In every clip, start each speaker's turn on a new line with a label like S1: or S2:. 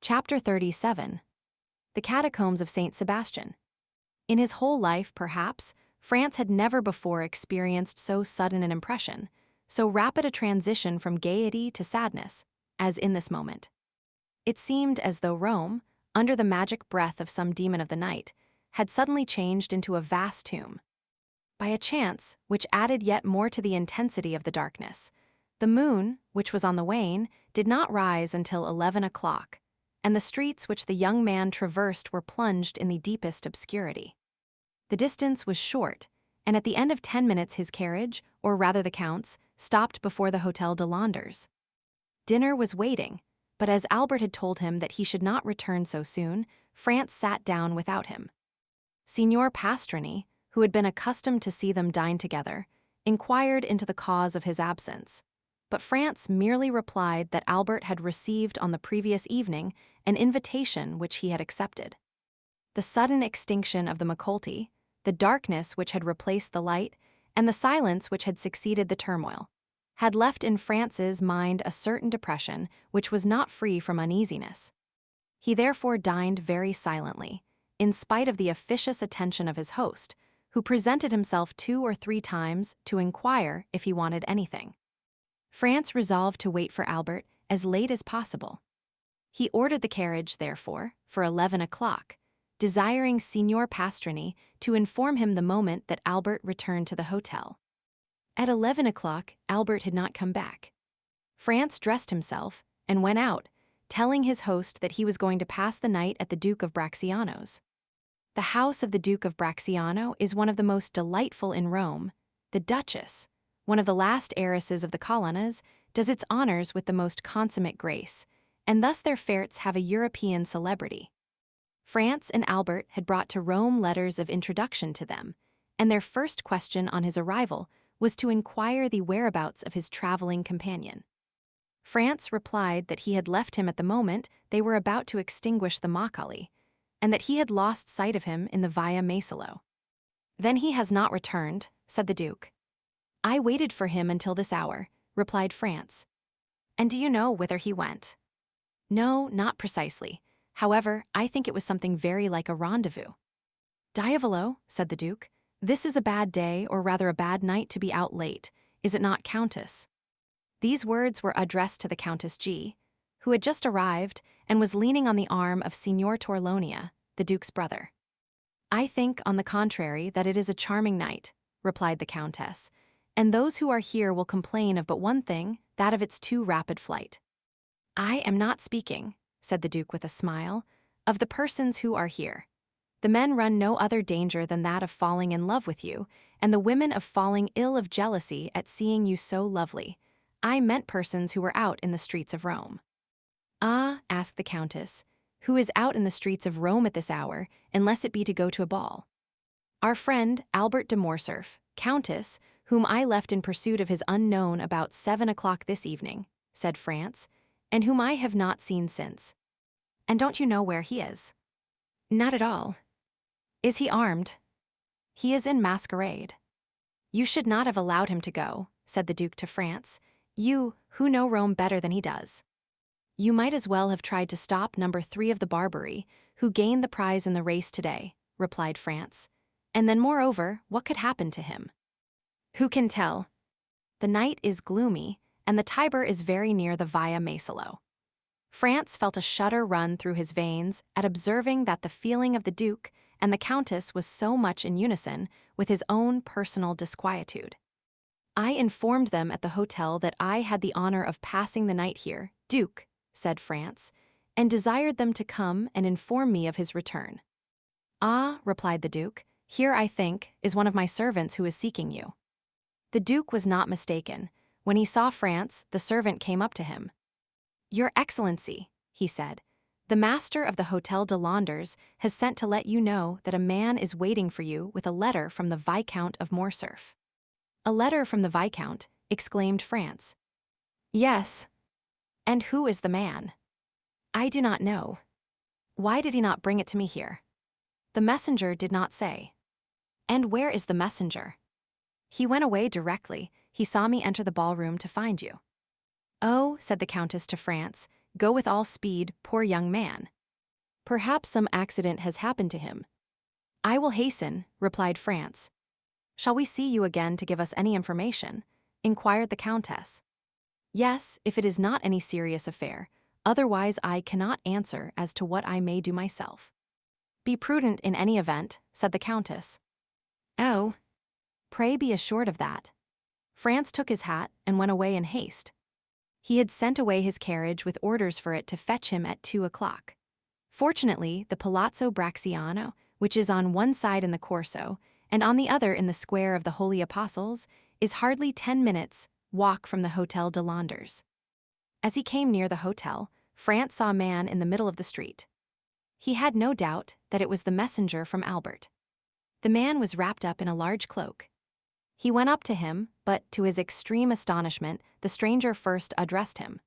S1: Chapter 37. The Catacombs of Saint Sebastian. In his whole life, perhaps, France had never before experienced so sudden an impression, so rapid a transition from gaiety to sadness, as in this moment. It seemed as though Rome, under the magic breath of some demon of the night, had suddenly changed into a vast tomb. By a chance, which added yet more to the intensity of the darkness, the moon, which was on the wane, did not rise until 11 o'clock, and the streets which the young man traversed were plunged in the deepest obscurity. The distance was short, and at the end of 10 minutes his carriage, or rather the Count's, stopped before the Hôtel de Londres. Dinner was waiting, but as Albert had told him that he should not return so soon, France sat down without him. Signor Pastrini, who had been accustomed to see them dine together, inquired into the cause of his absence, but France merely replied that Albert had received on the previous evening an invitation which he had accepted. The sudden extinction of the Maquet, the darkness which had replaced the light, and the silence which had succeeded the turmoil, had left in France's mind a certain depression which was not free from uneasiness. He therefore dined very silently, in spite of the officious attention of his host, who presented himself 2 or 3 times to inquire if he wanted anything. France resolved to wait for Albert as late as possible. He ordered the carriage, therefore, for 11 o'clock, desiring Signor Pastrini to inform him the moment that Albert returned to the hotel. At 11 o'clock, Albert had not come back. France dressed himself and went out, telling his host that he was going to pass the night at the Duke of Bracciano's. The house of the Duke of Bracciano is one of the most delightful in Rome. The Duchess, one of the last heiresses of the Colonnas, does its honors with the most consummate grace, and thus their fêtes have a European celebrity. France and Albert had brought to Rome letters of introduction to them, and their first question on his arrival was to inquire the whereabouts of his traveling companion. France replied that he had left him at the moment they were about to extinguish the Maquet, and that he had lost sight of him in the Via Macello. "Then he has not returned," said the Duke. "I waited for him until this hour," replied France. "And do you know whither he went?" "No, not precisely. However, I think it was something very like a rendezvous." "Diavolo," said the Duke, "this is a bad day, or rather a bad night, to be out late, is it not, Countess?" These words were addressed to the Countess G., who had just arrived and was leaning on the arm of Signor Torlonia, the Duke's brother. "I think, on the contrary, that it is a charming night," replied the Countess, "and those who are here will complain of but one thing, that of its too rapid flight." "I am not speaking," said the Duke with a smile, "of the persons who are here. The men run no other danger than that of falling in love with you, and the women of falling ill of jealousy at seeing you so lovely. I meant persons who were out in the streets of Rome." "Ah," asked the Countess, "who is out in the streets of Rome at this hour, unless it be to go to a ball?" "Our friend, Albert de Morcerf, Countess, whom I left in pursuit of his unknown about 7 o'clock this evening," said France, "and whom I have not seen since." "And don't you know where he is?" "Not at all." "Is he armed?" "He is in masquerade." "You should not have allowed him to go," said the Duke to France, "you, who know Rome better than he does. You might as well have tried to stop number 3 of the Barbary, who gained the prize in the race today," replied France. "And then, moreover, what could happen to him?" "Who can tell? The night is gloomy, and the Tiber is very near the Via Macello." France felt a shudder run through his veins at observing that the feeling of the Duke and the Countess was so much in unison with his own personal disquietude. "I informed them at the hotel that I had the honor of passing the night here, Duke," said France, "and desired them to come and inform me of his return." "Ah," replied the Duke, "here, I think, is one of my servants who is seeking you." The Duke was not mistaken. When he saw France, the servant came up to him. "Your Excellency," he said, "the master of the Hôtel de Londres has sent to let you know that a man is waiting for you with a letter from the Viscount of Morcerf." "A letter from the Viscount?" exclaimed France. "Yes." "And who is the man?" "I do not know." "Why did he not bring it to me here?" "The messenger did not say." "And where is the messenger?" "He went away directly. He saw me enter the ballroom to find you." "Oh," said the Countess to France, Go with all speed, poor young man. Perhaps some accident has happened to him. I will hasten, replied France. Shall we see you again to give us any information? Inquired the Countess. Yes, if it is not any serious affair, otherwise I cannot answer as to what I may do myself. Be prudent in any event, said the Countess. Oh, pray be assured of that. France took his hat and went away in haste. He had sent away his carriage with orders for it to fetch him at 2 o'clock. Fortunately, the Palazzo Bracciano, which is on one side in the Corso, and on the other in the Square of the Holy Apostles, is hardly 10 minutes' walk from the Hotel de Londres. As he came near the hotel, France saw a man in the middle of the street. He had no doubt that it was the messenger from Albert. The man was wrapped up in a large cloak. He went up to him, but, to his extreme astonishment, the stranger first addressed him.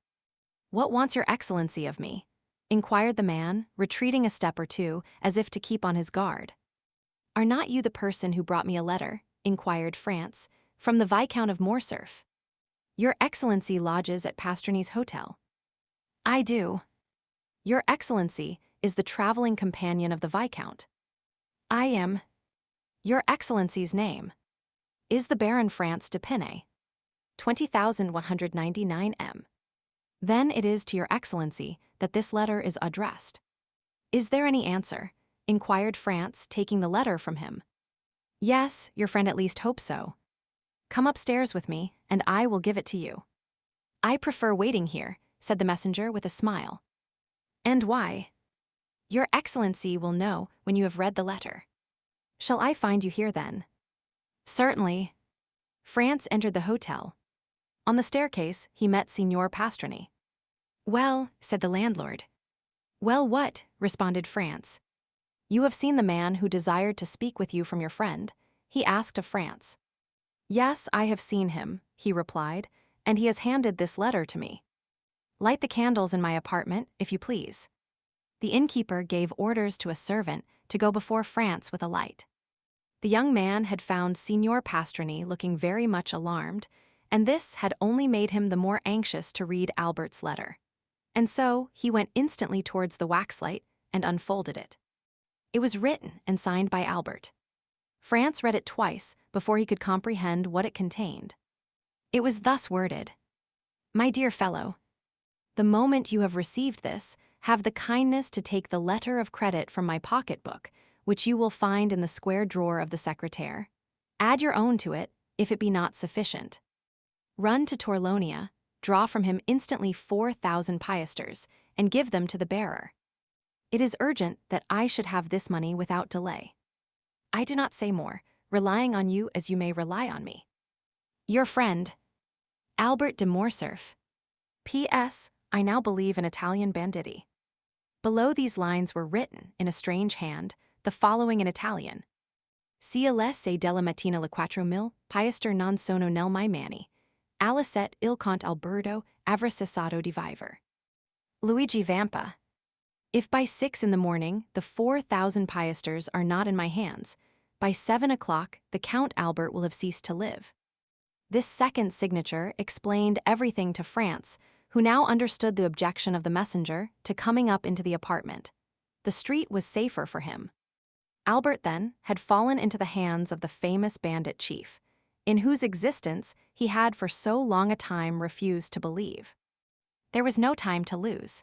S1: "What wants your excellency of me?" inquired the man, retreating a step or two, as if to keep on his guard. "Are not you the person who brought me a letter?" inquired France, "from the Viscount of Morcerf? Your excellency lodges at Pasterny's Hotel." "I do." "Your excellency is the traveling companion of the Viscount." "I am." "Your excellency's name?" "Is the Baron France de Pinay. 20,199 M. Then it is to your excellency that this letter is addressed." "Is there any answer?" inquired France, taking the letter from him. "Yes, your friend at least hopes so." "Come upstairs with me, and I will give it to you." "I prefer waiting here," said the messenger with a smile. "And why?" "Your excellency will know when you have read the letter." "Shall I find you here then?" "Certainly." France entered the hotel. On the staircase, he met Signor Pastrini. "Well," said the landlord. "Well, what?" responded France. "You have seen the man who desired to speak with you from your friend?" he asked of France. "Yes, I have seen him," he replied, "and he has handed this letter to me." "Light the candles in my apartment, if you please." The innkeeper gave orders to a servant to go before France with a light. The young man had found Signor Pastrini looking very much alarmed, and this had only made him the more anxious to read Albert's letter. And so he went instantly towards the waxlight and unfolded it. It was written and signed by Albert. France read it twice before he could comprehend what it contained. It was thus worded: "My dear fellow, the moment you have received this, have the kindness to take the letter of credit from my pocketbook, which you will find in the square drawer of the secretaire. Add your own to it, if it be not sufficient. Run to Torlonia, draw from him instantly 4,000 piasters, and give them to the bearer. It is urgent that I should have this money without delay. I do not say more, relying on you as you may rely on me. Your friend, Albert de Morcerf. P.S. I now believe in Italian banditti." Below these lines were written, in a strange hand, the following in Italian: "Sia lesse della mattina le 4.000 piaster non sono nel mai mani. Alicet il conte Alberto avrà cessato di vivere. Luigi Vampa. If by 6 in the morning the 4,000 piasters are not in my hands, by 7 o'clock the Count Albert will have ceased to live." This second signature explained everything to France, who now understood the objection of the messenger to coming up into the apartment. The street was safer for him. Albert, then, had fallen into the hands of the famous bandit chief, in whose existence he had for so long a time refused to believe. There was no time to lose.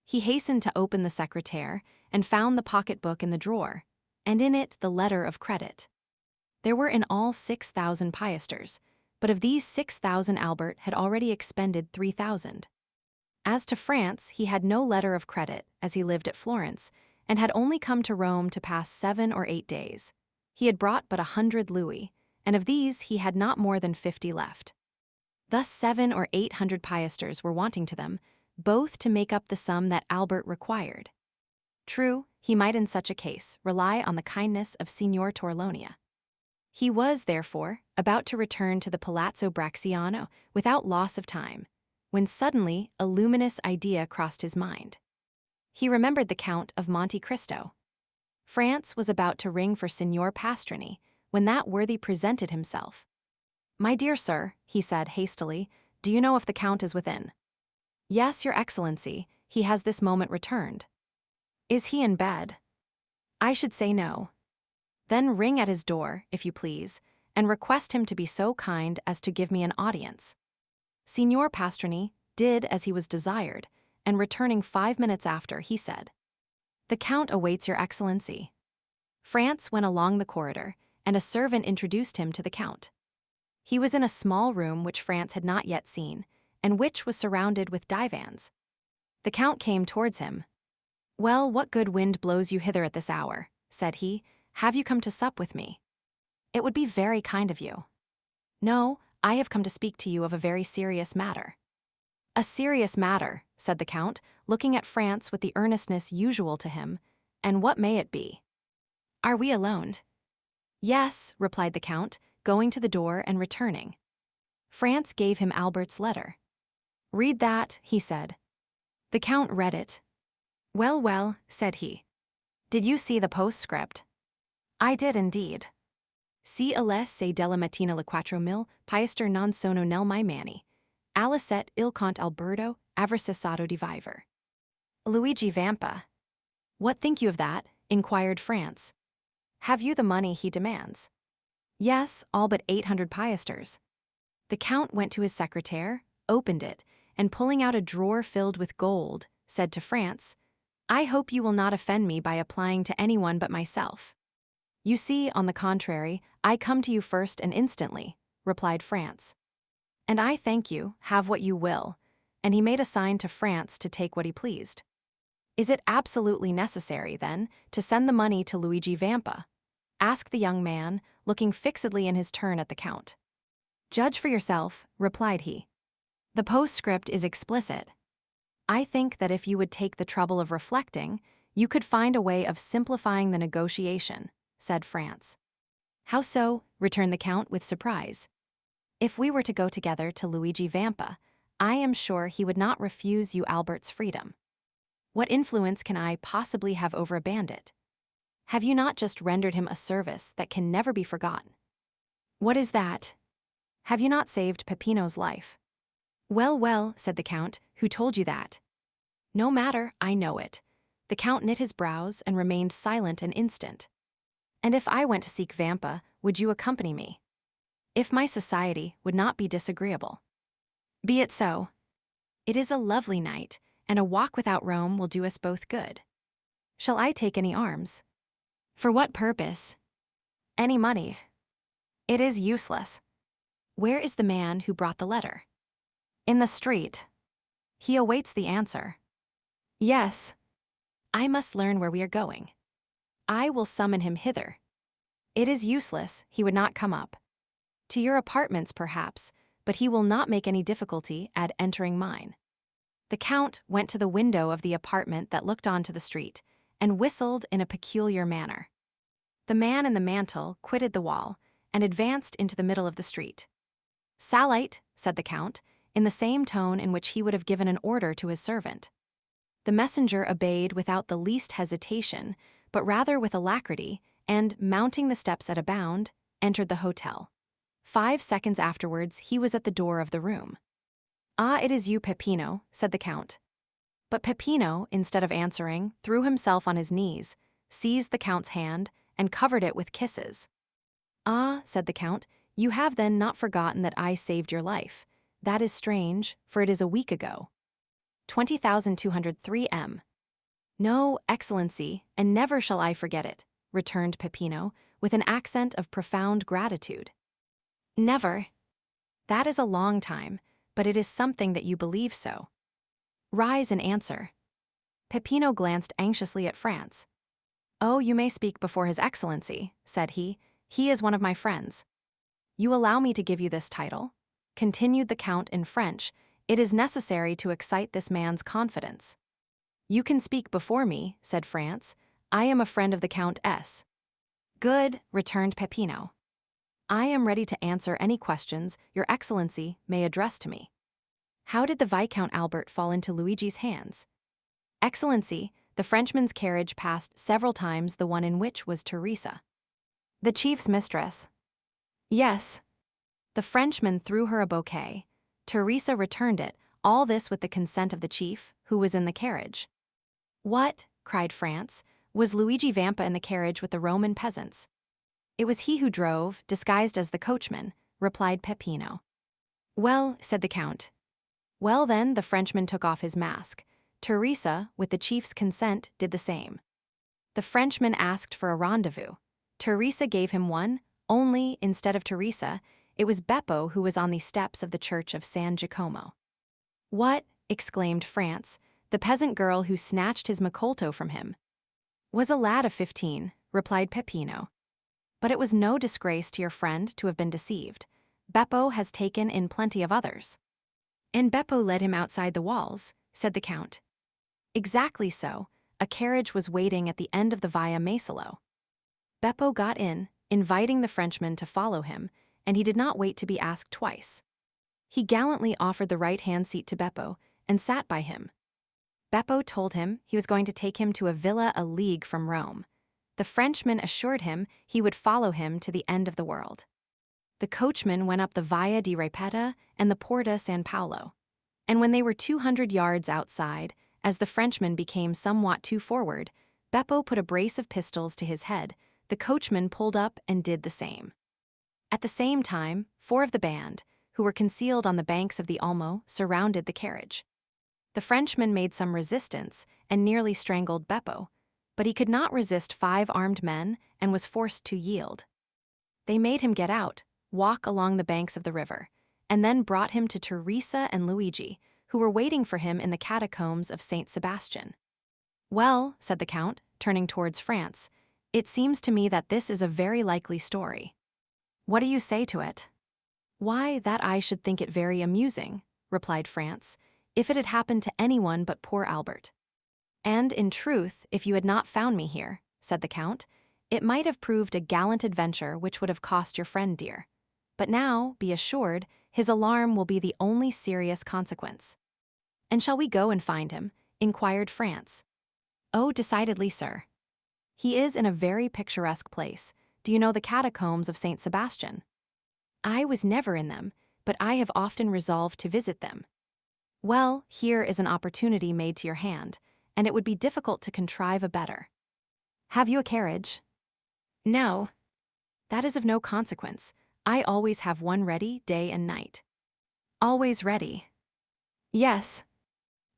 S1: He hastened to open the secretaire and found the pocketbook in the drawer, and in it the letter of credit. There were in all 6,000 piasters, but of these 6,000 Albert had already expended 3,000. As to France, he had no letter of credit, as he lived at Florence, and had only come to Rome to pass 7 or 8 days. He had brought but 100 louis, and of these he had not more than 50 left. Thus 700 or 800 piasters were wanting to them, both to make up the sum that Albert required. True, he might in such a case rely on the kindness of Signor Torlonia. He was, therefore, about to return to the Palazzo Bracciano without loss of time, when suddenly a luminous idea crossed his mind. He remembered the Count of Monte Cristo. France was about to ring for Signor Pastrini when that worthy presented himself. "My dear sir," he said hastily, "do you know if the Count is within?" Yes, Your Excellency, he has this moment returned. Is he in bed? I should say no. Then ring at his door, if you please, and request him to be so kind as to give me an audience. Signor Pastrini did as he was desired, and returning 5 minutes after, he said, "The Count awaits Your Excellency." France went along the corridor, and a servant introduced him to the Count. He was in a small room which France had not yet seen, and which was surrounded with divans. The Count came towards him. "Well, what good wind blows you hither at this hour?" said he. "Have you come to sup with me?" "It would be very kind of you." "No, I have come to speak to you of a very serious matter." "A serious matter," said the Count, looking at France with the earnestness usual to him. "And what may it be?" "Are we alone?" "Yes," replied the Count, going to the door and returning. France gave him Albert's letter. "Read that," he said. The Count read it. "Well, well," said he. "Did you see the postscript?" "I did indeed. Si allesse della mattina alle 4:00 Piester non sono nel mai mani. Alla set il Conte Alberto aver cessato di vivere. Luigi Vampa." "What think you of that?" inquired France. "Have you the money he demands?" "Yes, all but 800 piasters." The Count went to his secretaire, opened it, and pulling out a drawer filled with gold, said to France, "I hope you will not offend me by applying to anyone but myself." "You see, on the contrary, I come to you first and instantly," replied France. "And I thank you, have what you will," and he made a sign to France to take what he pleased. "Is it absolutely necessary, then, to send the money to Luigi Vampa?" asked the young man, looking fixedly in his turn at the Count. "Judge for yourself," replied he. "The postscript is explicit. I think that if you would take the trouble of reflecting, you could find a way of simplifying the negotiation," said France. "How so?" returned the Count with surprise. "If we were to go together to Luigi Vampa, I am sure he would not refuse you Albert's freedom. What influence can I possibly have over a bandit? Have you not just rendered him a service that can never be forgotten?" "What is that?" "Have you not saved Peppino's life?" "Well, well," said the Count, "who told you that?" "No matter, I know it." The Count knit his brows and remained silent an instant. "And if I went to seek Vampa, would you accompany me?" "If my society would not be disagreeable." "Be it so. It is a lovely night, and a walk without Rome will do us both good. Shall I take any arms?" "For what purpose?" "Any money." "It is useless." "Where is the man who brought the letter?" "In the street." "He awaits the answer." "Yes." "I must learn where we are going." "I will summon him hither." "It is useless, he would not come up." "To your apartments, perhaps, but he will not make any difficulty at entering mine." The Count went to the window of the apartment that looked onto the street, and whistled in a peculiar manner. The man in the mantle quitted the wall, and advanced into the middle of the street. "Salite," said the Count, in the same tone in which he would have given an order to his servant. The messenger obeyed without the least hesitation, but rather with alacrity, and, mounting the steps at a bound, entered the hotel. 5 seconds afterwards he was at the door of the room. "Ah, it is you, Peppino," said the Count. But Peppino, instead of answering, threw himself on his knees, seized the Count's hand, and covered it with kisses. "Ah," said the Count, "you have then not forgotten that I saved your life. That is strange, for it is a week ago." 20,203 M. "No, Excellency, and never shall I forget it," returned Peppino, with an accent of profound gratitude. "Never." "That is a long time, but it is something that you believe so. Rise and answer." Peppino glanced anxiously at France. "Oh, you may speak before His Excellency," said he. "He is one of my friends." "You allow me to give you this title?" continued the Count in French. "It is necessary to excite this man's confidence." "You can speak before me," said France. "I am a friend of the Count S." "Good," returned Peppino. "I am ready to answer any questions Your Excellency may address to me. How did the Viscount Albert fall into Luigi's hands?" "Excellency, the Frenchman's carriage passed several times the one in which was Teresa." "The chief's mistress?" "Yes." "The Frenchman threw her a bouquet. Teresa returned it, all this with the consent of the chief, who was in the carriage. "What?" cried France. "Was Luigi Vampa in the carriage with the Roman peasants?" "It was he who drove, disguised as the coachman," replied Peppino. "Well," said the Count. "Well then," the Frenchman took off his mask. Teresa, with the chief's consent, did the same. The Frenchman asked for a rendezvous. Teresa gave him one, only, instead of Teresa, it was Beppo who was on the steps of the church of San Giacomo. "What?" exclaimed France. "The peasant girl who snatched his Macolto from him." "Was a lad of 15, replied Peppino. "But it was no disgrace to your friend to have been deceived. Beppo has taken in plenty of others." "And Beppo led him outside the walls," said the Count. "Exactly so. A carriage was waiting at the end of the Via Maesolo. Beppo got in, inviting the Frenchman to follow him, and he did not wait to be asked twice. He gallantly offered the right-hand seat to Beppo and sat by him. Beppo told him he was going to take him to a villa a league from Rome. The Frenchman assured him he would follow him to the end of the world. The coachman went up the Via di Ripetta and the Porta San Paolo. And when they were 200 yards outside, as the Frenchman became somewhat too forward, Beppo put a brace of pistols to his head. The coachman pulled up and did the same. At the same time, 4 of the band, who were concealed on the banks of the Olmo, surrounded the carriage. The Frenchman made some resistance and nearly strangled Beppo, but he could not resist 5 armed men and was forced to yield. They made him get out, walk along the banks of the river, and then brought him to Teresa and Luigi, who were waiting for him in the catacombs of St. Sebastian. "Well," said the Count, turning towards France, "it seems to me that this is a very likely story. What do you say to it?" "Why, that I should think it very amusing," replied France, "if it had happened to anyone but poor Albert." "And, in truth, if you had not found me here," said the Count, "it might have proved a gallant adventure which would have cost your friend dear. But now, be assured, his alarm will be the only serious consequence." "And shall we go and find him?" inquired France. "Oh, decidedly, sir. He is in a very picturesque place. Do you know the catacombs of St. Sebastian?" "I was never in them, but I have often resolved to visit them." "Well, here is an opportunity made to your hand, and it would be difficult to contrive a better. Have you a carriage?" "No." "That is of no consequence. I always have one ready day and night." "Always ready?" "Yes."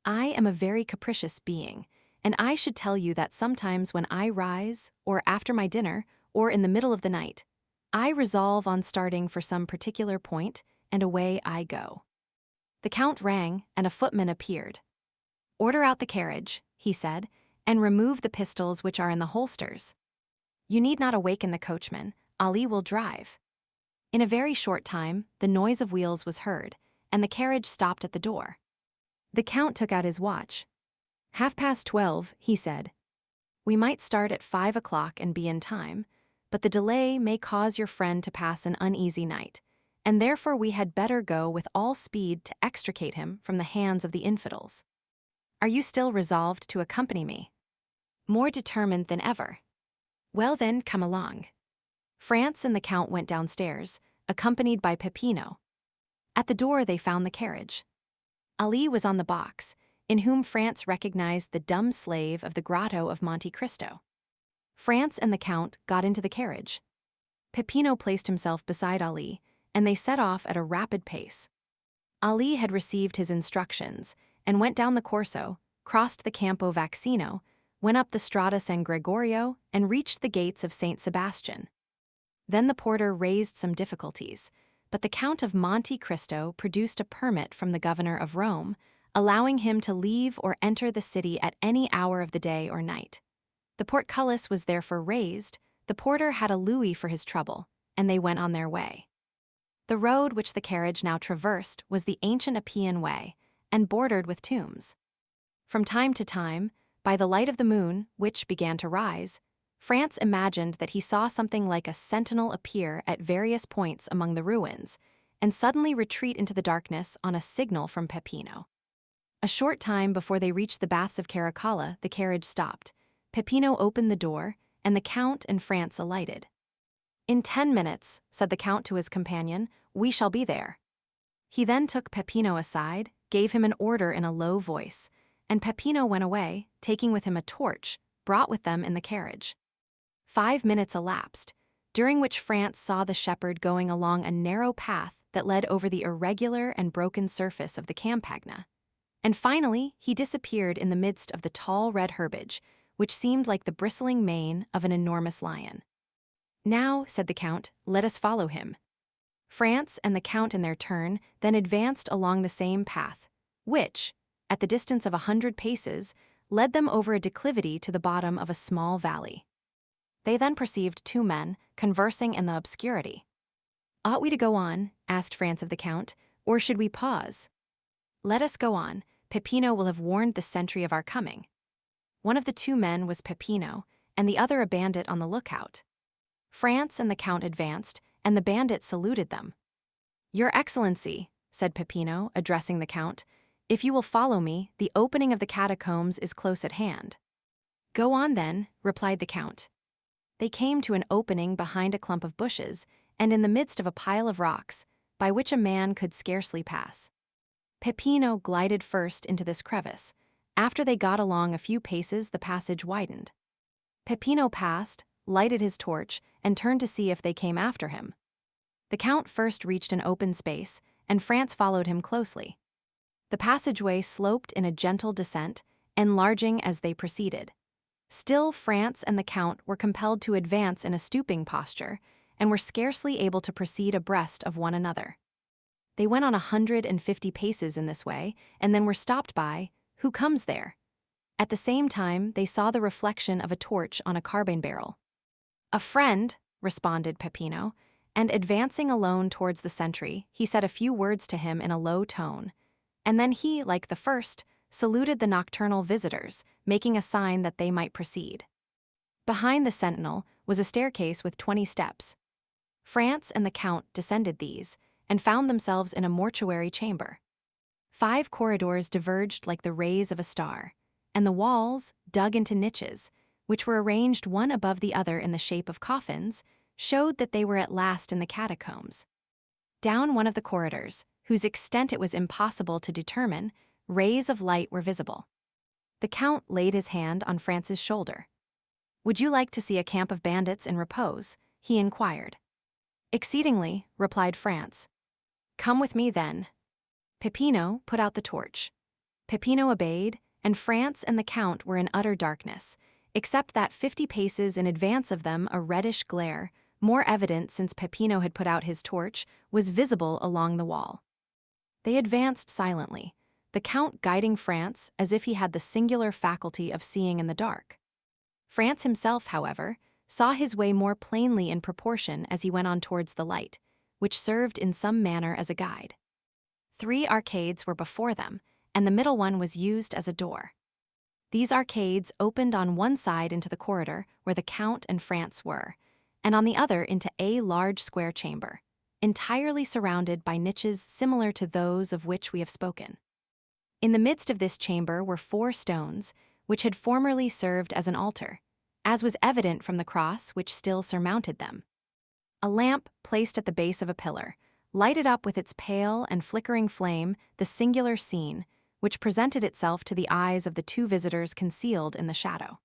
S1: "I am a very capricious being, and I should tell you that sometimes when I rise, or after my dinner, or in the middle of the night, I resolve on starting for some particular point, and away I go." The Count rang, and a footman appeared. "Order out the carriage," he said, "and remove the pistols which are in the holsters. You need not awaken the coachman. Ali will drive." In a very short time, the noise of wheels was heard, and the carriage stopped at the door. The Count took out his watch. 12:30, he said. "We might start at 5 o'clock and be in time, but the delay may cause your friend to pass an uneasy night, and therefore we had better go with all speed to extricate him from the hands of the infidels. Are you still resolved to accompany me?" "More determined than ever." "Well then, come along." France and the Count went downstairs, accompanied by Peppino. At the door they found the carriage. Ali was on the box, in whom France recognized the dumb slave of the grotto of Monte Cristo. France and the Count got into the carriage. Peppino placed himself beside Ali, and they set off at a rapid pace. Ali had received his instructions and went down the Corso, crossed the Campo Vaccino, went up the Strada San Gregorio, and reached the gates of St. Sebastian. Then the porter raised some difficulties, but the Count of Monte Cristo produced a permit from the governor of Rome, allowing him to leave or enter the city at any hour of the day or night. The portcullis was therefore raised, the porter had a louis for his trouble, and they went on their way. The road which the carriage now traversed was the ancient Appian Way, and bordered with tombs. From time to time, by the light of the moon, which began to rise, France imagined that he saw something like a sentinel appear at various points among the ruins, and suddenly retreat into the darkness on a signal from Peppino. A short time before they reached the Baths of Caracalla, the carriage stopped. Peppino opened the door, and the Count and France alighted. "In 10 minutes," said the Count to his companion, "we shall be there." He then took Peppino aside, gave him an order in a low voice, and Peppino went away, taking with him a torch, brought with them in the carriage. 5 minutes elapsed, during which France saw the shepherd going along a narrow path that led over the irregular and broken surface of the Campagna. And finally, he disappeared in the midst of the tall red herbage, which seemed like the bristling mane of an enormous lion. "Now," said the Count, "let us follow him." France and the Count in their turn then advanced along the same path, which, at the distance of 100 paces, led them over a declivity to the bottom of a small valley. They then perceived 2 men conversing in the obscurity. "Ought we to go on," asked France of the Count, "or should we pause?" "Let us go on. Peppino will have warned the sentry of our coming." One of the 2 men was Peppino, and the other a bandit on the lookout. France and the Count advanced, and the bandit saluted them. "Your Excellency," said Peppino, addressing the Count, "if you will follow me, the opening of the catacombs is close at hand." "Go on then," replied the Count. They came to an opening behind a clump of bushes, and in the midst of a pile of rocks, by which a man could scarcely pass. Peppino glided first into this crevice. After they got along a few paces, the passage widened. Peppino passed, lighted his torch, and turned to see if they came after him. The Count first reached an open space, and France followed him closely. The passageway sloped in a gentle descent, enlarging as they proceeded. Still, France and the Count were compelled to advance in a stooping posture, and were scarcely able to proceed abreast of one another. They went on 150 paces in this way, and then were stopped by, "Who comes there?" At the same time, they saw the reflection of a torch on a carbine barrel. "A friend," responded Peppino, and advancing alone towards the sentry, he said a few words to him in a low tone, and then he, like the first, saluted the nocturnal visitors, making a sign that they might proceed. Behind the sentinel was a staircase with 20 steps. France and the Count descended these, and found themselves in a mortuary chamber. 5 corridors diverged like the rays of a star, and the walls, dug into niches, which were arranged one above the other in the shape of coffins, showed that they were at last in the catacombs. Down one of the corridors, whose extent it was impossible to determine, rays of light were visible. The Count laid his hand on France's shoulder. "Would you like to see a camp of bandits in repose?" he inquired. "Exceedingly," replied France. "Come with me, then." Peppino put out the torch. Peppino obeyed, and France and the Count were in utter darkness, except that 50 paces in advance of them a reddish glare, more evident since Peppino had put out his torch, was visible along the wall. They advanced silently, the Count guiding France as if he had the singular faculty of seeing in the dark. France himself, however, saw his way more plainly in proportion as he went on towards the light, which served in some manner as a guide. 3 arcades were before them, and the middle one was used as a door. These arcades opened on one side into the corridor where the Count and France were, and on the other into a large square chamber, entirely surrounded by niches similar to those of which we have spoken. In the midst of this chamber were 4 stones, which had formerly served as an altar, as was evident from the cross which still surmounted them. A lamp placed at the base of a pillar lighted up with its pale and flickering flame the singular scene which presented itself to the eyes of the 2 visitors concealed in the shadow.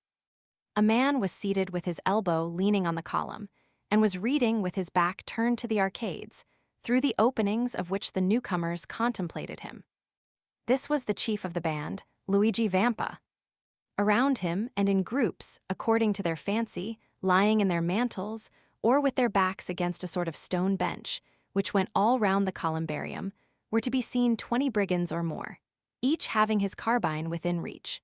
S1: A man was seated with his elbow leaning on the column, and was reading with his back turned to the arcades, through the openings of which the newcomers contemplated him. This was the chief of the band, Luigi Vampa. Around him, and in groups, according to their fancy, lying in their mantles, or with their backs against a sort of stone bench, which went all round the columbarium, were to be seen 20 brigands or more, each having his carbine within reach.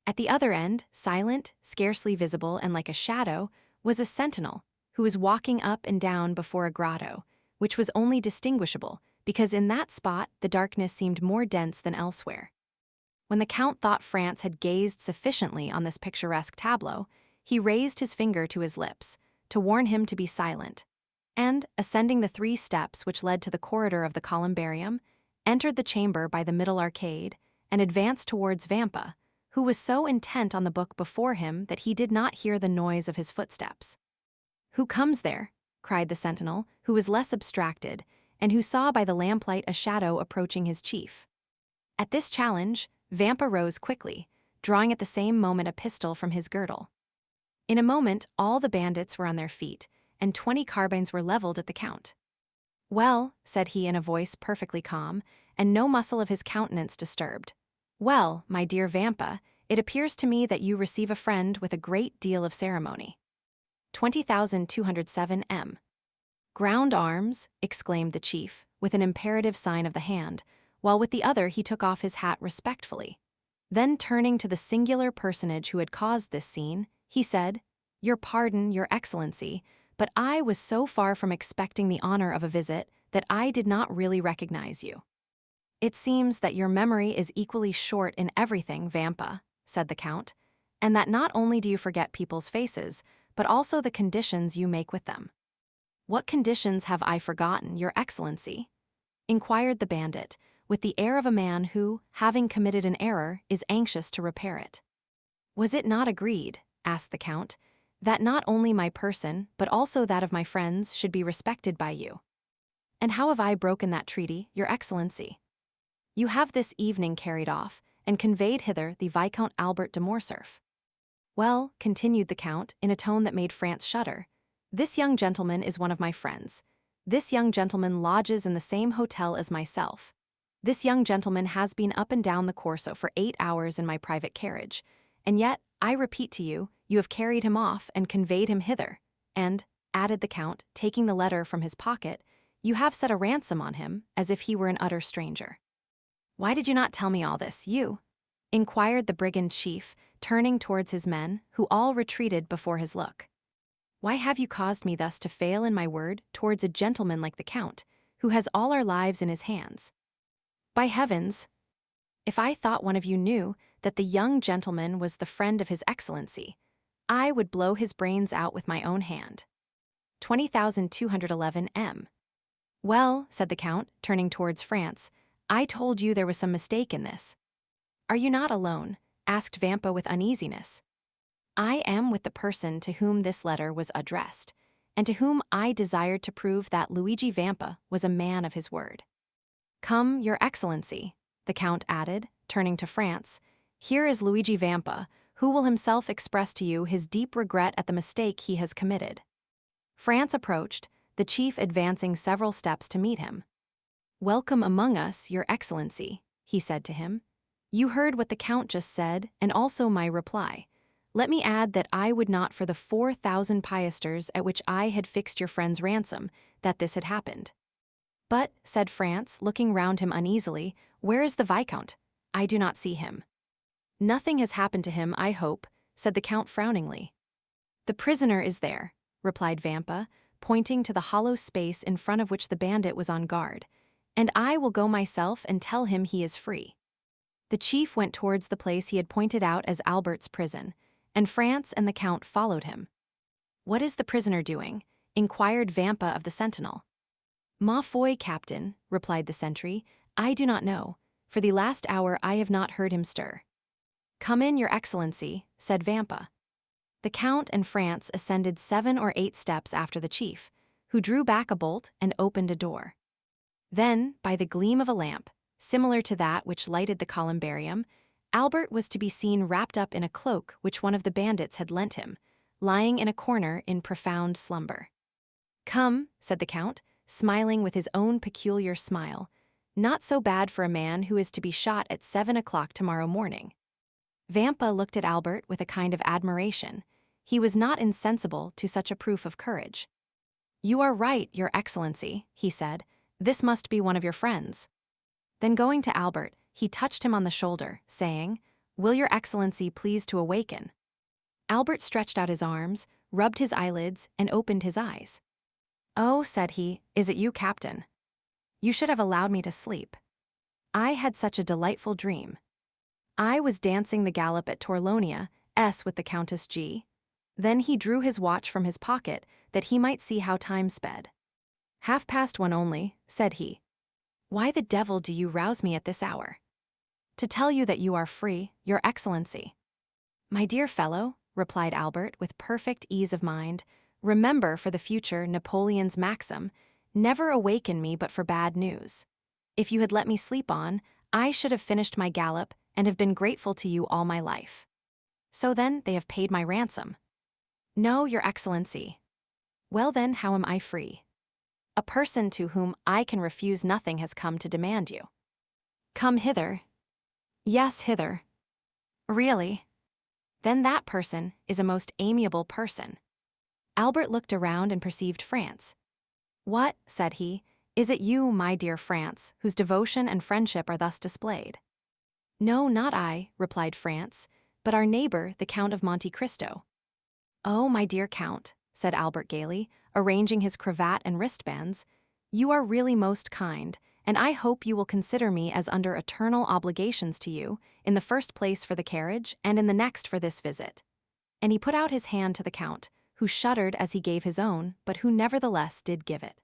S1: At the other end, silent, scarcely visible, and like a shadow, was a sentinel, who was walking up and down before a grotto, which was only distinguishable because in that spot the darkness seemed more dense than elsewhere. When the Count thought France had gazed sufficiently on this picturesque tableau, he raised his finger to his lips, to warn him to be silent, and, ascending the 3 steps which led to the corridor of the columbarium, entered the chamber by the middle arcade, and advanced towards Vampa, who was so intent on the book before him that he did not hear the noise of his footsteps. "Who comes there?" cried the sentinel, who was less abstracted, and who saw by the lamplight a shadow approaching his chief. At this challenge, Vampa rose quickly, drawing at the same moment a pistol from his girdle. In a moment, all the bandits were on their feet, and 20 carbines were leveled at the Count. "Well," said he in a voice perfectly calm, and no muscle of his countenance disturbed. "Well, my dear Vampa, it appears to me that you receive a friend with a great deal of ceremony." 20,207 M. "Ground arms," exclaimed the chief, with an imperative sign of the hand, while with the other he took off his hat respectfully. Then turning to the singular personage who had caused this scene, he said, "Your pardon, your excellency, but I was so far from expecting the honor of a visit that I did not really recognize you." "It seems that your memory is equally short in everything, Vampa," said the Count, "and that not only do you forget people's faces, but also the conditions you make with them." "What conditions have I forgotten, your excellency?" inquired the bandit, with the air of a man who, having committed an error, is anxious to repair it. "Was it not agreed," asked the Count, "that not only my person, but also that of my friends, should be respected by you?" "And how have I broken that treaty, your excellency?" "You have this evening carried off, and conveyed hither the Viscount Albert de Morcerf." "Well," continued the Count, in a tone that made France shudder, "this young gentleman is one of my friends. This young gentleman lodges in the same hotel as myself. This young gentleman has been up and down the Corso for 8 hours in my private carriage, and yet, I repeat to you, you have carried him off and conveyed him hither, and," added the Count, taking the letter from his pocket, "you have set a ransom on him, as if he were an utter stranger." "Why did you not tell me all this, you?" inquired the brigand chief, turning towards his men, who all retreated before his look. "Why have you caused me thus to fail in my word towards a gentleman like the Count, who has all our lives in his hands? By heavens, if I thought one of you knew that the young gentleman was the friend of his excellency, I would blow his brains out with my own hand." 20,211 M. "Well," said the Count, turning towards France, "I told you there was some mistake in this." "Are you not alone?" asked Vampa with uneasiness. "I am with the person to whom this letter was addressed, and to whom I desired to prove that Luigi Vampa was a man of his word. Come, your excellency," the Count added, turning to France, "here is Luigi Vampa, who will himself express to you his deep regret at the mistake he has committed." France approached, the chief advancing several steps to meet him. "Welcome among us, your excellency," he said to him. "You heard what the Count just said, and also my reply. Let me add that I would not for the 4,000 piasters at which I had fixed your friend's ransom, that this had happened." "But," said France, looking round him uneasily, "where is the Viscount? I do not see him." "Nothing has happened to him, I hope," said the Count frowningly. "The prisoner is there," replied Vampa, pointing to the hollow space in front of which the bandit was on guard, "and I will go myself and tell him he is free." The chief went towards the place he had pointed out as Albert's prison, and France and the Count followed him. "What is the prisoner doing?" inquired Vampa of the sentinel. "Ma foi, captain," replied the sentry, "I do not know. For the last hour I have not heard him stir." "Come in, your excellency," said Vampa. The Count and France ascended 7 or 8 steps after the chief, who drew back a bolt and opened a door. Then, by the gleam of a lamp, similar to that which lighted the columbarium, Albert was to be seen wrapped up in a cloak which one of the bandits had lent him, lying in a corner in profound slumber. "Come," said the Count, smiling with his own peculiar smile, "not so bad for a man who is to be shot at 7 o'clock tomorrow morning." Vampa looked at Albert with a kind of admiration. He was not insensible to such a proof of courage. "You are right, your excellency," he said. "This must be one of your friends." Then going to Albert, he touched him on the shoulder, saying, "Will your excellency please to awaken?" Albert stretched out his arms, rubbed his eyelids, and opened his eyes. "Oh," said he, "is it you, captain? You should have allowed me to sleep. I had such a delightful dream. I was dancing the gallop at Torlonia, with the Countess G." Then he drew his watch from his pocket, that he might see how time sped. "1:30 only," said he. "Why the devil do you rouse me at this hour?" "To tell you that you are free, your excellency." "My dear fellow," replied Albert with perfect ease of mind, "remember for the future Napoleon's maxim, 'Never awaken me but for bad news.' If you had let me sleep on, I should have finished my gallop and have been grateful to you all my life. So then they have paid my ransom. No, Your Excellency. Well then, how am I free? A person to whom I can refuse nothing has come to demand you. Come hither. Yes, hither. Really? Then that person is a most amiable person. Albert looked around and perceived France. What, said he, is it you, my dear France, whose devotion and friendship are thus displayed? No, not I, replied France, but our neighbor, the Count of Monte Cristo. Oh, my dear Count, said Albert gaily, arranging his cravat and wristbands, you are really most kind, and I hope you will consider me as under eternal obligations to you, in the first place for the carriage, and in the next for this visit. And he put out his hand to the Count, who shuddered as he gave his own, but who nevertheless did give it.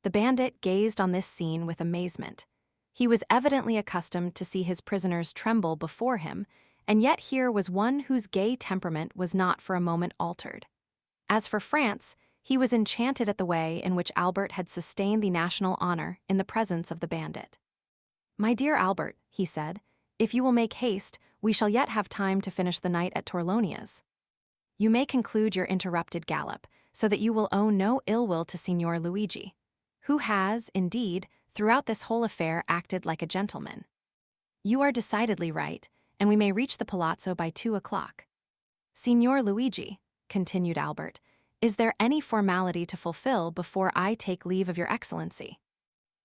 S1: The bandit gazed on this scene with amazement. He was evidently accustomed to see his prisoners tremble before him, and yet here was one whose gay temperament was not for a moment altered. As for France, he was enchanted at the way in which Albert had sustained the national honor in the presence of the bandit. My dear Albert, he said, if you will make haste, we shall yet have time to finish the night at Torlonia's. You may conclude your interrupted gallop, so that you will owe no ill will to Signor Luigi, who has, indeed, throughout this whole affair acted like a gentleman. You are decidedly right, and we may reach the palazzo by 2 o'clock. Signor Luigi, continued Albert, is there any formality to fulfill before I take leave of Your Excellency?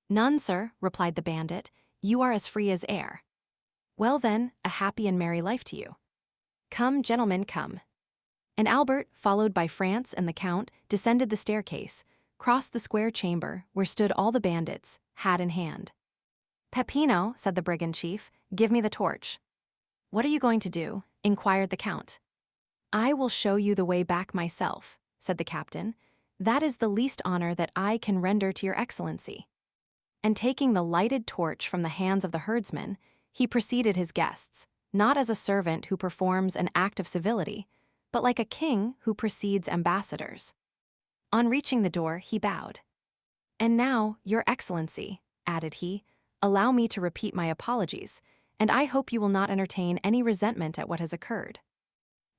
S1: None, sir, replied the bandit. You are as free as air. Well then, a happy and merry life to you. Come, gentlemen, come. And Albert, followed by France and the Count, descended the staircase, crossed the square chamber where stood all the bandits, hat in hand. Peppino, said the brigand chief, give me the torch. What are you going to do? Inquired the Count. I will show you the way back myself, said the captain. That is the least honor that I can render to Your Excellency. And taking the lighted torch from the hands of the herdsman, he preceded his guests, not as a servant who performs an act of civility, but like a king who precedes ambassadors. On reaching the door, he bowed. And now, Your Excellency, added he, allow me to repeat my apologies, and I hope you will not entertain any resentment at what has occurred.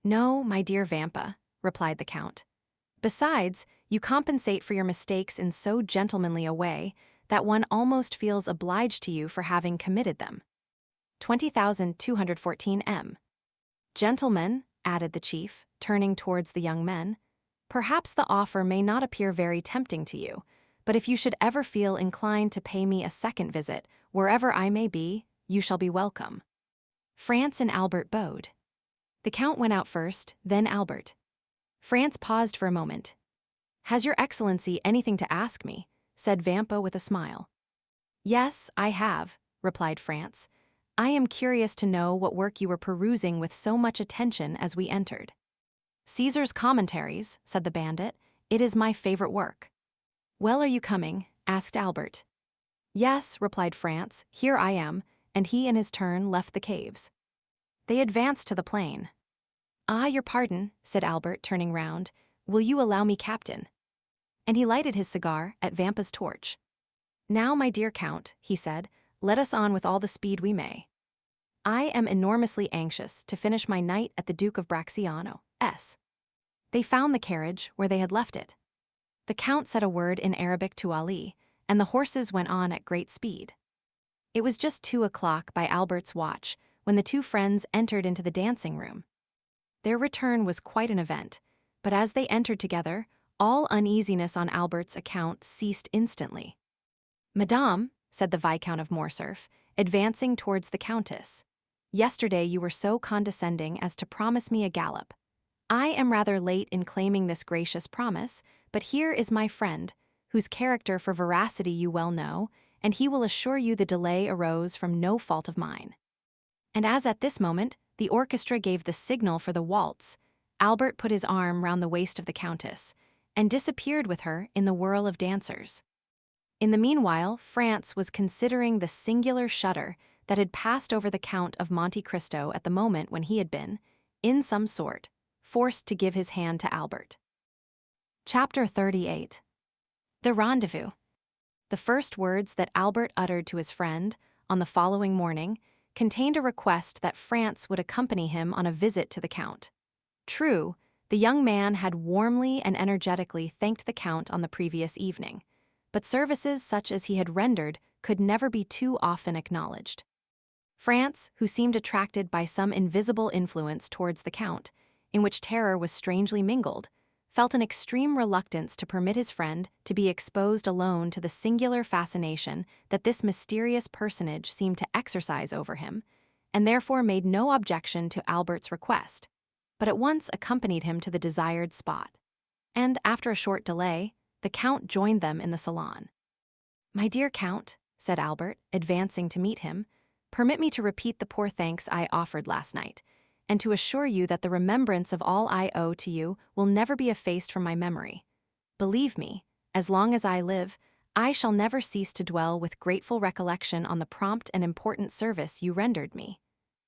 S1: No, my dear Vampa, replied the Count. Besides, you compensate for your mistakes in so gentlemanly a way that one almost feels obliged to you for having committed them. 20,214 M. Gentlemen, added the chief, turning towards the young men, perhaps the offer may not appear very tempting to you, but if you should ever feel inclined to pay me a second visit, wherever I may be, you shall be welcome. France and Albert bowed. The Count went out first, then Albert. France paused for a moment. Has Your Excellency anything to ask me? Said Vampa with a smile. Yes, I have, replied France. I am curious to know what work you were perusing with so much attention as we entered. Caesar's Commentaries, said the bandit. It is my favorite work. Well, are you coming? Asked Albert. Yes, replied France, here I am, and he in his turn left the caves. They advanced to the plain. Ah, your pardon, said Albert, turning round. Will you allow me, Captain? And he lighted his cigar at Vampa's torch. Now, my dear Count, he said, let us on with all the speed we may. I am enormously anxious to finish my night at the Duke of Bracciano's. They found the carriage where they had left it. The Count said a word in Arabic to Ali, and the horses went on at great speed. It was just 2 o'clock by Albert's watch when the two friends entered into the dancing room. Their return was quite an event, but as they entered together, all uneasiness on Albert's account ceased instantly. Madame, said the Viscount of Morcerf, advancing towards the Countess, yesterday you were so condescending as to promise me a gallop. I am rather late in claiming this gracious promise, but here is my friend, whose character for veracity you well know, and he will assure you the delay arose from no fault of mine. And as at this moment the orchestra gave the signal for the waltz, Albert put his arm round the waist of the Countess, and disappeared with her in the whirl of dancers. In the meanwhile, France was considering the singular shudder that had passed over the Count of Monte Cristo at the moment when he had been, in some sort, forced to give his hand to Albert. Chapter 38. The Rendezvous. The first words that Albert uttered to his friend, on the following morning, contained a request that France would accompany him on a visit to the Count. True, the young man had warmly and energetically thanked the Count on the previous evening, but services such as he had rendered could never be too often acknowledged. France, who seemed attracted by some invisible influence towards the Count, in which terror was strangely mingled, felt an extreme reluctance to permit his friend to be exposed alone to the singular fascination that this mysterious personage seemed to exercise over him, and therefore made no objection to Albert's request, but at once accompanied him to the desired spot. And after a short delay, the Count joined them in the salon. "My dear Count," said Albert, advancing to meet him, "permit me to repeat the poor thanks I offered last night, and to assure you that the remembrance of all I owe to you will never be effaced from my memory. Believe me, as long as I live, I shall never cease to dwell with grateful recollection on the prompt and important service you rendered me,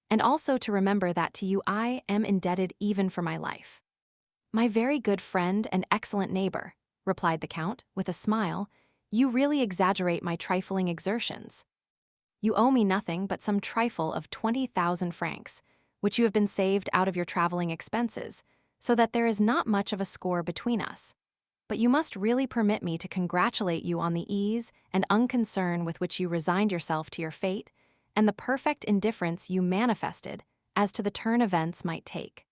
S1: and also to remember that to you I am indebted even for my life." "My very good friend and excellent neighbor," replied the Count, with a smile, "you really exaggerate my trifling exertions. You owe me nothing but some trifle of 20,000 francs, which you have been saved out of your traveling expenses, so that there is not much of a score between us. But you must really permit me to congratulate you on the ease and unconcern with which you resigned yourself to your fate, and the perfect indifference you manifested as to the turn events might take."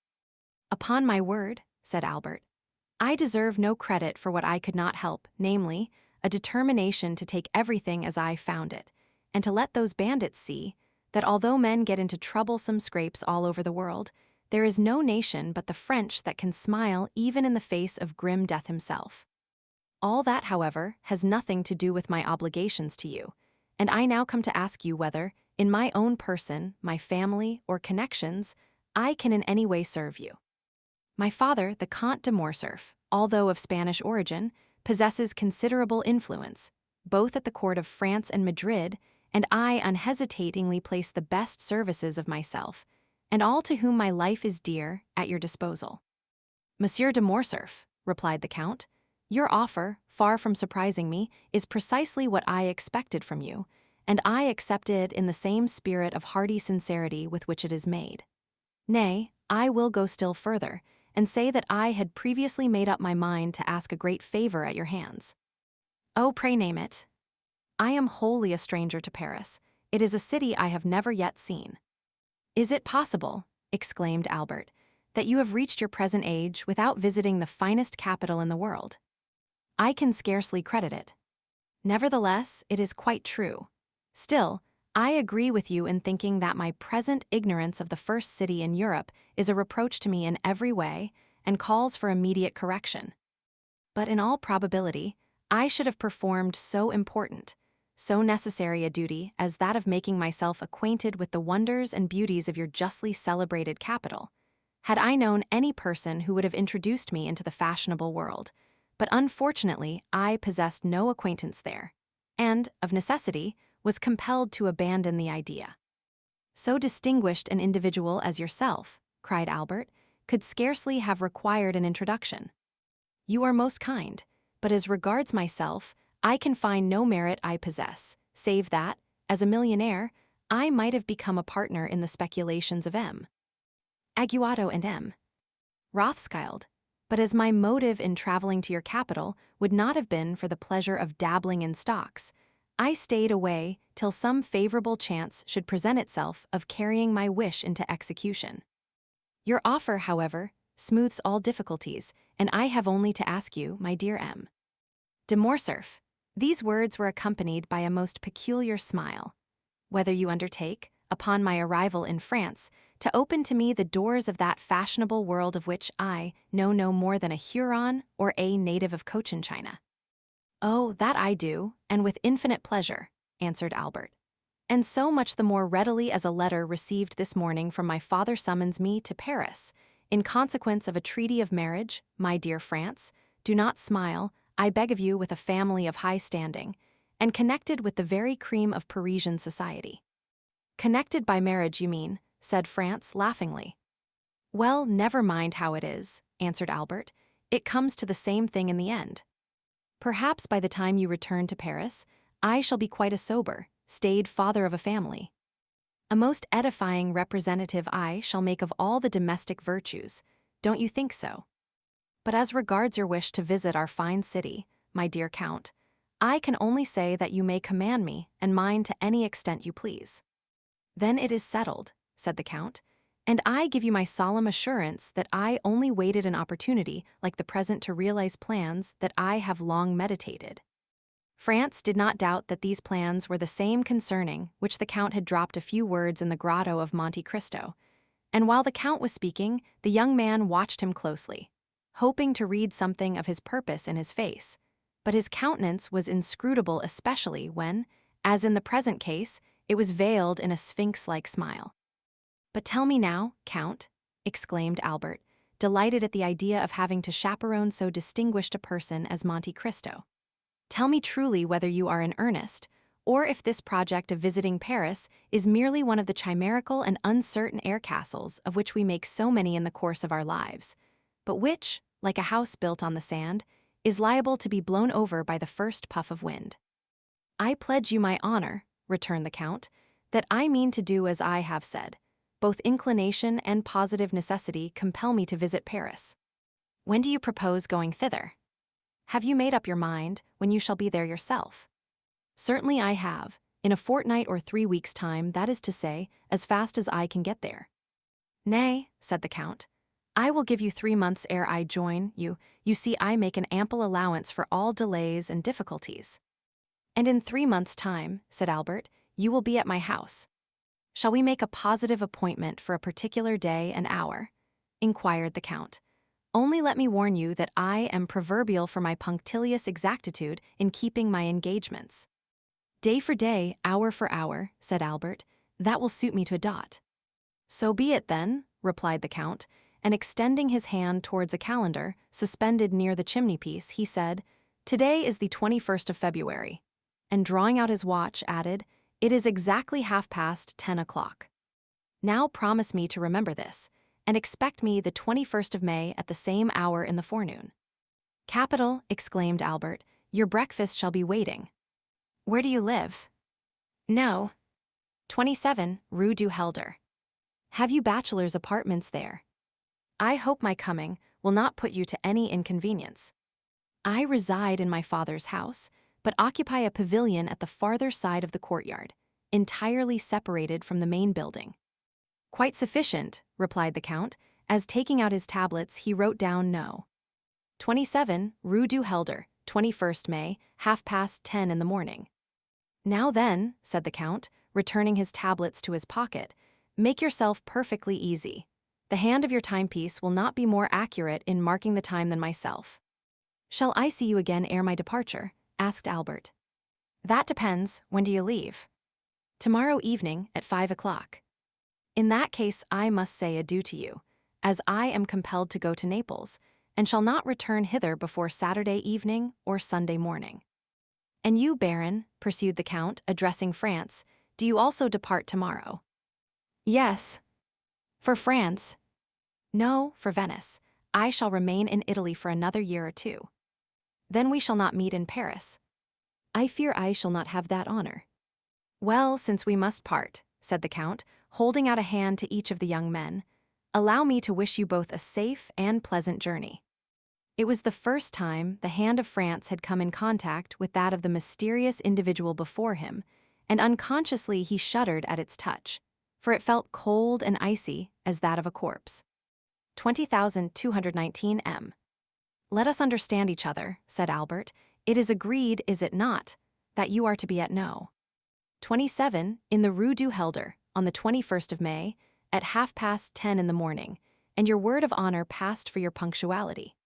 S1: "Upon my word," said Albert, "I deserve no credit for what I could not help, namely, a determination to take everything as I found it, and to let those bandits see that although men get into troublesome scrapes all over the world, there is no nation but the French that can smile even in the face of grim death himself. All that, however, has nothing to do with my obligations to you, and I now come to ask you whether, in my own person, my family, or connections, I can in any way serve you. My father, the Comte de Morcerf, although of Spanish origin, possesses considerable influence, both at the court of France and Madrid, and I unhesitatingly place the best services of myself, and all to whom my life is dear, at your disposal." "Monsieur de Morcerf," replied the Count, "your offer, far from surprising me, is precisely what I expected from you, and I accept it in the same spirit of hearty sincerity with which it is made. Nay, I will go still further, and say that I had previously made up my mind to ask a great favor at your hands." "Oh, pray name it." "I am wholly a stranger to Paris. It is a city I have never yet seen." "Is it possible," exclaimed Albert, "that you have reached your present age without visiting the finest capital in the world?" "I can scarcely credit it." "Nevertheless, it is quite true. Still, I agree with you in thinking that my present ignorance of the first city in Europe is a reproach to me in every way and calls for immediate correction. But in all probability, I should have performed so important, so necessary a duty as that of making myself acquainted with the wonders and beauties of your justly celebrated capital, had I known any person who would have introduced me into the fashionable world, but unfortunately I possessed no acquaintance there, and, of necessity, was compelled to abandon the idea." "So distinguished an individual as yourself," cried Albert, "could scarcely have required an introduction." "You are most kind, but as regards myself, I can find no merit I possess, save that, as a millionaire, I might have become a partner in the speculations of M. Aguado and M. Rothschild, but as my motive in traveling to your capital would not have been for the pleasure of dabbling in stocks, I stayed away till some favorable chance should present itself of carrying my wish into execution. Your offer, however, smooths all difficulties, and I have only to ask you, my dear M. de Morcerf," these words were accompanied by a most peculiar smile, "whether you undertake, upon my arrival in France, to open to me the doors of that fashionable world of which I know no more than a Huron or a native of Cochinchina." "Oh, that I do, and with infinite pleasure," answered Albert. "And so much the more readily as a letter received this morning from my father summons me to Paris, in consequence of a treaty of marriage, my dear France, do not smile, I beg of you, with a family of high standing, and connected with the very cream of Parisian society." "Connected by marriage, you mean," said France laughingly. "Well, never mind how it is," answered Albert. "It comes to the same thing in the end. Perhaps by the time you return to Paris, I shall be quite a sober, staid father of a family. A most edifying representative I shall make of all the domestic virtues, don't you think so? But as regards your wish to visit our fine city, my dear Count, I can only say that you may command me and mine to any extent you please. Then it is settled, said the Count, and I give you my solemn assurance that I only waited an opportunity like the present to realize plans that I have long meditated. France did not doubt that these plans were the same concerning which the Count had dropped a few words in the grotto of Monte Cristo, and while the Count was speaking, the young man watched him closely, hoping to read something of his purpose in his face, but his countenance was inscrutable, especially when, as in the present case, it was veiled in a sphinx-like smile. "But tell me now, Count," exclaimed Albert, delighted at the idea of having to chaperone so distinguished a person as Monte Cristo. "Tell me truly whether you are in earnest, or if this project of visiting Paris is merely one of the chimerical and uncertain air castles of which we make so many in the course of our lives, but which, like a house built on the sand, is liable to be blown over by the first puff of wind." "I pledge you my honor," returned the Count, "that I mean to do as I have said. Both inclination and positive necessity compel me to visit Paris. When do you propose going thither? Have you made up your mind when you shall be there yourself?" "Certainly I have, in a fortnight or 3 weeks' time, that is to say, as fast as I can get there." "Nay," said the Count, "I will give you 3 months ere I join you. You see, I make an ample allowance for all delays and difficulties." "And in 3 months' time," said Albert, "you will be at my house." "Shall we make a positive appointment for a particular day and hour?" inquired the Count. "Only let me warn you that I am proverbial for my punctilious exactitude in keeping my engagements." "Day for day, hour for hour," said Albert. "That will suit me to a dot." "So be it then," replied the Count, and extending his hand towards a calendar suspended near the chimney-piece, he said, "Today is the 21st of February," and drawing out his watch, added, "It is exactly 10:30 o'clock. Now promise me to remember this, and expect me the 21st of May at the same hour in the forenoon." "Capital," exclaimed Albert, "your breakfast shall be waiting." "Where do you live?" "No. 27, Rue du Helder." "Have you bachelor's apartments there?" "I hope my coming will not put you to any inconvenience." "I reside in my father's house, but occupy a pavilion at the farther side of the courtyard, entirely separated from the main building." "Quite sufficient," replied the Count, as taking out his tablets he wrote down No. 27, Rue du Helder, 21st May, 10:30 in the morning. "Now then," said the Count, returning his tablets to his pocket, "make yourself perfectly easy. The hand of your timepiece will not be more accurate in marking the time than myself." "Shall I see you again ere my departure?" asked Albert. "That depends. When do you leave?" "Tomorrow evening at 5 o'clock. "In that case I must say adieu to you, as I am compelled to go to Naples, and shall not return hither before Saturday evening or Sunday morning." "And you, Baron," pursued the Count, addressing France, "do you also depart tomorrow?" "Yes." "For France?" "No, for Venice. I shall remain in Italy for another year or 2. "Then we shall not meet in Paris." "I fear I shall not have that honor." "Well, since we must part," said the Count, holding out a hand to each of the young men, "allow me to wish you both a safe and pleasant journey." It was the first time the hand of France had come in contact with that of the mysterious individual before him, and unconsciously he shuddered at its touch, for it felt cold and icy as that of a corpse. 20,219 M. "Let us understand each other," said Albert. "It is agreed, is it not, that you are to be at No. 27 in the Rue du Helder on the 21st of May at 10:30 in the morning, and your word of honor passed for your punctuality?"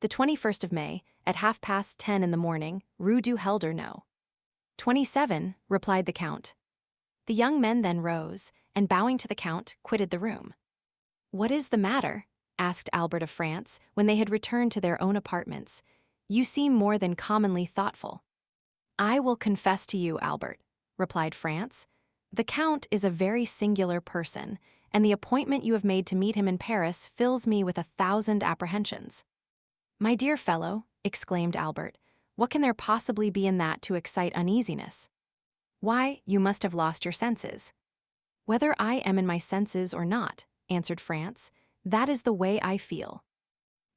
S1: "The 21st of May at 10:30 in the morning, Rue du Helder, No. 27, replied the Count. The young men then rose, and bowing to the Count, quitted the room. "What is the matter?" asked Albert of France, when they had returned to their own apartments. "You seem more than commonly thoughtful." "I will confess to you, Albert," replied France. "The Count is a very singular person, and the appointment you have made to meet him in Paris fills me with 1,000 apprehensions." "My dear fellow," exclaimed Albert, "what can there possibly be in that to excite uneasiness?" Why, you must have lost your senses. Whether I am in my senses or not, answered France, that is the way I feel.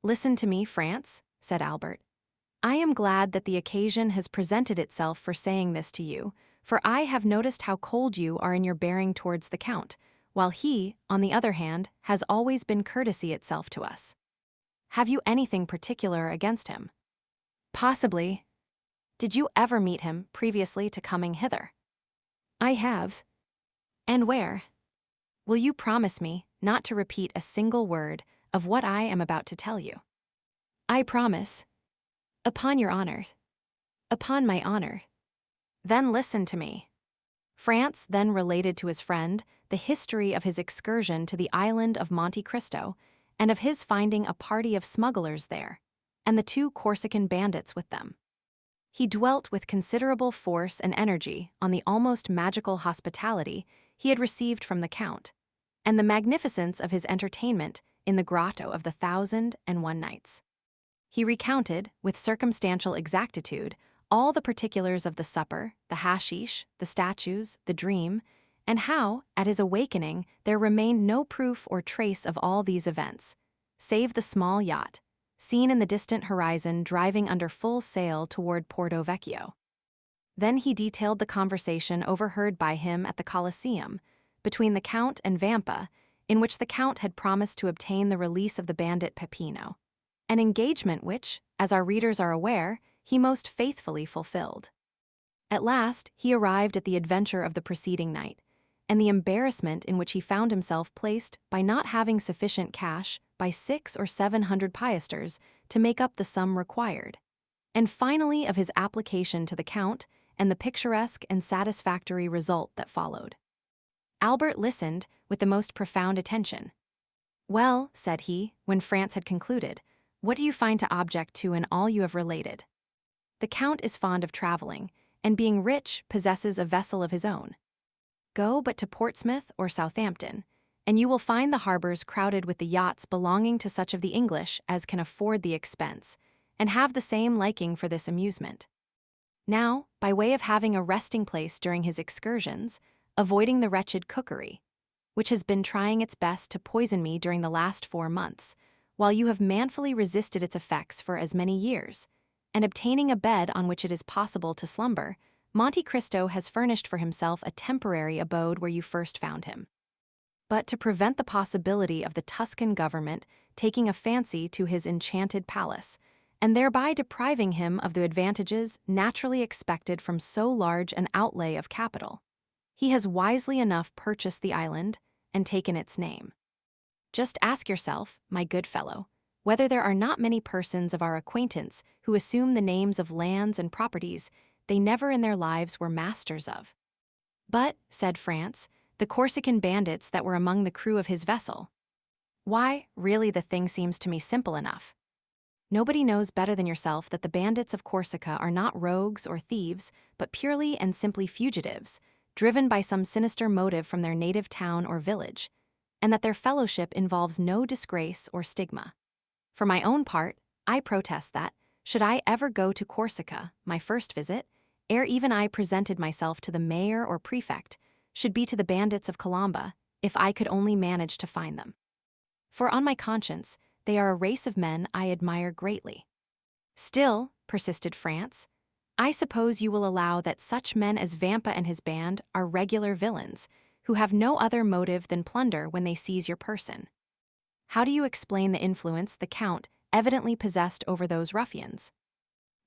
S1: Listen to me, France, said Albert. I am glad that the occasion has presented itself for saying this to you, for I have noticed how cold you are in your bearing towards the Count, while he, on the other hand, has always been courtesy itself to us. Have you anything particular against him? Possibly. Did you ever meet him previously to coming hither? I have. And where? Will you promise me not to repeat a single word of what I am about to tell you? I promise. Upon your honor. Upon my honor. Then listen to me. France then related to his friend the history of his excursion to the island of Monte Cristo and of his finding a party of smugglers there, and the 2 Corsican bandits with them. He dwelt with considerable force and energy on the almost magical hospitality he had received from the Count, and the magnificence of his entertainment in the grotto of the 1,001 Nights. He recounted, with circumstantial exactitude, all the particulars of the supper, the hashish, the statues, the dream, and how, at his awakening, there remained no proof or trace of all these events, save the small yacht, seen in the distant horizon driving under full sail toward Porto Vecchio. Then he detailed the conversation overheard by him at the Colosseum, between the Count and Vampa, in which the Count had promised to obtain the release of the bandit Peppino, an engagement which, as our readers are aware, he most faithfully fulfilled. At last, he arrived at the adventure of the preceding night, and the embarrassment in which he found himself placed by not having sufficient cash by 600 or 700 piasters to make up the sum required, and finally of his application to the Count and the picturesque and satisfactory result that followed. Albert listened with the most profound attention. Well, said he, when France had concluded, what do you find to object to in all you have related? The Count is fond of traveling, and being rich possesses a vessel of his own. Go but to Portsmouth or Southampton, and you will find the harbors crowded with the yachts belonging to such of the English as can afford the expense, and have the same liking for this amusement. Now, by way of having a resting place during his excursions, avoiding the wretched cookery, which has been trying its best to poison me during the last 4 months, while you have manfully resisted its effects for as many years, and obtaining a bed on which it is possible to slumber, Monte Cristo has furnished for himself a temporary abode where you first found him. But to prevent the possibility of the Tuscan government taking a fancy to his enchanted palace, and thereby depriving him of the advantages naturally expected from so large an outlay of capital, he has wisely enough purchased the island and taken its name. Just ask yourself, my good fellow, whether there are not many persons of our acquaintance who assume the names of lands and properties they never in their lives were masters of. But, said France, the Corsican bandits that were among the crew of his vessel. Why, really the thing seems to me simple enough. Nobody knows better than yourself that the bandits of Corsica are not rogues or thieves, but purely and simply fugitives, driven by some sinister motive from their native town or village, and that their fellowship involves no disgrace or stigma. For my own part, I protest that, should I ever go to Corsica, my first visit, ere even I presented myself to the mayor or prefect, should be to the bandits of Colomba, if I could only manage to find them. For on my conscience, they are a race of men I admire greatly. Still, persisted France, I suppose you will allow that such men as Vampa and his band are regular villains, who have no other motive than plunder when they seize your person. How do you explain the influence the Count evidently possessed over those ruffians?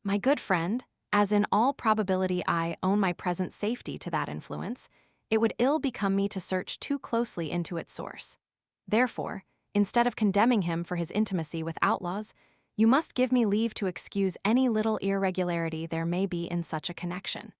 S1: My good friend, as in all probability I own my present safety to that influence, it would ill become me to search too closely into its source. Therefore, instead of condemning him for his intimacy with outlaws, you must give me leave to excuse any little irregularity there may be in such a connection.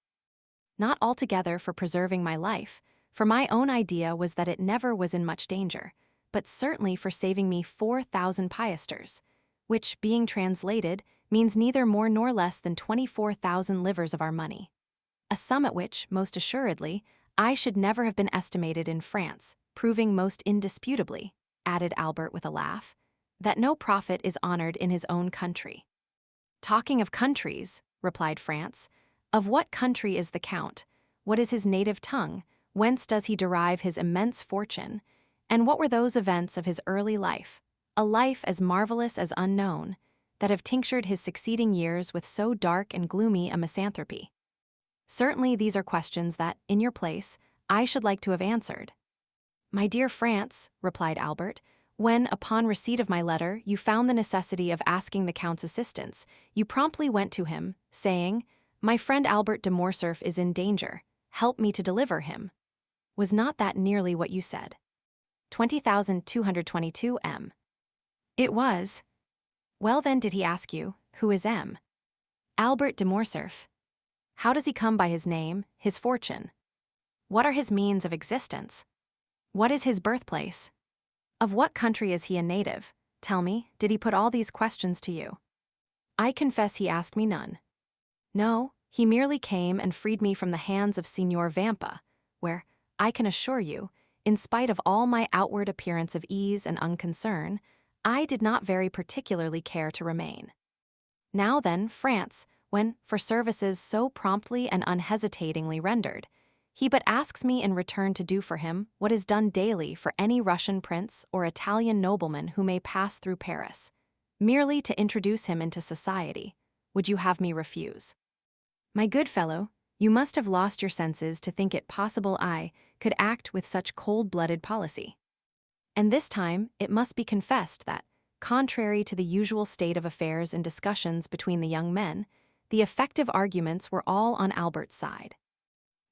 S1: Not altogether for preserving my life, for my own idea was that it never was in much danger, but certainly for saving me 4,000 piasters, which, being translated, means neither more nor less than 24,000 livres of our money. A sum at which, most assuredly, I should never have been estimated in France, proving most indisputably, added Albert with a laugh, that no prophet is honored in his own country. Talking of countries, replied France, of what country is the Count? What is his native tongue? Whence does he derive his immense fortune? And what were those events of his early life, a life as marvelous as unknown, that have tinctured his succeeding years with so dark and gloomy a misanthropy? Certainly these are questions that, in your place, I should like to have answered. My dear France, replied Albert, when, upon receipt of my letter, you found the necessity of asking the Count's assistance, you promptly went to him, saying, "My friend Albert de Morcerf is in danger. Help me to deliver him." Was not that nearly what you said? 20,222 M. It was. Well then, did he ask you, who is M? Albert de Morcerf. How does he come by his name, his fortune? What are his means of existence? What is his birthplace? Of what country is he a native? Tell me, did he put all these questions to you? I confess he asked me none. No, he merely came and freed me from the hands of Signor Vampa, where, I can assure you, in spite of all my outward appearance of ease and unconcern, I did not very particularly care to remain. Now then, France, when, for services so promptly and unhesitatingly rendered, he but asks me in return to do for him what is done daily for any Russian prince or Italian nobleman who may pass through Paris, merely to introduce him into society, would you have me refuse? My good fellow, you must have lost your senses to think it possible I could act with such cold-blooded policy. And this time it must be confessed that, contrary to the usual state of affairs in discussions between the young men, the effective arguments were all on Albert's side.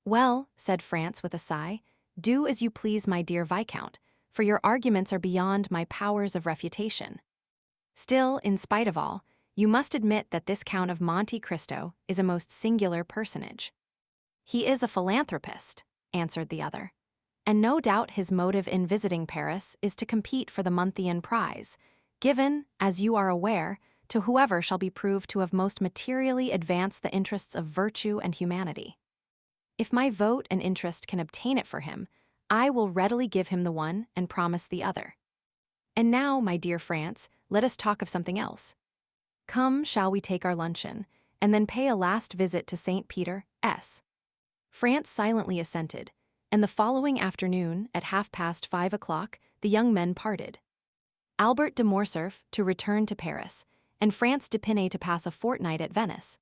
S1: Well, said France with a sigh, do as you please, my dear Viscount, for your arguments are beyond my powers of refutation. Still, in spite of all, you must admit that this Count of Monte Cristo is a most singular personage. He is a philanthropist, answered the other, and no doubt his motive in visiting Paris is to compete for the Montheian prize, given, as you are aware, to whoever shall be proved to have most materially advanced the interests of virtue and humanity. If my vote and interest can obtain it for him, I will readily give him the one and promise the other. And now, my dear France, let us talk of something else. Come, shall we take our luncheon, and then pay a last visit to St. Peter, S. France silently assented, and the following afternoon, at 5:30, the young men parted. Albert de Morcerf to return to Paris, and France d'Épinay to pass a fortnight at Venice.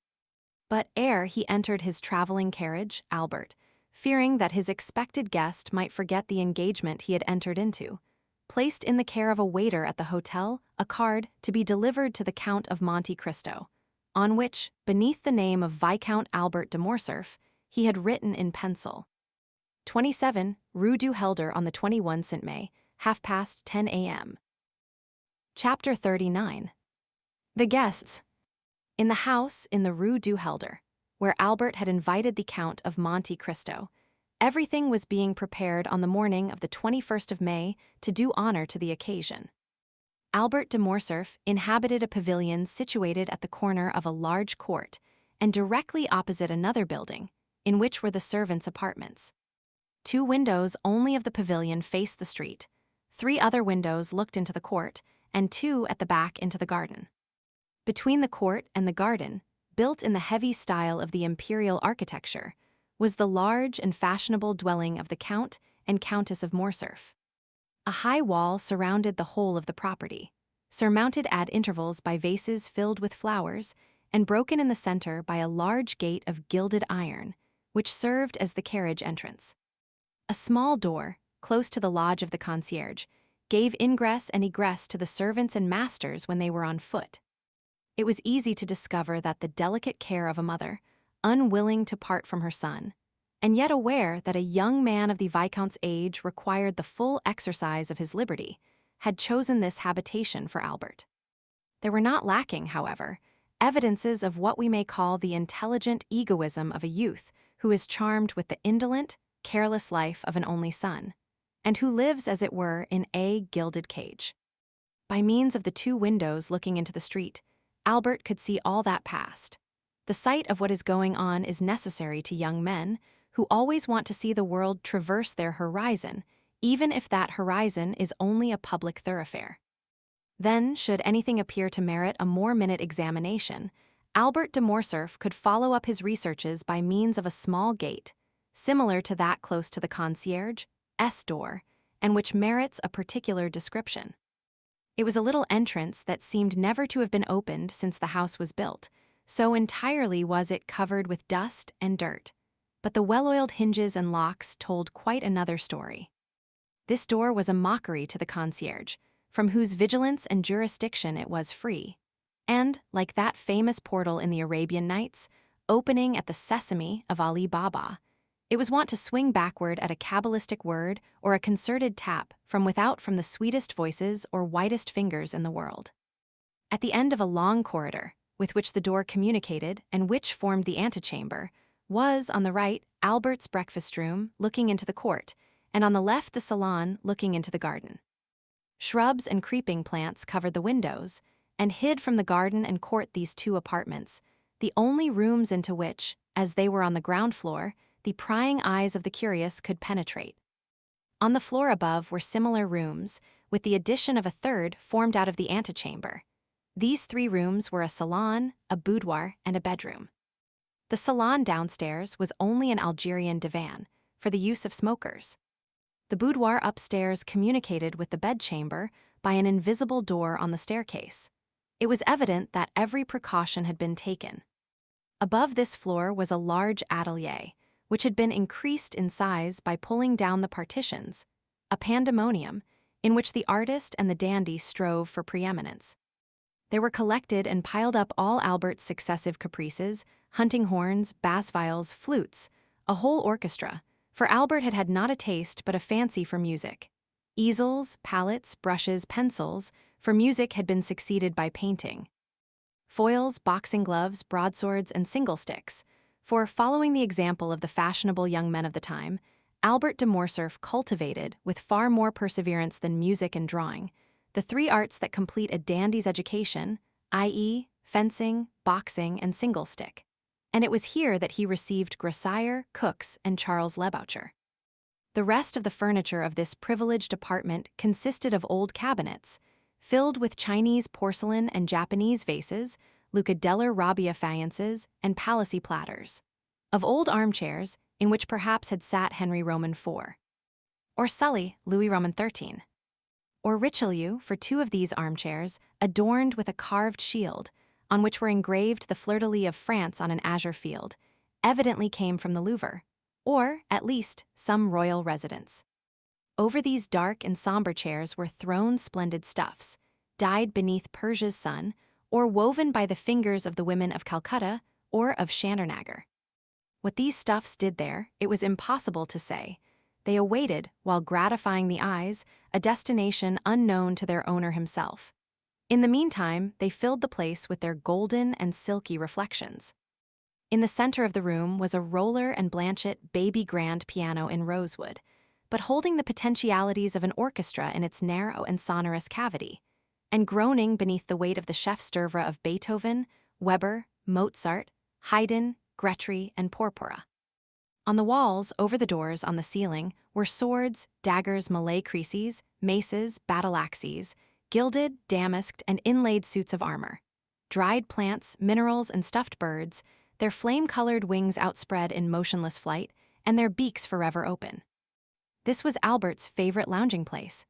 S1: But ere he entered his traveling carriage, Albert, fearing that his expected guest might forget the engagement he had entered into, placed in the care of a waiter at the hotel a card to be delivered to the Count of Monte Cristo, on which, beneath the name of Viscount Albert de Morcerf, he had written in pencil, 27, Rue du Helder on the 21 St. May, 10:30 a.m. Chapter 39. The guests. In the house in the Rue du Helder, where Albert had invited the Count of Monte Cristo, everything was being prepared on the morning of the 21st of May to do honor to the occasion. Albert de Morcerf inhabited a pavilion situated at the corner of a large court and directly opposite another building, in which were the servants' apartments. 2 windows only of the pavilion faced the street, 3 other windows looked into the court, and 2 at the back into the garden. Between the court and the garden, built in the heavy style of the imperial architecture, was the large and fashionable dwelling of the Count and Countess of Morcerf. A high wall surrounded the whole of the property, surmounted at intervals by vases filled with flowers, and broken in the center by a large gate of gilded iron, which served as the carriage entrance. A small door, close to the lodge of the concierge, gave ingress and egress to the servants and masters when they were on foot. It was easy to discover that the delicate care of a mother, unwilling to part from her son, and yet aware that a young man of the Viscount's age required the full exercise of his liberty, had chosen this habitation for Albert. There were not lacking, however, evidences of what we may call the intelligent egoism of a youth who is charmed with the indolent, careless life of an only son, and who lives, as it were, in a gilded cage. By means of the 2 windows looking into the street, Albert could see all that passed. The sight of what is going on is necessary to young men, who always want to see the world traverse their horizon, even if that horizon is only a public thoroughfare. Then, should anything appear to merit a more minute examination, Albert de Morcerf could follow up his researches by means of a small gate, similar to that close to the concierge, door, and which merits a particular description. It was a little entrance that seemed never to have been opened since the house was built, so entirely was it covered with dust and dirt. But the well-oiled hinges and locks told quite another story. This door was a mockery to the concierge, from whose vigilance and jurisdiction it was free, and, like that famous portal in the Arabian Nights, opening at the sesame of Ali Baba, it was wont to swing backward at a cabalistic word or a concerted tap from without from the sweetest voices or whitest fingers in the world. At the end of a long corridor, with which the door communicated and which formed the antechamber, was, on the right, Albert's breakfast room looking into the court, and on the left the salon looking into the garden. Shrubs and creeping plants covered the windows, and hid from the garden and court these two apartments, the only rooms into which, as they were on the ground floor, the prying eyes of the curious could penetrate. On the floor above were similar rooms, with the addition of a third formed out of the antechamber. These 3 rooms were a salon, a boudoir, and a bedroom. The salon downstairs was only an Algerian divan, for the use of smokers. The boudoir upstairs communicated with the bedchamber by an invisible door on the staircase. It was evident that every precaution had been taken. Above this floor was a large atelier, which had been increased in size by pulling down the partitions, a pandemonium in which the artist and the dandy strove for preeminence. There were collected and piled up all Albert's successive caprices, hunting horns, bass viols, flutes, a whole orchestra, for Albert had had not a taste but a fancy for music. Easels, palettes, brushes, pencils, for music had been succeeded by painting. Foils, boxing gloves, broadswords, and single sticks, for, following the example of the fashionable young men of the time, Albert de Morcerf cultivated, with far more perseverance than music and drawing, the 3 arts that complete a dandy's education, i.e., fencing, boxing, and single stick. And it was here that he received Grossire, Cooks, and Charles Leboucher. The rest of the furniture of this privileged apartment consisted of old cabinets, filled with Chinese porcelain and Japanese vases, Lucadeller rabbia faïences, and Palissy platters, of old armchairs in which perhaps had sat Henry Roman IV, or Sully, Louis Roman XIII, or Richelieu, for 2 of these armchairs, adorned with a carved shield, on which were engraved the fleur-de-lis of France on an azure field, evidently came from the Louvre, or, at least, some royal residence. Over these dark and somber chairs were thrown splendid stuffs, dyed beneath Persia's sun, or woven by the fingers of the women of Calcutta or of Chandernagor. What these stuffs did there, it was impossible to say. They awaited, while gratifying the eyes, a destination unknown to their owner himself. In the meantime, they filled the place with their golden and silky reflections. In the center of the room was a Roller and Blanchet baby grand piano in rosewood, but holding the potentialities of an orchestra in its narrow and sonorous cavity, and groaning beneath the weight of the chef d'oeuvre of Beethoven, Weber, Mozart, Haydn, Grétry, and Porpora. On the walls, over the doors, on the ceiling, were swords, daggers, Malay creeses, maces, battle axes, gilded, damasked, and inlaid suits of armor, dried plants, minerals, and stuffed birds, their flame-colored wings outspread in motionless flight, and their beaks forever open. This was Albert's favorite lounging place.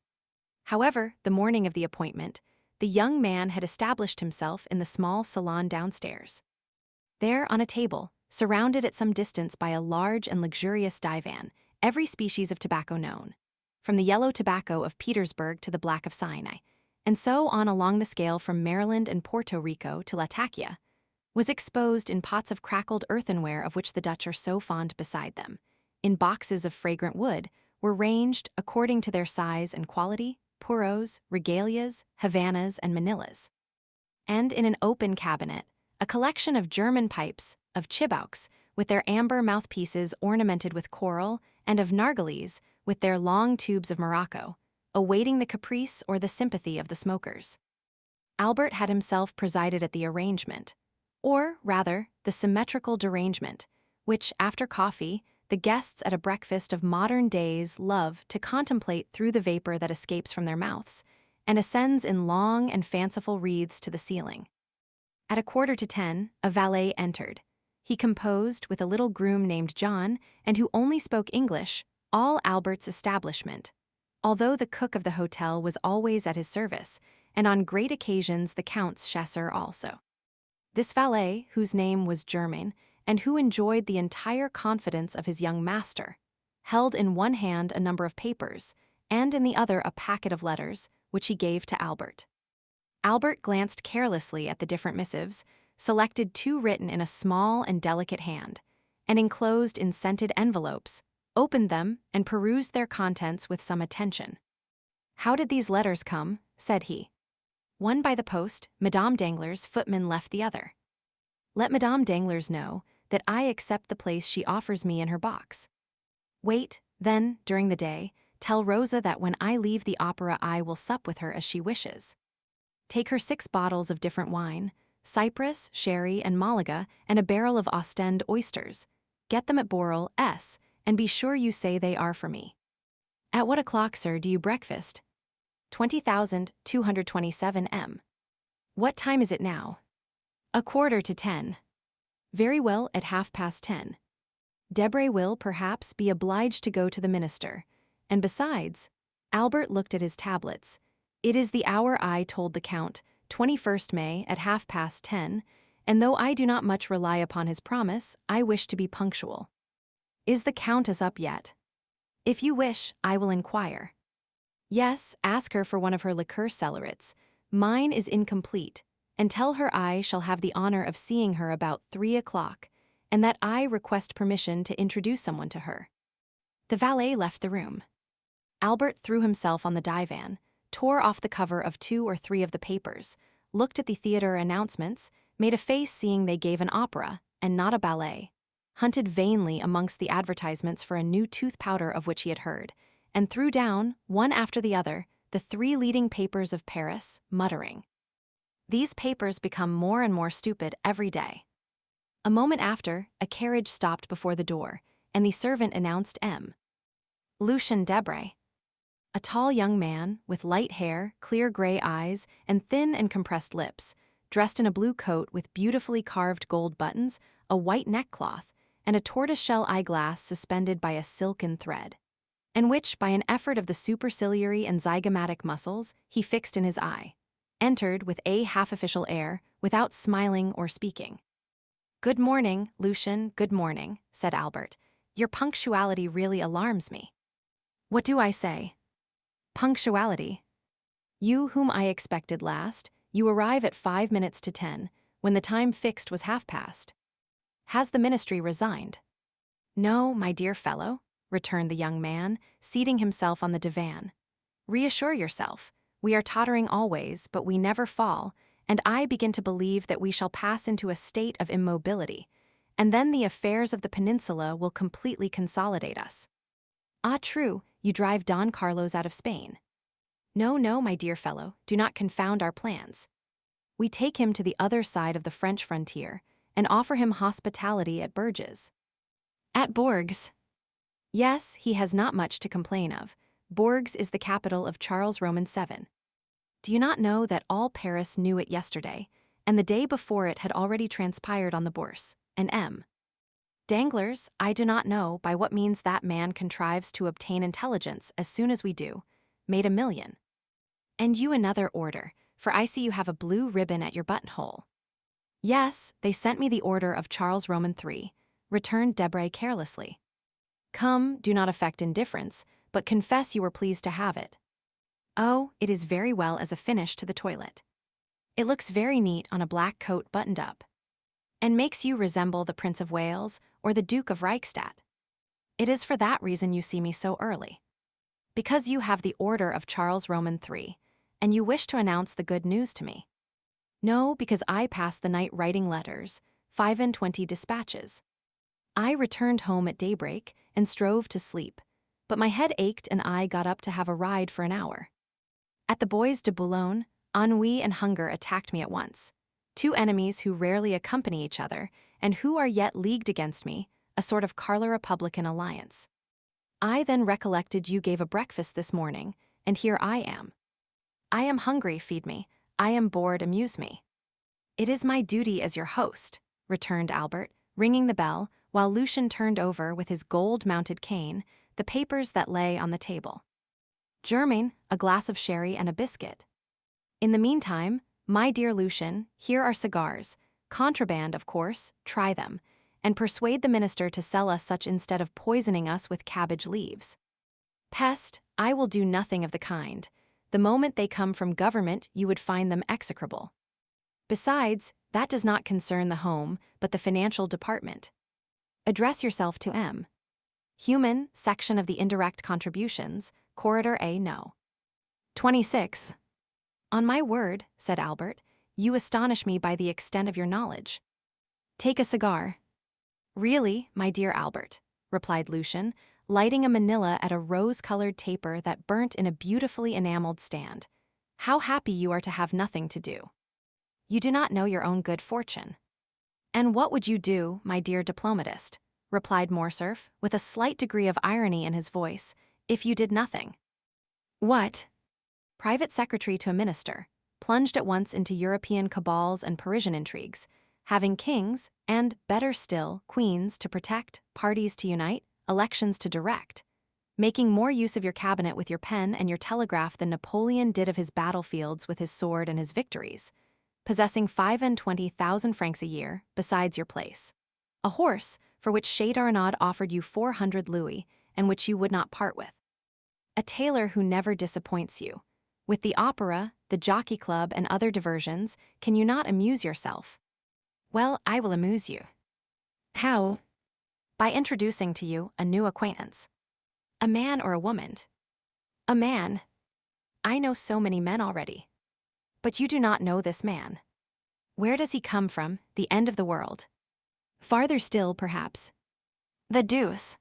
S1: However, the morning of the appointment, the young man had established himself in the small salon downstairs. There, on a table, surrounded at some distance by a large and luxurious divan, every species of tobacco known, from the yellow tobacco of Petersburg to the black of Sinai, and so on along the scale from Maryland and Puerto Rico to Latakia, was exposed in pots of crackled earthenware of which the Dutch are so fond beside them. In boxes of fragrant wood were ranged, according to their size and quality, puros, regalias, Havanas, and Manillas. And in an open cabinet, a collection of German pipes, of chibouks, with their amber mouthpieces ornamented with coral, and of nargilés, with their long tubes of Morocco, awaiting the caprice or the sympathy of the smokers. Albert had himself presided at the arrangement, or, rather, the symmetrical derangement, which, after coffee, the guests at a breakfast of modern days love to contemplate through the vapor that escapes from their mouths, and ascends in long and fanciful wreaths to the ceiling. At 9:45, a valet entered. He composed with a little groom named John, and who only spoke English, all Albert's establishment, although the cook of the hotel was always at his service, and on great occasions the Count's chasseur also. This valet, whose name was Germain, and who enjoyed the entire confidence of his young master, held in one hand a number of papers, and in the other a packet of letters, which he gave to Albert. Albert glanced carelessly at the different missives, selected two written in a small and delicate hand, and enclosed in scented envelopes, opened them, and perused their contents with some attention. "How did these letters come?" said he. "One by the post, Madame Danglars' footman left the other. Let Madame Danglars know that I accept the place she offers me in her box. Wait, then, during the day, tell Rosa that when I leave the opera I will sup with her as she wishes. Take her 6 bottles of different wine, Cyprus, sherry, and Malaga, and a barrel of Ostend oysters. Get them at Borel S., and be sure you say they are for me. At what o'clock, sir, do you breakfast? 20,227 M. What time is it now? 9:45. Very well, at 10:30. Debray will, perhaps, be obliged to go to the minister. And besides," Albert looked at his tablets, "it is the hour I told the Count, 21st May, at 10:30, and though I do not much rely upon his promise, I wish to be punctual. Is the Countess up yet? If you wish, I will inquire. Yes, ask her for one of her liqueur cellarets. Mine is incomplete, and tell her I shall have the honor of seeing her about 3 o'clock, and that I request permission to introduce someone to her." The valet left the room. Albert threw himself on the divan, tore off the cover of 2 or 3 of the papers, looked at the theater announcements, made a face seeing they gave an opera, and not a ballet, hunted vainly amongst the advertisements for a new tooth powder of which he had heard, and threw down, one after the other, the 3 leading papers of Paris, muttering, "These papers become more and more stupid every day." A moment after, a carriage stopped before the door, and the servant announced M. Lucien Debray. A tall young man, with light hair, clear gray eyes, and thin and compressed lips, dressed in a blue coat with beautifully carved gold buttons, a white neckcloth, and a tortoiseshell eyeglass suspended by a silken thread, and which, by an effort of the superciliary and zygomatic muscles, he fixed in his eye, entered with a half-official air, without smiling or speaking. "Good morning, Lucien, good morning," said Albert. "Your punctuality really alarms me." "What do I say?" "Punctuality. You whom I expected last, you arrive at 5 minutes to 10, when the time fixed was 50. Has the ministry resigned?" "No, my dear fellow," returned the young man, seating himself on the divan. "Reassure yourself. We are tottering always, but we never fall, and I begin to believe that we shall pass into a state of immobility, and then the affairs of the peninsula will completely consolidate us." "Ah, true, you drive Don Carlos out of Spain." "No, no, my dear fellow, do not confound our plans. We take him to the other side of the French frontier, and offer him hospitality at Bourges." "At Bourges?" "Yes, he has not much to complain of. Bourges is the capital of Charles Roman VII. Do you not know that all Paris knew it yesterday, and the day before it had already transpired on the Bourse, and M. Danglars, I do not know by what means that man contrives to obtain intelligence as soon as we do, made 1 million. And you another order, for I see you have a blue ribbon at your buttonhole." "Yes, they sent me the order of Charles Roman III," returned Debray carelessly. "Come, do not affect indifference, but confess you were pleased to have it." "Oh, it is very well as a finish to the toilet. It looks very neat on a black coat buttoned up, and makes you resemble the Prince of Wales or the Duke of Reichstadt. It is for that reason you see me so early. Because you have the order of Charles Roman III, and you wish to announce the good news to me. No, because I passed the night writing letters, 25 dispatches. I returned home at daybreak and strove to sleep, but my head ached and I got up to have a ride for an hour. At the Bois de Boulogne, ennui and hunger attacked me at once, 2 enemies who rarely accompany each other, and who are yet leagued against me, a sort of Carlo-Republican alliance. I then recollected you gave a breakfast this morning, and here I am. I am hungry, feed me. I am bored, amuse me." "It is my duty as your host," returned Albert, ringing the bell, while Lucien turned over with his gold-mounted cane the papers that lay on the table. Germain, a glass of sherry and a biscuit. In the meantime, my dear Lucien, here are cigars. Contraband, of course, try them, and persuade the minister to sell us such instead of poisoning us with cabbage leaves. Peste, I will do nothing of the kind. The moment they come from government, you would find them execrable. Besides, that does not concern the home, but the financial department. Address yourself to M. Human, section of the indirect contributions, Corridor A No. 26. On my word, said Albert, you astonish me by the extent of your knowledge. Take a cigar. Really, my dear Albert, replied Lucien, lighting a manila at a rose-colored taper that burnt in a beautifully enameled stand. How happy you are to have nothing to do. You do not know your own good fortune. And what would you do, my dear diplomatist, replied Morcerf, with a slight degree of irony in his voice, if you did nothing? What? Private secretary to a minister, plunged at once into European cabals and Parisian intrigues, having kings, and, better still, queens to protect, parties to unite, elections to direct, making more use of your cabinet with your pen and your telegraph than Napoleon did of his battlefields with his sword and his victories, possessing 25,000 francs a year, besides your place. A horse, for which Châteaurenaud offered you 400 louis, and which you would not part with. A tailor who never disappoints you. With the opera, the jockey club, and other diversions, can you not amuse yourself? Well, I will amuse you. How? By introducing to you a new acquaintance. A man or a woman? A man. I know so many men already. But you do not know this man. Where does he come from, the end of the world? Farther still, perhaps. The deuce.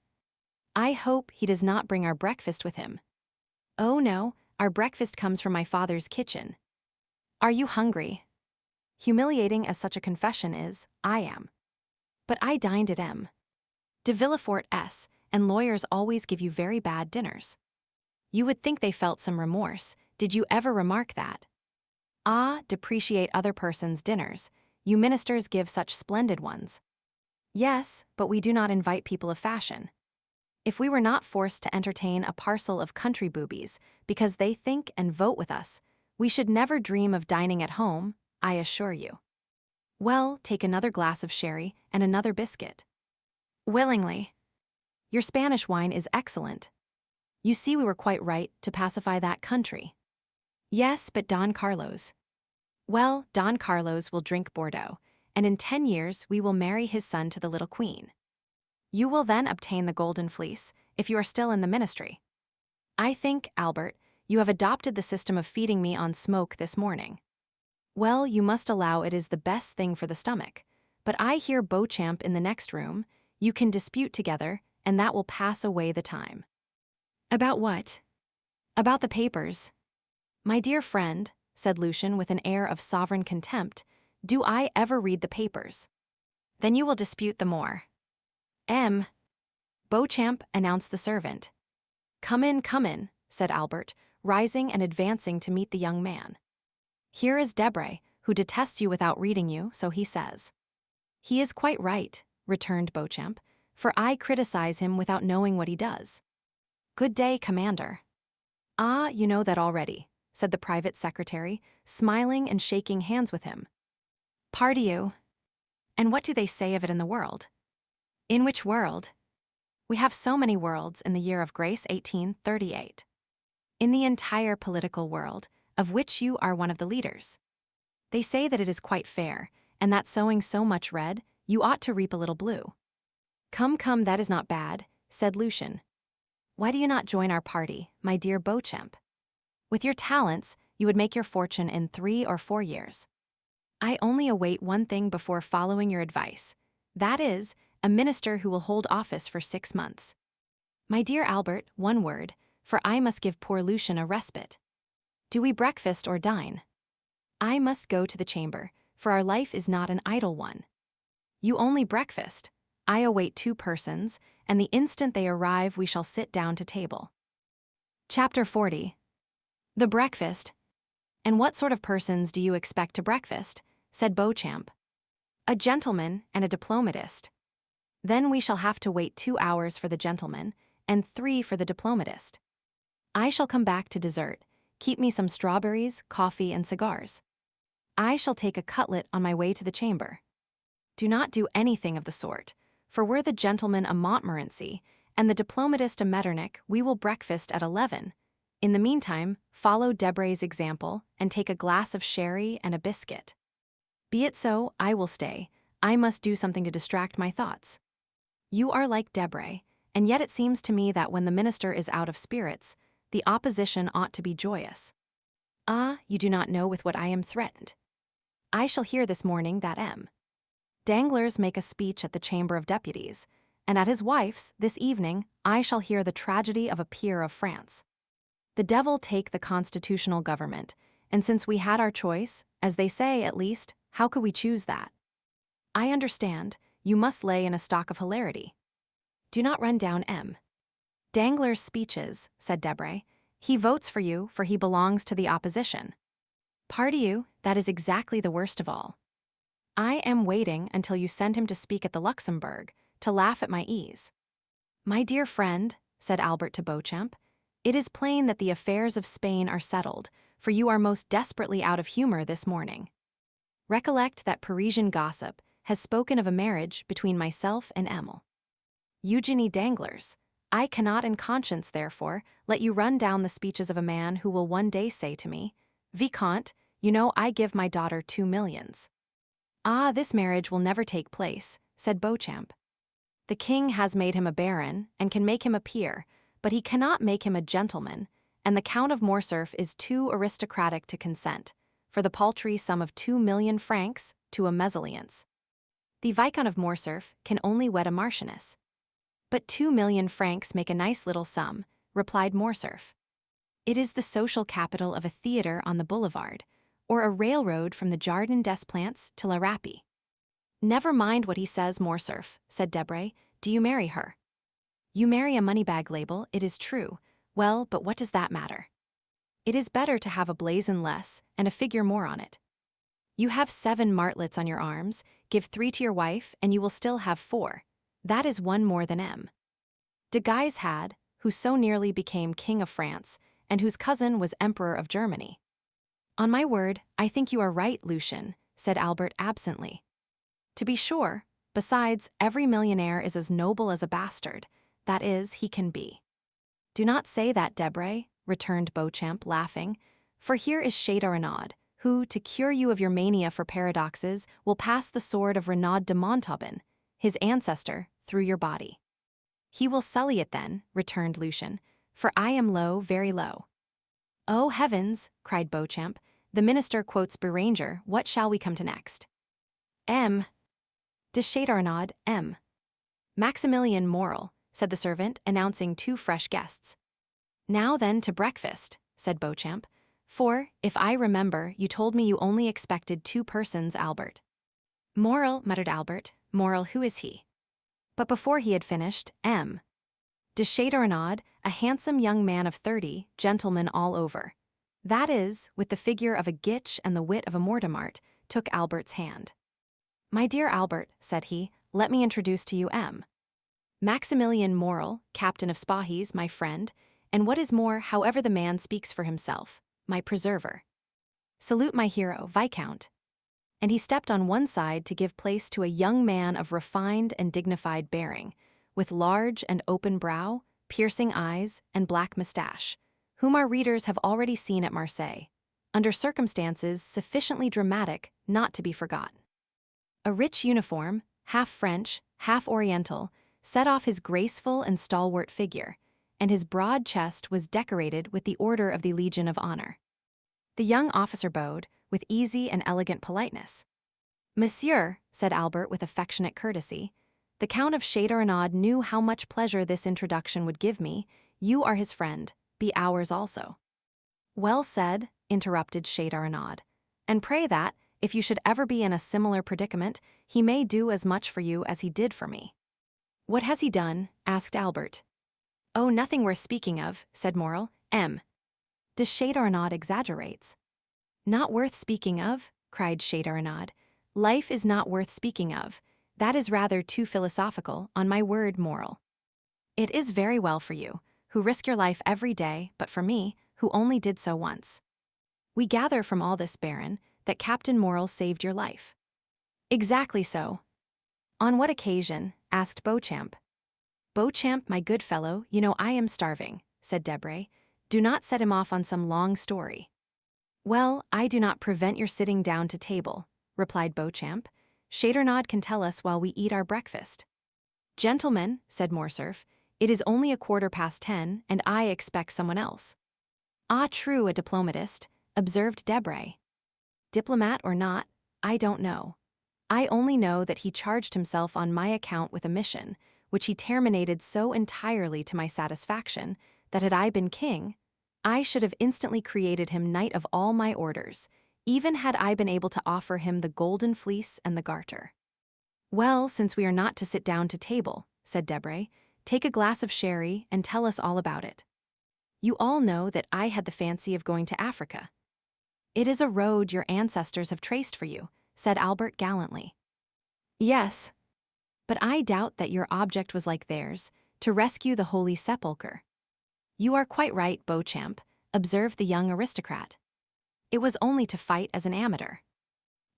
S1: I hope he does not bring our breakfast with him. Oh no, our breakfast comes from my father's kitchen. Are you hungry? Humiliating as such a confession is, I am. But I dined at M. de Villefort's, and lawyers always give you very bad dinners. You would think they felt some remorse. Did you ever remark that? Ah, depreciate other persons' dinners. You ministers give such splendid ones. Yes, but we do not invite people of fashion. If we were not forced to entertain a parcel of country boobies because they think and vote with us, we should never dream of dining at home, I assure you. Well, take another glass of sherry and another biscuit. Willingly. Your Spanish wine is excellent. You see we were quite right to pacify that country. Yes, but Don Carlos. Well, Don Carlos will drink Bordeaux, and in 10 years we will marry his son to the little queen. You will then obtain the golden fleece, if you are still in the ministry. I think, Albert, you have adopted the system of feeding me on smoke this morning. Well, you must allow it is the best thing for the stomach, but I hear Beauchamp in the next room. You can dispute together, and that will pass away the time. About what? About the papers. My dear friend, said Lucien with an air of sovereign contempt, do I ever read the papers? Then you will dispute the more. M. Beauchamp, announced the servant. Come in, said Albert, rising and advancing to meet the young man. Here is Debray, who detests you without reading you, so he says. He is quite right, returned Beauchamp, for I criticize him without knowing what he does. Good day, Commander. Ah, you know that already, said the private secretary, smiling and shaking hands with him. Pardieu. And what do they say of it in the world? In which world? We have so many worlds in the year of grace 1838. In the entire political world, of which you are one of the leaders. They say that it is quite fair, and that sowing so much red, you ought to reap a little blue. Come, that is not bad, said Lucien. Why do you not join our party, my dear Beauchamp? With your talents, you would make your fortune in 3 or 4 years. I only await one thing before following your advice. That is, a minister who will hold office for 6 months. My dear Albert, one word, for I must give poor Lucien a respite. Do we breakfast or dine? I must go to the chamber, for our life is not an idle one. You only breakfast. I await 2 persons, and the instant they arrive we shall sit down to table. Chapter 40. The breakfast. And what sort of persons do you expect to breakfast? Said Beauchamp. A gentleman and a diplomatist, Then we shall have to wait 2 hours for the gentleman, and 3 for the diplomatist. I shall come back to dessert. Keep me some strawberries, coffee, and cigars. I shall take a cutlet on my way to the chamber. Do not do anything of the sort, for were the gentleman a Montmorency, and the diplomatist a Metternich, we will breakfast at 11. In the meantime, follow Debray's example, and take a glass of sherry and a biscuit. Be it so, I will stay. I must do something to distract my thoughts. You are like Debray, and yet it seems to me that when the minister is out of spirits, the opposition ought to be joyous. Ah, you do not know with what I am threatened. I shall hear this morning that M. Danglars make a speech at the Chamber of Deputies, and at his wife's, this evening, I shall hear the tragedy of a peer of France. The devil take the constitutional government, and since we had our choice, as they say at least, how could we choose that? I understand, you must lay in a stock of hilarity. Do not run down M. Danglars' speeches, said Debray. He votes for you, for he belongs to the opposition. Pardy you, that is exactly the worst of all. I am waiting until you send him to speak at the Luxembourg, to laugh at my ease. My dear friend, said Albert to Beauchamp, it is plain that the affairs of Spain are settled, for you are most desperately out of humor this morning. Recollect that Parisian gossip has spoken of a marriage between myself and Emile. Eugénie Danglars, I cannot in conscience, therefore, let you run down the speeches of a man who will one day say to me, Vicomte, you know I give my daughter 2 millions. Ah, this marriage will never take place, said Beauchamp. The king has made him a baron, and can make him a peer, but he cannot make him a gentleman, and the Count of Morcerf is too aristocratic to consent, for the paltry sum of 2 million francs, to a mésalliance. The Viscount of Morcerf can only wed a marchioness. But 2 million francs make a nice little sum, replied Morcerf. It is the social capital of a theatre on the boulevard, or a railroad from the Jardin des Plantes to La Rapée. Never mind what he says, Morcerf, said Debray. Do you marry her? You marry a money-bag label, it is true. Well, but what does that matter? It is better to have a blazon less, and a figure more on it. You have 7 martlets on your arms, give 3 to your wife, and you will still have 4. That is 1 more than M. De Guise had, who so nearly became King of France, and whose cousin was Emperor of Germany. On my word, I think you are right, Lucien, said Albert absently. To be sure, besides, every millionaire is as noble as a bastard, that is, he can be. Do not say that, Debray, returned Beauchamp, laughing, for here is Château who, to cure you of your mania for paradoxes, will pass the sword of Renaud de Montauban, his ancestor, through your body. He will sully it then, returned Lucien, for I am low, very low. Oh, heavens, cried Beauchamp, the minister quotes Béranger, what shall we come to next? M. De Château M. Maximilian Morel, said the servant, announcing 2 fresh guests. Now then to breakfast, said Beauchamp, for, if I remember, you told me you only expected 2 persons, Albert. Morel, muttered Albert, Morel, who is he? But before he had finished, M. De Château a handsome young man of 30, gentleman all over. That is, with the figure of a Gitch and the wit of a Mortemart, took Albert's hand. My dear Albert, said he, let me introduce to you M. Maximilian Morel, captain of Spahis, my friend, and what is more, however the man speaks for himself, my preserver. Salute my hero, Viscount. And he stepped on one side to give place to a young man of refined and dignified bearing, with large and open brow, piercing eyes, and black moustache, whom our readers have already seen at Marseilles, under circumstances sufficiently dramatic not to be forgotten. A rich uniform, half French, half Oriental, set off his graceful and stalwart figure, and his broad chest was decorated with the Order of the Legion of Honor. The young officer bowed, with easy and elegant politeness. Monsieur, said Albert with affectionate courtesy, the Count of Château knew how much pleasure this introduction would give me. You are his friend, be ours also. Well said, interrupted Château, and pray that, if you should ever be in a similar predicament, he may do as much for you as he did for me. What has he done? Asked Albert. Oh, nothing worth speaking of, said Morel. M. De Château exaggerates. Not worth speaking of? Cried Château. Life is not worth speaking of. That is rather too philosophical, on my word, Moral. It is very well for you, who risk your life every day, but for me, who only did so once. We gather from all this, Baron, that Captain Moral saved your life. Exactly so. On what occasion? Asked Beauchamp. Beauchamp, my good fellow, you know I am starving, said Debray. Do not set him off on some long story. Well, I do not prevent your sitting down to table, replied Beauchamp. Chedernaude can tell us while we eat our breakfast. Gentlemen, said Morcerf, it is only 10:15, and I expect someone else. Ah, true, a diplomatist, observed Debray. Diplomat or not, I don't know. I only know that he charged himself on my account with a mission, which he terminated so entirely to my satisfaction, that had I been king, I should have instantly created him knight of all my orders, even had I been able to offer him the golden fleece and the garter. Well, since we are not to sit down to table, said Debray, take a glass of sherry and tell us all about it. You all know that I had the fancy of going to Africa. It is a road your ancestors have traced for you, said Albert gallantly. Yes. But I doubt that your object was like theirs, to rescue the Holy Sepulchre. You are quite right, Beauchamp, observed the young aristocrat. It was only to fight as an amateur.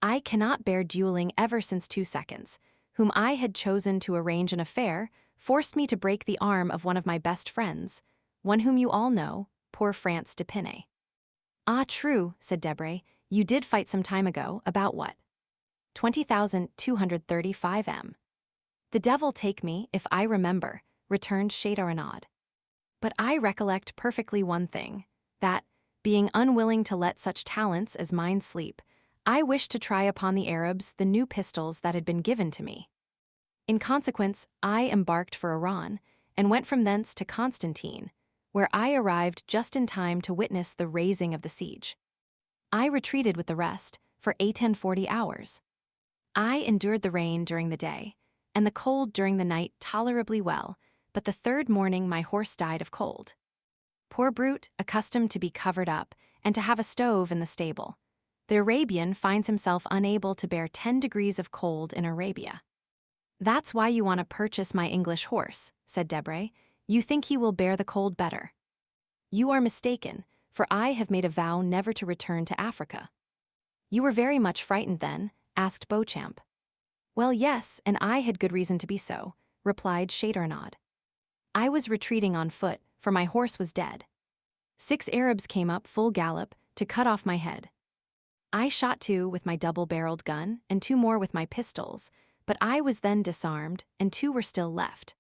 S1: I cannot bear dueling ever since 2 seconds, whom I had chosen to arrange an affair, forced me to break the arm of one of my best friends, one whom you all know, poor France de Pinay. Ah, true, said Debray, you did fight some time ago, about what? 20,235 m. The devil take me, if I remember, returned Chedernaude. But I recollect perfectly one thing, that, being unwilling to let such talents as mine sleep, I wished to try upon the Arabs the new pistols that had been given to me. In consequence, I embarked for Iran, and went from thence to Constantine, where I arrived just in time to witness the raising of the siege. I retreated with the rest, for 8 and 40 hours. I endured the rain during the day, and the cold during the night tolerably well, but the 3rd morning my horse died of cold. Poor brute, accustomed to be covered up, and to have a stove in the stable. The Arabian finds himself unable to bear 10 degrees of cold in Arabia. That's why you want to purchase my English horse, said Debray. You think he will bear the cold better. You are mistaken, for I have made a vow never to return to Africa. You were very much frightened then, asked Beauchamp. Well, yes, and I had good reason to be so, replied Chedernaude. I was retreating on foot, for my horse was dead. 6 Arabs came up full gallop to cut off my head. I shot 2 with my double-barreled gun and 2 more with my pistols, but I was then disarmed and 2 were still left.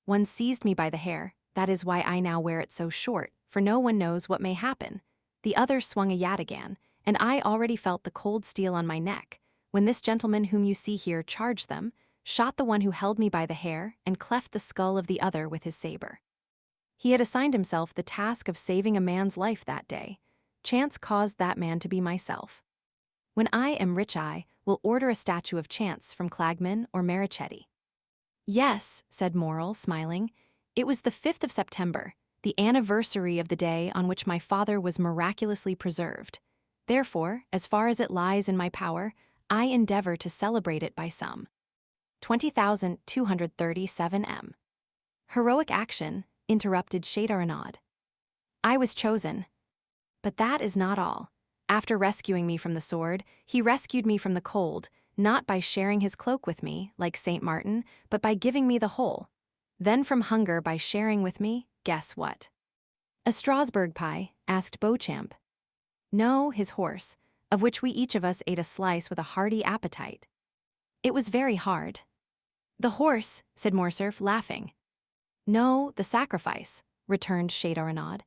S1: One seized me by the hair, that is why I now wear it so short, for no one knows what may happen. The other swung a yataghan, and I already felt the cold steel on my neck, when this gentleman whom you see here charged them, shot the one who held me by the hair, and cleft the skull of the other with his saber. He had assigned himself the task of saving a man's life that day. Chance caused that man to be myself. When I am rich I will order a statue of Chance from Clagman or Marichetti. Yes, said Morel, smiling, it was the 5th of September, the anniversary of the day on which my father was miraculously preserved. Therefore, as far as it lies in my power, I endeavor to celebrate it by some 20,237 m. Heroic action, interrupted Chedernaude. I was chosen. But that is not all. After rescuing me from the sword, he rescued me from the cold, not by sharing his cloak with me, like Saint Martin, but by giving me the whole. Then from hunger by sharing with me, guess what? A Strasbourg pie, asked Beauchamp. No, his horse, of which we each of us ate a slice with a hearty appetite. It was very hard. The horse, said Morcerf, laughing. No, the sacrifice, returned Chedernaude.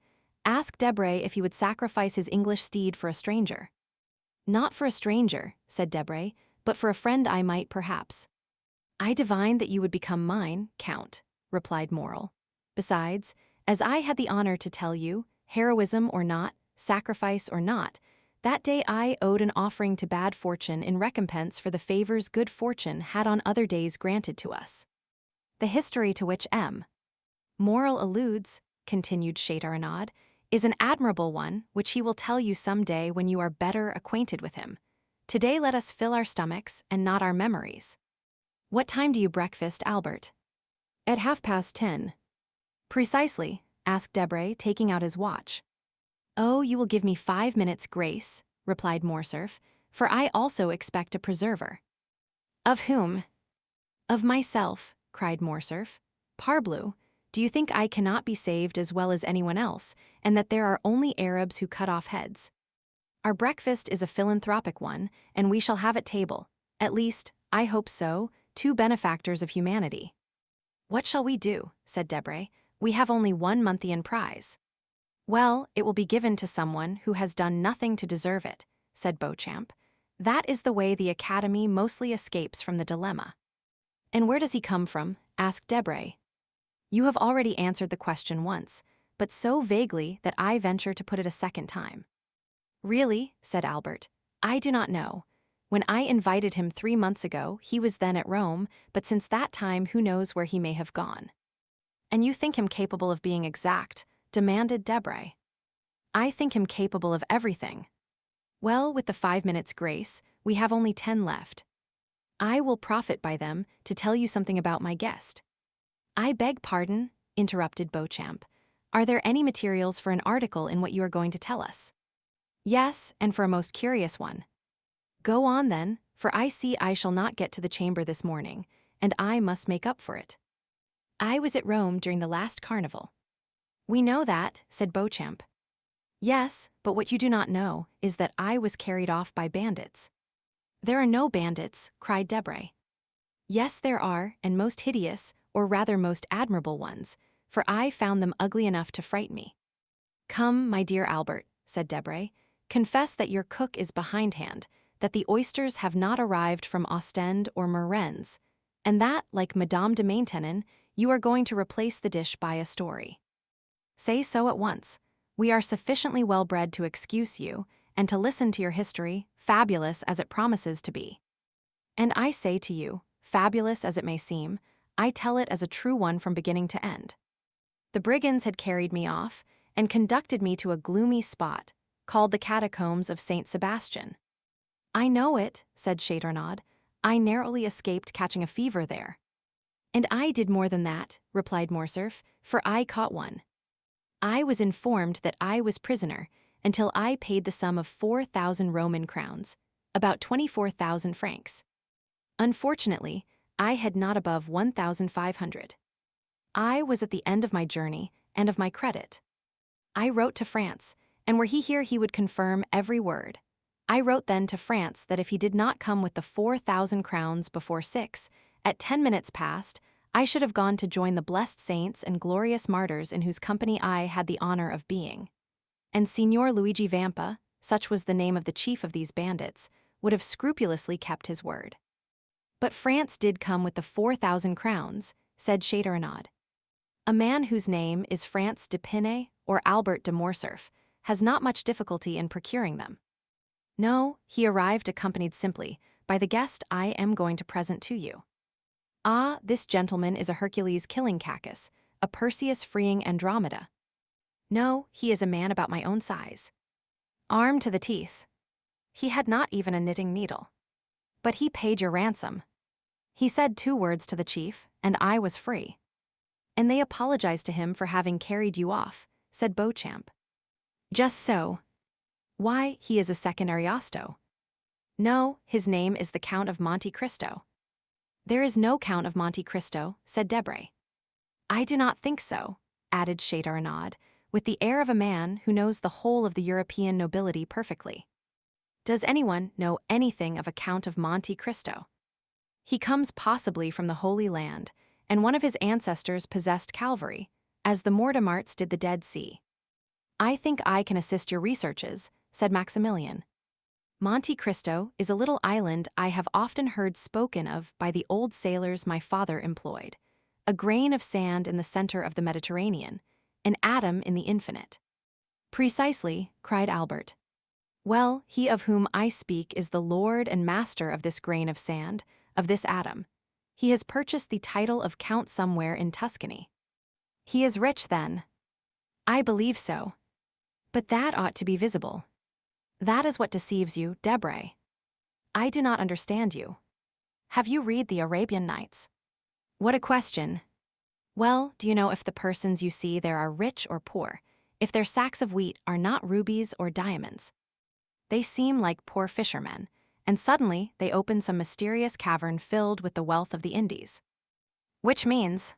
S1: Ask Debray if he would sacrifice his English steed for a stranger. Not for a stranger, said Debray, but for a friend I might, perhaps. I divined that you would become mine, Count, replied Morel. Besides, as I had the honor to tell you, heroism or not, sacrifice or not, that day I owed an offering to bad fortune in recompense for the favors good fortune had on other days granted to us. The history to which M. Morel alludes, continued Chedernaude, is an admirable one which he will tell you some day when you are better acquainted with him. Today let us fill our stomachs and not our memories. What time do you breakfast, Albert? At 10:30. Precisely, asked Debray, taking out his watch. Oh, you will give me 5 minutes grace, replied Morcerf, for I also expect a preserver. Of whom? Of myself, cried Morcerf. Parbleu, do you think I cannot be saved as well as anyone else, and that there are only Arabs who cut off heads? Our breakfast is a philanthropic one, and we shall have at table, at least, I hope so, 2 benefactors of humanity. What shall we do? Said Debray. We have only 1 Montheian prize. Well, it will be given to someone who has done nothing to deserve it, said Beauchamp. That is the way the Academy mostly escapes from the dilemma. And where does he come from? Asked Debray. You have already answered the question once, but so vaguely that I venture to put it a second time. Really, said Albert, I do not know. When I invited him 3 months ago, he was then at Rome, but since that time who knows where he may have gone. And you think him capable of being exact? Demanded Debray. I think him capable of everything. Well, with the 5 minutes grace, we have only 10 left. I will profit by them to tell you something about my guest. I beg pardon, interrupted Beauchamp. Are there any materials for an article in what you are going to tell us? Yes, and for a most curious one. Go on then, for I see I shall not get to the chamber this morning, and I must make up for it. I was at Rome during the last carnival. We know that, said Beauchamp. Yes, but what you do not know is that I was carried off by bandits. There are no bandits, cried Debray. Yes, there are, and most hideous, or rather most admirable ones, for I found them ugly enough to fright me. Come, my dear Albert, said Debray, confess that your cook is behindhand, that the oysters have not arrived from Ostend or Marennes, and that, like Madame de Maintenon, you are going to replace the dish by a story. Say so at once. We are sufficiently well-bred to excuse you, and to listen to your history, fabulous as it promises to be. And I say to you, fabulous as it may seem, I tell it as a true one from beginning to end. The brigands had carried me off, and conducted me to a gloomy spot, called the Catacombs of Saint Sebastian. I know it, said Châteaurenaud. I narrowly escaped catching a fever there. And I did more than that, replied Morcerf, for I caught one. I was informed that I was prisoner until I paid the sum of 4,000 Roman crowns, about 24,000 francs. Unfortunately, I had not above 1,500. I was at the end of my journey and of my credit. I wrote to France, and were he here he would confirm every word. I wrote then to France that if he did not come with the 4,000 crowns before 6, at 10 minutes past, I should have gone to join the blessed saints and glorious martyrs in whose company I had the honor of being. And Signor Luigi Vampa, such was the name of the chief of these bandits, would have scrupulously kept his word. But France did come with the 4,000 crowns, said Châteaurenaud. A man whose name is France de Pinay or Albert de Morcerf has not much difficulty in procuring them. No, he arrived accompanied simply by the guest I am going to present to you. Ah, this gentleman is a Hercules killing Cacus, a Perseus freeing Andromeda. No, he is a man about my own size. Armed to the teeth. He had not even a knitting needle. But he paid your ransom. He said 2 words to the chief, and I was free. And they apologized to him for having carried you off, said Beauchamp. Just so. Why, he is a second Ariosto. No, his name is the Count of Monte Cristo. There is no Count of Monte Cristo, said Debray. I do not think so, added Châteaurenaud, with the air of a man who knows the whole of the European nobility perfectly. Does anyone know anything of a Count of Monte Cristo? He comes possibly from the Holy Land, and one of his ancestors possessed Calvary, as the Mortemarts did the Dead Sea. I think I can assist your researches, said Maximilian. Monte Cristo is a little island I have often heard spoken of by the old sailors my father employed, a grain of sand in the center of the Mediterranean, an atom in the infinite. Precisely, cried Albert. Well, he of whom I speak is the lord and master of this grain of sand, of this atom. He has purchased the title of Count somewhere in Tuscany. He is rich, then. I believe so. But that ought to be visible. That is what deceives you, Debray. I do not understand you. Have you read the Arabian Nights? What a question. Well, do you know if the persons you see there are rich or poor, if their sacks of wheat are not rubies or diamonds? They seem like poor fishermen, and suddenly they open some mysterious cavern filled with the wealth of the Indies. Which means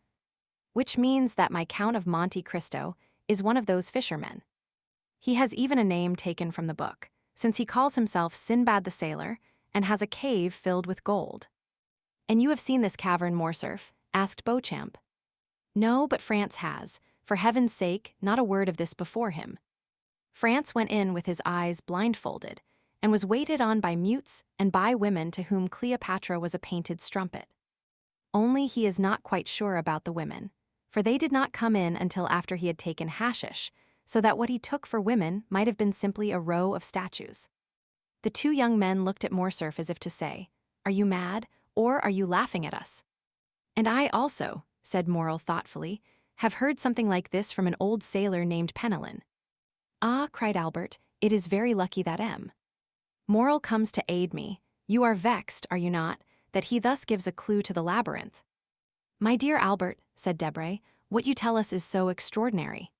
S1: that my Count of Monte Cristo is one of those fishermen. He has even a name taken from the book, since he calls himself Sinbad the Sailor and has a cave filled with gold. And you have seen this cavern, Morcerf? Asked Beauchamp. No, but France has. For heaven's sake, not a word of this before him. France went in with his eyes blindfolded, and was waited on by mutes and by women to whom Cleopatra was a painted strumpet. Only he is not quite sure about the women, for they did not come in until after he had taken hashish, so that what he took for women might have been simply a row of statues. The two young men looked at Morcerf as if to say, "Are you mad, or are you laughing at us?" "And I also," said Morrel thoughtfully, "have heard something like this from an old sailor named Penelon." "Ah," cried Albert, "it is very lucky that Morrel comes to aid me. You are vexed, are you not, that he thus gives a clue to the labyrinth?" "My dear Albert," said Debray, "what you tell us is so extraordinary."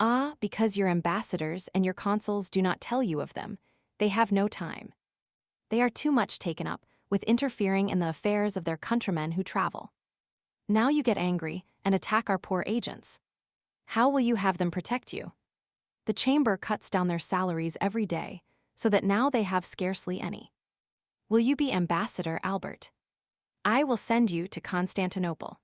S1: "Ah, because your ambassadors and your consuls do not tell you of them. They have no time. They are too much taken up with interfering in the affairs of their countrymen who travel. Now you get angry and attack our poor agents. How will you have them protect you? The chamber cuts down their salaries every day, so that now they have scarcely any. Will you be ambassador, Albert? I will send you to Constantinople.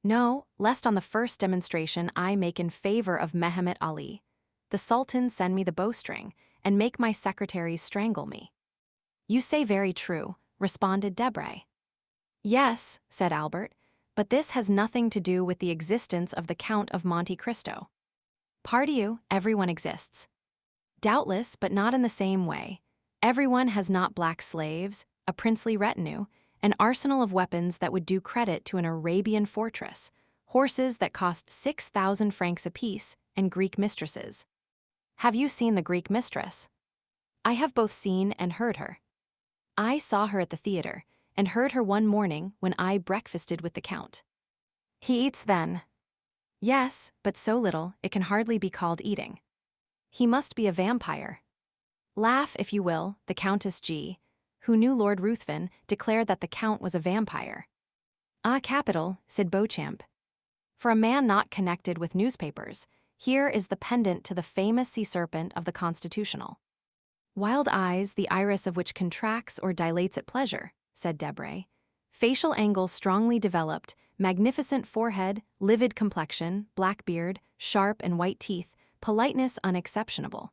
S1: No, lest on the first demonstration I make in favor of Mehemet Ali, the Sultan send me the bowstring and make my secretaries strangle me." "You say very true," responded Debray. "Yes," said Albert, "but this has nothing to do with the existence of the Count of Monte Cristo. Pardieu, everyone exists. Doubtless, but not in the same way. Everyone has not black slaves, a princely retinue, an arsenal of weapons that would do credit to an Arabian fortress, horses that cost 6,000 francs apiece, and Greek mistresses. Have you seen the Greek mistress?" "I have both seen and heard her. I saw her at the theater, and heard her one morning when I breakfasted with the Count." "He eats then?" "Yes, but so little it can hardly be called eating. He must be a vampire. Laugh, if you will, the Countess G., who knew Lord Ruthven, declared that the Count was a vampire." "Ah, capital," said Beauchamp. "For a man not connected with newspapers, here is the pendant to the famous sea serpent of the Constitutional." "Wild eyes, the iris of which contracts or dilates at pleasure," said Debray. "Facial angles strongly developed, magnificent forehead, livid complexion, black beard, sharp and white teeth, politeness unexceptionable."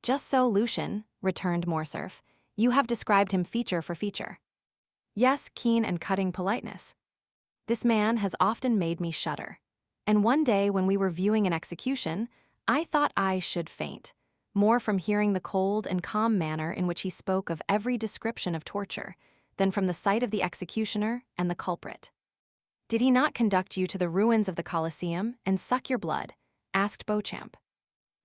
S1: "Just so, Lucien," returned Morcerf. "You have described him feature for feature." "Yes, keen and cutting politeness. This man has often made me shudder. And one day when we were viewing an execution, I thought I should faint, more from hearing the cold and calm manner in which he spoke of every description of torture, than from the sight of the executioner and the culprit." "Did he not conduct you to the ruins of the Colosseum and suck your blood?" asked Beauchamp.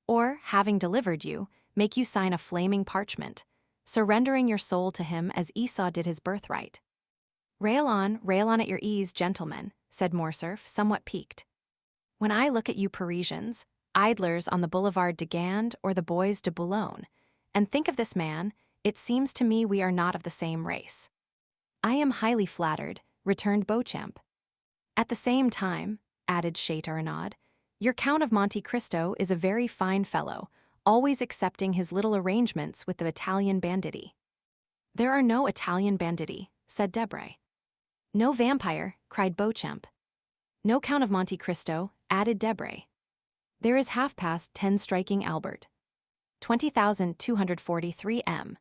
S1: "Or, having delivered you, make you sign a flaming parchment, surrendering your soul to him as Esau did his birthright?" Rail on at your ease, gentlemen," said Morcerf, somewhat piqued. "When I look at you Parisians, idlers on the Boulevard de Gand or the Bois de Boulogne, and think of this man, it seems to me we are not of the same race." "I am highly flattered," returned Beauchamp. "At the same time," added Châteaurenaud, "your Count of Monte Cristo is a very fine fellow, always accepting his little arrangements with the Italian banditti." "There are no Italian banditti," said Debray. "No vampire," cried Beauchamp. "No Count of Monte Cristo," added Debray. "There is 10:30 striking Albert. 20,243 m.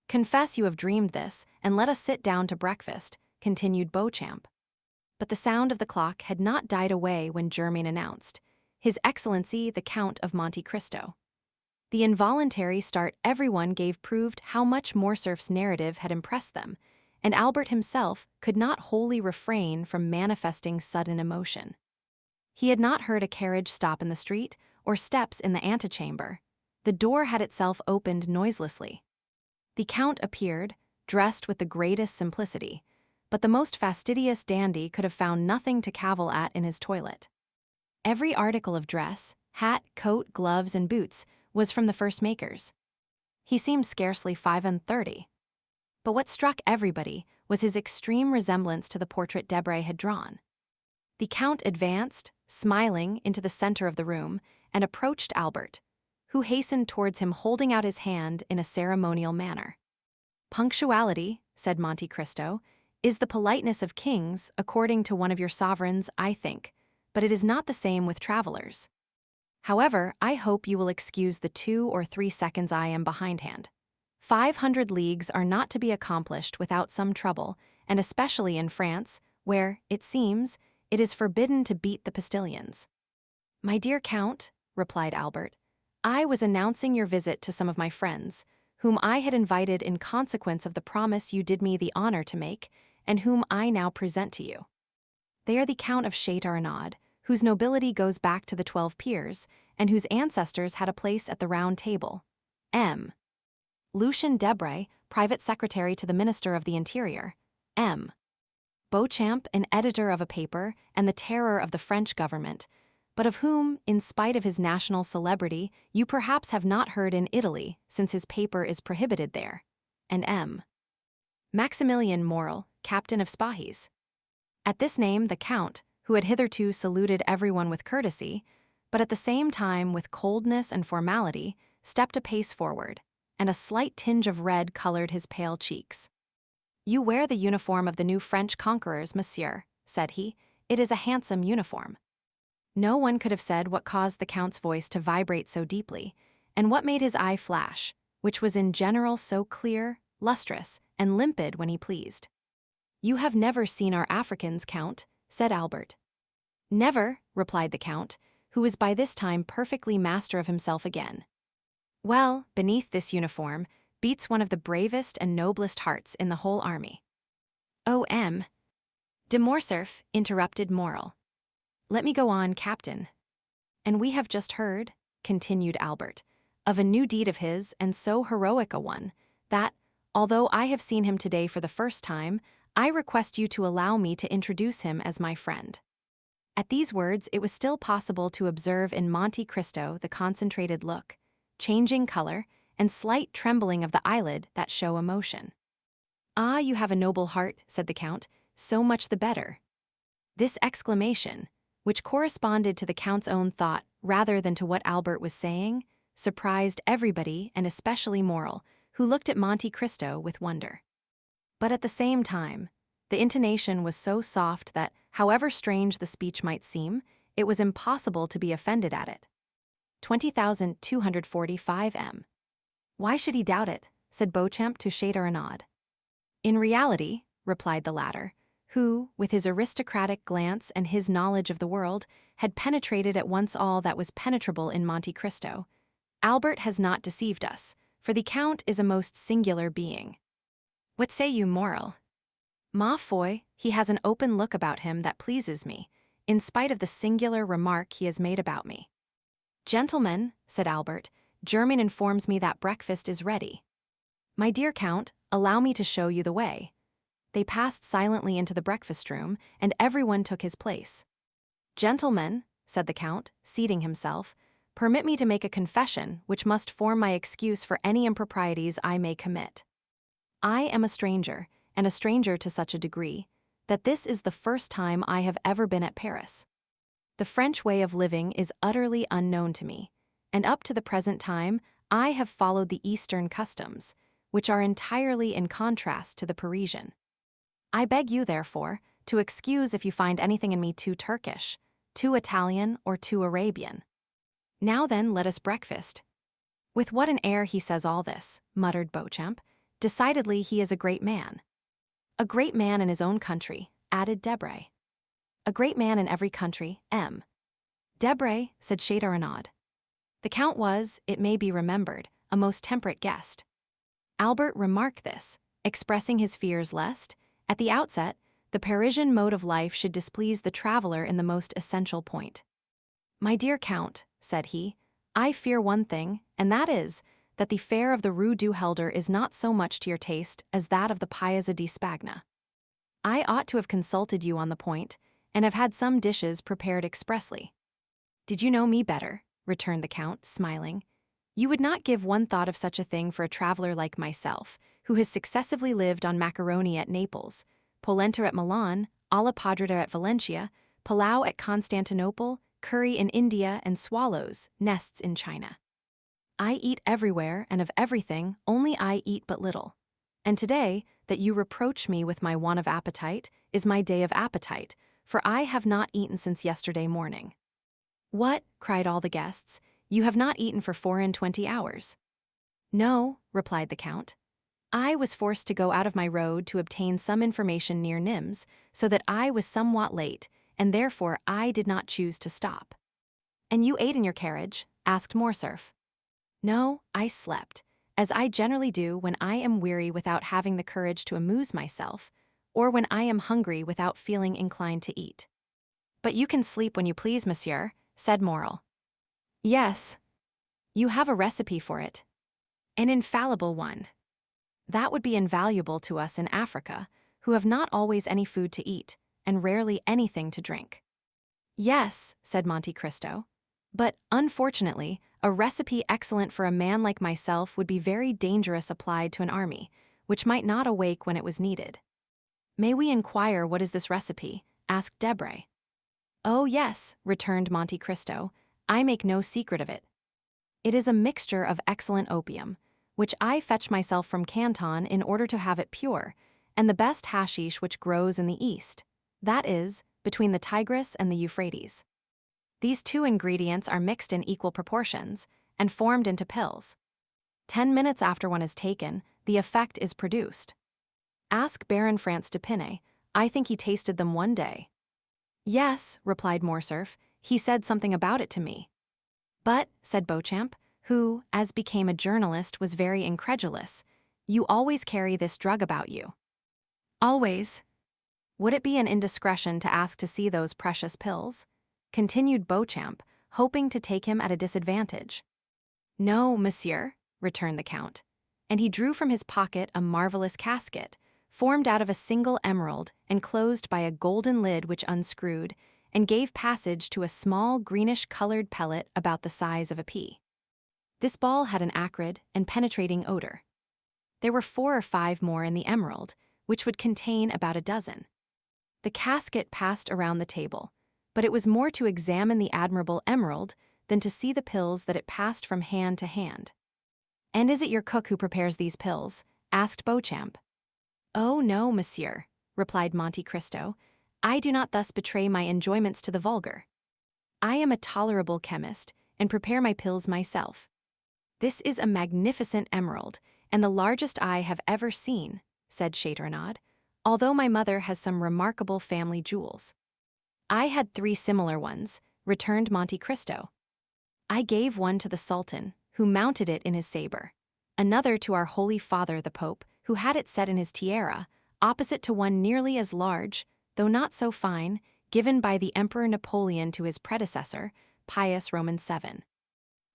S1: Confess you have dreamed this, and let us sit down to breakfast," continued Beauchamp. But the sound of the clock had not died away when Germain announced, "His Excellency the Count of Monte Cristo." The involuntary start everyone gave proved how much Morcerf's narrative had impressed them, and Albert himself could not wholly refrain from manifesting sudden emotion. He had not heard a carriage stop in the street or steps in the antechamber. The door had itself opened noiselessly. The Count appeared, dressed with the greatest simplicity, but the most fastidious dandy could have found nothing to cavil at in his toilet. Every article of dress, hat, coat, gloves, and boots, was from the first makers. He seemed scarcely 35. But what struck everybody was his extreme resemblance to the portrait Debray had drawn. The Count advanced, smiling, into the center of the room and approached Albert, who hastened towards him holding out his hand in a ceremonial manner. "Punctuality," said Monte Cristo, "is the politeness of kings, according to one of your sovereigns, I think, but it is not the same with travelers. However, I hope you will excuse the 2 or 3 seconds I am behindhand. 500 leagues are not to be accomplished without some trouble, and especially in France, where, it seems, it is forbidden to beat the postilions." "My dear Count," replied Albert, "I was announcing your visit to some of my friends, whom I had invited in consequence of the promise you did me the honor to make, and whom I now present to you. They are the Count of Châteaurenaud, whose nobility goes back to the 12 peers, and whose ancestors had a place at the Round Table. M. Lucien Debray, private secretary to the Minister of the Interior. M. Beauchamp, an editor of a paper and the terror of the French government, but of whom, in spite of his national celebrity, you perhaps have not heard in Italy, since his paper is prohibited there. And M. Maximilian Morel, captain of Spahis." At this name the Count, who had hitherto saluted everyone with courtesy, but at the same time with coldness and formality, stepped a pace forward, and a slight tinge of red colored his pale cheeks. "You wear the uniform of the new French conquerors, monsieur," said he. "It is a handsome uniform." No one could have said what caused the Count's voice to vibrate so deeply, and what made his eye flash, which was in general so clear, lustrous, and limpid when he pleased. "You have never seen our Africans, Count," said Albert. "Never," replied the Count, who was by this time perfectly master of himself again. "Well, beneath this uniform beats one of the bravest and noblest hearts in the whole army." "O.M. de Morcerf," interrupted Morel. "Let me go on, Captain." "And we have just heard," continued Albert, "of a new deed of his, and so heroic a one, that, although I have seen him today for the first time, I request you to allow me to introduce him as my friend." At these words it was still possible to observe in Monte Cristo the concentrated look, changing color, and slight trembling of the eyelid that show emotion. "Ah, you have a noble heart," said the Count, "so much the better." This exclamation, which corresponded to the Count's own thought rather than to what Albert was saying, surprised everybody and especially Morel, who looked at Monte Cristo with wonder. But at the same time, the intonation was so soft that, however strange the speech might seem, it was impossible to be offended at it. 20,245 m. "Why should he doubt it?" said Beauchamp to Châteaurenaud. "In reality," replied the latter, who, with his aristocratic glance and his knowledge of the world, had penetrated at once all that was penetrable in Monte Cristo, "Albert has not deceived us, for the Count is a most singular being." "What say you, Morel?" "Ma foi, he has an open look about him that pleases me, in spite of the singular remark he has made about me." "Gentlemen," said Albert, "Germain informs me that breakfast is ready." "My dear Count, allow me to show you the way." They passed silently into the breakfast room, and everyone took his place. "Gentlemen," said the Count, seating himself, "permit me to make a confession which must form my excuse for any improprieties I may commit. I am a stranger, and a stranger to such a degree, that this is the first time I have ever been at Paris. The French way of living is utterly unknown to me, and up to the present time I have followed the Eastern customs, which are entirely in contrast to the Parisian. I beg you, therefore, to excuse if you find anything in me too Turkish, too Italian, or too Arabian. Now then, let us breakfast." "With what an air he says all this," muttered Beauchamp. "Decidedly he is a great man." "A great man in his own country," added Debray. "A great man in every country, M. Debray," said Châteaurenaud. The Count was, it may be remembered, a most temperate guest. Albert remarked this, expressing his fears lest, at the outset, the Parisian mode of life should displease the traveler in the most essential point. "My dear Count," said he, "I fear one thing, and that is, that the fare of the Rue du Helder is not so much to your taste as that of the Piazza di Spagna. I ought to have consulted you on the point, and have had some dishes prepared expressly." "Did you know me better?" returned the Count, smiling. "You would not give one thought of such a thing for a traveler like myself, who has successively lived on macaroni at Naples, polenta at Milan, alla podrida at Valencia, pilau at Constantinople, curry in India, and swallows' nests in China. I eat everywhere and of everything, only I eat but little. And today, that you reproach me with my want of appetite, is my day of appetite, for I have not eaten since yesterday morning." "What?" cried all the guests. "You have not eaten for 24 hours?" "No," replied the Count. "I was forced to go out of my road to obtain some information near Nimes, so that I was somewhat late, and therefore I did not choose to stop." "And you ate in your carriage?" asked Morcerf. "No, I slept, as I generally do when I am weary without having the courage to amuse myself, or when I am hungry without feeling inclined to eat." "But you can sleep when you please, monsieur," said Morrel. "Yes." "You have a recipe for it." "An infallible one." "That would be invaluable to us in Africa, who have not always any food to eat, and rarely anything to drink." "Yes," said Monte Cristo. "But, unfortunately, a recipe excellent for a man like myself would be very dangerous applied to an army, which might not awake when it was needed." "May we inquire what is this recipe?" asked Debray. "Oh, yes," returned Monte Cristo. "I make no secret of it. It is a mixture of excellent opium, which I fetch myself from Canton in order to have it pure, and the best hashish which grows in the East, that is, between the Tigris and the Euphrates. These two ingredients are mixed in equal proportions, and formed into pills. 10 minutes after one is taken, the effect is produced. Ask Baron Franz de Pinay, I think he tasted them one day." "Yes," replied Morcerf, "he said something about it to me." "But," said Beauchamp, who, as became a journalist, was very incredulous, "you always carry this drug about you." "Always." "Would it be an indiscretion to ask to see those precious pills?" continued Beauchamp, hoping to take him at a disadvantage. "No, monsieur," returned the Count, and he drew from his pocket a marvelous casket, formed out of a single emerald and closed by a golden lid which unscrewed, and gave passage to a small greenish-colored pellet about the size of a pea. This ball had an acrid and penetrating odor. There were 4 or 5 more in the emerald, which would contain about a dozen. The casket passed around the table, but it was more to examine the admirable emerald than to see the pills that it passed from hand to hand. "And is it your cook who prepares these pills?" asked Beauchamp. "Oh, no, monsieur," replied Monte Cristo. "I do not thus betray my enjoyments to the vulgar. I am a tolerable chemist, and prepare my pills myself. This is a magnificent emerald, and the largest I have ever seen," said Châteaurenaud, "although my mother has some remarkable family jewels." "I had 3 similar ones," returned Monte Cristo. "I gave one to the Sultan, who mounted it in his sabre, another to our Holy Father the Pope, who had it set in his tiara, opposite to one nearly as large, though not so fine, given by the Emperor Napoleon to his predecessor, Pius Roman VII.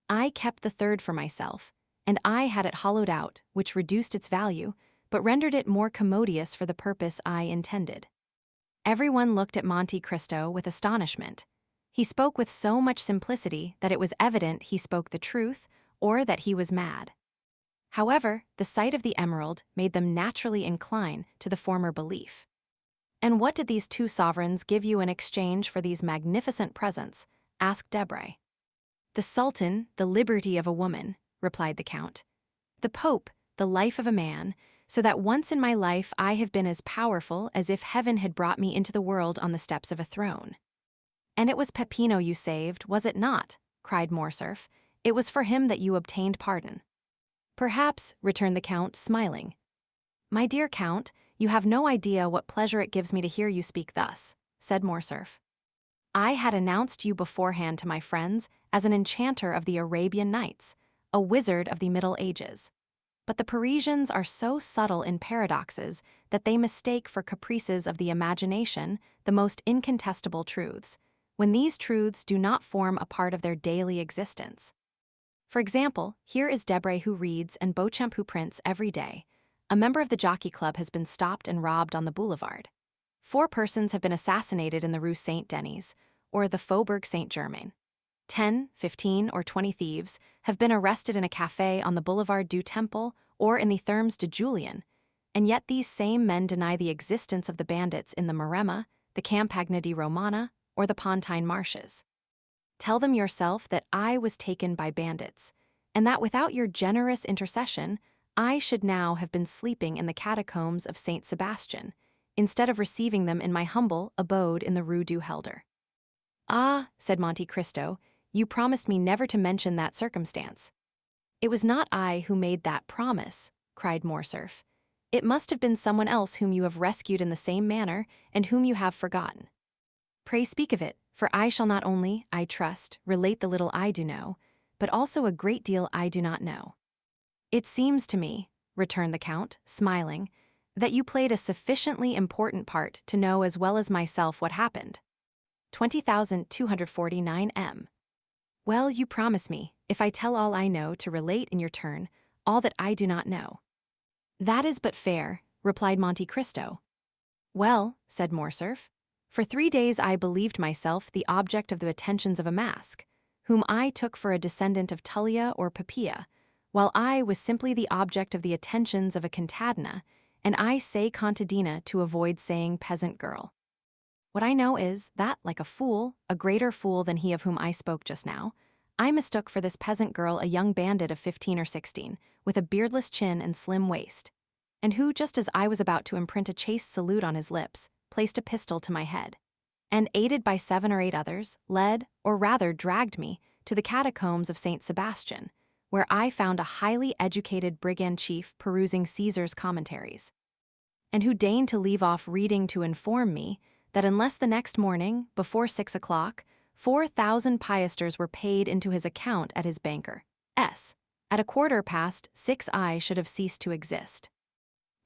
S1: I kept the third for myself, and I had it hollowed out, which reduced its value, but rendered it more commodious for the purpose I intended." Everyone looked at Monte Cristo with astonishment. He spoke with so much simplicity that it was evident he spoke the truth, or that he was mad. However, the sight of the emerald made them naturally incline to the former belief. "And what did these 2 sovereigns give you in exchange for these magnificent presents?" asked Debray. "The Sultan, the liberty of a woman," replied the Count. "The Pope, the life of a man, so that once in my life I have been as powerful as if heaven had brought me into the world on the steps of a throne." "And it was Peppino you saved, was it not?" cried Morcerf. "It was for him that you obtained pardon." "Perhaps," returned the Count, smiling. "My dear Count, you have no idea what pleasure it gives me to hear you speak thus," said Morcerf. "I had announced you beforehand to my friends as an enchanter of the Arabian Nights, a wizard of the Middle Ages. But the Parisians are so subtle in paradoxes that they mistake for caprices of the imagination the most incontestable truths, when these truths do not form a part of their daily existence. For example, here is Debray who reads and Beauchamp who prints every day. A member of the jockey club has been stopped and robbed on the boulevard. 4 persons have been assassinated in the Rue Saint-Denis, or the Faubourg Saint-Germain. 10, 15, or 20 thieves have been arrested in a café on the Boulevard du Temple or in the Thermes de Julien, and yet these same men deny the existence of the bandits in the Maremma, the Campagna di Romana, or the Pontine Marshes. Tell them yourself that I was taken by bandits, and that without your generous intercession, I should now have been sleeping in the catacombs of Saint Sebastian, instead of receiving them in my humble abode in the Rue du Helder. Ah, said Monte Cristo, you promised me never to mention that circumstance. It was not I who made that promise, cried Morcerf. It must have been someone else whom you have rescued in the same manner and whom you have forgotten. Pray speak of it, for I shall not only, I trust, relate the little I do know, but also a great deal I do not know. It seems to me, returned the Count, smiling, that you played a sufficiently important part to know as well as myself what happened. 20,249 M. Well, you promise me, if I tell all I know, to relate in your turn all that I do not know. That is but fair, replied Monte Cristo. Well, said Morcerf, for 3 days I believed myself the object of the attentions of a mask, whom I took for a descendant of Tullia or Poppaea, while I was simply the object of the attentions of a contadina, and I say contadina to avoid saying peasant girl. What I know is that, like a fool, a greater fool than he of whom I spoke just now, I mistook for this peasant girl a young bandit of 15 or 16, with a beardless chin and slim waist, and who, just as I was about to imprint a chaste salute on his lips, placed a pistol to my head, and, aided by 7 or 8 others, led, or rather dragged me, to the catacombs of Saint Sebastian, where I found a highly educated brigand chief perusing Caesar's commentaries, and who deigned to leave off reading to inform me that unless the next morning, before 6 o'clock, 4,000 piasters were paid into his account at his banker, S. At 6:15 I should have ceased to exist.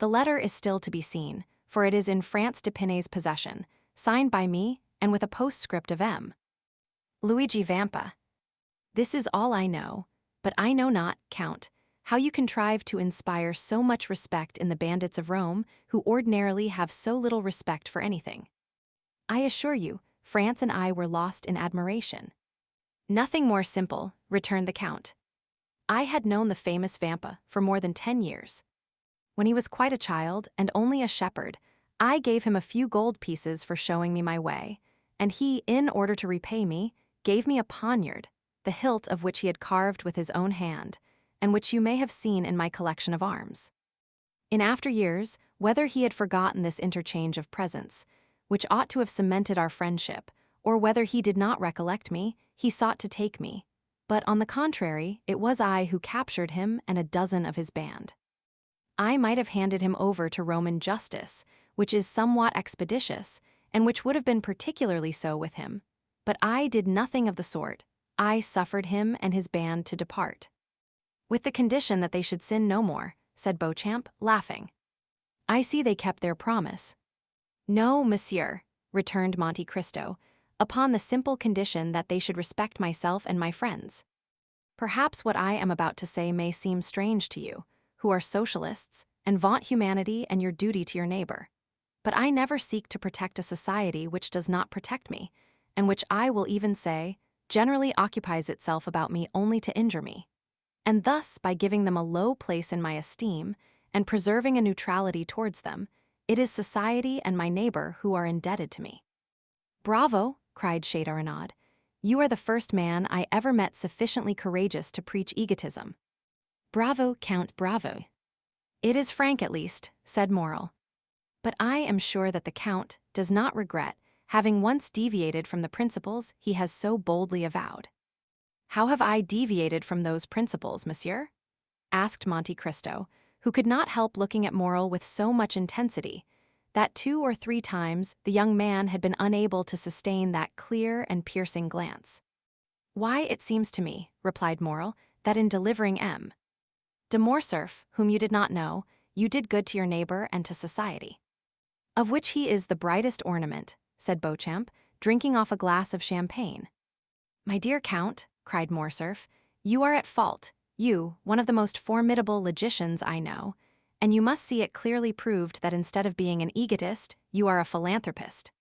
S1: The letter is still to be seen, for it is in France d'Épinay's possession, signed by me and with a postscript of M. Luigi Vampa. This is all I know, but I know not, Count, how you contrive to inspire so much respect in the bandits of Rome, who ordinarily have so little respect for anything. I assure you, France and I were lost in admiration. Nothing more simple, returned the Count. I had known the famous Vampa for more than 10 years. When he was quite a child and only a shepherd, I gave him a few gold pieces for showing me my way, and he, in order to repay me, gave me a poniard, the hilt of which he had carved with his own hand, and which you may have seen in my collection of arms. In after years, whether he had forgotten this interchange of presents, which ought to have cemented our friendship, or whether he did not recollect me, he sought to take me. But on the contrary, it was I who captured him and a dozen of his band. I might have handed him over to Roman justice, which is somewhat expeditious, and which would have been particularly so with him. But I did nothing of the sort. I suffered him and his band to depart. With the condition that they should sin no more, said Beauchamp, laughing. I see they kept their promise. No, monsieur, returned Monte Cristo, upon the simple condition that they should respect myself and my friends. Perhaps what I am about to say may seem strange to you, who are socialists, and vaunt humanity and your duty to your neighbor. But I never seek to protect a society which does not protect me, and which I will even say, generally occupies itself about me only to injure me. And thus, by giving them a low place in my esteem, and preserving a neutrality towards them, it is society and my neighbor who are indebted to me. Bravo, cried Châteaurenaud. You are the first man I ever met sufficiently courageous to preach egotism. Bravo, Count, bravo. It is frank at least, said Morrel. But I am sure that the Count does not regret having once deviated from the principles he has so boldly avowed. How have I deviated from those principles, monsieur? Asked Monte Cristo, who could not help looking at Morrel with so much intensity that 2 or 3 times the young man had been unable to sustain that clear and piercing glance. Why, it seems to me, replied Morrel, that in delivering M. de Morcerf, whom you did not know, you did good to your neighbor and to society. Of which he is the brightest ornament, said Beauchamp, drinking off a glass of champagne. My dear Count, cried Morcerf, You are at fault, you, one of the most formidable logicians I know, and you must see it clearly proved that instead of being an egotist, you are a philanthropist.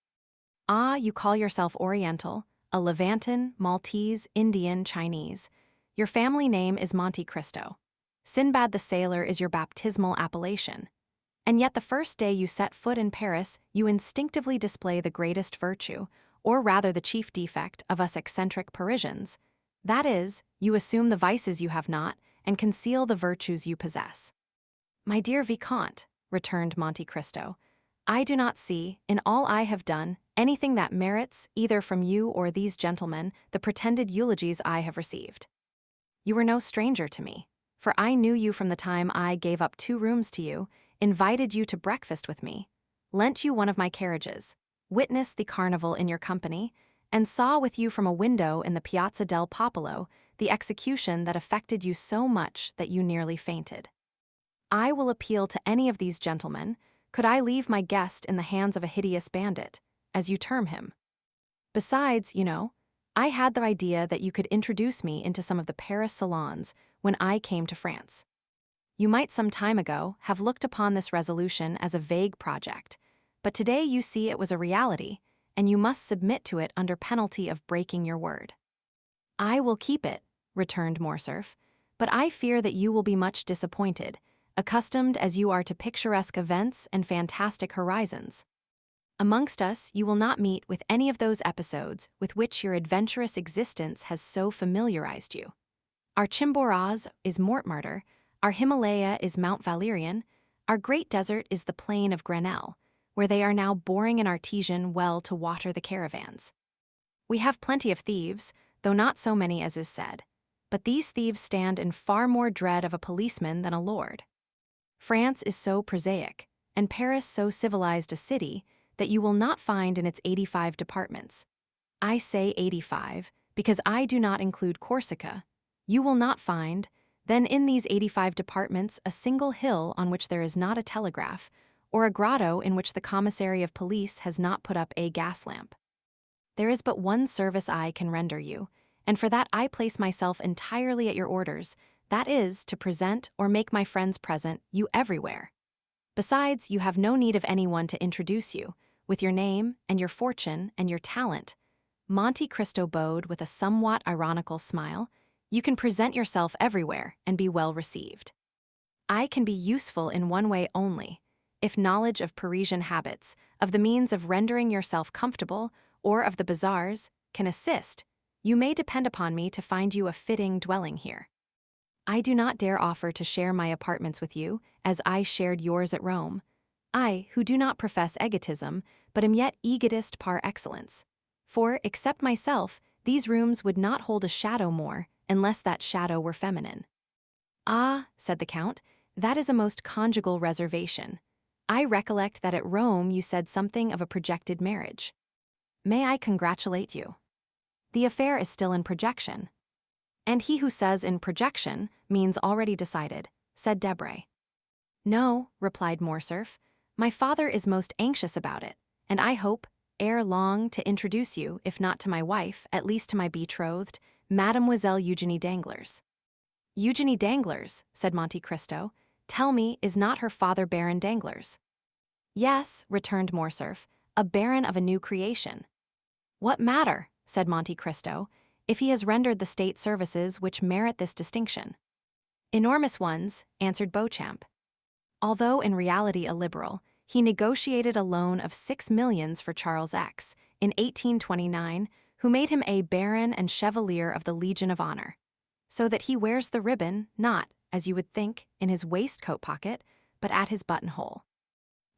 S1: Ah, you call yourself Oriental, a Levantan, Maltese, Indian, Chinese. Your family name is Monte Cristo. Sinbad the Sailor is your baptismal appellation. And yet the first day you set foot in Paris, you instinctively display the greatest virtue, or rather the chief defect, of us eccentric Parisians. That is, you assume the vices you have not, and conceal the virtues you possess. My dear Vicomte, returned Monte Cristo, I do not see, in all I have done, anything that merits, either from you or these gentlemen, the pretended eulogies I have received. You were no stranger to me, for I knew you from the time I gave up 2 rooms to you, invited you to breakfast with me, lent you one of my carriages, witnessed the carnival in your company, and saw with you from a window in the Piazza del Popolo the execution that affected you so much that you nearly fainted. I will appeal to any of these gentlemen, could I leave my guest in the hands of a hideous bandit, as you term him. Besides, you know, I had the idea that you could introduce me into some of the Paris salons when I came to France. You might some time ago have looked upon this resolution as a vague project, but today you see it was a reality, and you must submit to it under penalty of breaking your word. I will keep it, returned Morcerf, but I fear that you will be much disappointed, accustomed as you are to picturesque events and fantastic horizons. Amongst us you will not meet with any of those episodes with which your adventurous existence has so familiarized you. Our Chimborazo is Montmartre, our Himalaya is Mount Valerian, our great desert is the plain of Grenelle, where they are now boring an artesian well to water the caravans. We have plenty of thieves, though not so many as is said, but these thieves stand in far more dread of a policeman than a lord. France is so prosaic, and Paris so civilized a city, that you will not find in its 85 departments. I say 85, because I do not include Corsica. You will not find, then in these 85 departments, a single hill on which there is not a telegraph, or a grotto in which the commissary of police has not put up a gas lamp. There is but one service I can render you, and for that I place myself entirely at your orders, that is, to present or make my friends present you everywhere. Besides, you have no need of anyone to introduce you, with your name and your fortune and your talent. Monte Cristo bowed with a somewhat ironical smile. You can present yourself everywhere and be well received. I can be useful in one way only, if knowledge of Parisian habits, of the means of rendering yourself comfortable, or of the bazaars, can assist. You may depend upon me to find you a fitting dwelling here. I do not dare offer to share my apartments with you, as I shared yours at Rome. I, who do not profess egotism, but am yet egotist par excellence. For, except myself, these rooms would not hold a shadow more, unless that shadow were feminine. Ah, said the Count, that is a most conjugal reservation. I recollect that at Rome you said something of a projected marriage. May I congratulate you? The affair is still in projection. And he who says in projection means already decided, said Debray. No, replied Morcerf, my father is most anxious about it, and I hope, ere long, to introduce you, if not to my wife, at least to my betrothed, Mademoiselle Eugénie Danglars. Eugénie Danglars, said Monte Cristo, tell me, is not her father Baron Danglars? Yes, returned Morcerf, a baron of a new creation. What matter, said Monte Cristo, if he has rendered the state services which merit this distinction? Enormous ones, answered Beauchamp. Although in reality a liberal, he negotiated a loan of 6 millions for Charles X, in 1829, who made him a baron and chevalier of the Legion of Honor. So that he wears the ribbon, not, as you would think, in his waistcoat pocket, but at his buttonhole.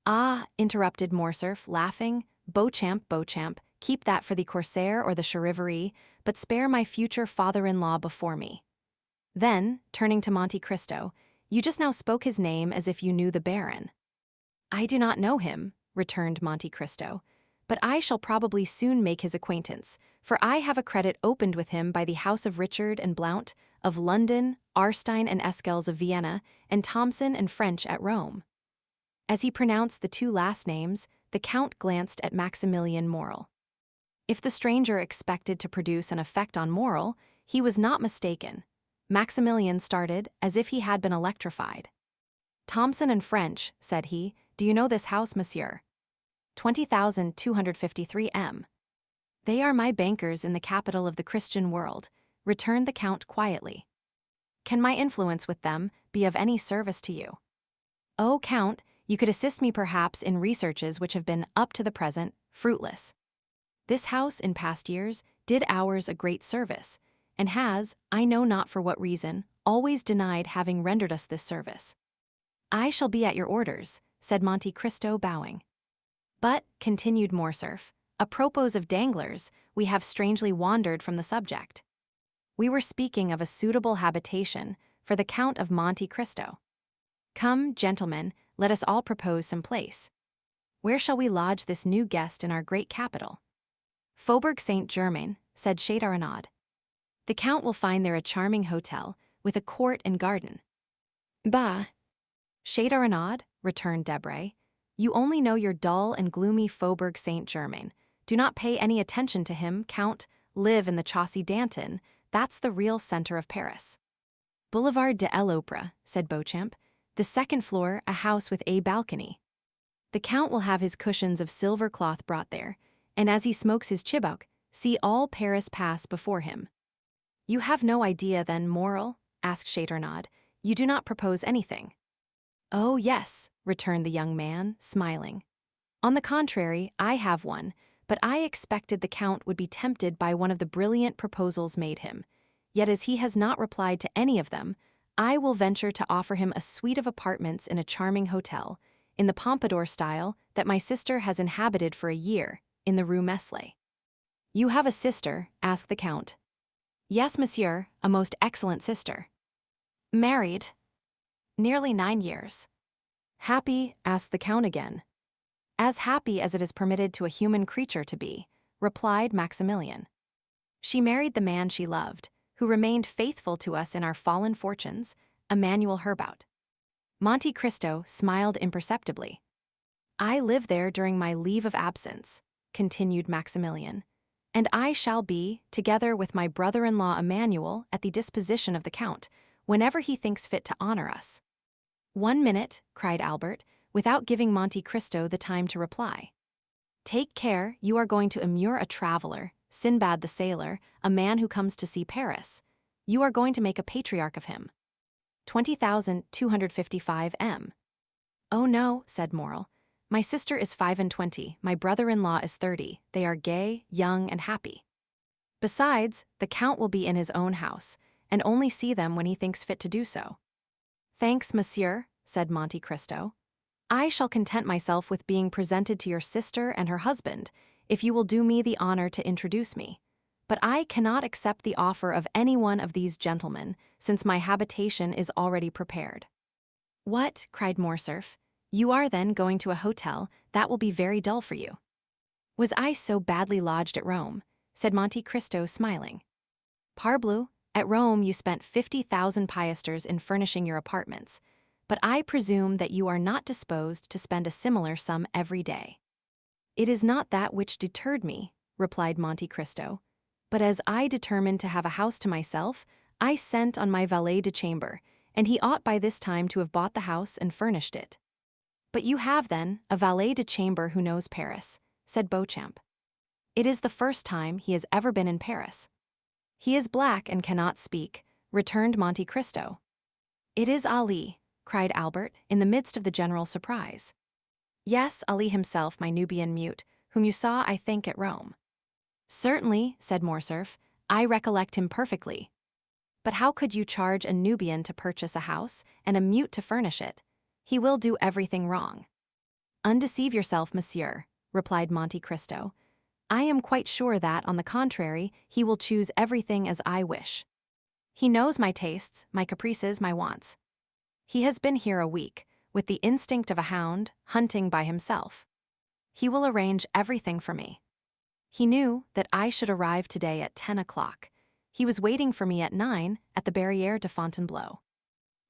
S1: Ah, interrupted Morcerf, laughing, Beauchamp, keep that for the corsair or the charivari, but spare my future father-in-law before me. Then, turning to Monte Cristo, you just now spoke his name as if you knew the Baron. I do not know him, returned Monte Cristo, but I shall probably soon make his acquaintance, for I have a credit opened with him by the house of Richard and Blount, of London, Arstein and Esquels of Vienna, and Thomson and French at Rome. As he pronounced the 2 last names, the Count glanced at Maximilian Morrel. If the stranger expected to produce an effect on Morrel, he was not mistaken, Maximilian started as if he had been electrified. "Thomson and French," said he, "do you know this house, monsieur? 20,253 M. "They are my bankers in the capital of the Christian world," returned the Count quietly. "Can my influence with them be of any service to you?" "Oh, Count, you could assist me perhaps in researches which have been, up to the present, fruitless. This house, in past years, did ours a great service, and has, I know not for what reason, always denied having rendered us this service." "I shall be at your orders," said Monte Cristo, bowing. "But," continued Morcerf, "apropos of Danglars, we have strangely wandered from the subject. We were speaking of a suitable habitation for the Count of Monte Cristo. Come, gentlemen, let us all propose some place. Where shall we lodge this new guest in our great capital?" "Faubourg Saint-Germain," said Châteaurenaud. "The Count will find there a charming hotel, with a court and garden." "Bah!" "Châteaurenaud," returned Debray, "you only know your dull and gloomy Faubourg Saint-Germain. Do not pay any attention to him, Count. Live in the Chaussée d'Antin, that's the real center of Paris." "Boulevard de l'Opéra," said Beauchamp. "The second floor, a house with a balcony. The Count will have his cushions of silver cloth brought there, and as he smokes his chibouque, see all Paris pass before him." "You have no idea, then, Morel?" asked Châteaurenaud. "You do not propose anything?" "Oh, yes," returned the young man, smiling. "On the contrary, I have one, but I expected the Count would be tempted by one of the brilliant proposals made him. Yet as he has not replied to any of them, I will venture to offer him a suite of apartments in a charming hotel, in the Pompadour style, that my sister has inhabited for a year, in the Rue Meslay." "You have a sister?" asked the Count. "Yes, monsieur, a most excellent sister." "Married?" "Nearly 9 years." "Happy?" asked the Count again. "As happy as it is permitted to a human creature to be," replied Maximilian. "She married the man she loved, who remained faithful to us in our fallen fortunes, Emmanuel Herbaut." Monte Cristo smiled imperceptibly. "I live there during my leave of absence," continued Maximilian, "and I shall be, together with my brother-in-law Emmanuel, at the disposition of the Count, whenever he thinks fit to honor us." "1 minute," cried Albert, without giving Monte Cristo the time to reply. "Take care, you are going to immure a traveler, Sinbad the sailor, a man who comes to see Paris. You are going to make a patriarch of him. 20,255 M. "Oh no," said Morel. "My sister is 25, my brother-in-law is 30. They are gay, young, and happy. Besides, the Count will be in his own house, and only see them when he thinks fit to do so." "Thanks, monsieur," said Monte Cristo. "I shall content myself with being presented to your sister and her husband, if you will do me the honor to introduce me. But I cannot accept the offer of any one of these gentlemen, since my habitation is already prepared." "What?" cried Morcerf. "You are, then, going to a hotel? That will be very dull for you." "Was I so badly lodged at Rome?" said Monte Cristo, smiling. "Parbleu, at Rome you spent 50,000 piasters in furnishing your apartments, but I presume that you are not disposed to spend a similar sum every day." "It is not that which deterred me," replied Monte Cristo, "but as I determined to have a house to myself, I sent on my valet de chambre, and he ought by this time to have bought the house and furnished it." "But you have, then, a valet de chambre who knows Paris," said Beauchamp. "It is the first time he has ever been in Paris." "He is black and cannot speak," returned Monte Cristo. "It is Ali," cried Albert, in the midst of the general surprise. "Yes, Ali himself, my Nubian mute, whom you saw, I think, at Rome." "Certainly," said Morcerf, "I recollect him perfectly. But how could you charge a Nubian to purchase a house, and a mute to furnish it? He will do everything wrong." "Undeceive yourself, monsieur," replied Monte Cristo. "I am quite sure that, on the contrary, he will choose everything as I wish. He knows my tastes, my caprices, my wants. He has been here a week, with the instinct of a hound, hunting by himself. He will arrange everything for me. He knew that I should arrive today at 10 o'clock. He was waiting for me at 9 at the Barrière de Fontainebleau.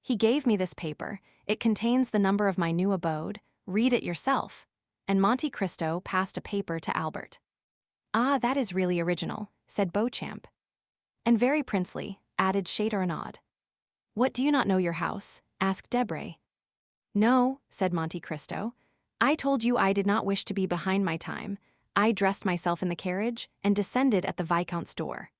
S1: He gave me this paper. It contains the number of my new abode. Read it yourself." And Monte Cristo passed a paper to Albert. "Ah, that is really original," said Beauchamp. "And very princely," added Châteaurenaud. What, do you not know your house? Asked Debray. No, said Monte Cristo. I told you I did not wish to be behind my time. I dressed myself in the carriage and descended at the Viscount's door.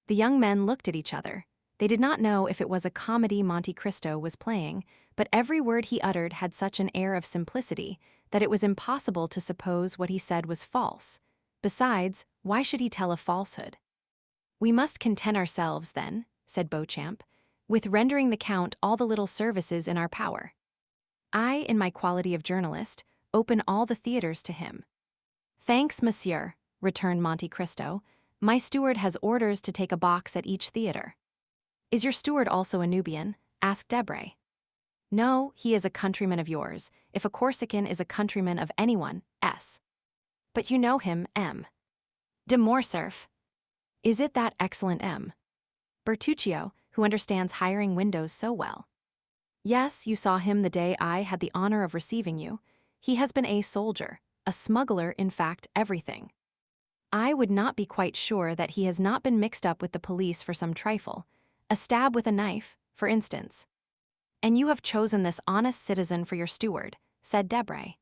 S1: The young men looked at each other. They did not know if it was a comedy Monte Cristo was playing, but every word he uttered had such an air of simplicity that it was impossible to suppose what he said was false. Besides, why should he tell a falsehood? We must content ourselves, then, said Beauchamp, with rendering the Count all the little services in our power. I, in my quality of journalist, open all the theaters to him. Thanks, monsieur, returned Monte Cristo. My steward has orders to take a box at each theater. Is your steward also a Nubian? Asked Debray. No, he is a countryman of yours, if a Corsican is a countryman of anyone, s. But you know him, M. de Morcerf. Is it that excellent M. Bertuccio, who understands hiring windows so well? Yes, you saw him the day I had the honor of receiving you. He has been a soldier, a smuggler, in fact, everything. I would not be quite sure that he has not been mixed up with the police for some trifle, a stab with a knife, for instance. And you have chosen this honest citizen for your steward, said Debray.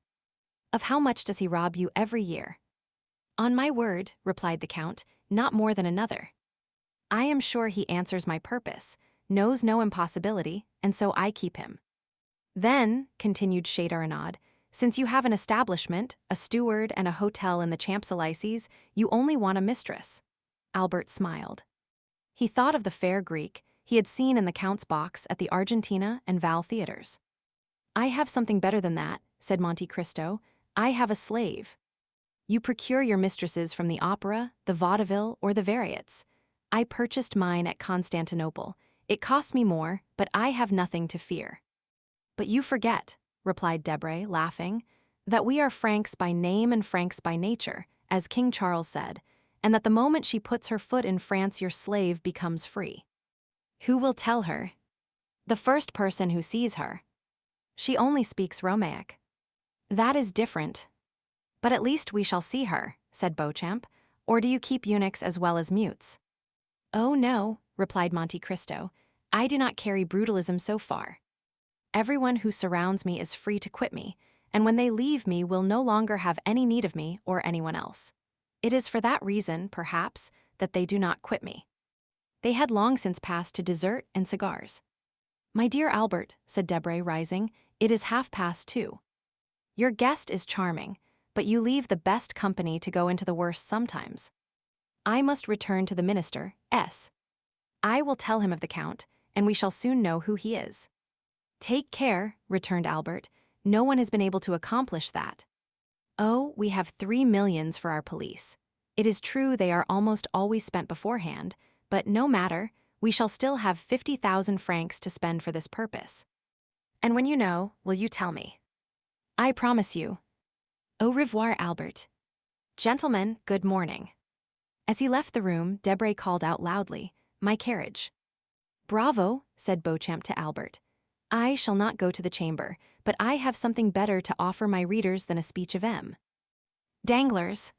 S1: Of how much does he rob you every year? On my word, replied the Count, not more than another. I am sure he answers my purpose, knows no impossibility, and so I keep him. Then, continued Châteaurenaud, since you have an establishment, a steward, and a hotel in the Champs-Élysées, you only want a mistress. Albert smiled. He thought of the fair Greek he had seen in the Count's box at the Argentina and Val theaters. I have something better than that, said Monte Cristo. I have a slave. You procure your mistresses from the opera, the vaudeville, or the Variets. I purchased mine at Constantinople. It cost me more, but I have nothing to fear. But you forget, replied Debray, laughing, that we are Franks by name and Franks by nature, as King Charles said, and that the moment she puts her foot in France your slave becomes free. Who will tell her? The first person who sees her. She only speaks Romaic. That is different. But at least we shall see her, said Beauchamp, or do you keep eunuchs as well as mutes? Oh no, replied Monte Cristo, I do not carry brutalism so far. Everyone who surrounds me is free to quit me, and when they leave me will no longer have any need of me or anyone else. It is for that reason, perhaps, that they do not quit me. They had long since passed to dessert and cigars. My dear Albert, said Debray, rising, it is 2:30. Your guest is charming, but you leave the best company to go into the worst sometimes. I must return to the minister, S. I will tell him of the Count, and we shall soon know who he is. Take care, returned Albert. No one has been able to accomplish that. Oh, we have 3 millions for our police. It is true they are almost always spent beforehand, but no matter, we shall still have 50,000 francs to spend for this purpose. And when you know, will you tell me? I promise you. Au revoir, Albert. Gentlemen, good morning. As he left the room, Debray called out loudly, my carriage. Bravo, said Beauchamp to Albert. I shall not go to the chamber, but I have something better to offer my readers than a speech of M. Danglars.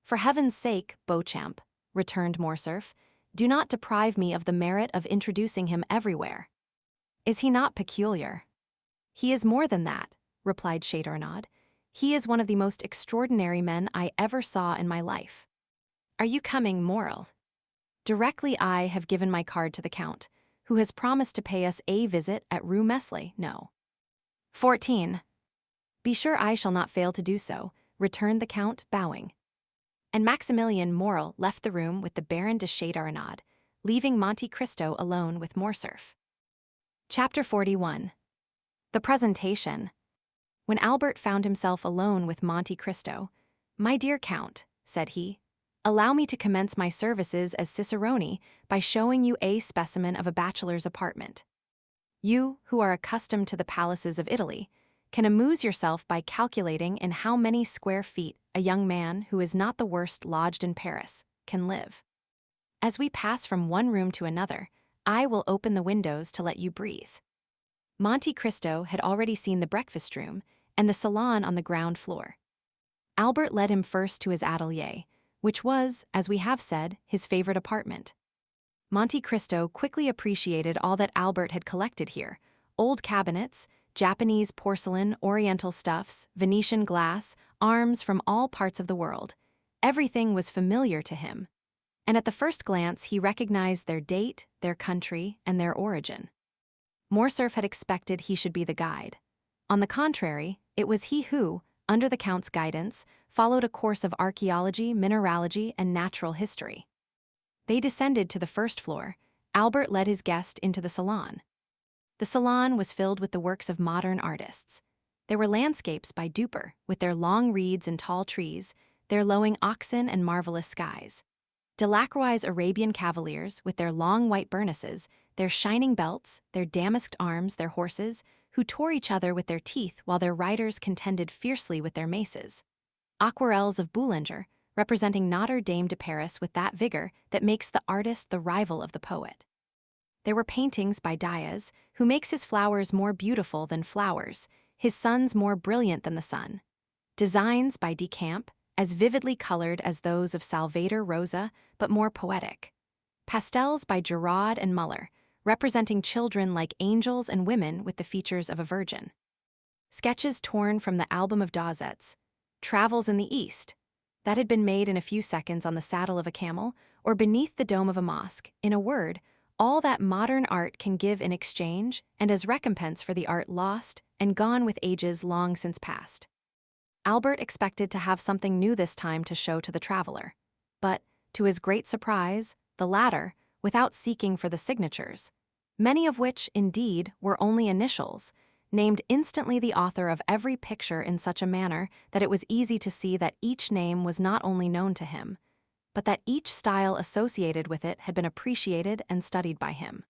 S1: For heaven's sake, Beauchamp, returned Morcerf, do not deprive me of the merit of introducing him everywhere. Is he not peculiar? He is more than that, replied Châteaurenaud. He is one of the most extraordinary men I ever saw in my life. Are you coming, Morel? Directly I have given my card to the Count, who has promised to pay us a visit at Rue Meslay, no. 14. Be sure I shall not fail to do so, returned the Count, bowing. And Maximilian Morel left the room with the Baron de Châteaurenaud, leaving Monte Cristo alone with Morcerf. Chapter 41. The presentation. When Albert found himself alone with Monte Cristo, my dear Count, said he, allow me to commence my services as cicerone by showing you a specimen of a bachelor's apartment. You, who are accustomed to the palaces of Italy, can amuse yourself by calculating in how many square feet a young man who is not the worst lodged in Paris can live. As we pass from one room to another, I will open the windows to let you breathe. Monte Cristo had already seen the breakfast room and the salon on the ground floor. Albert led him first to his atelier, which was, as we have said, his favorite apartment. Monte Cristo quickly appreciated all that Albert had collected here: old cabinets, Japanese porcelain, Oriental stuffs, Venetian glass, arms from all parts of the world. Everything was familiar to him, and at the first glance he recognized their date, their country, and their origin. Morcerf had expected he should be the guide. On the contrary, it was he who, under the Count's guidance, followed a course of archaeology, mineralogy, and natural history. They descended to the first floor. Albert led his guest into the salon. The salon was filled with the works of modern artists. There were landscapes by Duper, with their long reeds and tall trees, their lowing oxen and marvelous skies. Delacroix's Arabian cavaliers, with their long white burnesses, their shining belts, their damasked arms, their horses, who tore each other with their teeth while their riders contended fiercely with their maces. Aquarelles of Boulanger, representing Notre Dame de Paris with that vigor that makes the artist the rival of the poet. There were paintings by Diaz, who makes his flowers more beautiful than flowers, his suns more brilliant than the sun. Designs by Decamp, as vividly colored as those of Salvator Rosa, but more poetic. Pastels by Giraud and Muller, representing children like angels and women with the features of a virgin. Sketches torn from the album of Dauzet's, Travels in the East, that had been made in a few seconds on the saddle of a camel or beneath the dome of a mosque. In a word, all that modern art can give in exchange and as recompense for the art lost and gone with ages long since past. Albert expected to have something new this time to show to the traveler, but, to his great surprise, the latter, without seeking for the signatures, many of which, indeed, were only initials, named instantly the author of every picture in such a manner that it was easy to see that each name was not only known to him, but that each style associated with it had been appreciated and studied by him.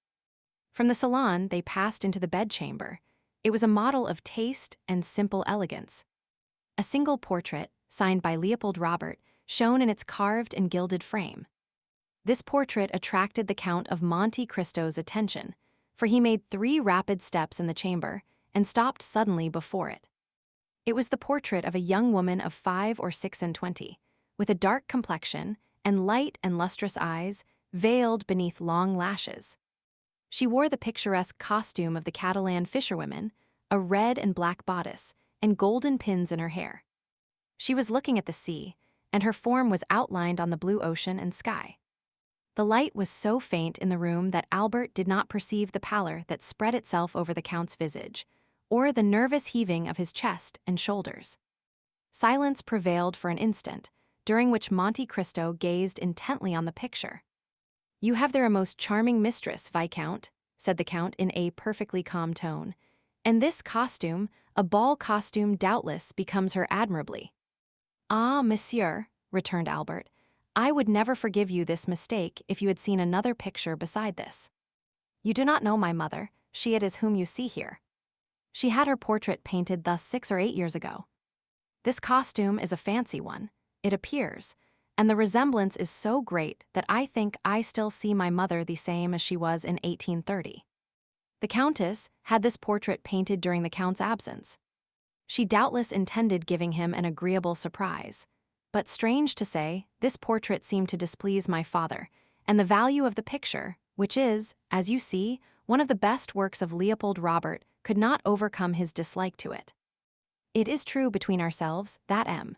S1: From the salon, they passed into the bedchamber. It was a model of taste and simple elegance. A single portrait, signed by Leopold Robert, shone in its carved and gilded frame. This portrait attracted the Count of Monte Cristo's attention, for he made 3 rapid steps in the chamber and stopped suddenly before it. It was the portrait of a young woman of 5 or 26, with a dark complexion and light and lustrous eyes, veiled beneath long lashes. She wore the picturesque costume of the Catalan fisherwomen, a red and black bodice, and golden pins in her hair. She was looking at the sea, and her form was outlined on the blue ocean and sky. The light was so faint in the room that Albert did not perceive the pallor that spread itself over the Count's visage, or the nervous heaving of his chest and shoulders. Silence prevailed for an instant, during which Monte Cristo gazed intently on the picture. "You have there a most charming mistress, Viscount," said the Count in a perfectly calm tone, "and this costume, a ball costume doubtless, becomes her admirably." "Ah, monsieur," returned Albert, "I would never forgive you this mistake if you had seen another picture beside this. You do not know my mother, she it is whom you see here. She had her portrait painted thus 6 or 8 years ago. This costume is a fancy one, it appears, and the resemblance is so great that I think I still see my mother the same as she was in 1830. The Countess had this portrait painted during the Count's absence. She doubtless intended giving him an agreeable surprise, but strange to say, this portrait seemed to displease my father, and the value of the picture, which is, as you see, one of the best works of Leopold Robert, could not overcome his dislike to it. It is true between ourselves that M.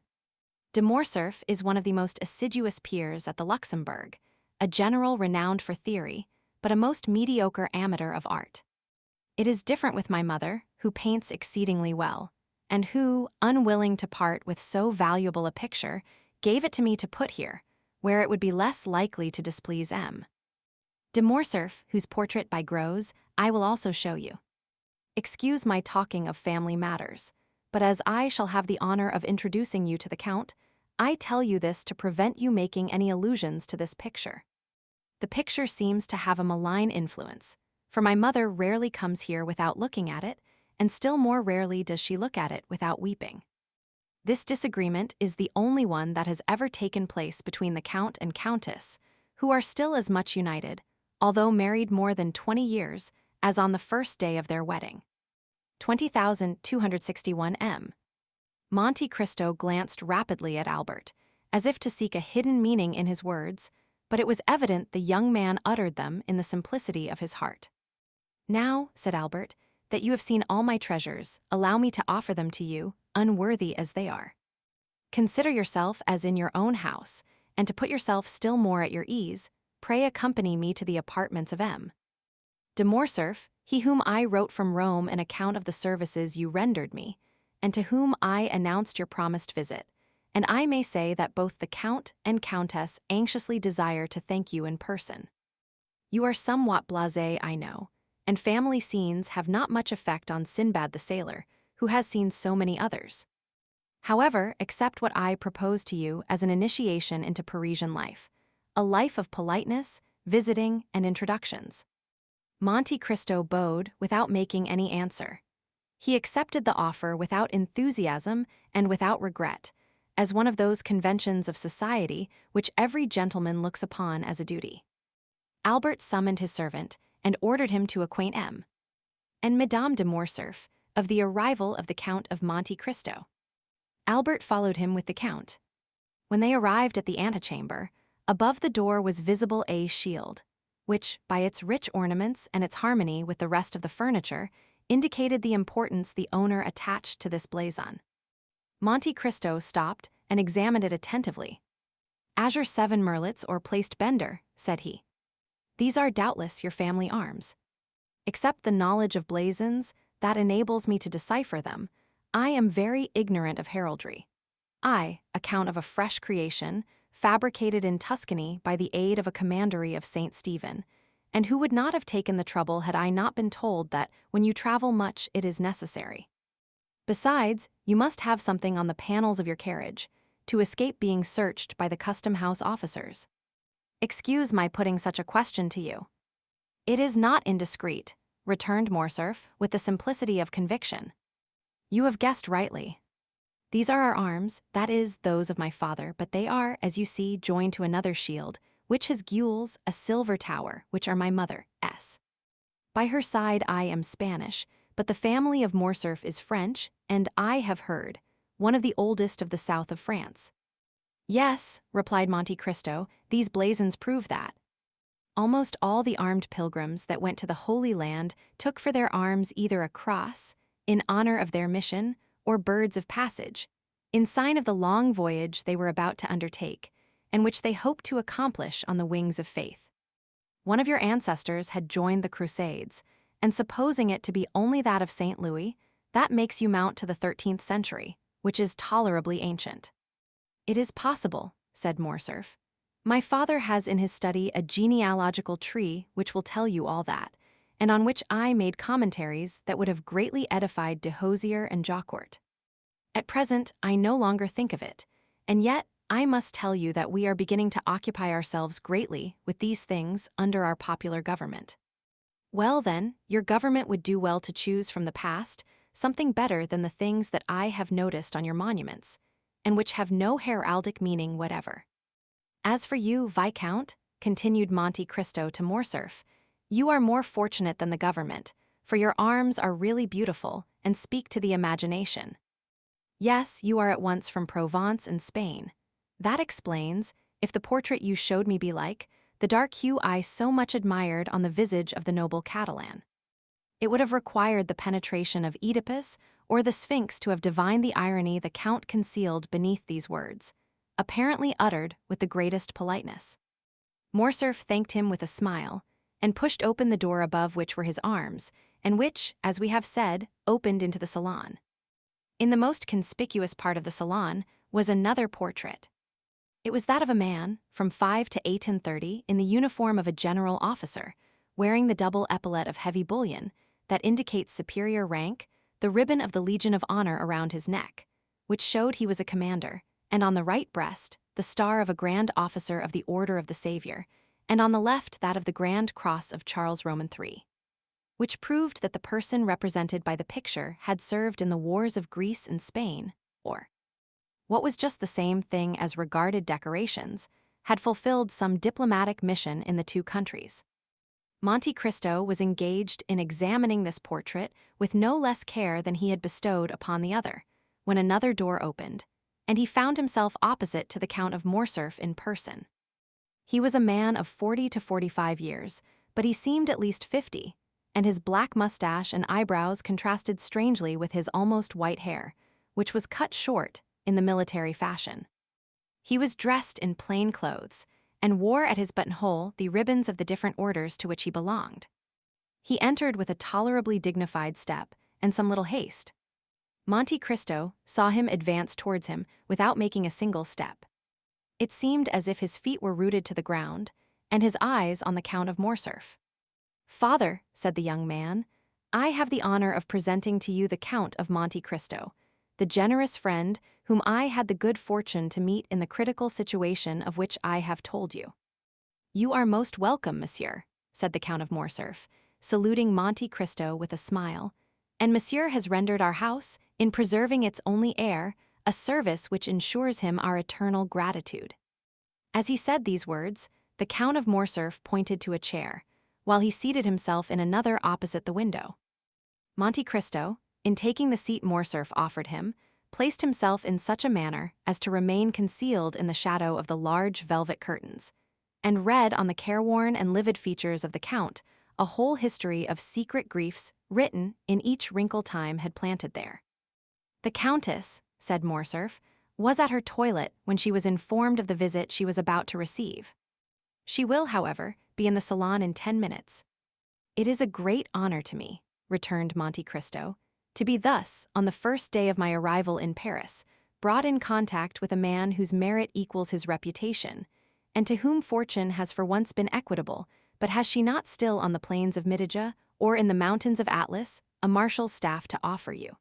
S1: de Morcerf is one of the most assiduous peers at the Luxembourg, a general renowned for theory, but a most mediocre amateur of art. It is different with my mother, who paints exceedingly well, and who, unwilling to part with so valuable a picture, gave it to me to put here, where it would be less likely to displease M. de Morcerf, whose portrait by Gros I will also show you. Excuse my talking of family matters, but as I shall have the honor of introducing you to the Count, I tell you this to prevent you making any allusions to this picture. The picture seems to have a malign influence, for my mother rarely comes here without looking at it, and still more rarely does she look at it without weeping. This disagreement is the only one that has ever taken place between the Count and Countess, who are still as much united, although married more than 20 years, as on the first day of their wedding. 20,261 M. Monte Cristo glanced rapidly at Albert, as if to seek a hidden meaning in his words, but it was evident the young man uttered them in the simplicity of his heart. "Now," said Albert, "that you have seen all my treasures, allow me to offer them to you, unworthy as they are. Consider yourself as in your own house, and to put yourself still more at your ease, pray accompany me to the apartments of M. de Morcerf, he whom I wrote from Rome an account of the services you rendered me, and to whom I announced your promised visit, and I may say that both the Count and Countess anxiously desire to thank you in person. You are somewhat blasé, I know, and family scenes have not much effect on Sinbad the sailor, who has seen so many others. However, accept what I propose to you as an initiation into Parisian life, a life of politeness, visiting, and introductions." Monte Cristo bowed without making any answer. He accepted the offer without enthusiasm and without regret, as one of those conventions of society which every gentleman looks upon as a duty. Albert summoned his servant and ordered him to acquaint M. and Madame de Morcerf of the arrival of the Count of Monte Cristo. Albert followed him with the Count. When they arrived at the antechamber, above the door was visible a shield, which, by its rich ornaments and its harmony with the rest of the furniture, indicated the importance the owner attached to this blazon. Monte Cristo stopped and examined it attentively. "Azure 7 merlets or placed bender," said he. "These are doubtless your family arms. Except the knowledge of blazons that enables me to decipher them, I am very ignorant of heraldry. I, account of a fresh creation, fabricated in Tuscany by the aid of a commandery of St. Stephen, and who would not have taken the trouble had I not been told that when you travel much it is necessary. Besides, you must have something on the panels of your carriage, to escape being searched by the custom-house officers. Excuse my putting such a question to you." "It is not indiscreet," returned Morcerf, with the simplicity of conviction. "You have guessed rightly. These are our arms, that is, those of my father, but they are, as you see, joined to another shield, which has gules, a silver tower, which are my mother's. By her side I am Spanish, but the family of Morcerf is French, and I have heard, one of the oldest of the south of France." "Yes," replied Monte Cristo, "these blazons prove that. Almost all the armed pilgrims that went to the Holy Land took for their arms either a cross, in honor of their mission, or birds of passage, in sign of the long voyage they were about to undertake, and which they hoped to accomplish on the wings of faith. One of your ancestors had joined the Crusades, and supposing it to be only that of St. Louis, that makes you mount to the 13th century, which is tolerably ancient." "It is possible," said Morcerf. "My father has in his study a genealogical tree which will tell you all that, and on which I made commentaries that would have greatly edified de Hosier and Jaucourt. At present, I no longer think of it, and yet I must tell you that we are beginning to occupy ourselves greatly with these things under our popular government." "Well, then, your government would do well to choose from the past something better than the things that I have noticed on your monuments, and which have no heraldic meaning whatever. As for you, Viscount," continued Monte Cristo to Morcerf, "you are more fortunate than the government, for your arms are really beautiful and speak to the imagination. Yes, you are at once from Provence and Spain. That explains, if the portrait you showed me be like, the dark hue I so much admired on the visage of the noble Catalan. It would have required the penetration of Oedipus or the Sphinx to have divined the irony the Count concealed beneath these words, apparently uttered with the greatest politeness." Morcerf thanked him with a smile, and pushed open the door above which were his arms, and which, as we have said, opened into the salon. In the most conspicuous part of the salon was another portrait. It was that of a man, from 5 to 38, in the uniform of a general officer, wearing the double epaulet of heavy bullion that indicates superior rank, the ribbon of the Legion of Honor around his neck, which showed he was a commander, and on the right breast, the star of a grand officer of the Order of the Savior, and on the left that of the Grand Cross of Charles Roman III, which proved that the person represented by the picture had served in the wars of Greece and Spain, or, what was just the same thing as regarded decorations, had fulfilled some diplomatic mission in the two countries. Monte Cristo was engaged in examining this portrait with no less care than he had bestowed upon the other, when another door opened, and he found himself opposite to the Count of Morcerf in person. He was a man of 40 to 45 years, but he seemed at least 50, and his black mustache and eyebrows contrasted strangely with his almost white hair, which was cut short in the military fashion. He was dressed in plain clothes and wore at his buttonhole the ribbons of the different orders to which he belonged. He entered with a tolerably dignified step and some little haste. Monte Cristo saw him advance towards him without making a single step. It seemed as if his feet were rooted to the ground, and his eyes on the Count of Morcerf. "Father," said the young man, "I have the honor of presenting to you the Count of Monte Cristo, the generous friend whom I had the good fortune to meet in the critical situation of which I have told you." "You are most welcome, monsieur," said the Count of Morcerf, saluting Monte Cristo with a smile, "and monsieur has rendered our house, in preserving its only heir, a service which ensures him our eternal gratitude." As he said these words, the Count of Morcerf pointed to a chair, while he seated himself in another opposite the window. Monte Cristo, in taking the seat Morcerf offered him, placed himself in such a manner as to remain concealed in the shadow of the large velvet curtains, and read on the careworn and livid features of the Count a whole history of secret griefs written in each wrinkle time had planted there. "The Countess," said Morcerf, "was at her toilet when she was informed of the visit she was about to receive. She will, however, be in the salon in 10 minutes. "It is a great honor to me," returned Monte Cristo, "to be thus, on the first day of my arrival in Paris, brought in contact with a man whose merit equals his reputation, and to whom fortune has for once been equitable, but has she not still on the plains of Mitige, or in the mountains of Atlas, a marshal's staff to offer you?"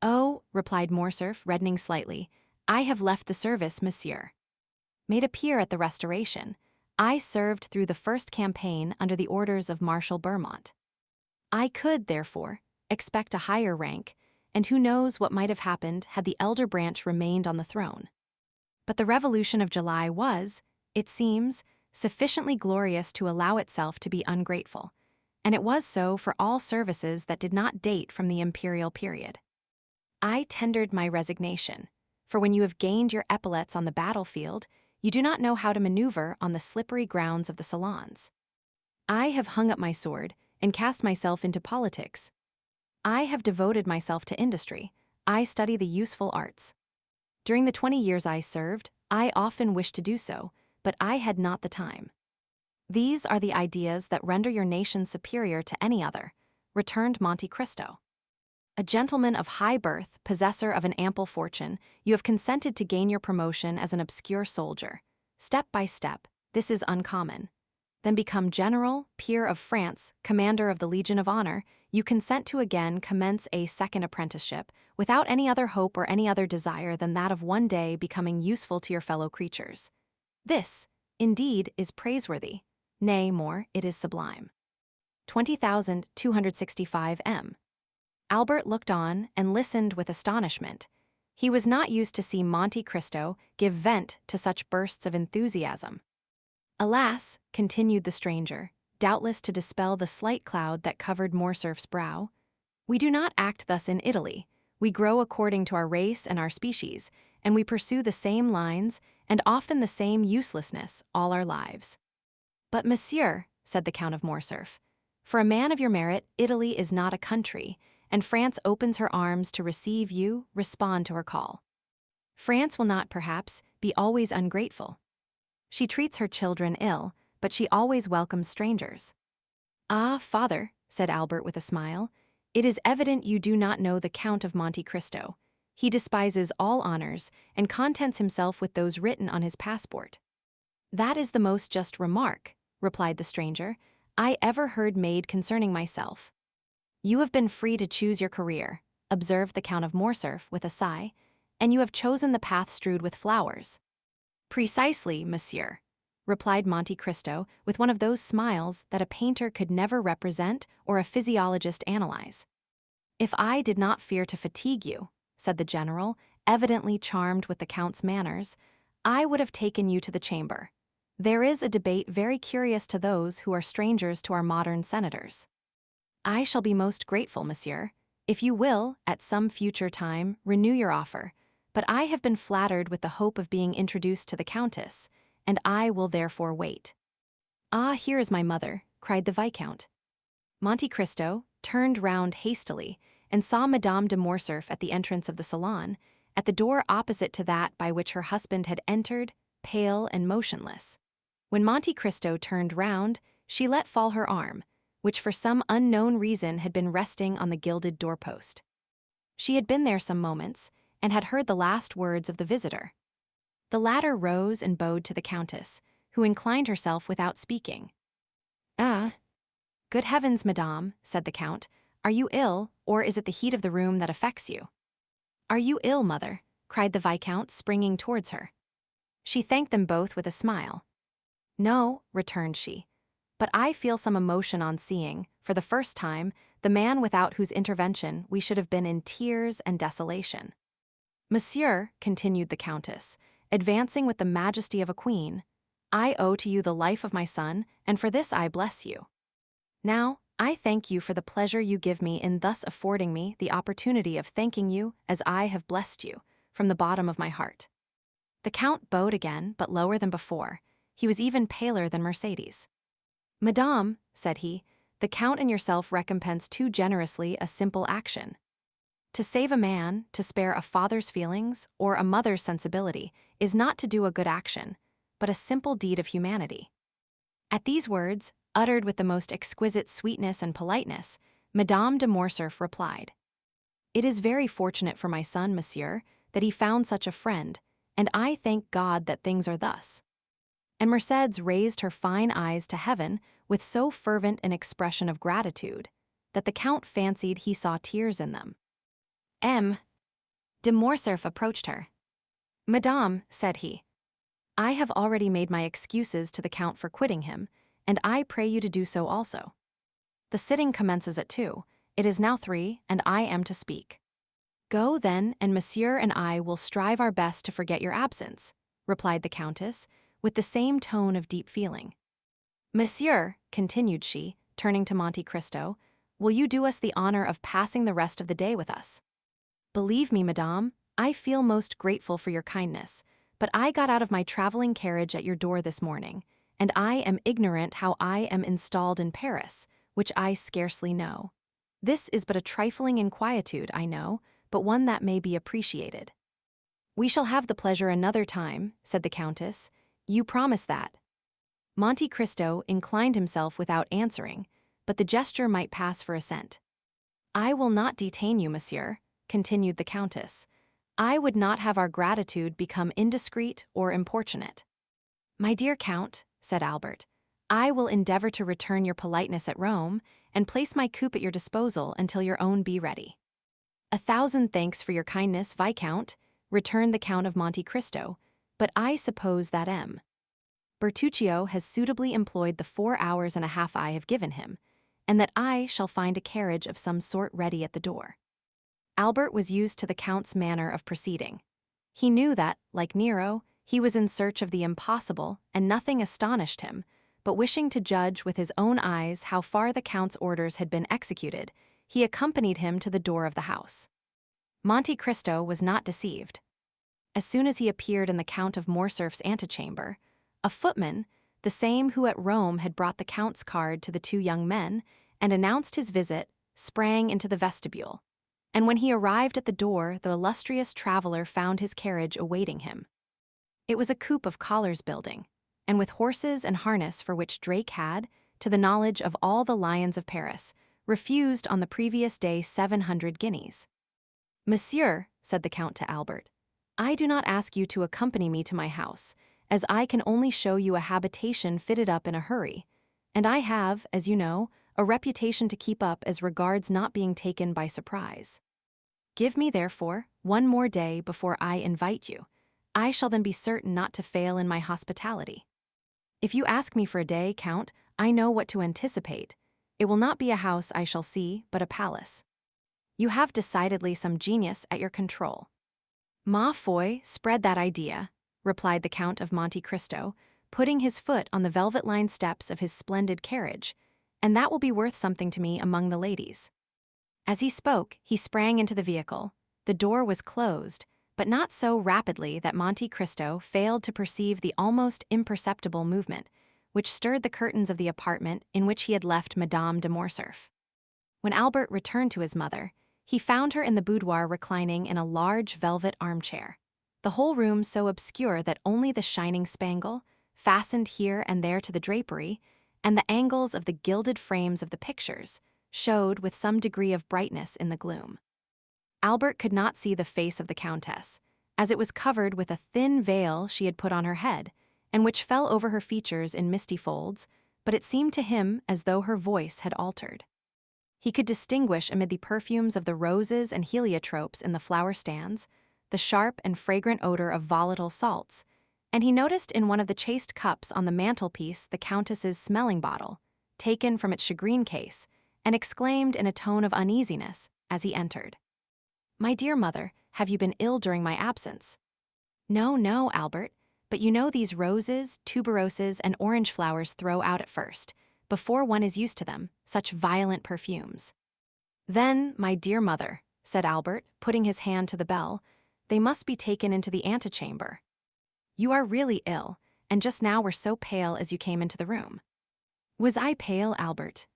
S1: "Oh," replied Morcerf, reddening slightly, "I have left the service, monsieur. Made a peer at the Restoration, I served through the first campaign under the orders of Marshal Bermont. I could, therefore, expect a higher rank, and who knows what might have happened had the elder branch remained on the throne. But the Revolution of July was, it seems, sufficiently glorious to allow itself to be ungrateful, and it was so for all services that did not date from the imperial period. I tendered my resignation, for when you have gained your epaulettes on the battlefield, you do not know how to maneuver on the slippery grounds of the salons. I have hung up my sword and cast myself into politics. I have devoted myself to industry. I study the useful arts. During the 20 years I served, I often wished to do so, but I had not the time. These are the ideas that render your nation superior to any other," returned Monte Cristo. "A gentleman of high birth, possessor of an ample fortune, you have consented to gain your promotion as an obscure soldier. Step by step, this is uncommon. Then become general, peer of France, commander of the Legion of Honor, you consent to again commence a second apprenticeship, without any other hope or any other desire than that of one day becoming useful to your fellow creatures. This, indeed, is praiseworthy. Nay, more, it is sublime. 20,265 m. Albert looked on and listened with astonishment. He was not used to see Monte Cristo give vent to such bursts of enthusiasm. "Alas," continued the stranger, doubtless to dispel the slight cloud that covered Morcerf's brow, "we do not act thus in Italy. We grow according to our race and our species, and we pursue the same lines and often the same uselessness all our lives." "But, monsieur," said the Count of Morcerf, "for a man of your merit, Italy is not a country, and France opens her arms to receive you, respond to her call. France will not, perhaps, be always ungrateful. She treats her children ill, but she always welcomes strangers." "Ah, father," said Albert with a smile, "it is evident you do not know the Count of Monte Cristo. He despises all honors, and contents himself with those written on his passport." "That is the most just remark," replied the stranger, "I ever heard made concerning myself." "You have been free to choose your career," observed the Count of Morcerf with a sigh, "and you have chosen the path strewed with flowers." "Precisely, monsieur," replied Monte Cristo with one of those smiles that a painter could never represent or a physiologist analyze. "If I did not fear to fatigue you," said the general, evidently charmed with the Count's manners, "I would have taken you to the chamber. There is a debate very curious to those who are strangers to our modern senators." "I shall be most grateful, monsieur, if you will, at some future time, renew your offer, but I have been flattered with the hope of being introduced to the Countess, and I will therefore wait." "Ah, here is my mother," cried the Viscount. Monte Cristo turned round hastily and saw Madame de Morcerf at the entrance of the salon, at the door opposite to that by which her husband had entered, pale and motionless. When Monte Cristo turned round, she let fall her arm, which for some unknown reason had been resting on the gilded doorpost. She had been there some moments, and had heard the last words of the visitor. The latter rose and bowed to the Countess, who inclined herself without speaking. "Ah, good heavens, madame," said the Count, "are you ill, or is it the heat of the room that affects you?" "Are you ill, mother?" cried the Viscount, springing towards her. She thanked them both with a smile. "No," returned she, "but I feel some emotion on seeing, for the first time, the man without whose intervention we should have been in tears and desolation. Monsieur," continued the Countess, advancing with the majesty of a queen, "I owe to you the life of my son, and for this I bless you. Now, I thank you for the pleasure you give me in thus affording me the opportunity of thanking you as I have blessed you, from the bottom of my heart." The Count bowed again, but lower than before. He was even paler than Mercédès. "Madame," said he, "the Count and yourself recompense too generously a simple action. To save a man, to spare a father's feelings, or a mother's sensibility, is not to do a good action, but a simple deed of humanity." At these words, uttered with the most exquisite sweetness and politeness, Madame de Morcerf replied, "It is very fortunate for my son, monsieur, that he found such a friend, and I thank God that things are thus." And Mercédès raised her fine eyes to heaven with so fervent an expression of gratitude that the Count fancied he saw tears in them. M. de Morcerf approached her. "Madame," said he, "I have already made my excuses to the Count for quitting him, and I pray you to do so also. The sitting commences at 2, it is now 3, and I am to speak." "Go, then, and Monsieur and I will strive our best to forget your absence," replied the Countess, with the same tone of deep feeling. "Monsieur," continued she, turning to Monte Cristo, "will you do us the honor of passing the rest of the day with us? Believe me, madame, I feel most grateful for your kindness, but I got out of my traveling carriage at your door this morning, and I am ignorant how I am installed in Paris, which I scarcely know. This is but a trifling inquietude, I know, but one that may be appreciated." "We shall have the pleasure another time," said the Countess. "You promise that?" Monte Cristo inclined himself without answering, but the gesture might pass for assent. "I will not detain you, monsieur," continued the Countess. "I would not have our gratitude become indiscreet or importunate." "My dear Count," said Albert, "I will endeavor to return your politeness at Rome, and place my coupe at your disposal until your own be ready." "A thousand thanks for your kindness, Viscount," returned the Count of Monte Cristo, "but I suppose that M. Bertuccio has suitably employed the 4 hours and a half I have given him, and that I shall find a carriage of some sort ready at the door." Albert was used to the Count's manner of proceeding. He knew that, like Nero, he was in search of the impossible, and nothing astonished him, but wishing to judge with his own eyes how far the Count's orders had been executed, he accompanied him to the door of the house. Monte Cristo was not deceived. As soon as he appeared in the Count of Morcerf's antechamber, a footman, the same who at Rome had brought the Count's card to the 2 young men and announced his visit, sprang into the vestibule, and when he arrived at the door the illustrious traveler found his carriage awaiting him. It was a coupe of collars building, and with horses and harness for which Drake had, to the knowledge of all the lions of Paris, refused on the previous day 700 guineas. "Monsieur," said the Count to Albert, "I do not ask you to accompany me to my house, as I can only show you a habitation fitted up in a hurry, and I have, as you know, a reputation to keep up as regards not being taken by surprise. Give me, therefore, 1 more day before I invite you. I shall then be certain not to fail in my hospitality. If you ask me for a day, Count, I know what to anticipate. It will not be a house I shall see, but a palace. You have decidedly some genius at your control." "Ma foi, spread that idea," replied the Count of Monte Cristo, putting his foot on the velvet-lined steps of his splendid carriage, "and that will be worth something to me among the ladies." As he spoke, he sprang into the vehicle. The door was closed, but not so rapidly that Monte Cristo failed to perceive the almost imperceptible movement, which stirred the curtains of the apartment in which he had left Madame de Morcerf. When Albert returned to his mother, he found her in the boudoir reclining in a large velvet armchair, the whole room so obscure that only the shining spangle, fastened here and there to the drapery, and the angles of the gilded frames of the pictures, showed with some degree of brightness in the gloom. Albert could not see the face of the Countess, as it was covered with a thin veil she had put on her head, and which fell over her features in misty folds, but it seemed to him as though her voice had altered. He could distinguish amid the perfumes of the roses and heliotropes in the flower stands the sharp and fragrant odor of volatile salts, and he noticed in one of the chased cups on the mantelpiece the Countess's smelling bottle, taken from its shagreen case, and exclaimed in a tone of uneasiness as he entered, "My dear mother, have you been ill during my absence?" "No, no, Albert, but you know these roses, tuberoses, and orange flowers throw out at first, before one is used to them, such violent perfumes." "Then, my dear mother," said Albert, putting his hand to the bell, "they must be taken into the antechamber. You are really ill, and just now were so pale as you came into the room." "Was I pale, Albert?"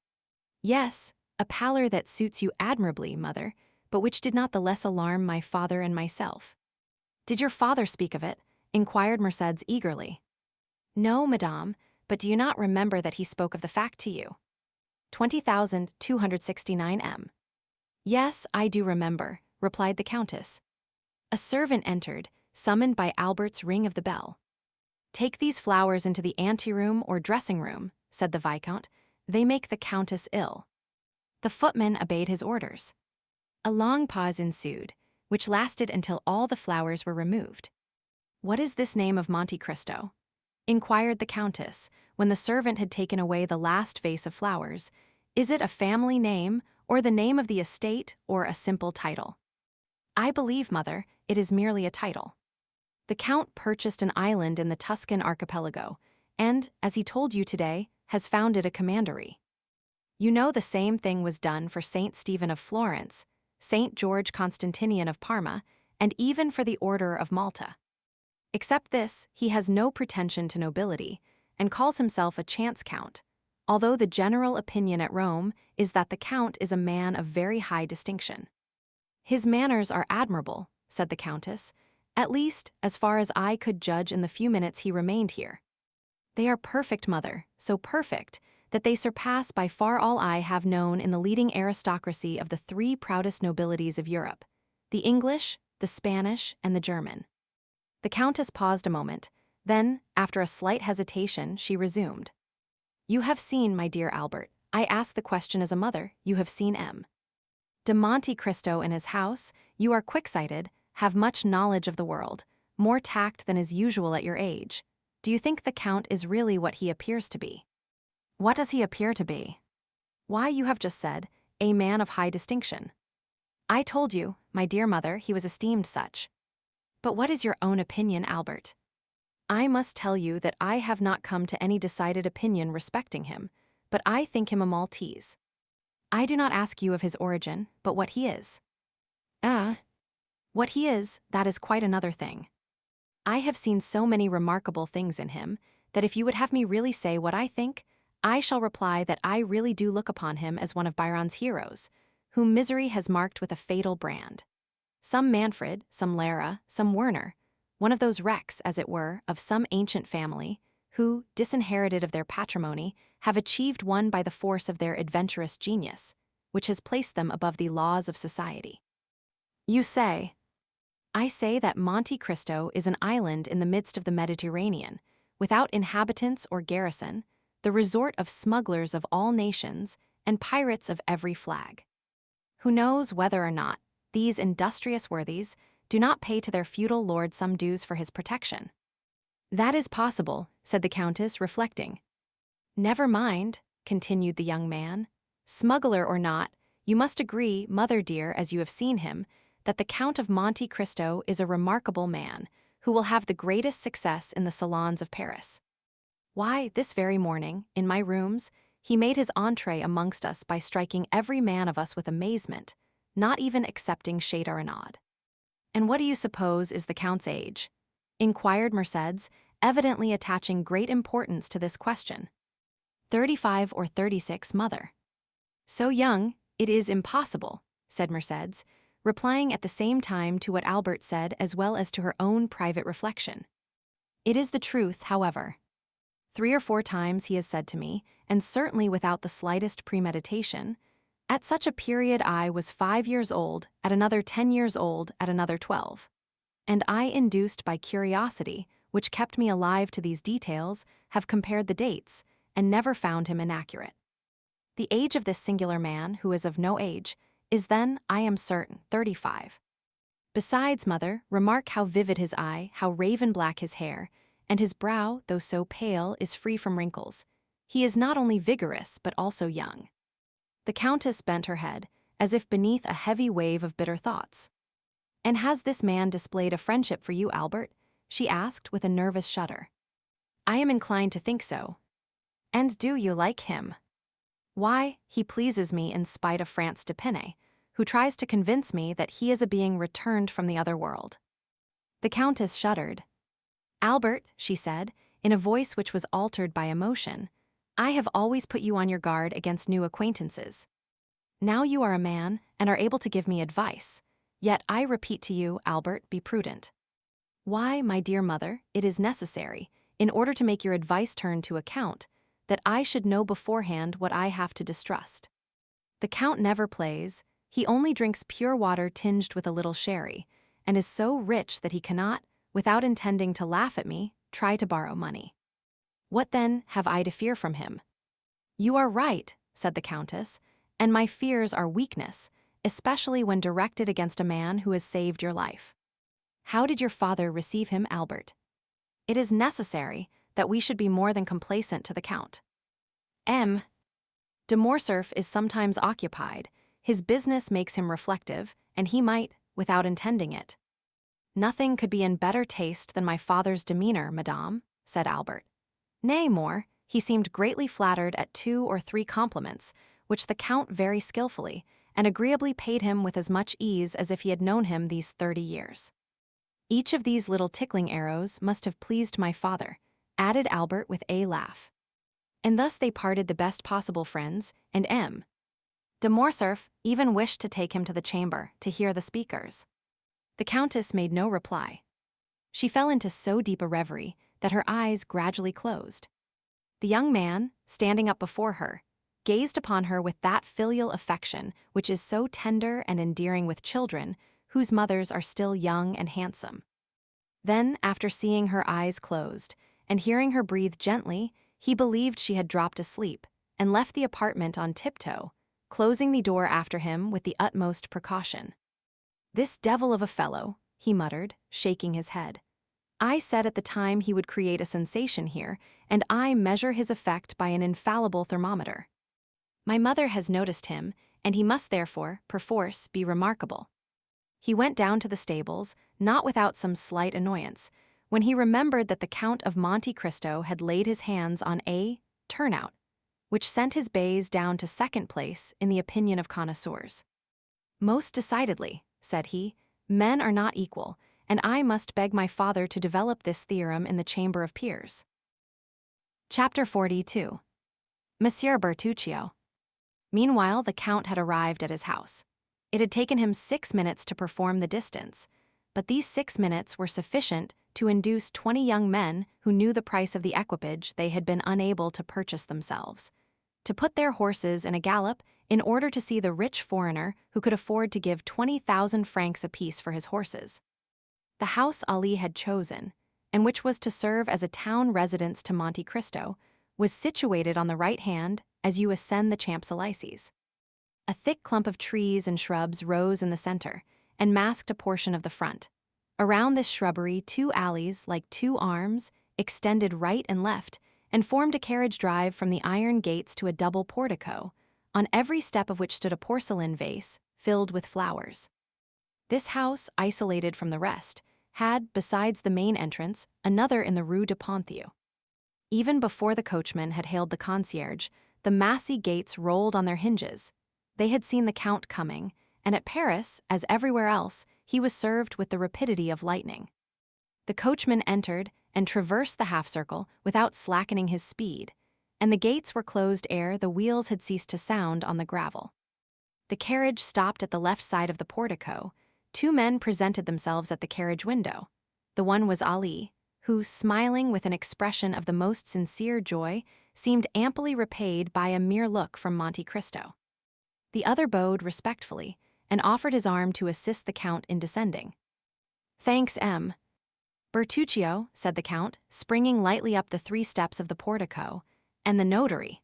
S1: "Yes, a pallor that suits you admirably, mother, but which did not the less alarm my father and myself." "Did your father speak of it?" inquired Mercédès eagerly. "No, madame, but do you not remember that he spoke of the fact to you?" 20,269 m. "Yes, I do remember," replied the Countess. A servant entered, summoned by Albert's ring of the bell. "Take these flowers into the anteroom or dressing-room," said the Viscount. "They make the Countess ill." The footman obeyed his orders. A long pause ensued, which lasted until all the flowers were removed. "What is this name of Monte Cristo?" inquired the Countess, when the servant had taken away the last vase of flowers. "Is it a family name, or the name of the estate, or a simple title?" "I believe, mother, it is merely a title." "The Count purchased an island in the Tuscan archipelago, and, as he told you today, has founded a commandery. You know the same thing was done for Saint Stephen of Florence, Saint George Constantinian of Parma, and even for the Order of Malta. Except this, he has no pretension to nobility, and calls himself a chance count, although the general opinion at Rome is that the Count is a man of very high distinction." "His manners are admirable," said the Countess, "at least, as far as I could judge in the few minutes he remained here." "They are perfect, mother, so perfect that they surpass by far all I have known in the leading aristocracy of the three proudest nobilities of Europe, the English, the Spanish, and the German." The Countess paused a moment, then, after a slight hesitation, she resumed. "You have seen, my dear Albert, I ask the question as a mother, you have seen M. de Monte Cristo in his house, you are quick-sighted, have much knowledge of the world, more tact than is usual at your age. Do you think the Count is really what he appears to be?" "What does he appear to be?" "Why, you have just said, a man of high distinction." "I told you, my dear mother, he was esteemed such." "But what is your own opinion, Albert?" "I must tell you that I have not come to any decided opinion respecting him, but I think him a Maltese. I do not ask you of his origin, but what he is." "Ah, what he is, that is quite another thing. I have seen so many remarkable things in him, that if you would have me really say what I think, I shall reply that I really do look upon him as one of Byron's heroes, whom misery has marked with a fatal brand. Some Manfred, some Lara, some Werner, one of those wrecks, as it were, of some ancient family, who, disinherited of their patrimony, have achieved one by the force of their adventurous genius, which has placed them above the laws of society. You say, I say that Monte Cristo is an island in the midst of the Mediterranean, without inhabitants or garrison, the resort of smugglers of all nations and pirates of every flag. Who knows whether or not these industrious worthies do not pay to their feudal lord some dues for his protection?" "That is possible," said the Countess, reflecting. "Never mind," continued the young man. "Smuggler or not, you must agree, mother dear, as you have seen him, that the Count of Monte Cristo is a remarkable man, who will have the greatest success in the salons of Paris. Why, this very morning, in my rooms, he made his entrée amongst us by striking every man of us with amazement, not even excepting Châteaurenaud. "And what do you suppose is the Count's age?" inquired Mercédès, evidently attaching great importance to this question. 35 or 36, mother." "So young, it is impossible," said Mercédès, replying at the same time to what Albert said as well as to her own private reflection. "It is the truth, however. 3 or 4 times he has said to me, and certainly without the slightest premeditation, 'At such a period I was 5 years old, at another 10 years old, at another 12. And I, induced by curiosity, which kept me alive to these details, have compared the dates, and never found him inaccurate. The age of this singular man, who is of no age, is then, I am certain, 35. Besides, mother, remark how vivid his eye, how raven-black his hair, and his brow, though so pale, is free from wrinkles. He is not only vigorous, but also young." The Countess bent her head, as if beneath a heavy wave of bitter thoughts. "And has this man displayed a friendship for you, Albert?" she asked with a nervous shudder. "I am inclined to think so." "And do you like him?" "Why, he pleases me in spite of France d'Épinay, who tries to convince me that he is a being returned from the other world." The Countess shuddered. "Albert," she said, in a voice which was altered by emotion, "I have always put you on your guard against new acquaintances. Now you are a man and are able to give me advice. Yet I repeat to you, Albert, be prudent. Why, my dear mother, it is necessary, in order to make your advice turn to account, that I should know beforehand what I have to distrust. The Count never plays, he only drinks pure water tinged with a little sherry, and is so rich that he cannot, without intending to laugh at me, try to borrow money. What then have I to fear from him?" "You are right," said the Countess, "and my fears are weakness, especially when directed against a man who has saved your life. How did your father receive him, Albert? It is necessary that we should be more than complacent to the Count. M. de Morcerf is sometimes occupied, his business makes him reflective, and he might, without intending it." "Nothing could be in better taste than my father's demeanor, madame," said Albert. Nay, more, he seemed greatly flattered at 2 or 3 compliments, which the Count very skillfully and agreeably paid him with as much ease as if he had known him these 30 years. "Each of these little tickling arrows must have pleased my father," added Albert with a laugh. And thus they parted the best possible friends, and M. de Morcerf even wished to take him to the chamber to hear the speakers. The Countess made no reply. She fell into so deep a reverie that her eyes gradually closed. The young man, standing up before her, gazed upon her with that filial affection which is so tender and endearing with children whose mothers are still young and handsome. Then, after seeing her eyes closed and hearing her breathe gently, he believed she had dropped asleep and left the apartment on tiptoe, closing the door after him with the utmost precaution. "This devil of a fellow," he muttered, shaking his head. "I said at the time he would create a sensation here, and I measure his effect by an infallible thermometer. My mother has noticed him, and he must therefore, perforce, be remarkable." He went down to the stables, not without some slight annoyance, when he remembered that the Count of Monte Cristo had laid his hands on a turnout, which sent his bays down to second place in the opinion of connoisseurs. "Most decidedly," said he, "men are not equal, and I must beg my father to develop this theorem in the Chamber of Peers." Chapter 42. Monsieur Bertuccio. Meanwhile, the Count had arrived at his house. It had taken him 6 minutes to perform the distance, but these 6 minutes were sufficient to induce 20 young men who knew the price of the equipage they had been unable to purchase themselves, to put their horses in a gallop in order to see the rich foreigner who could afford to give 20,000 francs apiece for his horses. The house Ali had chosen, and which was to serve as a town residence to Monte Cristo, was situated on the right hand as you ascend the Champs-Élysées. A thick clump of trees and shrubs rose in the center and masked a portion of the front. Around this shrubbery, 2 alleys, like 2 arms, extended right and left and formed a carriage drive from the iron gates to a double portico, on every step of which stood a porcelain vase filled with flowers. This house, isolated from the rest, had, besides the main entrance, another in the Rue de Ponthieu. Even before the coachman had hailed the concierge, the massy gates rolled on their hinges. They had seen the Count coming, and at Paris, as everywhere else, he was served with the rapidity of lightning. The coachman entered and traversed the half-circle without slackening his speed, and the gates were closed ere the wheels had ceased to sound on the gravel. The carriage stopped at the left side of the portico. Two men presented themselves at the carriage window. The one was Ali, who, smiling with an expression of the most sincere joy, seemed amply repaid by a mere look from Monte Cristo. The other bowed respectfully and offered his arm to assist the Count in descending. "Thanks, M. Bertuccio," said the Count, springing lightly up the 3 steps of the portico, "and the notary."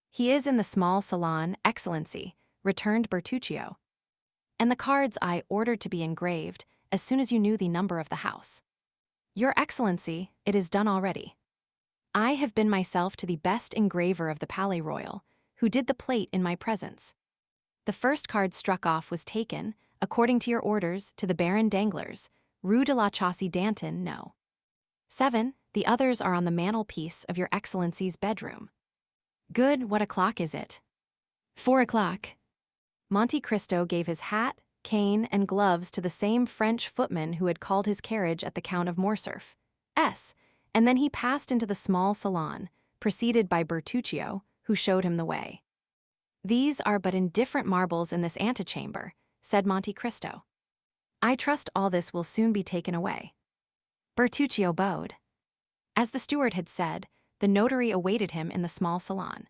S1: "He is in the small salon, Excellency," returned Bertuccio. "And the cards I ordered to be engraved as soon as you knew the number of the house." "Your Excellency, it is done already. I have been myself to the best engraver of the Palais Royal, who did the plate in my presence. The first card struck off was taken, according to your orders, to the Baron Danglars, Rue de la Chaussée-d'Antin, No. 7. The others are on the mantelpiece of your Excellency's bedroom." "Good, what o'clock is it?" 4 o'clock. Monte Cristo gave his hat, cane, and gloves to the same French footman who had called his carriage at the Count of Morcerf's, and then he passed into the small salon, preceded by Bertuccio, who showed him the way. "These are but indifferent marbles in this antechamber," said Monte Cristo. "I trust all this will soon be taken away." Bertuccio bowed. As the steward had said, the notary awaited him in the small salon.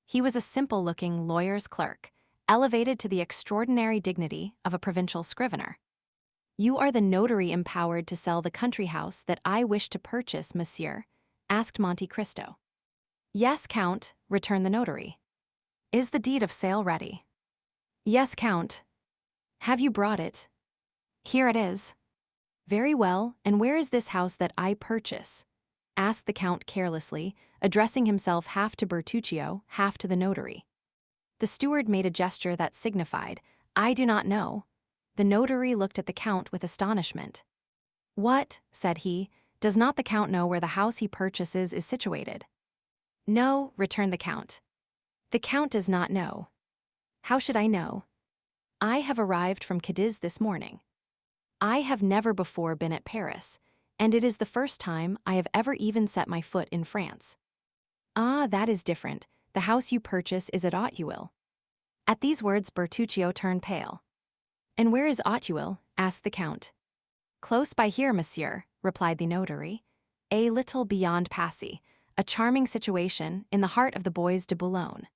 S1: He was a simple-looking lawyer's clerk, elevated to the extraordinary dignity of a provincial scrivener. "You are the notary empowered to sell the country house that I wish to purchase, monsieur?" asked Monte Cristo. "Yes, Count," returned the notary. "Is the deed of sale ready?" "Yes, Count." "Have you brought it?" "Here it is." "Very well, and where is this house that I purchase?" asked the Count carelessly, addressing himself half to Bertuccio, half to the notary. The steward made a gesture that signified, "I do not know." The notary looked at the Count with astonishment. "What," said he, "does not the Count know where the house he purchases is situated?" "No," returned the Count. "The Count does not know." "How should I know?" "I have arrived from Cadiz this morning. I have never before been at Paris, and it is the first time I have ever even set my foot in France." "Ah, that is different. The house you purchase is at Auteuil." At these words Bertuccio turned pale. "And where is Auteuil?" asked the Count. "Close by here, monsieur," replied the notary. "A little beyond Passy, a charming situation in the heart of the Bois de Boulogne."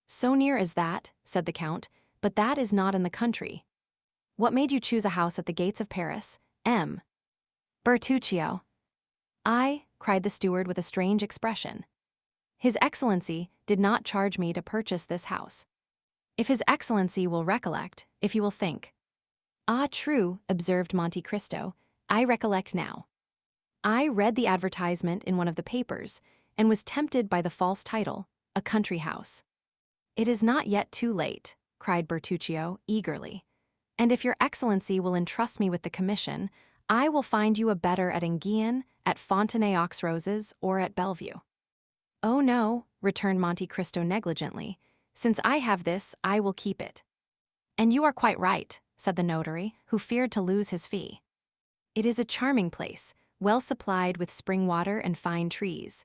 S1: "So near as that," said the Count, "but that is not in the country. What made you choose a house at the gates of Paris, M. Bertuccio?" "I," cried the steward with a strange expression. "His Excellency did not charge me to purchase this house. If His Excellency will recollect, if you will think." "Ah, true," observed Monte Cristo, "I recollect now. I read the advertisement in one of the papers, and was tempted by the false title, a country house." "It is not yet too late," cried Bertuccio eagerly. "And if your Excellency will entrust me with the commission, I will find you a better at Enghien, at Fontenay-aux-Roses, or at Bellevue." "Oh no," returned Monte Cristo negligently. "Since I have this, I will keep it." "And you are quite right," said the notary, who feared to lose his fee. "It is a charming place, well supplied with spring water and fine trees.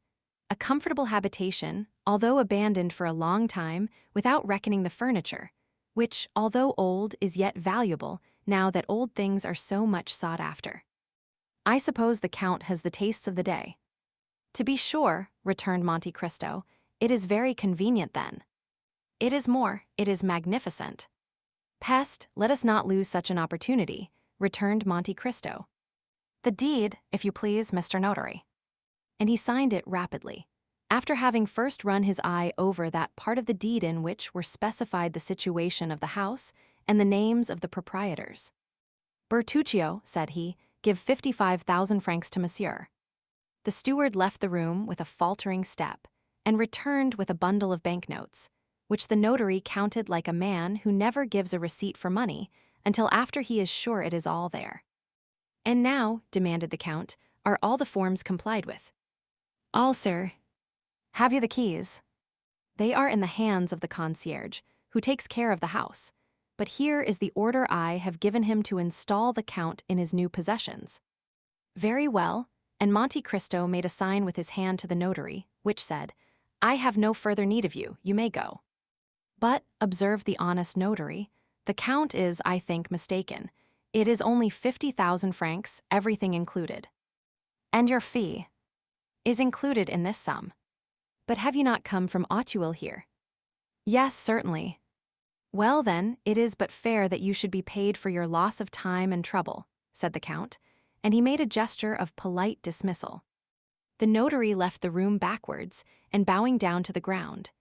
S1: A comfortable habitation, although abandoned for a long time, without reckoning the furniture, which, although old, is yet valuable, now that old things are so much sought after. I suppose the Count has the tastes of the day." "To be sure," returned Monte Cristo, "it is very convenient then." "It is more, it is magnificent." "Peste, let us not lose such an opportunity," returned Monte Cristo. "The deed, if you please, Mr. Notary." And he signed it rapidly, after having first run his eye over that part of the deed in which were specified the situation of the house and the names of the proprietors. "Bertuccio," said he, "give 55,000 francs to monsieur." The steward left the room with a faltering step, and returned with a bundle of banknotes, which the notary counted like a man who never gives a receipt for money until after he is sure it is all there. "And now," demanded the Count, "are all the forms complied with?" "All, sir." "Have you the keys?" "They are in the hands of the concierge, who takes care of the house. but here is the order I have given him to install the Count in his new possessions." "Very well," and Monte Cristo made a sign with his hand to the notary, which said, "I have no further need of you, you may go." "But," observed the honest notary, "the Count is, I think, mistaken. It is only 50,000 francs, everything included." "And your fee?" "Is included in this sum." "But have you not come from Auteuil here?" "Yes, certainly." "Well, then, it is but fair that you should be paid for your loss of time and trouble," said the Count, and he made a gesture of polite dismissal. The notary left the room backwards and bowing down to the ground.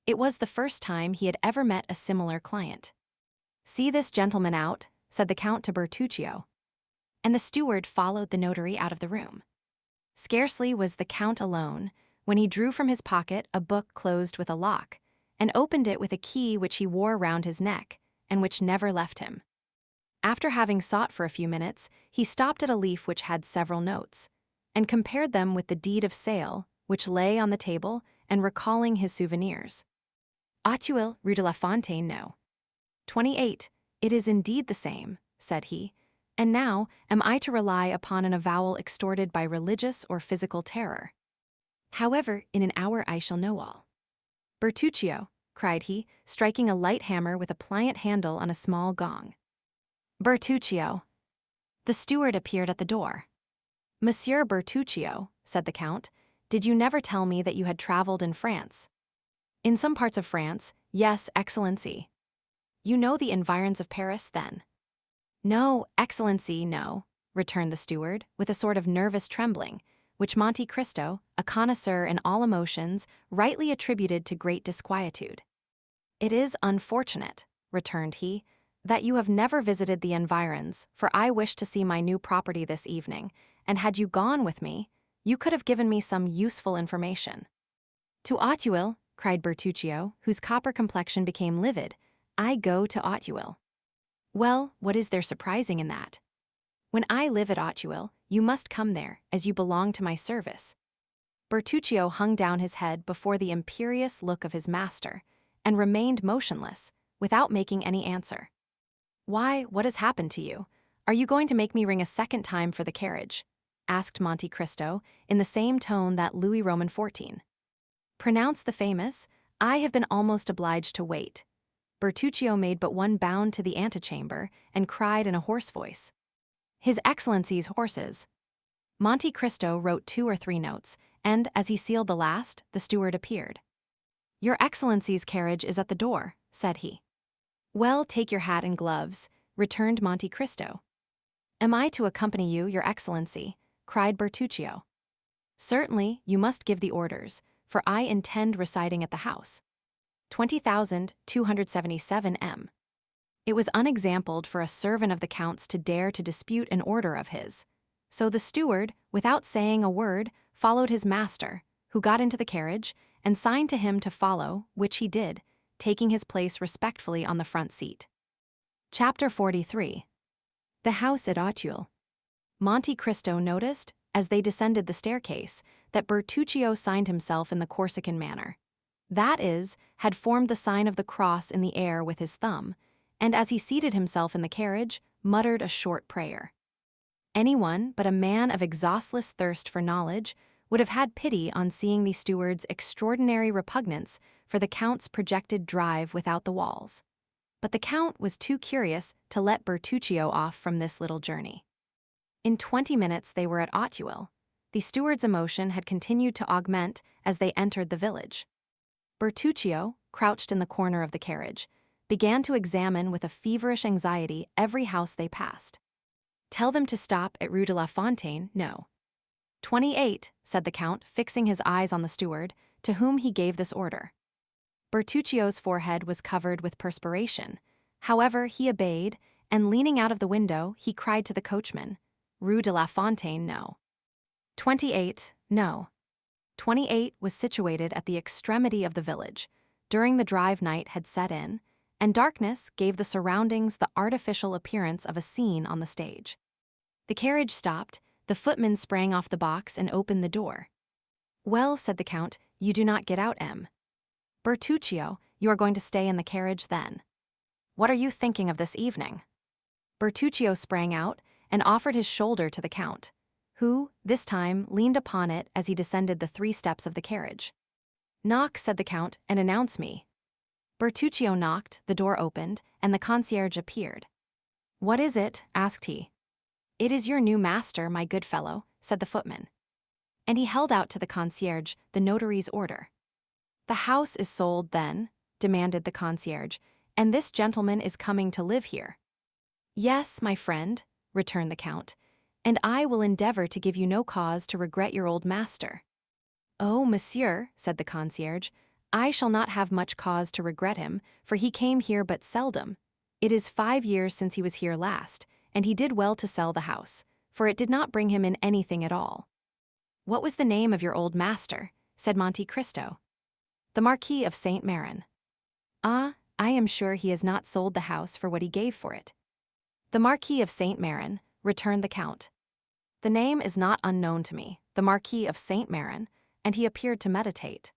S1: It was the first time he had ever met a similar client. "See this gentleman out," said the Count to Bertuccio. And the steward followed the notary out of the room. Scarcely was the Count alone when he drew from his pocket a book closed with a lock, and opened it with a key which he wore round his neck, and which never left him. After having sought for a few minutes, he stopped at a leaf which had several notes, and compared them with the deed of sale, which lay on the table, and recalling his souvenirs. "Auteuil, Rue de la Fontaine, no. 28, it is indeed the same," said he. "And now, am I to rely upon an avowal extorted by religious or physical terror? However, in an hour I shall know all. Bertuccio," cried he, striking a light hammer with a pliant handle on a small gong. "Bertuccio." The steward appeared at the door. "Monsieur Bertuccio," said the Count, "did you never tell me that you had traveled in France?" "In some parts of France, yes, Excellency." "You know the environs of Paris, then?" "No, Excellency, no," returned the steward, with a sort of nervous trembling, which Monte Cristo, a connoisseur in all emotions, rightly attributed to great disquietude. "It is unfortunate," returned he, "that you have never visited the environs, for I wish to see my new property this evening, and had you gone with me, you could have given me some useful information." "To Auteuil," cried Bertuccio, whose copper complexion became livid, "I go to Auteuil." "Well, what is there surprising in that? When I live at Auteuil, you must come there, as you belong to my service." Bertuccio hung down his head before the imperious look of his master, and remained motionless, without making any answer. "Why, what has happened to you? Are you going to make me ring a second time for the carriage?" asked Monte Cristo, in the same tone that Louis Roman XIV. "Pronounce the famous, I have been almost obliged to wait." Bertuccio made but one bound to the antechamber, and cried in a hoarse voice, "His Excellency's horses." Monte Cristo wrote 2 or 3 notes, and, as he sealed the last, the steward appeared. "Your Excellency's carriage is at the door," said he. "Well, take your hat and gloves," returned Monte Cristo. "Am I to accompany you, Your Excellency?" cried Bertuccio. "Certainly, you must give the orders, for I intend residing at the house. 20,277 m. It was unexampled for a servant of the Count's to dare to dispute an order of his. So the steward, without saying a word, followed his master, who got into the carriage, and signed to him to follow, which he did, taking his place respectfully on the front seat. Chapter 43. The house at Auteuil. Monte Cristo noticed, as they descended the staircase, that Bertuccio signed himself in the Corsican manner. That is, had formed the sign of the cross in the air with his thumb, and as he seated himself in the carriage, muttered a short prayer. Anyone but a man of exhaustless thirst for knowledge would have had pity on seeing the steward's extraordinary repugnance for the Count's projected drive without the walls. But the Count was too curious to let Bertuccio off from this little journey. In 20 minutes they were at Auteuil. The steward's emotion had continued to augment as they entered the village. Bertuccio, crouched in the corner of the carriage, began to examine with a feverish anxiety every house they passed. "Tell them to stop at Rue de la Fontaine, no." 28, said the Count, fixing his eyes on the steward, to whom he gave this order. Bertuccio's forehead was covered with perspiration. However, he obeyed, and leaning out of the window, he cried to the coachman, "Rue de la Fontaine, no." 28, no. 28 was situated at the extremity of the village. During the drive night had set in, and darkness gave the surroundings the artificial appearance of a scene on the stage. The carriage stopped, the footman sprang off the box and opened the door. "Well," said the Count, "you do not get out, M. Bertuccio, you are going to stay in the carriage then." What are you thinking of this evening?" Bertuccio sprang out and offered his shoulder to the Count, who, this time, leaned upon it as he descended the 3 steps of the carriage. "Knock," said the Count, "and announce me." Bertuccio knocked, the door opened, and the concierge appeared. "What is it?" asked he. "It is your new master, my good fellow," said the footman. And he held out to the concierge the notary's order. "The house is sold, then?" demanded the concierge, "and this gentleman is coming to live here?" "Yes, my friend," returned the Count, "and I will endeavor to give you no cause to regret your old master." "Oh, monsieur," said the concierge, "I shall not have much cause to regret him, for he came here but seldom. It is 5 years since he was here last, and he did well to sell the house, for it did not bring him in anything at all." "What was the name of your old master?" said Monte Cristo. "The Marquis of Saint Méran." "Ah, I am sure he has not sold the house for what he gave for it." "The Marquis of Saint Méran," returned the Count. "The name is not unknown to me, the Marquis of Saint Méran," and he appeared to meditate.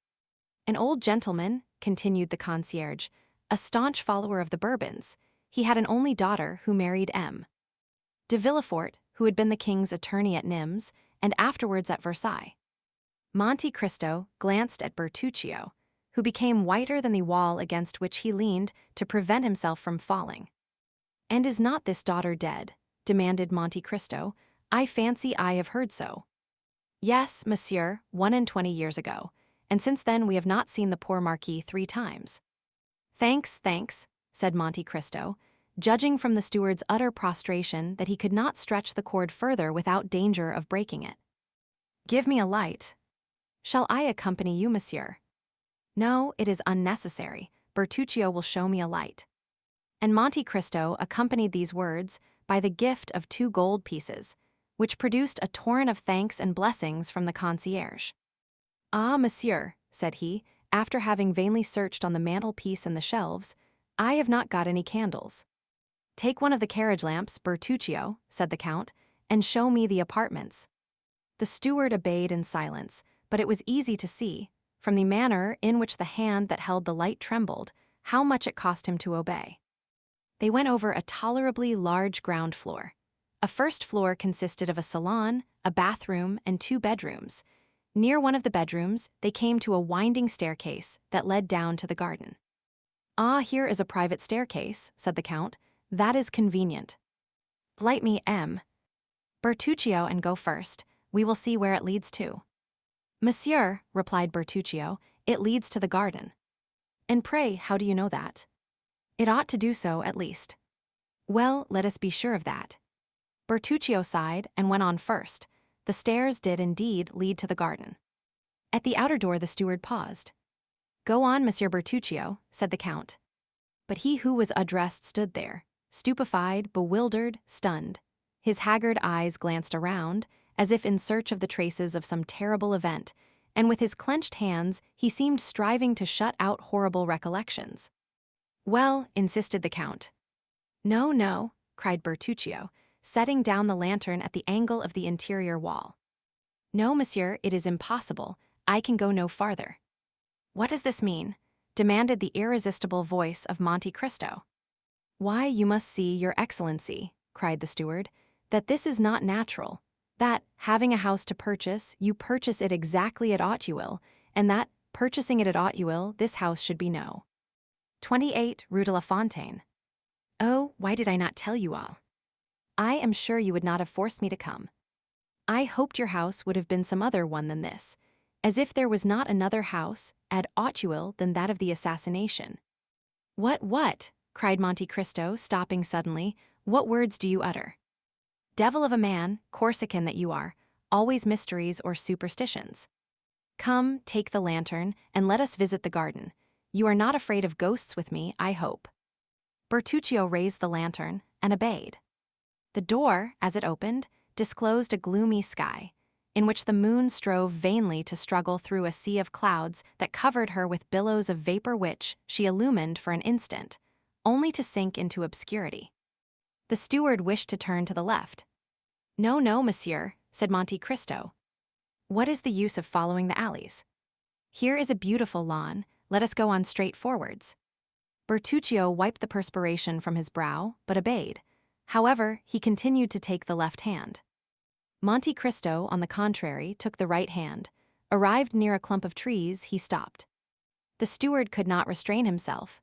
S1: "An old gentleman," continued the concierge, "a staunch follower of the Bourbons. He had an only daughter who married M. de Villefort, who had been the king's attorney at Nimes, and afterwards at Versailles." Monte Cristo glanced at Bertuccio, who became whiter than the wall against which he leaned to prevent himself from falling. "And is not this daughter dead?" demanded Monte Cristo. "I fancy I have heard so." "Yes, monsieur, 21 years ago, and since then we have not seen the poor Marquis 3 times." "Thanks, thanks," said Monte Cristo, judging from the steward's utter prostration that he could not stretch the cord further without danger of breaking it. "Give me a light." "Shall I accompany you, monsieur?" "No, it is unnecessary. Bertuccio will show me a light." And Monte Cristo accompanied these words by the gift of 2 gold pieces, which produced a torrent of thanks and blessings from the concierge. "Ah, monsieur," said he, after having vainly searched on the mantelpiece and the shelves, "I have not got any candles." "Take one of the carriage lamps, Bertuccio," said the Count, "and show me the apartments." The steward obeyed in silence, but it was easy to see, from the manner in which the hand that held the light trembled, how much it cost him to obey. They went over a tolerably large ground floor. A first floor consisted of a salon, a bathroom, and 2 bedrooms. Near one of the bedrooms, they came to a winding staircase that led down to the garden. "Ah, here is a private staircase," said the Count. "That is convenient." "Light me, M. Bertuccio, and go first. We will see where it leads to." "Monsieur," replied Bertuccio, "it leads to the garden." "And pray, how do you know that?" "It ought to do so, at least." "Well, let us be sure of that." Bertuccio sighed and went on first. The stairs did indeed lead to the garden. At the outer door the steward paused. "Go on, Monsieur Bertuccio," said the Count. But he who was addressed stood there, stupefied, bewildered, stunned. His haggard eyes glanced around, as if in search of the traces of some terrible event, and with his clenched hands he seemed striving to shut out horrible recollections. "Well," insisted the Count. "No, no," cried Bertuccio, setting down the lantern at the angle of the interior wall. "No, monsieur, it is impossible. I can go no farther." "What does this mean?" demanded the irresistible voice of Monte Cristo. "Why, you must see, your excellency," cried the steward, "that this is not natural, that, having a house to purchase, you purchase it exactly at Auteuil, and that, purchasing it at Auteuil, this house should be No. 28 Rue de la Fontaine. Oh, why did I not tell you all? I am sure you would not have forced me to come. I hoped your house would have been some other one than this, as if there was not another house at Auteuil than that of the assassination." What?" cried Monte Cristo, stopping suddenly. "What words do you utter? Devil of a man, Corsican that you are, always mysteries or superstitions. Come, take the lantern, and let us visit the garden. You are not afraid of ghosts with me, I hope." Bertuccio raised the lantern and obeyed. The door, as it opened, disclosed a gloomy sky, in which the moon strove vainly to struggle through a sea of clouds that covered her with billows of vapor which she illumined for an instant, only to sink into obscurity. The steward wished to turn to the left. "No, no, monsieur," said Monte Cristo. "What is the use of following the alleys? Here is a beautiful lawn, let us go on straight forwards." Bertuccio wiped the perspiration from his brow, but obeyed. However, he continued to take the left hand. Monte Cristo, on the contrary, took the right hand. Arrived near a clump of trees, he stopped. The steward could not restrain himself.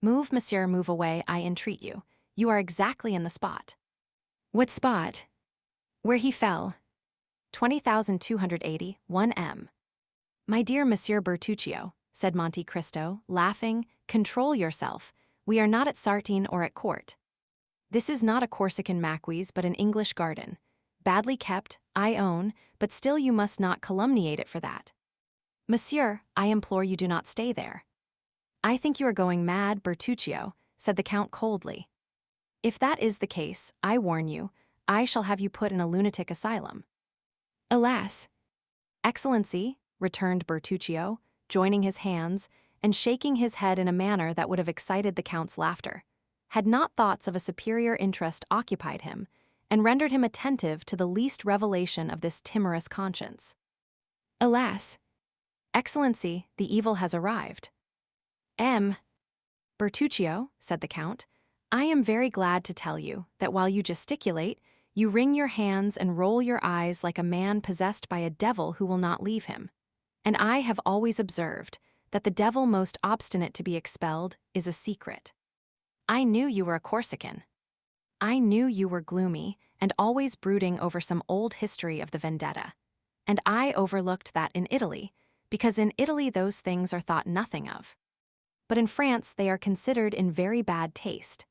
S1: "Move, monsieur, move away, I entreat you. You are exactly in the spot." "What spot?" "Where he fell. 20,280, 1 m." "My dear Monsieur Bertuccio," said Monte Cristo, laughing, "control yourself. We are not at Sartine or at court. This is not a Corsican Maquis but an English garden. Badly kept, I own, but still you must not calumniate it for that. Monsieur, I implore you do not stay there." "I think you are going mad, Bertuccio," said the Count coldly. "If that is the case, I warn you, I shall have you put in a lunatic asylum." "Alas!" "Excellency," returned Bertuccio, joining his hands and shaking his head in a manner that would have excited the Count's laughter, had not thoughts of a superior interest occupied him, and rendered him attentive to the least revelation of this timorous conscience. "Alas! Excellency, the evil has arrived." "Bertuccio," said the Count, "I am very glad to tell you that while you gesticulate, you wring your hands and roll your eyes like a man possessed by a devil who will not leave him. And I have always observed that the devil most obstinate to be expelled is a secret. I knew you were a Corsican. I knew you were gloomy and always brooding over some old history of the vendetta. And I overlooked that in Italy, because in Italy those things are thought nothing of. But in France they are considered in very bad taste.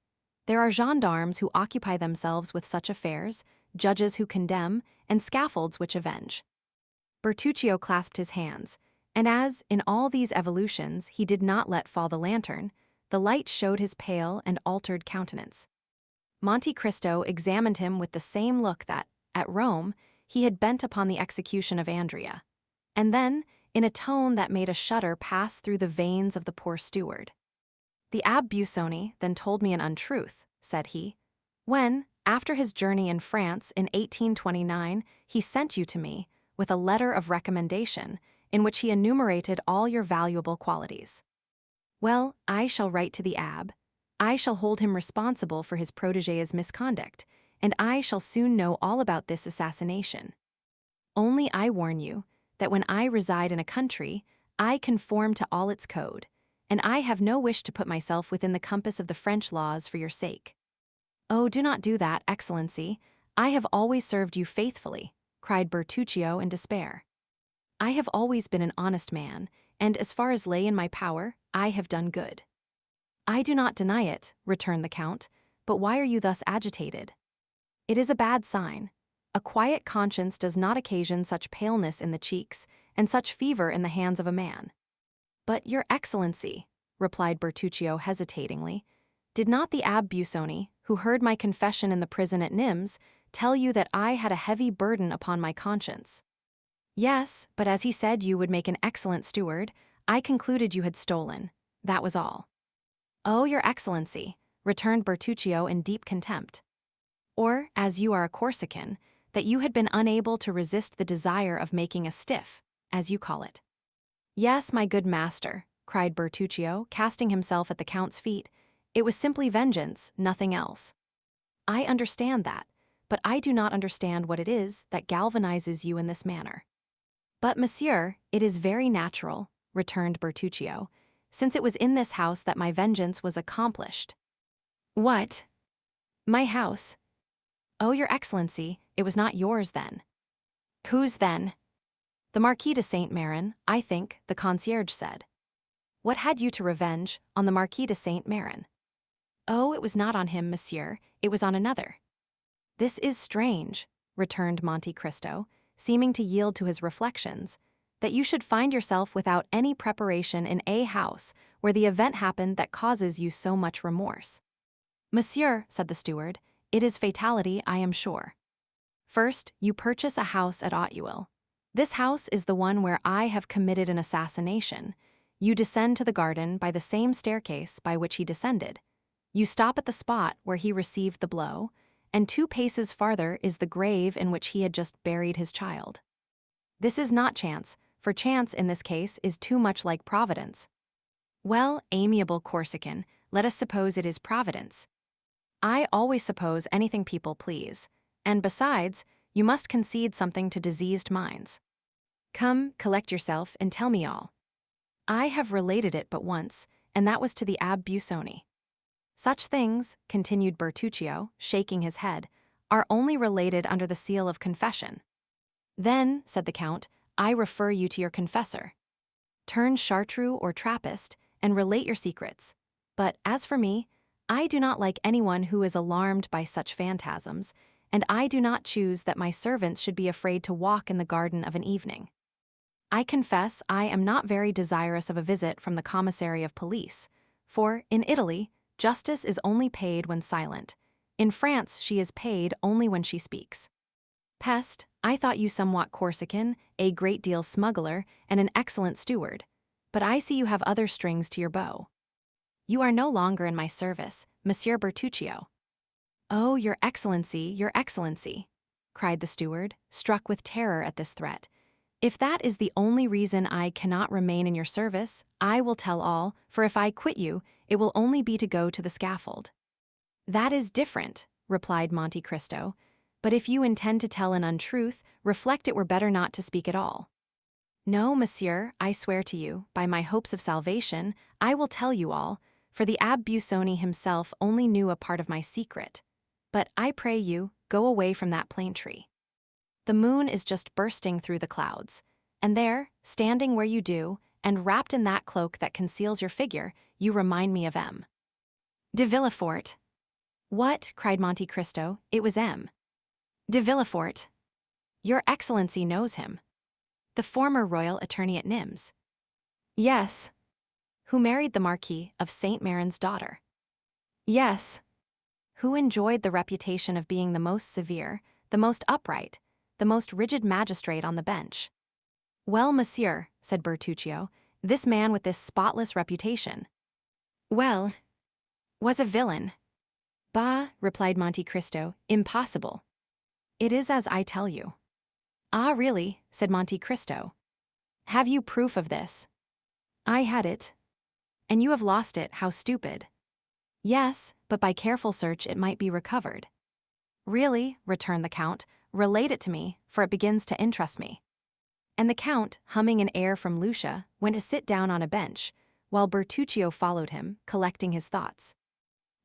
S1: There are gendarmes who occupy themselves with such affairs, judges who condemn, and scaffolds which avenge." Bertuccio clasped his hands, and as, in all these evolutions, he did not let fall the lantern, the light showed his pale and altered countenance. Monte Cristo examined him with the same look that, at Rome, he had bent upon the execution of Andrea. And then, in a tone that made a shudder pass through the veins of the poor steward, "The Abbé Busoni then told me an untruth," said he, "when, after his journey in France in 1829, he sent you to me with a letter of recommendation in which he enumerated all your valuable qualities. Well, I shall write to the Abbé. I shall hold him responsible for his protégé's misconduct, and I shall soon know all about this assassination. Only I warn you that when I reside in a country, I conform to all its code, and I have no wish to put myself within the compass of the French laws for your sake." "Oh, do not do that, Excellency. I have always served you faithfully," cried Bertuccio in despair. "I have always been an honest man, and as far as lay in my power, I have done good." "I do not deny it," returned the Count, "but why are you thus agitated? It is a bad sign. A quiet conscience does not occasion such paleness in the cheeks and such fever in the hands of a man." "But, Your Excellency," replied Bertuccio hesitatingly, "did not the Abbé Busoni, who heard my confession in the prison at Nimes, tell you that I had a heavy burden upon my conscience?" "Yes, but as he said you would make an excellent steward, I concluded you had stolen. That was all." "Oh, Your Excellency," returned Bertuccio in deep contempt. "Or, as you are a Corsican, that you had been unable to resist the desire of making a stiff, as you call it." "Yes, my good master," cried Bertuccio, casting himself at the Count's feet, "it was simply vengeance, nothing else." "I understand that, but I do not understand what it is that galvanizes you in this manner." "But, monsieur, it is very natural," returned Bertuccio, "since it was in this house that my vengeance was accomplished." "What? My house? Oh, Your Excellency, it was not yours then." "Whose then?" "The Marquis de Saint-Méran, I think," the concierge said. "What had you to revenge on the Marquis de Saint-Méran?" "Oh, it was not on him, monsieur, it was on another." "This is strange," returned Monte Cristo, seeming to yield to his reflections, "that you should find yourself without any preparation in a house where the event happened that causes you so much remorse." "Monsieur," said the steward, "it is fatality, I am sure. First, you purchase a house at Auteuil. This house is the one where I have committed an assassination. You descend to the garden by the same staircase by which he descended. You stop at the spot where he received the blow, and 2 paces farther is the grave in which he had just buried his child. This is not chance, for chance in this case is too much like providence." Well, amiable Corsican, let us suppose it is Providence. I always suppose anything people please, and besides, you must concede something to diseased minds. Come, collect yourself and tell me all. I have related it but once, and that was to the Abbé Busoni. Such things, continued Bertuccio, shaking his head, are only related under the seal of confession. Then, said the Count, I refer you to your confessor. Turn chartreux or Trappist, and relate your secrets. But as for me, I do not like anyone who is alarmed by such phantasms, and I do not choose that my servants should be afraid to walk in the garden of an evening. I confess I am not very desirous of a visit from the commissary of police, for, in Italy, justice is only paid when silent. In France she is paid only when she speaks. Peste, I thought you somewhat Corsican, a great deal smuggler, and an excellent steward. But I see you have other strings to your bow. You are no longer in my service, Monsieur Bertuccio. Oh, your excellency, cried the steward, struck with terror at this threat. If that is the only reason I cannot remain in your service, I will tell all, for if I quit you, it will only be to go to the scaffold. That is different, replied Monte Cristo, but if you intend to tell an untruth, reflect it were better not to speak at all. No, monsieur, I swear to you, by my hopes of salvation, I will tell you all, for the Abbé Busoni himself only knew a part of my secret. But I pray you, go away from that plane tree. The moon is just bursting through the clouds, and there, standing where you do, and wrapped in that cloak that conceals your figure, you remind me of M. de Villefort. What? Cried Monte Cristo, it was M. de Villefort. Your Excellency knows him. The former royal attorney at Nimes. Yes. Who married the Marquis of Saint Méran's daughter. Yes. Who enjoyed the reputation of being the most severe, the most upright, the most rigid magistrate on the bench. Well, monsieur, said Bertuccio, this man with this spotless reputation. Well, was a villain. Bah, replied Monte Cristo, impossible. It is as I tell you. Ah, really, said Monte Cristo. Have you proof of this? I had it. And you have lost it, how stupid. Yes, but by careful search it might be recovered. Really, returned the Count, relate it to me, for it begins to interest me. And the Count, humming an air from Lucia, went to sit down on a bench, while Bertuccio followed him, collecting his thoughts.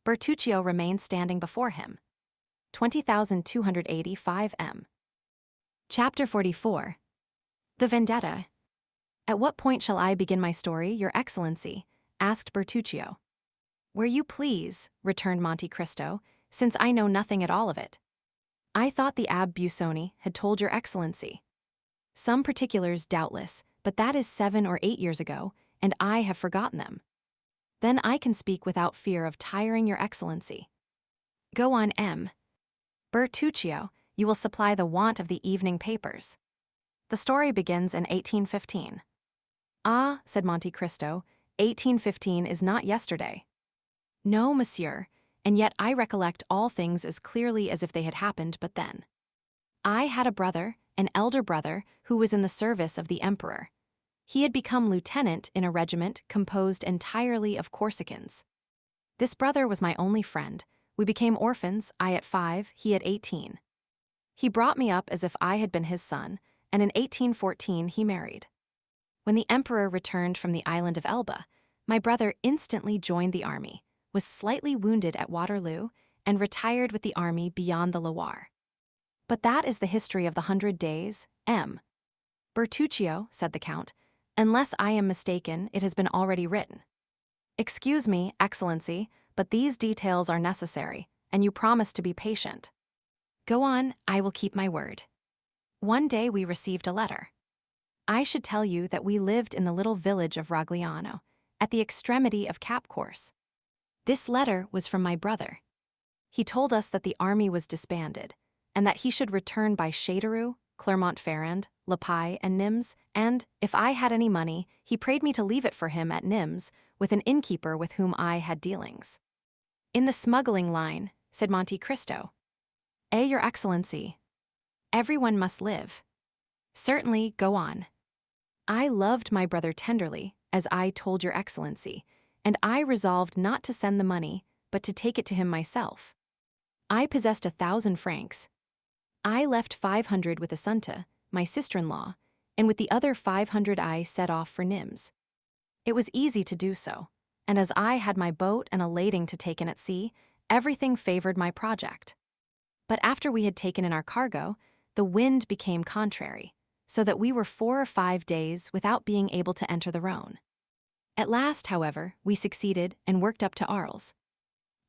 S1: Bertuccio remained standing before him. 20,285 m. Chapter 44. The Vendetta. At what point shall I begin my story, Your Excellency? Asked Bertuccio. Where you please, returned Monte Cristo, since I know nothing at all of it. I thought the Abbé Busoni had told Your Excellency. Some particulars, doubtless, but that is 7 or 8 years ago, and I have forgotten them. Then I can speak without fear of tiring Your Excellency. Go on, M. Bertuccio, you will supply the want of the evening papers. The story begins in 1815. Ah, said Monte Cristo, 1815 is not yesterday. No, monsieur, and yet I recollect all things as clearly as if they had happened but then. I had a brother, an elder brother, who was in the service of the emperor. He had become lieutenant in a regiment composed entirely of Corsicans. This brother was my only friend. We became orphans, I at 5, he at 18. He brought me up as if I had been his son, and in 1814 he married. When the emperor returned from the island of Elba, my brother instantly joined the army, was slightly wounded at Waterloo, and retired with the army beyond the Loire. But that is the history of the 100 Days, M. Bertuccio, said the Count, unless I am mistaken, it has been already written. Excuse me, Excellency, but these details are necessary, and you promise to be patient. Go on, I will keep my word. One day we received a letter. I should tell you that we lived in the little village of Rogliano, at the extremity of Cap Corse. This letter was from my brother. He told us that the army was disbanded, and that he should return by Châteauroux, Clermont-Ferrand, Le Pai, and Nimes, and, if I had any money, he prayed me to leave it for him at Nimes, with an innkeeper with whom I had dealings. In the smuggling line, said Monte Cristo. Your Excellency. Everyone must live. Certainly, go on. I loved my brother tenderly, as I told your excellency, and I resolved not to send the money, but to take it to him myself. I possessed 1,000 francs. I left 500 with Assunta, my sister-in-law, and with the other 500 I set off for Nimes. It was easy to do so, and as I had my boat and a lading to take in at sea, everything favored my project. But after we had taken in our cargo, the wind became contrary, so that we were 4 or 5 days without being able to enter the Rhone. At last, however, we succeeded and worked up to Arles.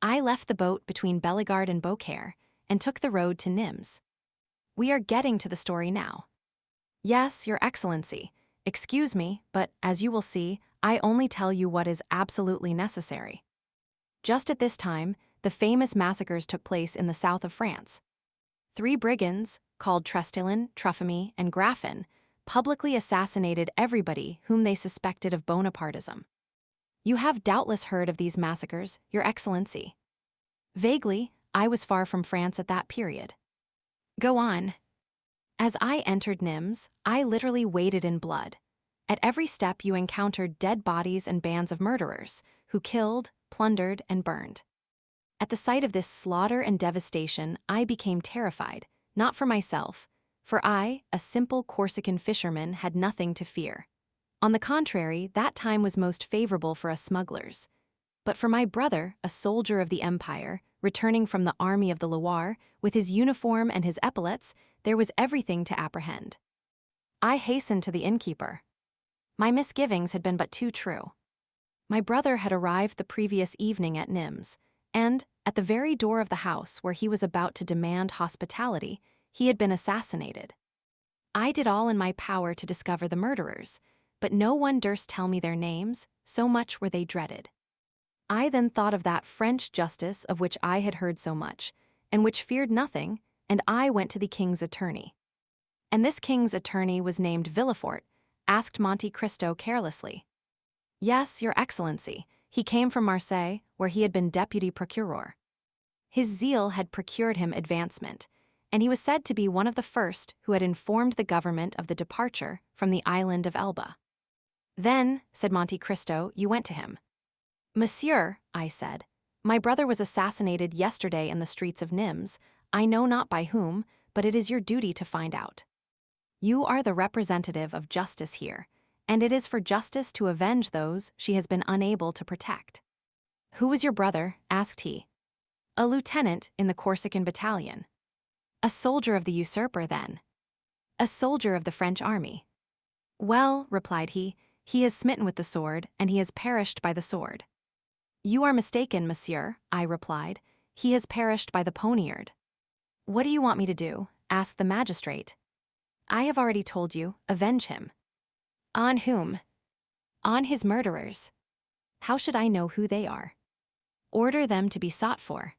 S1: I left the boat between Bellegarde and Beaucaire and took the road to Nimes. We are getting to the story now. Yes, your excellency, excuse me, but as you will see, I only tell you what is absolutely necessary. Just at this time, the famous massacres took place in the south of France. 3 brigands, called Trestillon, Truffamy, and Graffin, publicly assassinated everybody whom they suspected of Bonapartism. You have doubtless heard of these massacres, your excellency. Vaguely, I was far from France at that period. Go on. As I entered Nimes, I literally waded in blood. At every step you encountered dead bodies and bands of murderers, who killed, plundered, and burned. At the sight of this slaughter and devastation, I became terrified, not for myself, for I, a simple Corsican fisherman, had nothing to fear. On the contrary, that time was most favorable for us smugglers. But for my brother, a soldier of the Empire, returning from the army of the Loire, with his uniform and his epaulets, there was everything to apprehend. I hastened to the innkeeper. My misgivings had been but too true. My brother had arrived the previous evening at Nimes, and, at the very door of the house where he was about to demand hospitality, he had been assassinated. I did all in my power to discover the murderers, but no one durst tell me their names, so much were they dreaded. I then thought of that French justice of which I had heard so much, and which feared nothing, and I went to the king's attorney. And this king's attorney was named Villefort, asked Monte Cristo carelessly. Yes, your excellency, he came from Marseilles, where he had been deputy procureur. His zeal had procured him advancement, and he was said to be one of the first who had informed the government of the departure from the island of Elba. Then, said Monte Cristo, you went to him. Monsieur, I said, my brother was assassinated yesterday in the streets of Nimes. I know not by whom, but it is your duty to find out. You are the representative of justice here, and it is for justice to avenge those she has been unable to protect. Who was your brother? Asked he. A lieutenant in the Corsican battalion. A soldier of the usurper, then. A soldier of the French army. Well, replied he has smitten with the sword, and he has perished by the sword. You are mistaken, monsieur, I replied. He has perished by the poniard. What do you want me to do? Asked the magistrate. I have already told you, avenge him. On whom? On his murderers. How should I know who they are? Order them to be sought for.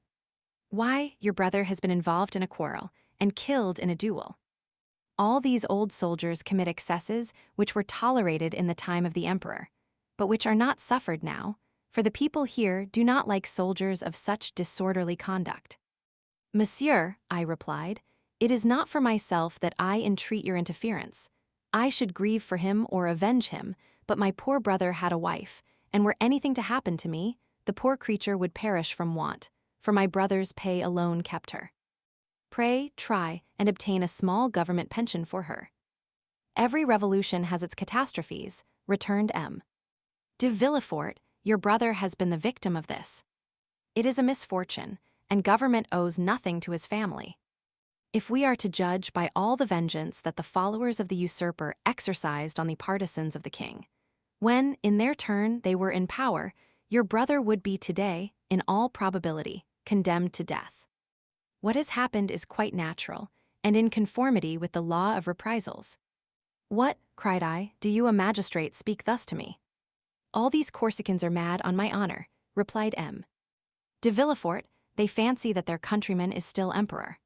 S1: Why, your brother has been involved in a quarrel and killed in a duel. All these old soldiers commit excesses which were tolerated in the time of the emperor, but which are not suffered now, for the people here do not like soldiers of such disorderly conduct. Monsieur, I replied, it is not for myself that I entreat your interference. I should grieve for him or avenge him, but my poor brother had a wife, and were anything to happen to me, the poor creature would perish from want, for my brother's pay alone kept her. Pray, try and obtain a small government pension for her. Every revolution has its catastrophes, returned M. De Villefort, your brother has been the victim of this. It is a misfortune, and government owes nothing to his family. If we are to judge by all the vengeance that the followers of the usurper exercised on the partisans of the king, when, in their turn, they were in power, your brother would be today, in all probability, condemned to death. What has happened is quite natural, and in conformity with the law of reprisals. What, cried I, do you, a magistrate, speak thus to me? All these Corsicans are mad on my honor, replied M. De Villefort, they fancy that their countryman is still emperor.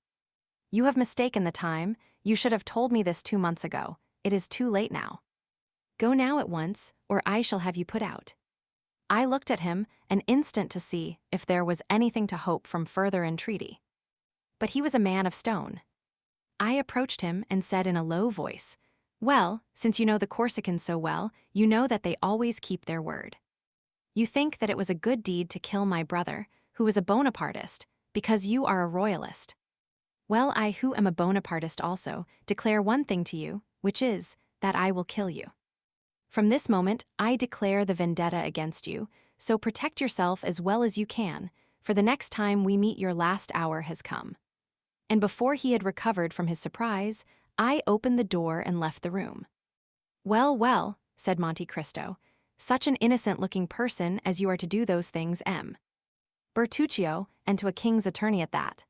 S1: You have mistaken the time, you should have told me this 2 months ago, it is too late now. Go now at once, or I shall have you put out. I looked at him, an instant to see if there was anything to hope from further entreaty. But he was a man of stone. I approached him and said in a low voice, Well, since you know the Corsicans so well, you know that they always keep their word. You think that it was a good deed to kill my brother, who is a Bonapartist, because you are a royalist. Well, I, who am a Bonapartist also, declare one thing to you, which is, that I will kill you. From this moment, I declare the vendetta against you, so protect yourself as well as you can, for the next time we meet your last hour has come. And before he had recovered from his surprise, I opened the door and left the room. Well, well, said Monte Cristo, such an innocent-looking person as you are to do those things, Bertuccio, and to a king's attorney at that.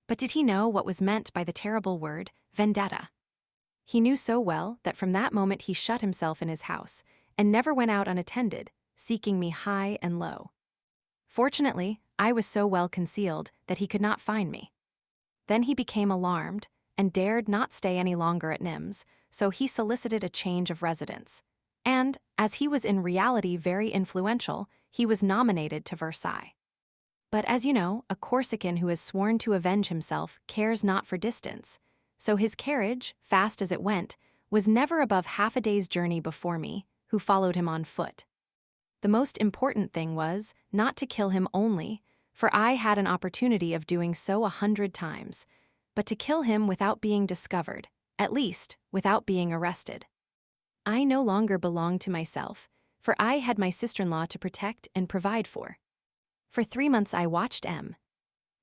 S1: But did he know what was meant by the terrible word, vendetta? He knew so well that from that moment he shut himself in his house, and never went out unattended, seeking me high and low. Fortunately, I was so well concealed that he could not find me. Then he became alarmed, and dared not stay any longer at Nimes, so he solicited a change of residence. And, as he was in reality very influential, he was nominated to Versailles. But as you know, a Corsican who has sworn to avenge himself cares not for distance, so his carriage, fast as it went, was never above half a day's journey before me, who followed him on foot. The most important thing was, not to kill him only, for I had an opportunity of doing so 100 times, but to kill him without being discovered, at least, without being arrested. I no longer belonged to myself, for I had my sister-in-law to protect and provide for. For 3 months I watched M.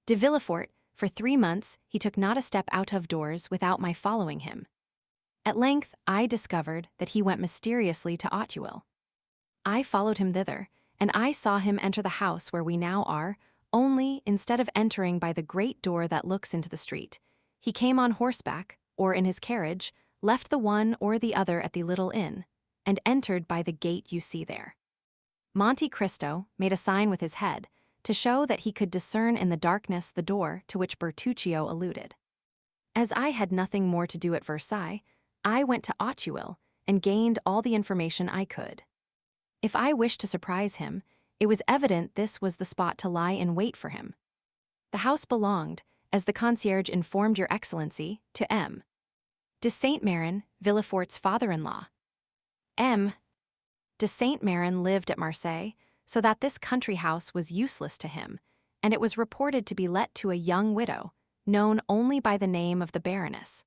S1: de Villefort. For 3 months he took not a step out of doors without my following him. At length I discovered that he went mysteriously to Auteuil. I followed him thither, and I saw him enter the house where we now are, only, instead of entering by the great door that looks into the street, he came on horseback, or in his carriage, left the one or the other at the little inn, and entered by the gate you see there. Monte Cristo made a sign with his head, to show that he could discern in the darkness the door to which Bertuccio alluded. As I had nothing more to do at Versailles, I went to Auteuil and gained all the information I could. If I wished to surprise him, it was evident this was the spot to lie in wait for him. The house belonged, as the concierge informed your excellency, to M. de Saint-Méran, Villefort's father-in-law. M. de Saint-Méran lived at Marseilles, so that this country house was useless to him, and it was reported to be let to a young widow, known only by the name of the Baroness.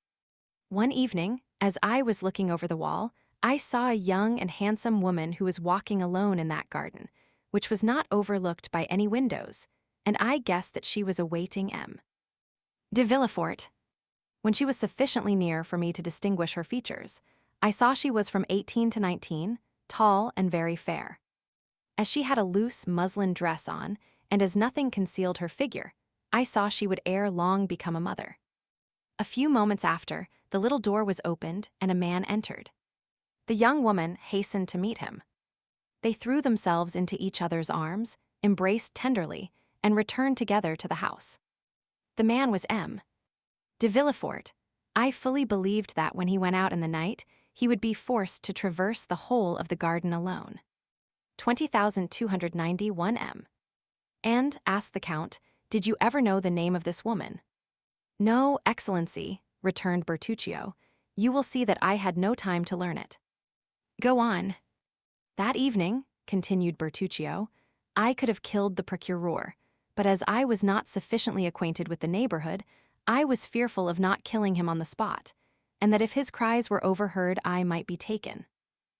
S1: One evening, as I was looking over the wall, I saw a young and handsome woman who was walking alone in that garden, which was not overlooked by any windows, and I guessed that she was awaiting M. de Villefort. When she was sufficiently near for me to distinguish her features, I saw she was from 18 to 19, tall and very fair. As she had a loose muslin dress on, and as nothing concealed her figure, I saw she would ere long become a mother. A few moments after, the little door was opened and a man entered. The young woman hastened to meet him. They threw themselves into each other's arms, embraced tenderly, and returned together to the house. The man was M. de Villefort. I fully believed that when he went out in the night, he would be forced to traverse the whole of the garden alone. 20,291 M. And, asked the Count, did you ever know the name of this woman? No, Excellency, returned Bertuccio. You will see that I had no time to learn it. Go on. That evening, continued Bertuccio, I could have killed the procureur, but as I was not sufficiently acquainted with the neighborhood, I was fearful of not killing him on the spot, and that if his cries were overheard I might be taken.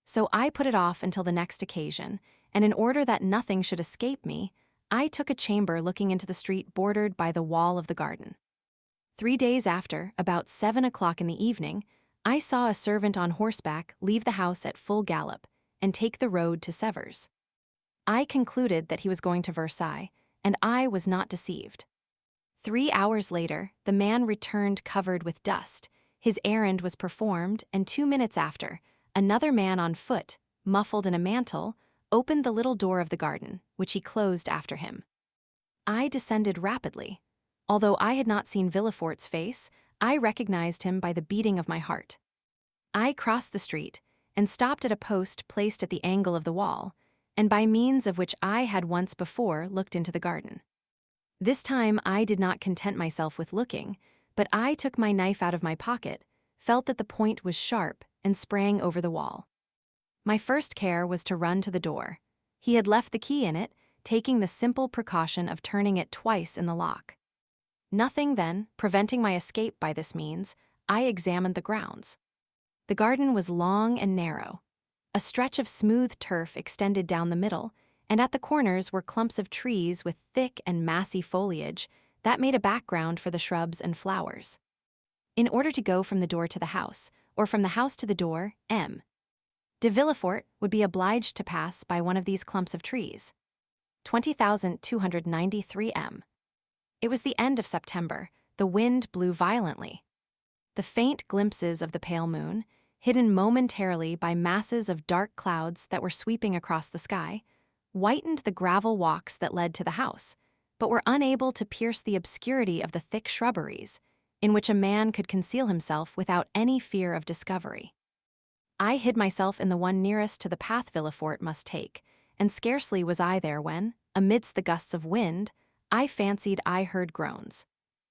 S1: So I put it off until the next occasion, and in order that nothing should escape me, I took a chamber looking into the street bordered by the wall of the garden. 3 days after, about 7 o'clock in the evening, I saw a servant on horseback leave the house at full gallop and take the road to Sèvres. I concluded that he was going to Versailles, and I was not deceived. 3 hours later, the man returned covered with dust. His errand was performed, and 2 minutes after, another man on foot, muffled in a mantle, opened the little door of the garden, which he closed after him. I descended rapidly. Although I had not seen Villefort's face, I recognized him by the beating of my heart. I crossed the street and stopped at a post placed at the angle of the wall, and by means of which I had once before looked into the garden. This time I did not content myself with looking, but I took my knife out of my pocket, felt that the point was sharp and sprang over the wall. My first care was to run to the door. He had left the key in it, taking the simple precaution of turning it twice in the lock. Nothing, then, preventing my escape by this means, I examined the grounds. The garden was long and narrow. A stretch of smooth turf extended down the middle, and at the corners were clumps of trees with thick and massy foliage that made a background for the shrubs and flowers. In order to go from the door to the house, or from the house to the door, M. de Villefort would be obliged to pass by one of these clumps of trees. 20,293 m. It was the end of September. The wind blew violently. The faint glimpses of the pale moon, hidden momentarily by masses of dark clouds that were sweeping across the sky, whitened the gravel walks that led to the house, but were unable to pierce the obscurity of the thick shrubberies, in which a man could conceal himself without any fear of discovery. I hid myself in the one nearest to the path Villefort must take, and scarcely was I there when, amidst the gusts of wind, I fancied I heard groans.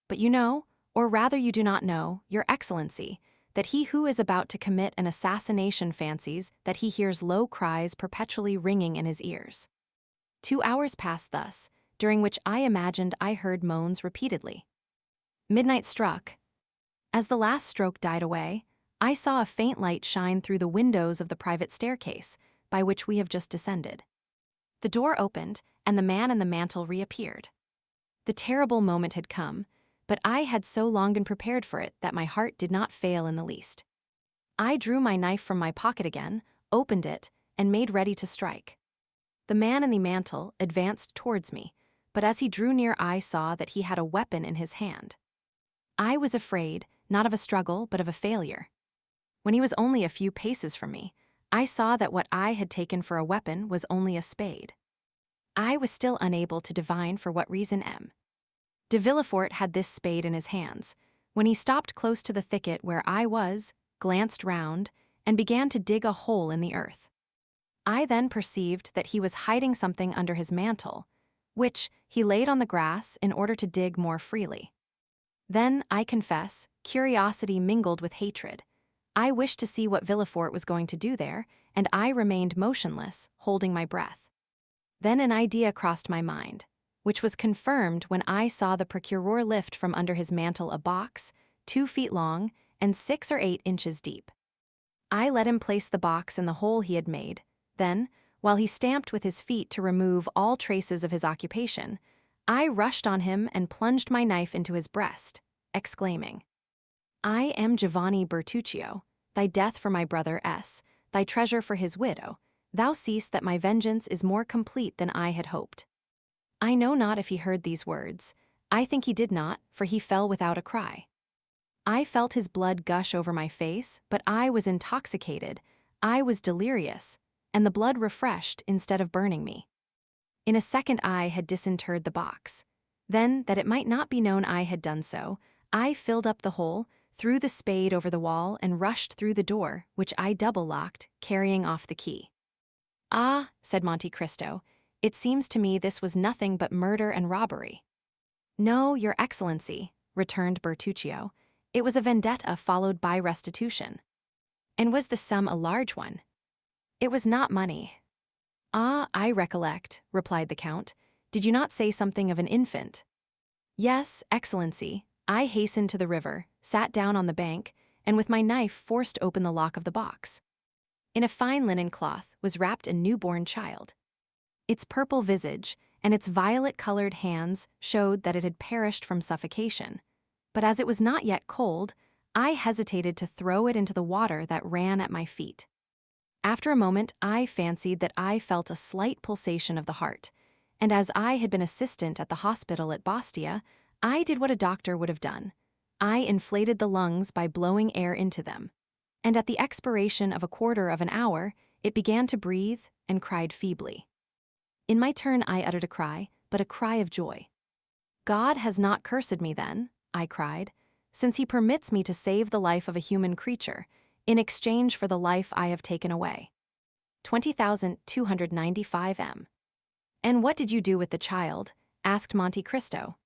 S1: But you know, or rather you do not know, Your Excellency, that he who is about to commit an assassination fancies that he hears low cries perpetually ringing in his ears. 2 hours passed thus, during which I imagined I heard moans repeatedly. Midnight struck. As the last stroke died away, I saw a faint light shine through the windows of the private staircase, by which we have just descended. The door opened, and the man in the mantle reappeared. The terrible moment had come, but I had so long been prepared for it that my heart did not fail in the least. I drew my knife from my pocket again, opened it, and made ready to strike. The man in the mantle advanced towards me, but as he drew near I saw that he had a weapon in his hand. I was afraid, not of a struggle, but of a failure. When he was only a few paces from me, I saw that what I had taken for a weapon was only a spade. I was still unable to divine for what reason M. de Villefort had this spade in his hands, when he stopped close to the thicket where I was, glanced round, and began to dig a hole in the earth. I then perceived that he was hiding something under his mantle, which he laid on the grass in order to dig more freely. Then, I confess, curiosity mingled with hatred. I wished to see what Villefort was going to do there, and I remained motionless, holding my breath. Then an idea crossed my mind, which was confirmed when I saw the procureur lift from under his mantle a box, 2 feet long and 6 or 8 inches deep. I let him place the box in the hole he had made. Then, while he stamped with his feet to remove all traces of his occupation, I rushed on him and plunged my knife into his breast, exclaiming, "I am Giovanni Bertuccio, thy death for my brother S., thy treasure for his widow. Thou seest that my vengeance is more complete than I had hoped." I know not if he heard these words. I think he did not, for he fell without a cry. I felt his blood gush over my face, but I was intoxicated, I was delirious, and the blood refreshed instead of burning me. In a second I had disinterred the box. Then, that it might not be known I had done so, I filled up the hole, threw the spade over the wall, and rushed through the door, which I double-locked, carrying off the key. "Ah," said Monte Cristo, "it seems to me this was nothing but murder and robbery." "No, Your Excellency," returned Bertuccio, "it was a vendetta followed by restitution." "And was the sum a large one?" "It was not money." "Ah, I recollect," replied the Count. "Did you not say something of an infant?" "Yes, Excellency. I hastened to the river, sat down on the bank, and with my knife forced open the lock of the box. In a fine linen cloth was wrapped a newborn child. Its purple visage and its violet-colored hands showed that it had perished from suffocation, but as it was not yet cold, I hesitated to throw it into the water that ran at my feet. After a moment, I fancied that I felt a slight pulsation of the heart, and as I had been assistant at the hospital at Bastia, I did what a doctor would have done. I inflated the lungs by blowing air into them, and at the expiration of a quarter of an hour, it began to breathe and cried feebly. In my turn, I uttered a cry, but a cry of joy. "God has not cursed me then," I cried, "since he permits me to save the life of a human creature, in exchange for the life I have taken away." 20,295 m. "And what did you do with the child?" asked Monte Cristo.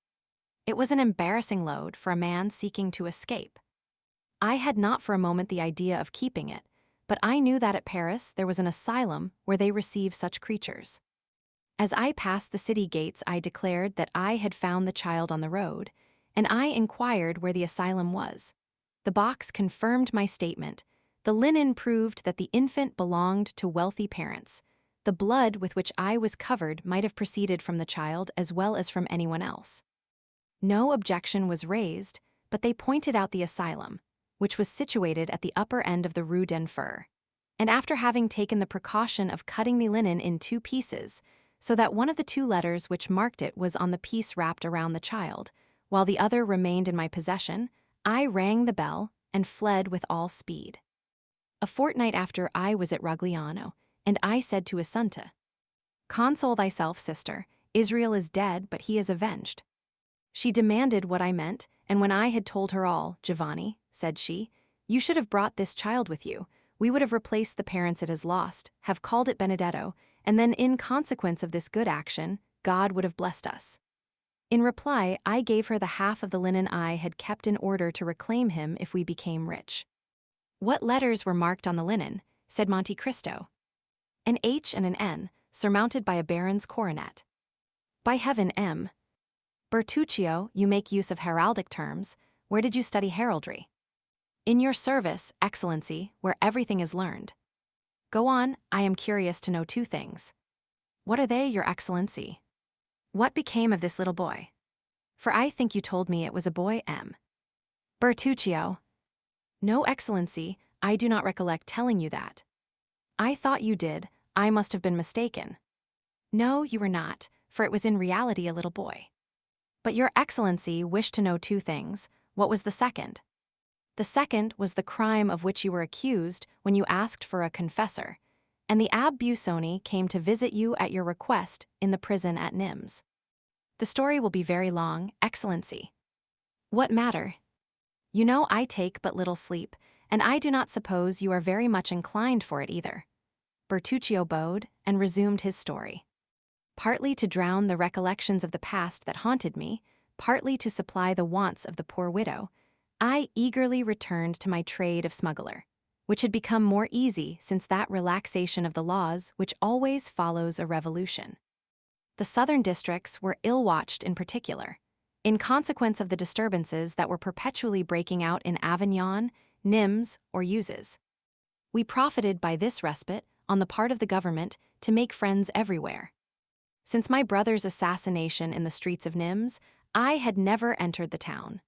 S1: "It was an embarrassing load for a man seeking to escape." I had not for a moment the idea of keeping it, but I knew that at Paris there was an asylum where they receive such creatures. As I passed the city gates, I declared that I had found the child on the road, and I inquired where the asylum was. The box confirmed my statement. The linen proved that the infant belonged to wealthy parents. The blood with which I was covered might have proceeded from the child as well as from anyone else. No objection was raised, but they pointed out the asylum, which was situated at the upper end of the Rue d'Enfer. And after having taken the precaution of cutting the linen in 2 pieces, so that one of the 2 letters which marked it was on the piece wrapped around the child, while the other remained in my possession, I rang the bell and fled with all speed. A fortnight after, I was at Rogliano, and I said to Assunta, "Console thyself, sister, Israel is dead, but he is avenged." She demanded what I meant, and when I had told her all, "Giovanni," said she, "you should have brought this child with you. We would have replaced the parents it has lost, have called it Benedetto, and then in consequence of this good action, God would have blessed us." In reply, I gave her the half of the linen I had kept in order to reclaim him if we became rich. "What letters were marked on the linen?" said Monte Cristo. "An H and an N, surmounted by a baron's coronet." "By heaven, M. Bertuccio, you make use of heraldic terms. Where did you study heraldry?" "In your service, Excellency, where everything is learned." "Go on, I am curious to know 2 things." "What are they, your Excellency?" "What became of this little boy? For I think you told me it was a boy, M. Bertuccio." "No, Excellency, I do not recollect telling you that." "I thought you did. I must have been mistaken." "No, you were not, for it was in reality a little boy." "But your Excellency wished to know 2 things. What was the second?" "The second was the crime of which you were accused when you asked for a confessor, and the Abbé Busoni came to visit you at your request in the prison at Nimes." "The story will be very long, Excellency." "What matter? You know I take but little sleep, and I do not suppose you are very much inclined for it either." Bertuccio bowed and resumed his story. "Partly to drown the recollections of the past that haunted me, partly to supply the wants of the poor widow, I eagerly returned to my trade of smuggler, which had become more easy since that relaxation of the laws which always follows a revolution. The southern districts were ill-watched in particular, in consequence of the disturbances that were perpetually breaking out in Avignon, Nimes, or Uzes. We profited by this respite, on the part of the government, to make friends everywhere. Since my brother's assassination in the streets of Nimes, I had never entered the town.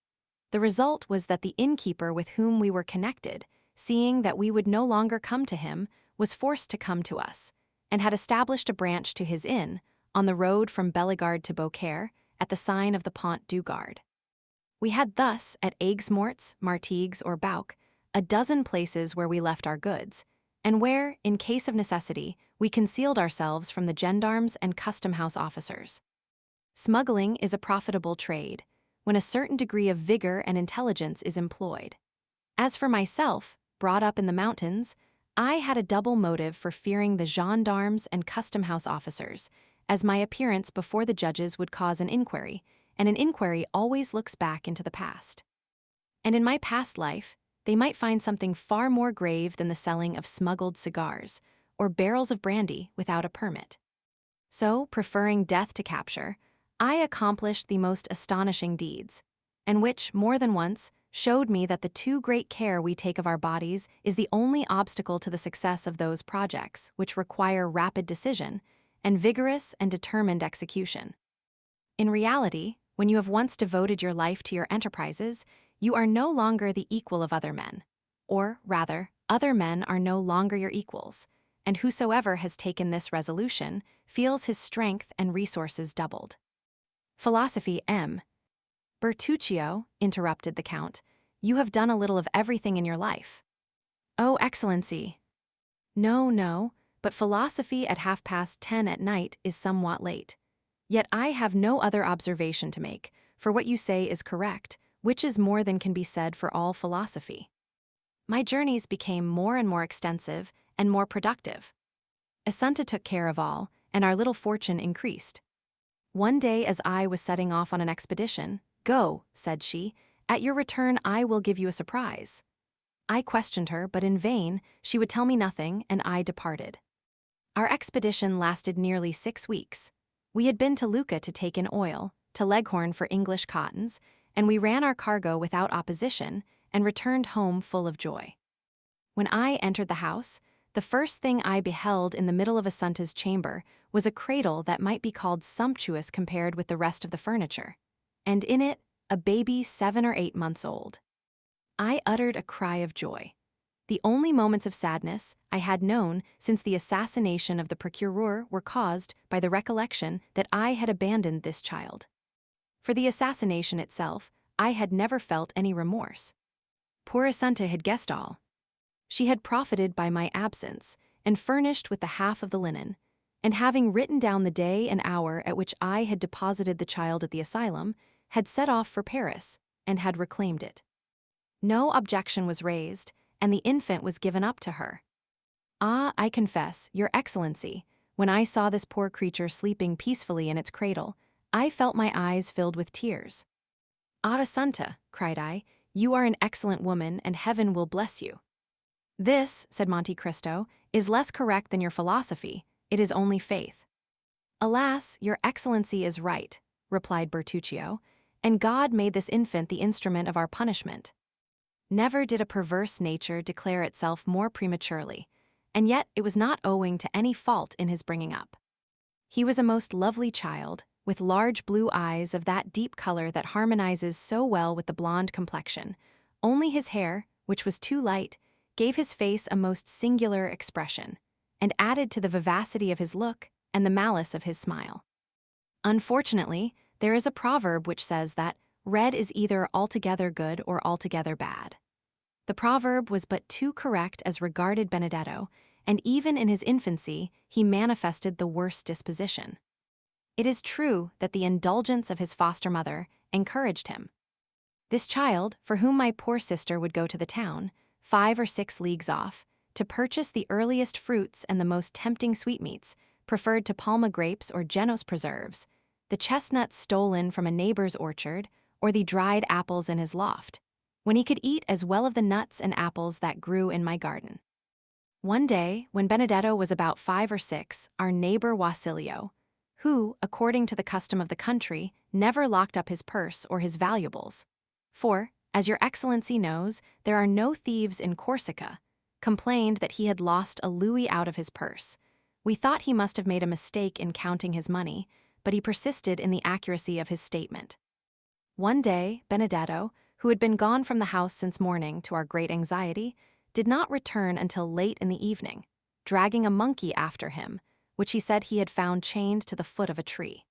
S1: The result was that the innkeeper with whom we were connected, seeing that we would no longer come to him, was forced to come to us, and had established a branch to his inn, on the road from Bellegarde to Beaucaire, at the sign of the Pont du Gard. We had thus, at Aigues-Mortes, Martigues, or Bouc, a dozen places where we left our goods, and where, in case of necessity, we concealed ourselves from the gendarmes and custom-house officers. Smuggling is a profitable trade, when a certain degree of vigor and intelligence is employed. As for myself, brought up in the mountains, I had a double motive for fearing the gendarmes and custom-house officers, as my appearance before the judges would cause an inquiry, and an inquiry always looks back into the past. And in my past life, they might find something far more grave than the selling of smuggled cigars, or barrels of brandy without a permit. So, preferring death to capture, I accomplished the most astonishing deeds, and which, more than once, showed me that the too great care we take of our bodies is the only obstacle to the success of those projects which require rapid decision and vigorous and determined execution. In reality, when you have once devoted your life to your enterprises, you are no longer the equal of other men, or, rather, other men are no longer your equals, and whosoever has taken this resolution feels his strength and resources doubled. Philosophy, M. Bertuccio, interrupted the Count, you have done a little of everything in your life. Oh, Excellency! No, but philosophy at 10:30 at night is somewhat late. Yet I have no other observation to make, for what you say is correct, which is more than can be said for all philosophy. My journeys became more and more extensive and more productive. Assunta took care of all, and our little fortune increased. One day as I was setting off on an expedition, "Go," said she, "at your return I will give you a surprise." I questioned her, but in vain. She would tell me nothing, and I departed. Our expedition lasted nearly 6 weeks. We had been to Lucca to take in oil, to Leghorn for English cottons, and we ran our cargo without opposition and returned home full of joy. When I entered the house, the first thing I beheld in the middle of Assunta's chamber was a cradle that might be called sumptuous compared with the rest of the furniture, and in it a baby 7 or 8 months old. I uttered a cry of joy. The only moments of sadness I had known since the assassination of the procureur were caused by the recollection that I had abandoned this child. For the assassination itself, I had never felt any remorse. Poor Assunta had guessed all. She had profited by my absence and furnished with the half of the linen, and having written down the day and hour at which I had deposited the child at the asylum, had set off for Paris and had reclaimed it. No objection was raised, and the infant was given up to her. Ah, I confess, Your Excellency, when I saw this poor creature sleeping peacefully in its cradle, I felt my eyes filled with tears. "Ah, Assunta," cried I, "you are an excellent woman, and heaven will bless you." "This," said Monte Cristo, "is less correct than your philosophy, it is only faith." "Alas, Your Excellency is right," replied Bertuccio, "and God made this infant the instrument of our punishment." Never did a perverse nature declare itself more prematurely, and yet it was not owing to any fault in his bringing up. He was a most lovely child, with large blue eyes of that deep color that harmonizes so well with the blonde complexion. Only his hair, which was too light, gave his face a most singular expression, and added to the vivacity of his look and the malice of his smile. Unfortunately, there is a proverb which says that red is either altogether good or altogether bad. The proverb was but too correct as regarded Benedetto, and even in his infancy he manifested the worst disposition. It is true that the indulgence of his foster mother encouraged him. This child, for whom my poor sister would go to the town, 5 or 6 leagues off, to purchase the earliest fruits and the most tempting sweetmeats, preferred to Palma grapes or Genos preserves, the chestnuts stolen from a neighbor's orchard, or the dried apples in his loft, when he could eat as well of the nuts and apples that grew in my garden. One day, when Benedetto was about 5 or 6, our neighbor Wasilio, who, according to the custom of the country, never locked up his purse or his valuables, for, as Your Excellency knows, there are no thieves in Corsica, complained that he had lost a louis out of his purse. We thought he must have made a mistake in counting his money, but he persisted in the accuracy of his statement. One day, Benedetto, who had been gone from the house since morning to our great anxiety, did not return until late in the evening, dragging a monkey after him, which he said he had found chained to the foot of a tree.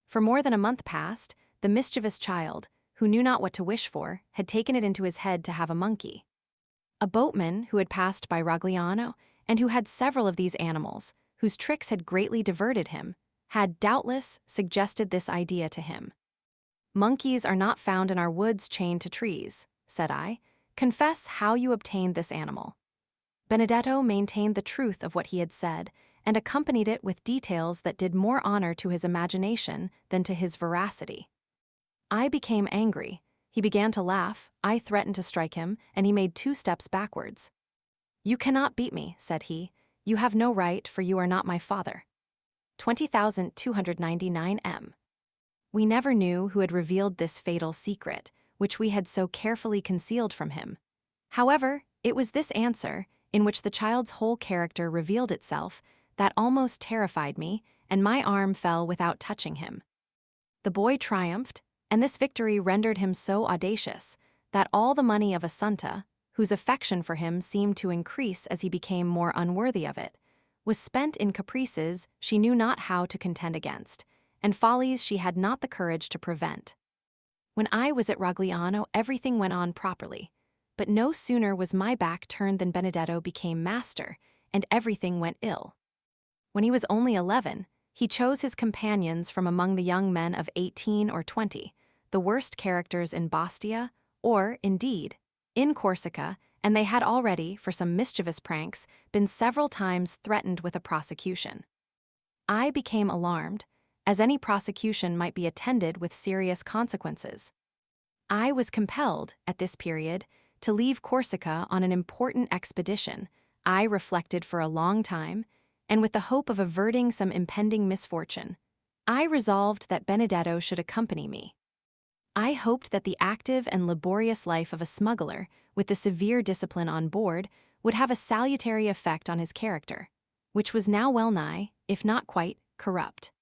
S1: For more than a month past, the mischievous child, who knew not what to wish for, had taken it into his head to have a monkey. A boatman who had passed by Rogliano, and who had several of these animals, whose tricks had greatly diverted him, had doubtless suggested this idea to him. "Monkeys are not found in our woods chained to trees," said I. "Confess how you obtained this animal." Benedetto maintained the truth of what he had said, and accompanied it with details that did more honor to his imagination than to his veracity. I became angry. He began to laugh, I threatened to strike him, and he made 2 steps backwards. "You cannot beat me," said he. "You have no right, for you are not my father." 20,299 M. We never knew who had revealed this fatal secret, which we had so carefully concealed from him. However, it was this answer, in which the child's whole character revealed itself, that almost terrified me, and my arm fell without touching him. The boy triumphed, and this victory rendered him so audacious that all the money of Assunta, whose affection for him seemed to increase as he became more unworthy of it, was spent in caprices she knew not how to contend against, and follies she had not the courage to prevent. When I was at Rogliano, everything went on properly, but no sooner was my back turned than Benedetto became master, and everything went ill. When he was only 11, he chose his companions from among the young men of 18 or 20, the worst characters in Bastia, or, indeed, in Corsica, and they had already, for some mischievous pranks, been several times threatened with a prosecution. I became alarmed, as any prosecution might be attended with serious consequences. I was compelled, at this period, to leave Corsica on an important expedition, I reflected for a long time, and with the hope of averting some impending misfortune, I resolved that Benedetto should accompany me. I hoped that the active and laborious life of a smuggler, with the severe discipline on board, would have a salutary effect on his character, which was now well nigh, if not quite, corrupt.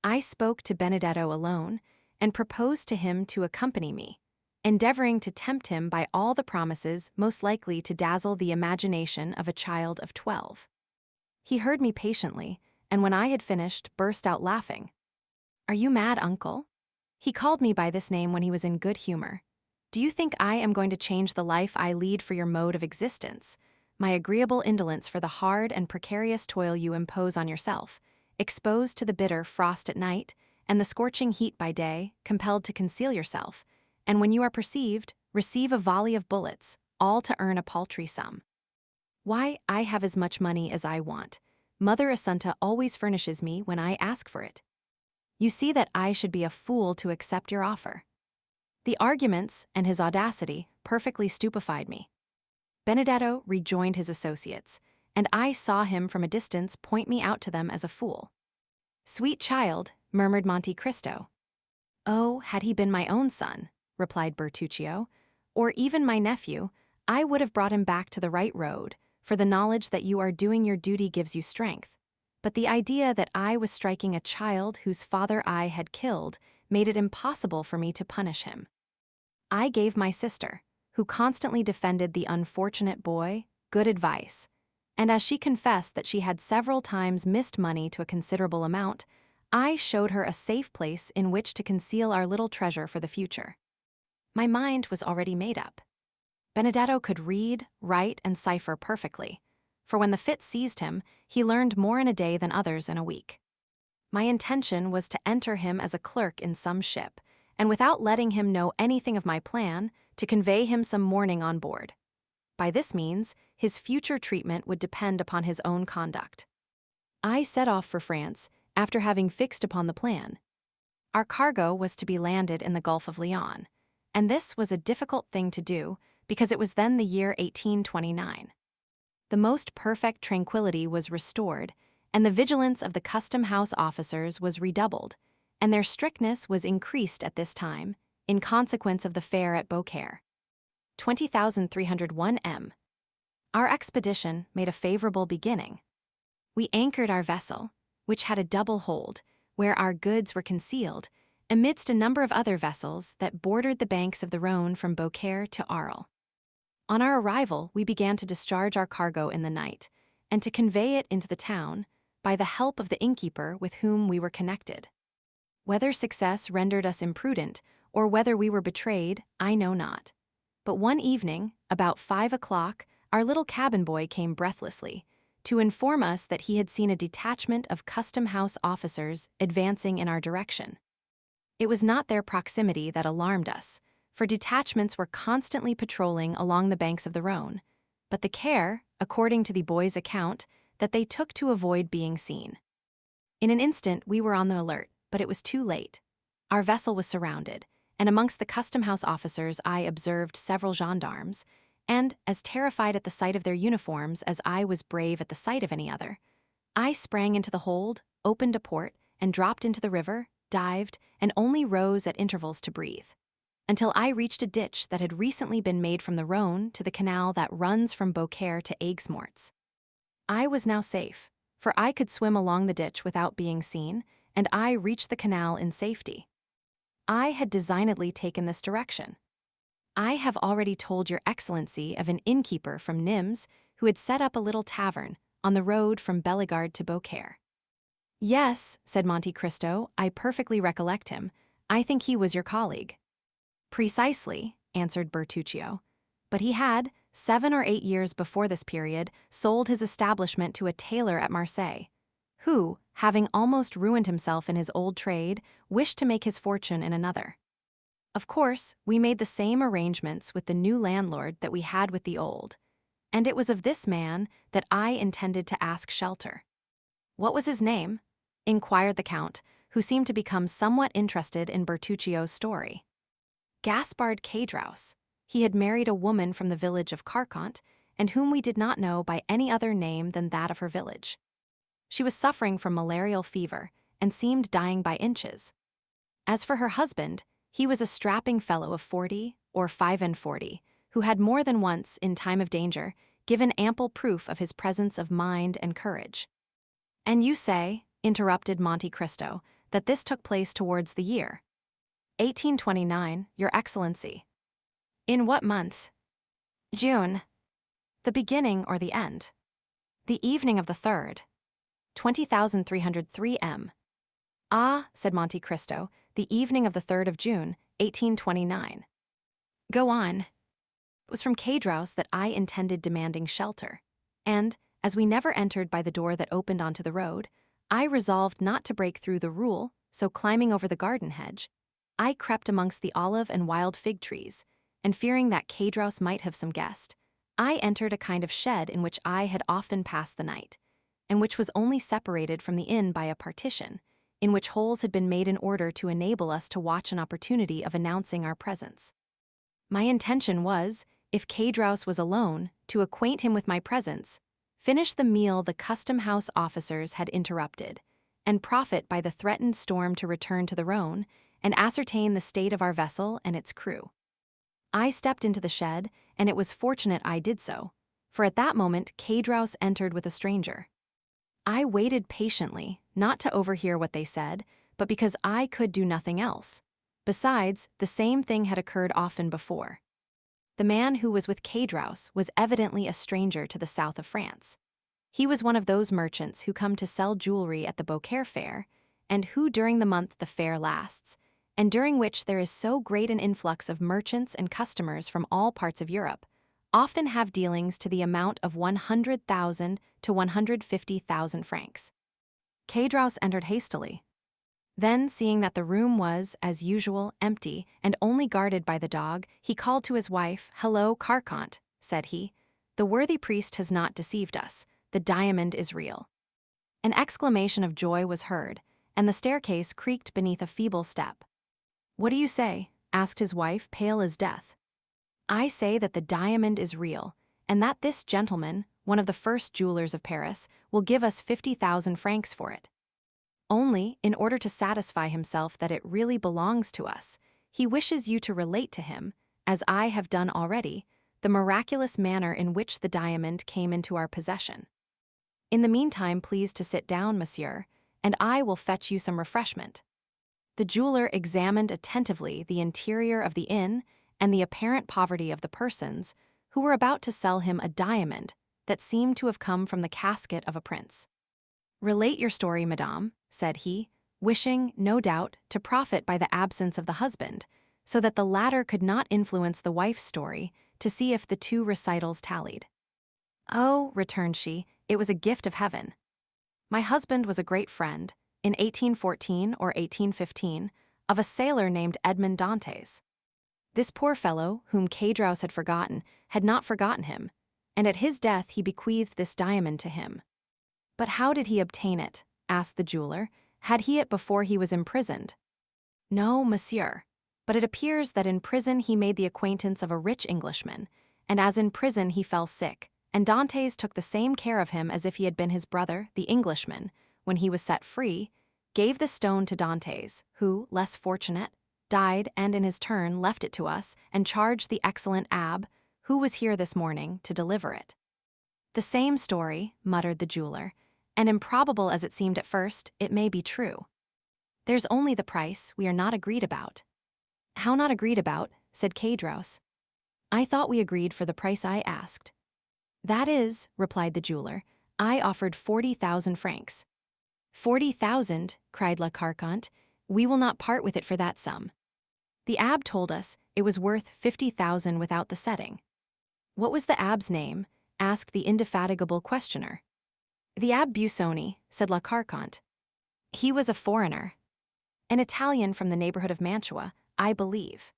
S1: I spoke to Benedetto alone, and proposed to him to accompany me, endeavoring to tempt him by all the promises most likely to dazzle the imagination of a child of 12. He heard me patiently, and when I had finished, burst out laughing. "Are you mad, uncle?" He called me by this name when he was in good humor. "Do you think I am going to change the life I lead for your mode of existence, my agreeable indolence for the hard and precarious toil you impose on yourself, exposed to the bitter frost at night, and the scorching heat by day, compelled to conceal yourself, and when you are perceived, receive a volley of bullets, all to earn a paltry sum? Why, I have as much money as I want. Mother Assunta always furnishes me when I ask for it. You see that I should be a fool to accept your offer." The arguments and his audacity perfectly stupefied me. Benedetto rejoined his associates, and I saw him from a distance point me out to them as a fool. "Sweet child," murmured Monte Cristo. "Oh, had he been my own son," replied Bertuccio, "or even my nephew, I would have brought him back to the right road, for the knowledge that you are doing your duty gives you strength. But the idea that I was striking a child whose father I had killed made it impossible for me to punish him. I gave my sister, who constantly defended the unfortunate boy, good advice, and as she confessed that she had several times missed money to a considerable amount, I showed her a safe place in which to conceal our little treasure for the future. My mind was already made up. Benedetto could read, write, and cipher perfectly, for when the fit seized him, he learned more in a day than others in a week. My intention was to enter him as a clerk in some ship, and without letting him know anything of my plan, to convey him some morning on board. By this means, his future treatment would depend upon his own conduct. I set off for France, after having fixed upon the plan. Our cargo was to be landed in the Gulf of Lyons, and this was a difficult thing to do, because it was then the year 1829. The most perfect tranquility was restored, and the vigilance of the custom-house officers was redoubled, and their strictness was increased at this time, in consequence of the fair at Beaucaire. 20,301 m. Our expedition made a favorable beginning. We anchored our vessel, which had a double hold, where our goods were concealed, amidst a number of other vessels that bordered the banks of the Rhône from Beaucaire to Arles. On our arrival, we began to discharge our cargo in the night, and to convey it into the town, by the help of the innkeeper with whom we were connected. Whether success rendered us imprudent, or whether we were betrayed, I know not. But one evening, about 5 o'clock, our little cabin boy came breathlessly, to inform us that he had seen a detachment of custom-house officers advancing in our direction. It was not their proximity that alarmed us, for detachments were constantly patrolling along the banks of the Rhône, but the care, according to the boy's account, that they took to avoid being seen. In an instant we were on the alert, but it was too late. Our vessel was surrounded, and amongst the custom-house officers I observed several gendarmes, and, as terrified at the sight of their uniforms as I was brave at the sight of any other, I sprang into the hold, opened a port, and dropped into the river, dived, and only rose at intervals to breathe, until I reached a ditch that had recently been made from the Rhône to the canal that runs from Beaucaire to Aigues-Mortes. I was now safe, for I could swim along the ditch without being seen, and I reached the canal in safety. I had designedly taken this direction. I have already told your Excellency of an innkeeper from Nimes who had set up a little tavern on the road from Bellegarde to Beaucaire. "Yes," said Monte Cristo, "I perfectly recollect him. I think he was your colleague." "Precisely," answered Bertuccio. "But he had, 7 or 8 years before this period, sold his establishment to a tailor at Marseilles, who, having almost ruined himself in his old trade, wished to make his fortune in another. Of course, we made the same arrangements with the new landlord that we had with the old, and it was of this man that I intended to ask shelter." "What was his name?" inquired the Count, who seemed to become somewhat interested in Bertuccio's story. "Gaspard Cadraus. He had married a woman from the village of Carcant, and whom we did not know by any other name than that of her village. She was suffering from malarial fever and seemed dying by inches. As for her husband, he was a strapping fellow of 40 or 45, who had more than once, in time of danger, given ample proof of his presence of mind and courage. And you say, interrupted Monte Cristo, that this took place towards the year 1829, Your Excellency. In what months? June. The beginning or the end? The evening of the 3rd. 20,303 m. Ah, said Monte Cristo, the evening of the 3rd of June, 1829. Go on. It was from Cadros that I intended demanding shelter, and, as we never entered by the door that opened onto the road, I resolved not to break through the rule, so climbing over the garden hedge, I crept amongst the olive and wild fig trees, and fearing that Cadros might have some guest, I entered a kind of shed in which I had often passed the night, and which was only separated from the inn by a partition, in which holes had been made in order to enable us to watch an opportunity of announcing our presence. My intention was, if Cadros was alone, to acquaint him with my presence, finish the meal the custom-house officers had interrupted, and profit by the threatened storm to return to the Rhone and ascertain the state of our vessel and its crew. I stepped into the shed, and it was fortunate I did so, for at that moment Cadros entered with a stranger. I waited patiently, not to overhear what they said, but because I could do nothing else. Besides, the same thing had occurred often before. The man who was with Cadros was evidently a stranger to the south of France. He was one of those merchants who come to sell jewelry at the Beaucaire fair, and who during the month the fair lasts, and during which there is so great an influx of merchants and customers from all parts of Europe, often have dealings to the amount of 100,000 to 150,000 francs. Cadros entered hastily. Then, seeing that the room was, as usual, empty and only guarded by the dog, he called to his wife. "Hello, Carcant," said he. "The worthy priest has not deceived us. The diamond is real." An exclamation of joy was heard, and the staircase creaked beneath a feeble step. "What do you say?" asked his wife, pale as death. "I say that the diamond is real, and that this gentleman, one of the first jewelers of Paris, will give us 50,000 francs for it. Only, in order to satisfy himself that it really belongs to us, he wishes you to relate to him, as I have done already, the miraculous manner in which the diamond came into our possession. In the meantime, please to sit down, monsieur, and I will fetch you some refreshment." The jeweler examined attentively the interior of the inn and the apparent poverty of the persons who were about to sell him a diamond that seemed to have come from the casket of a prince. "Relate your story, madame," said he, wishing, no doubt, to profit by the absence of the husband, so that the latter could not influence the wife's story to see if the two recitals tallied. "Oh," returned she, "it was a gift of heaven. My husband was a great friend, in 1814 or 1815, of a sailor named Edmond Dantès. This poor fellow, whom Cadros had forgotten, had not forgotten him, and at his death he bequeathed this diamond to him." "But how did he obtain it?" asked the jeweler. "Had he it before he was imprisoned?" "No, monsieur, but it appears that in prison he made the acquaintance of a rich Englishman, and as in prison he fell sick, and Dantès took the same care of him as if he had been his brother, the Englishman, when he was set free, gave the stone to Dantès, who, less fortunate, died and in his turn left it to us and charged the excellent abbé, who was here this morning, to deliver it." "The same story," muttered the jeweler, "and improbable as it seemed at first, it may be true. There's only the price we are not agreed about." "How not agreed about?" said Cadros. "I thought we agreed for the price I asked." "That is," replied the jeweler, "I offered 40,000 francs." 40,000, cried La Carcante, "we will not part with it for that sum. The abbé told us it was worth 50,000 without the setting." "What was the abbé's name?" asked the indefatigable questioner. "The Abbé Busoni," said La Carcante. "He was a foreigner. An Italian from the neighborhood of Mantua, I believe."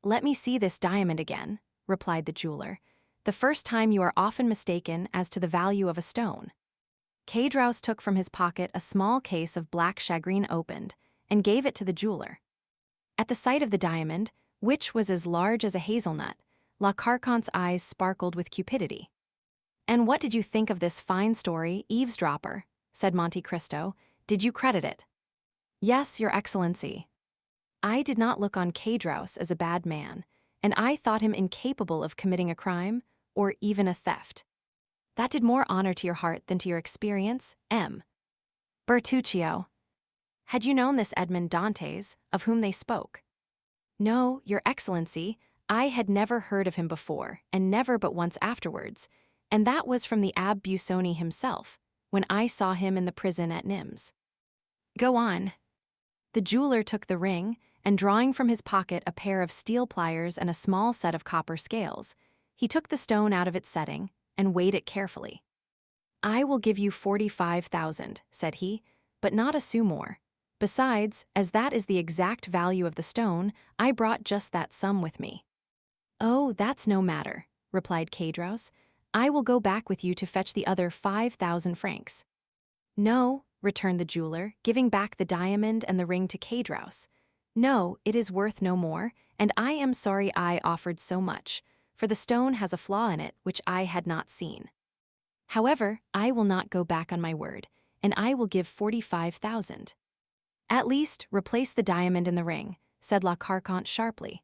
S1: "Let me see this diamond again," replied the jeweler. "The first time you are often mistaken as to the value of a stone." Cadros took from his pocket a small case of black shagreen opened, and gave it to the jeweler. At the sight of the diamond, which was as large as a hazelnut, La Carconte's eyes sparkled with cupidity. "And what did you think of this fine story, eavesdropper?" said Monte Cristo. "Did you credit it?" "Yes, your excellency. I did not look on Caedros as a bad man, and I thought him incapable of committing a crime, or even a theft. That did more honor to your heart than to your experience, M. Bertuccio. Had you known this Edmond Dantès, of whom they spoke?" "No, your excellency, I had never heard of him before, and never but once afterwards, and that was from the Abbé Busoni himself, when I saw him in the prison at Nimes." "Go on." The jeweler took the ring, and drawing from his pocket a pair of steel pliers and a small set of copper scales, he took the stone out of its setting and weighed it carefully. "I will give you 45,000, said he, "but not a sou more. Besides, as that is the exact value of the stone, I brought just that sum with me." "Oh, that's no matter," replied Caedros. "I will go back with you to fetch the other 5,000 francs. "No," returned the jeweler, giving back the diamond and the ring to Caedros. "No, it is worth no more, and I am sorry I offered so much, for the stone has a flaw in it which I had not seen. However, I will not go back on my word, and I will give 45,000. "At least, replace the diamond in the ring," said La Carconte sharply.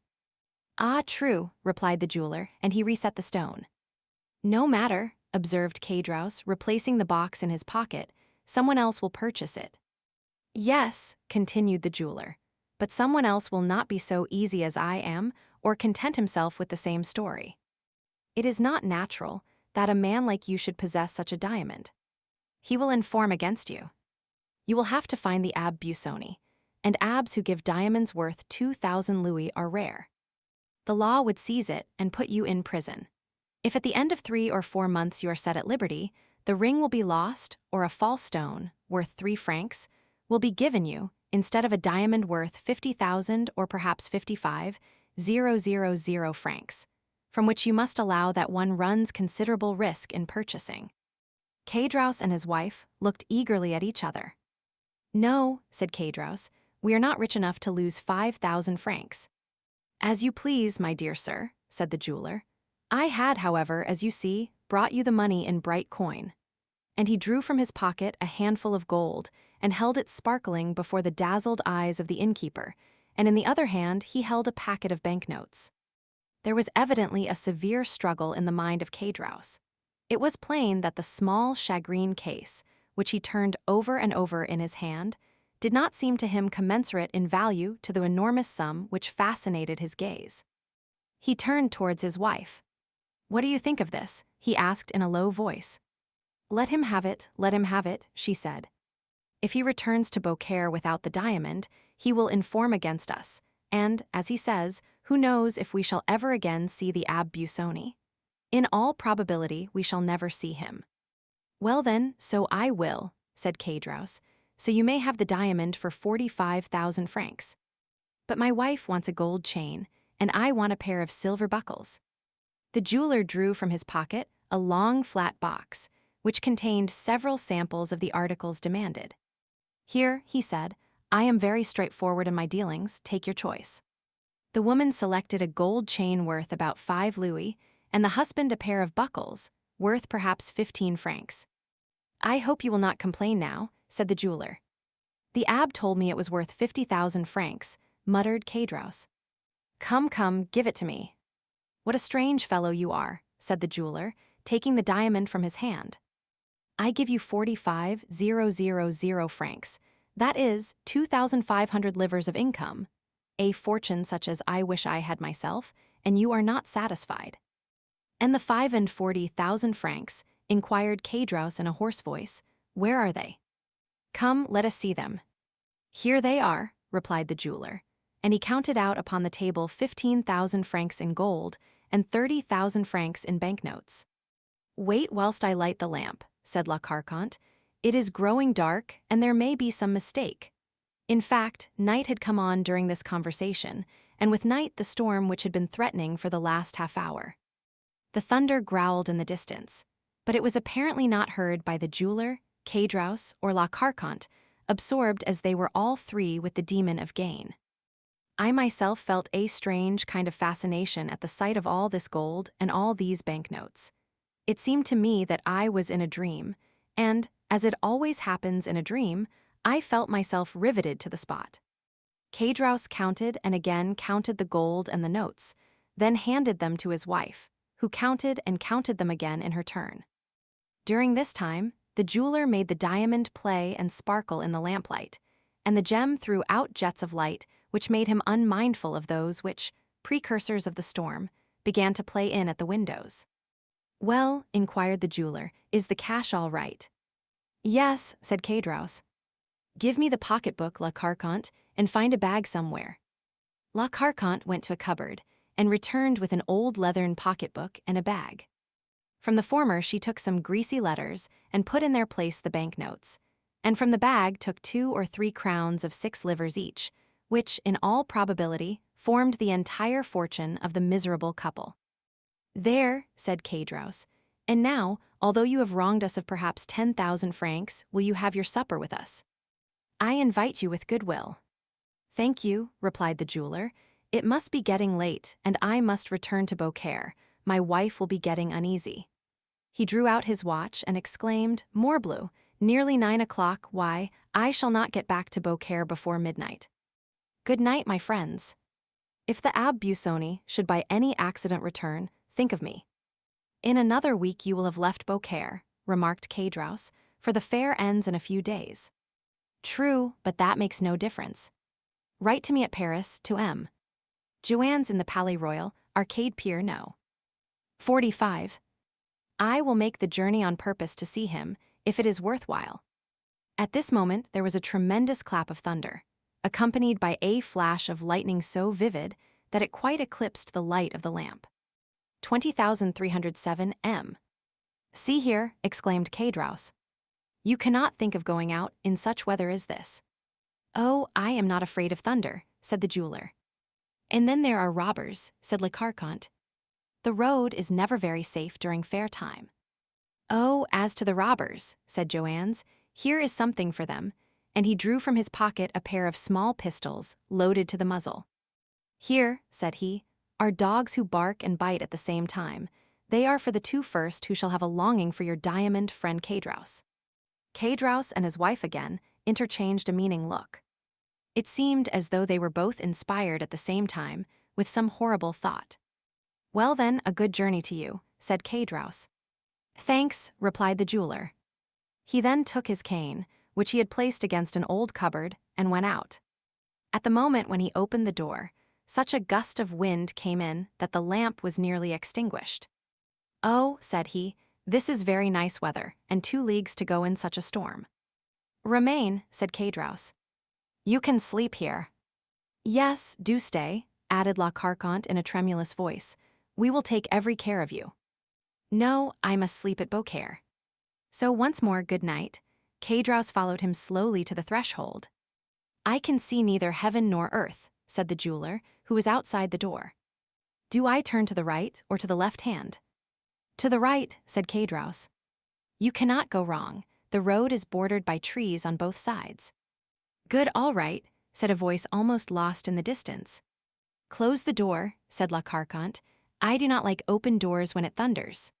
S1: "Ah, true," replied the jeweler, and he reset the stone. "No matter," observed Caedros, replacing the box in his pocket. "Someone else will purchase it." "Yes," continued the jeweler, "but someone else will not be so easy as I am, or content himself with the same story. It is not natural that a man like you should possess such a diamond. He will inform against you. You will have to find the Abbé Busoni, and abbes who give diamonds worth 2,000 louis are rare. The law would seize it and put you in prison. If at the end of 3 or 4 months you are set at liberty, the ring will be lost, or a false stone, worth 3 francs, will be given you, instead of a diamond worth 50,000 or perhaps 55,000 francs, from which you must allow that one runs considerable risk in purchasing." Caedros and his wife looked eagerly at each other. "No," said Caedros, "we are not rich enough to lose 5,000 francs. "As you please, my dear sir," said the jeweler. "I had, however, as you see, brought you the money in bright coin." And he drew from his pocket a handful of gold, and held it sparkling before the dazzled eyes of the innkeeper, and in the other hand he held a packet of banknotes. There was evidently a severe struggle in the mind of Caedros. It was plain that the small shagreen case, which he turned over and over in his hand, did not seem to him commensurate in value to the enormous sum which fascinated his gaze. He turned towards his wife. "What do you think of this?" he asked in a low voice. Let him have it," she said. "If he returns to Beaucaire without the diamond, he will inform against us, and, as he says, who knows if we shall ever again see the Abbé Busoni? In all probability, we shall never see him." "Well then, so I will," said Caedros, "so you may have the diamond for 45,000 francs. But my wife wants a gold chain, and I want a pair of silver buckles." The jeweler drew from his pocket a long flat box, which contained several samples of the articles demanded. "Here," he said, "I am very straightforward in my dealings, take your choice." The woman selected a gold chain worth about 5 louis, and the husband a pair of buckles, worth perhaps 15 francs. "I hope you will not complain now," said the jeweler. "The abbé told me it was worth 50,000 francs, muttered Caedros. Come, give it to me." "What a strange fellow you are," said the jeweler, taking the diamond from his hand. "I give you 45,000 francs. That is 2,500 livres of income, a fortune such as I wish I had myself, and you are not satisfied." "And the 45,000 francs?" inquired Caedros in a hoarse voice. "Where are they?" "Come, let us see them." "Here they are," replied the jeweler, and he counted out upon the table 15,000 francs in gold and 30,000 francs in banknotes. "Wait whilst I light the lamp," said La Carconte. "It is growing dark, and there may be some mistake." In fact, night had come on during this conversation, and with night the storm which had been threatening for the last half-hour. The thunder growled in the distance, but it was apparently not heard by the jeweler, Caedros, or La Carconte, absorbed as they were all three with the demon of gain. I myself felt a strange kind of fascination at the sight of all this gold and all these banknotes. It seemed to me that I was in a dream, and, as it always happens in a dream, I felt myself riveted to the spot. Caedros counted and again counted the gold and the notes, then handed them to his wife, who counted and counted them again in her turn. During this time, the jeweler made the diamond play and sparkle in the lamplight, and the gem threw out jets of light which made him unmindful of those which, precursors of the storm, began to play in at the windows. "Well," inquired the jeweler, "is the cash all right?" "Yes," said Caedros. "Give me the pocketbook, La Carconte, and find a bag somewhere." La Carconte went to a cupboard and returned with an old leathern pocketbook and a bag. From the former she took some greasy letters and put in their place the banknotes, and from the bag took 2 or 3 crowns of 6 livres each, which, in all probability, formed the entire fortune of the miserable couple. "There," said Caedros, "and now, although you have wronged us of perhaps 10,000 francs, will you have your supper with us? I invite you with goodwill." "Thank you," replied the jeweler. "It must be getting late, and I must return to Beaucaire. My wife will be getting uneasy." He drew out his watch and exclaimed, "Morbleu, nearly 9 o'clock, why, I shall not get back to Beaucaire before midnight. Good night, my friends. If the Abbé Busoni should by any accident return, think of me." "In another week you will have left Beaucaire," remarked Caedros, "for the fair ends in a few days." "True, but that makes no difference. Write to me at Paris, to M. Joanne's in the Palais Royal, Arcade Pier No. 45. I will make the journey on purpose to see him, if it is worthwhile." At this moment there was a tremendous clap of thunder, accompanied by a flash of lightning so vivid that it quite eclipsed the light of the lamp. 20,307 M. "See here," exclaimed Caedros. "You cannot think of going out in such weather as this." "Oh, I am not afraid of thunder," said the jeweler. "And then there are robbers," said Le Carconte. "The road is never very safe during fair time." "Oh, as to the robbers," said Joannes, "here is something for them," and he drew from his pocket a pair of small pistols, loaded to the muzzle. "Here," said he, "are dogs who bark and bite at the same time. They are for the 2 first who shall have a longing for your diamond friend Caedros." Caedros and his wife again interchanged a meaning look. It seemed as though they were both inspired at the same time with some horrible thought. "Well then, a good journey to you," said Caedros. "Thanks," replied the jeweler. He then took his cane, which he had placed against an old cupboard, and went out. At the moment when he opened the door, such a gust of wind came in that the lamp was nearly extinguished. "Oh," said he, "this is very nice weather, and 2 leagues to go in such a storm." "Remain," said Caedros. "You can sleep here." "Yes, do stay," added La Carconte in a tremulous voice. "We will take every care of you." "No, I must sleep at Beaucaire." So once more good night. Caedros followed him slowly to the threshold. "I can see neither heaven nor earth," said the jeweler, who was outside the door. "Do I turn to the right or to the left hand?" "To the right," said Caedros. "You cannot go wrong. The road is bordered by trees on both sides." "Good, all right," said a voice almost lost in the distance. "Close the door," said La Carconte. "I do not like open doors when it thunders."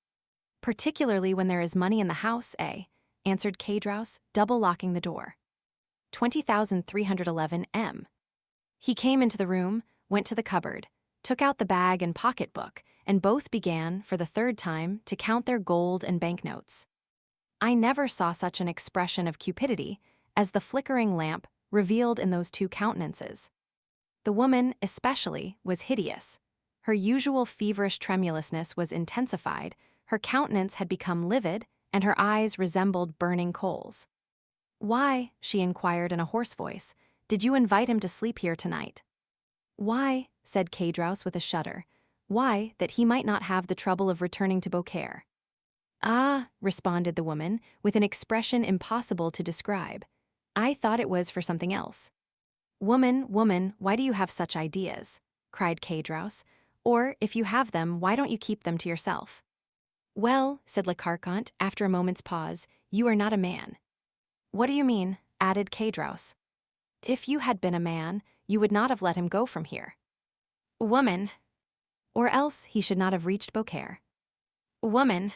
S1: "Particularly when there is money in the house, eh?" answered Caedros, double-locking the door. 20,311 M. He came into the room, went to the cupboard, took out the bag and pocketbook, and both began, for the 3rd time, to count their gold and banknotes. I never saw such an expression of cupidity as the flickering lamp revealed in those 2 countenances. The woman, especially, was hideous. Her usual feverish tremulousness was intensified, her countenance had become livid, and her eyes resembled burning coals. "Why," she inquired in a hoarse voice, "did you invite him to sleep here tonight?" "Why," said Caedros with a shudder, "why, that he might not have the trouble of returning to Beaucaire." "Ah," responded the woman, with an expression impossible to describe. "I thought it was for something else." "Woman, woman, why do you have such ideas?" cried Caedros. "Or, if you have them, why don't you keep them to yourself?" "Well," said Le Carconte, after a moment's pause, "you are not a man." "What do you mean?" added Caedros. "If you had been a man, you would not have let him go from here. Woman. Or else he should not have reached Beaucaire. Woman.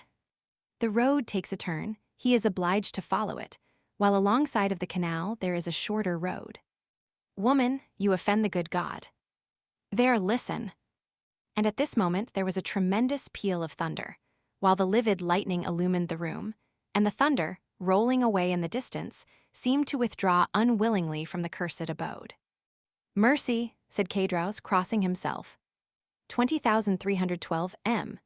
S1: The road takes a turn, he is obliged to follow it, while alongside of the canal there is a shorter road. Woman, you offend the good God. There, listen. And at this moment there was a tremendous peal of thunder, while the livid lightning illumined the room, and the thunder, rolling away in the distance, seemed to withdraw unwillingly from the cursed abode. Mercy, said Caedros, crossing himself. 20,312 m.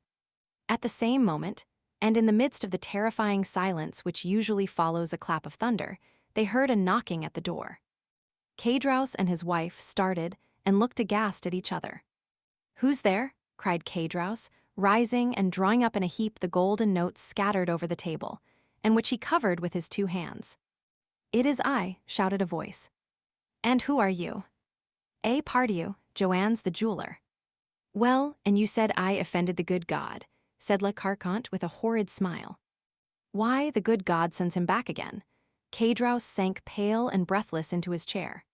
S1: At the same moment, and in the midst of the terrifying silence which usually follows a clap of thunder, they heard a knocking at the door. Caedros and his wife started and looked aghast at each other. Who's there? Cried Caedros, rising and drawing up in a heap the golden notes scattered over the table, and which he covered with his two hands. It is I, shouted a voice. And who are you? A Pardieu, Joannes the jeweler. Well, and you said I offended the good God, said Le Carconte with a horrid smile. Why, the good God sends him back again. Caedros sank pale and breathless into his chair.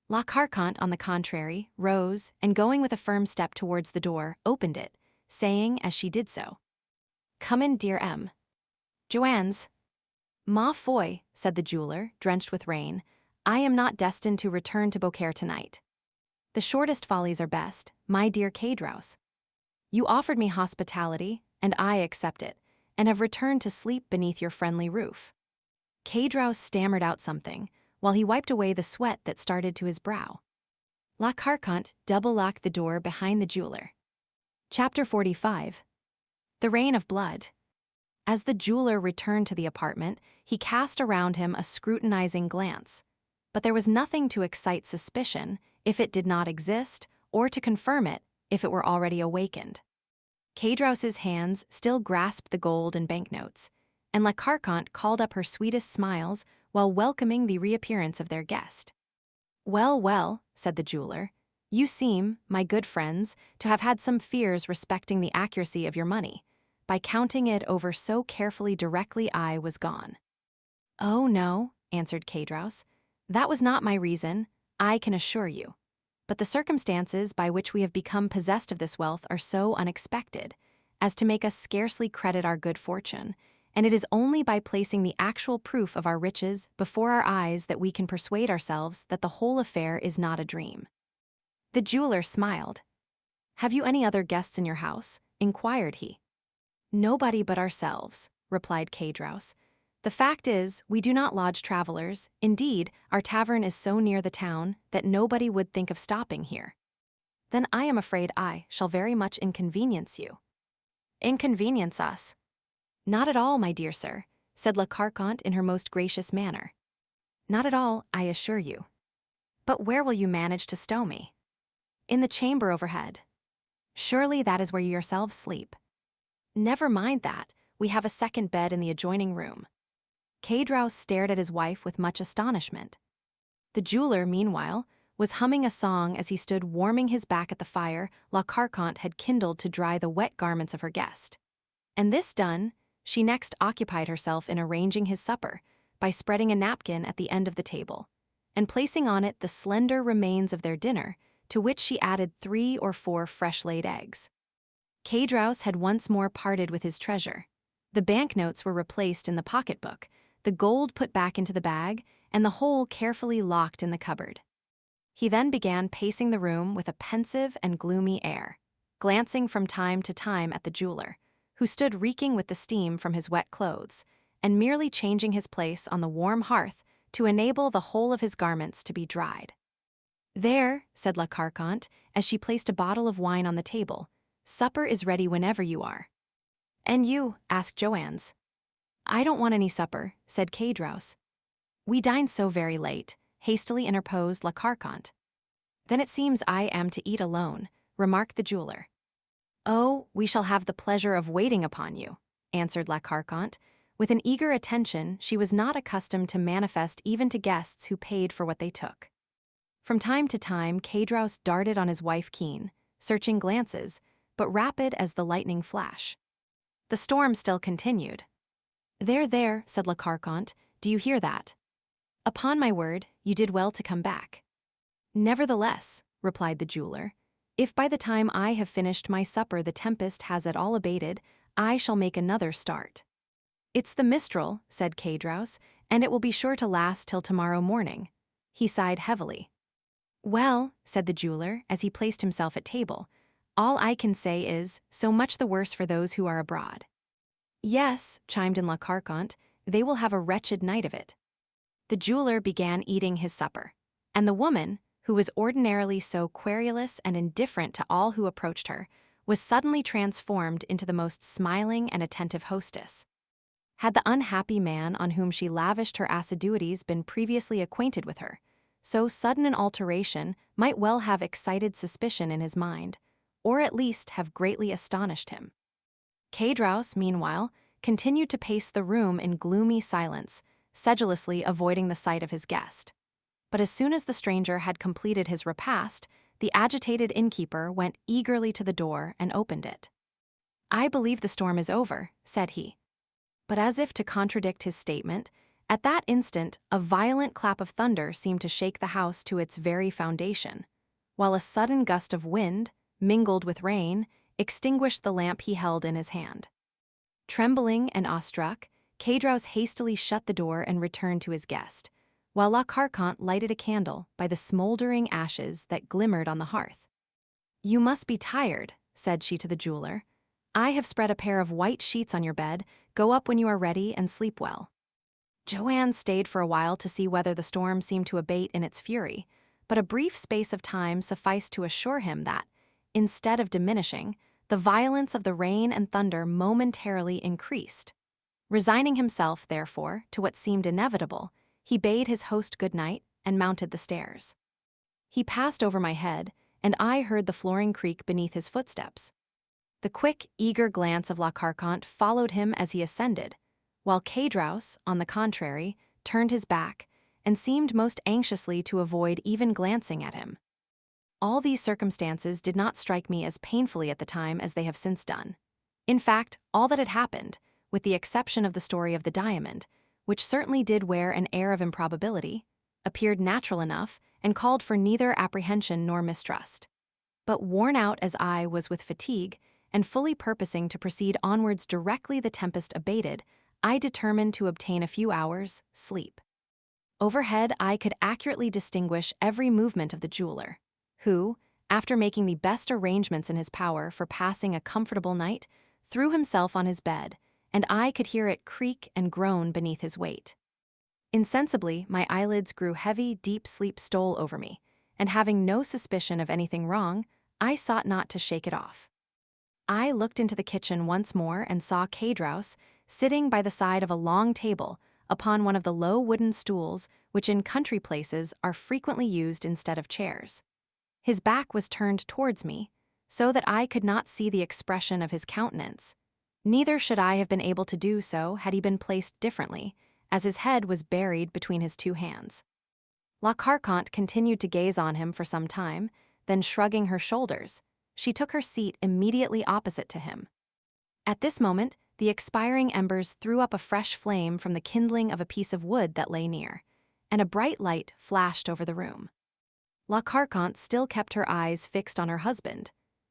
S1: La Carconte, on the contrary, rose, and going with a firm step towards the door, opened it, saying as she did so, Come in, dear M. Joannes. Ma foi, said the jeweler, drenched with rain, I am not destined to return to Beaucaire tonight. The shortest follies are best, my dear Caedros. You offered me hospitality, and I accept it, and have returned to sleep beneath your friendly roof. Caedros stammered out something, while he wiped away the sweat that started to his brow. La Carconte double-locked the door behind the jeweler. Chapter 45. The Rain of Blood. As the jeweler returned to the apartment, he cast around him a scrutinizing glance. But there was nothing to excite suspicion, if it did not exist, or to confirm it, if it were already awakened. Caedros's hands still grasped the gold and banknotes, and La Carconte called up her sweetest smiles while welcoming the reappearance of their guest. Well, well, said the jeweler, you seem, my good friends, to have had some fears respecting the accuracy of your money. By counting it over so carefully directly I was gone. Oh, no, answered Caedros. That was not my reason, I can assure you. But the circumstances by which we have become possessed of this wealth are so unexpected as to make us scarcely credit our good fortune, and it is only by placing the actual proof of our riches before our eyes that we can persuade ourselves that the whole affair is not a dream. The jeweler smiled. Have you any other guests in your house? Inquired he. Nobody but ourselves, replied Caedros. The fact is, we do not lodge travelers. Indeed, our tavern is so near the town that nobody would think of stopping here. Then I am afraid I shall very much inconvenience you. Inconvenience us? Not at all, my dear sir, said La Carconte in her most gracious manner. Not at all, I assure you. But where will you manage to stow me? In the chamber overhead. Surely that is where you yourselves sleep. Never mind that, we have a second bed in the adjoining room. Caedros stared at his wife with much astonishment. The jeweler, meanwhile, was humming a song as he stood warming his back at the fire La Carconte had kindled to dry the wet garments of her guest. And this done, she next occupied herself in arranging his supper by spreading a napkin at the end of the table, and placing on it the slender remains of their dinner, to which she added 3 or 4 fresh-laid eggs. Caedros had once more parted with his treasure. The banknotes were replaced in the pocketbook, the gold put back into the bag, and the whole carefully locked in the cupboard. He then began pacing the room with a pensive and gloomy air, glancing from time to time at the jeweler, who stood reeking with the steam from his wet clothes, and merely changing his place on the warm hearth to enable the whole of his garments to be dried. There, said La Carconte, as she placed a bottle of wine on the table, supper is ready whenever you are. And you? Asked Joannes. I don't want any supper, said Caedros. We dine so very late, hastily interposed La Carconte. Then it seems I am to eat alone, remarked the jeweler. Oh, we shall have the pleasure of waiting upon you, answered La Carconte. With an eager attention she was not accustomed to manifest even to guests who paid for what they took. From time to time Caedros darted on his wife keen, searching glances, but rapid as the lightning flash. The storm still continued. There, said La Carconte, do you hear that? Upon my word, you did well to come back. "Nevertheless," replied the jeweler, "if by the time I have finished my supper the tempest has at all abated, I shall make another start." "It's the mistral," said Kadrouse, "and it will be sure to last till tomorrow morning." He sighed heavily. "Well," said the jeweler, as he placed himself at table, "all I can say is, so much the worse for those who are abroad." "Yes," chimed in La Carconte, "they will have a wretched night of it." The jeweler began eating his supper, and the woman, who was ordinarily so querulous and indifferent to all who approached her, was suddenly transformed into the most smiling and attentive hostess. Had the unhappy man on whom she lavished her assiduities been previously acquainted with her, so sudden an alteration might well have excited suspicion in his mind, or at least have greatly astonished him. Kadrouse, meanwhile, continued to pace the room in gloomy silence, sedulously avoiding the sight of his guest. But as soon as the stranger had completed his repast, the agitated innkeeper went eagerly to the door and opened it. "I believe the storm is over," said he. But as if to contradict his statement, at that instant a violent clap of thunder seemed to shake the house to its very foundation, while a sudden gust of wind, mingled with rain, extinguished the lamp he held in his hand. Trembling and awestruck, Kadrouse hastily shut the door and returned to his guest, while La Carconte lighted a candle by the smoldering ashes that glimmered on the hearth. "You must be tired," said she to the jeweler. "I have spread a pair of white sheets on your bed. Go up when you are ready and sleep well." Joanne stayed for a while to see whether the storm seemed to abate in its fury, but a brief space of time sufficed to assure him that, instead of diminishing, the violence of the rain and thunder momentarily increased. Resigning himself, therefore, to what seemed inevitable, he bade his host good night and mounted the stairs. He passed over my head, and I heard the flooring creak beneath his footsteps. The quick, eager glance of La Carconte followed him as he ascended, while Kadrouse, on the contrary, turned his back and seemed most anxiously to avoid even glancing at him. All these circumstances did not strike me as painfully at the time as they have since done. In fact, all that had happened, with the exception of the story of the diamond, which certainly did wear an air of improbability, appeared natural enough and called for neither apprehension nor mistrust. But worn out as I was with fatigue, and fully purposing to proceed onwards directly the tempest abated, I determined to obtain a few hours' sleep. Overhead I could accurately distinguish every movement of the jeweler, who, after making the best arrangements in his power for passing a comfortable night, threw himself on his bed, and I could hear it creak and groan beneath his weight. Insensibly, my eyelids grew heavy, deep sleep stole over me, and having no suspicion of anything wrong, I sought not to shake it off. I looked into the kitchen once more and saw Kadrouse sitting by the side of a long table upon one of the low wooden stools which in country places are frequently used instead of chairs. His back was turned towards me, so that I could not see the expression of his countenance. Neither should I have been able to do so had he been placed differently, as his head was buried between his two hands. La Carconte continued to gaze on him for some time, then shrugging her shoulders, she took her seat immediately opposite to him. At this moment, the expiring embers threw up a fresh flame from the kindling of a piece of wood that lay near, and a bright light flashed over the room. La Carconte still kept her eyes fixed on her husband,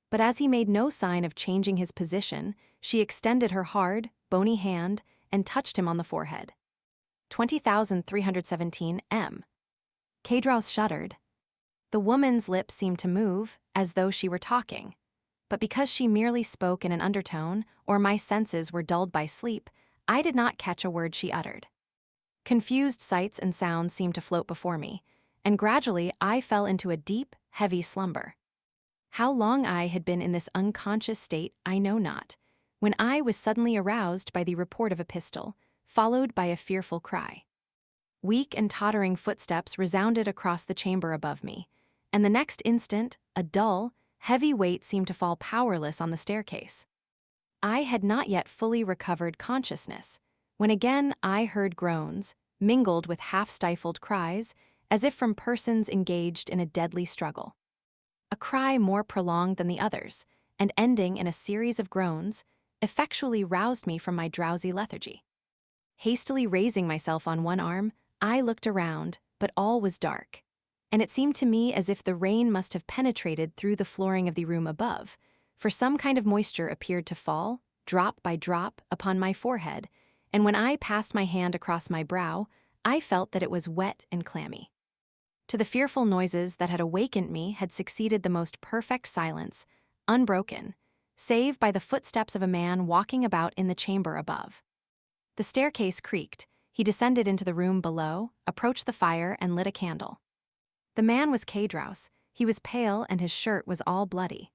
S1: but as he made no sign of changing his position, she extended her hard, bony hand and touched him on the forehead. 20,317 M. Kadrouse shuddered. The woman's lips seemed to move, as though she were talking, but because she merely spoke in an undertone, or my senses were dulled by sleep, I did not catch a word she uttered. Confused sights and sounds seemed to float before me, and gradually I fell into a deep, heavy slumber. How long I had been in this unconscious state I know not, when I was suddenly aroused by the report of a pistol, followed by a fearful cry. Weak and tottering footsteps resounded across the chamber above me, and the next instant a dull, heavy weight seemed to fall powerless on the staircase. I had not yet fully recovered consciousness, when again I heard groans, mingled with half-stifled cries, as if from persons engaged in a deadly struggle. A cry more prolonged than the others, and ending in a series of groans, effectually roused me from my drowsy lethargy. Hastily raising myself on one arm, I looked around, but all was dark. and it seemed to me as if the rain must have penetrated through the flooring of the room above, for some kind of moisture appeared to fall, drop by drop, upon my forehead, and when I passed my hand across my brow, I felt that it was wet and clammy. To the fearful noises that had awakened me had succeeded the most perfect silence, unbroken, save by the footsteps of a man walking about in the chamber above. The staircase creaked. He descended into the room below, approached the fire, and lit a candle. The man was Cadrouse. He was pale, and his shirt was all bloody.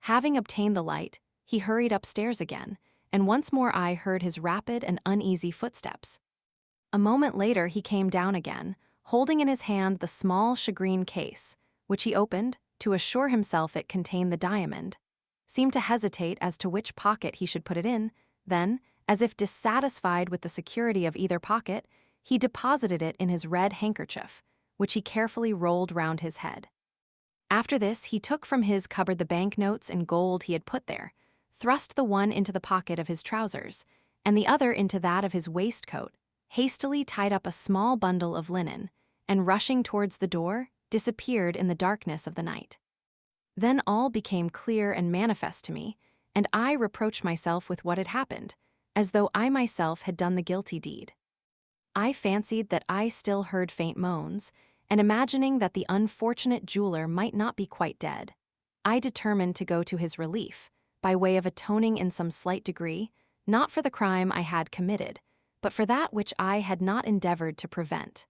S1: Having obtained the light, he hurried upstairs again, and once more I heard his rapid and uneasy footsteps. A moment later he came down again, holding in his hand the small shagreen case, which he opened to assure himself it contained the diamond, seemed to hesitate as to which pocket he should put it in, then, as if dissatisfied with the security of either pocket, he deposited it in his red handkerchief, which he carefully rolled round his head. After this he took from his cupboard the banknotes and gold he had put there, thrust the one into the pocket of his trousers, and the other into that of his waistcoat, hastily tied up a small bundle of linen, and rushing towards the door, disappeared in the darkness of the night. Then all became clear and manifest to me, and I reproached myself with what had happened, as though I myself had done the guilty deed. I fancied that I still heard faint moans, and imagining that the unfortunate jeweler might not be quite dead, I determined to go to his relief, by way of atoning in some slight degree, not for the crime I had committed, but for that which I had not endeavored to prevent.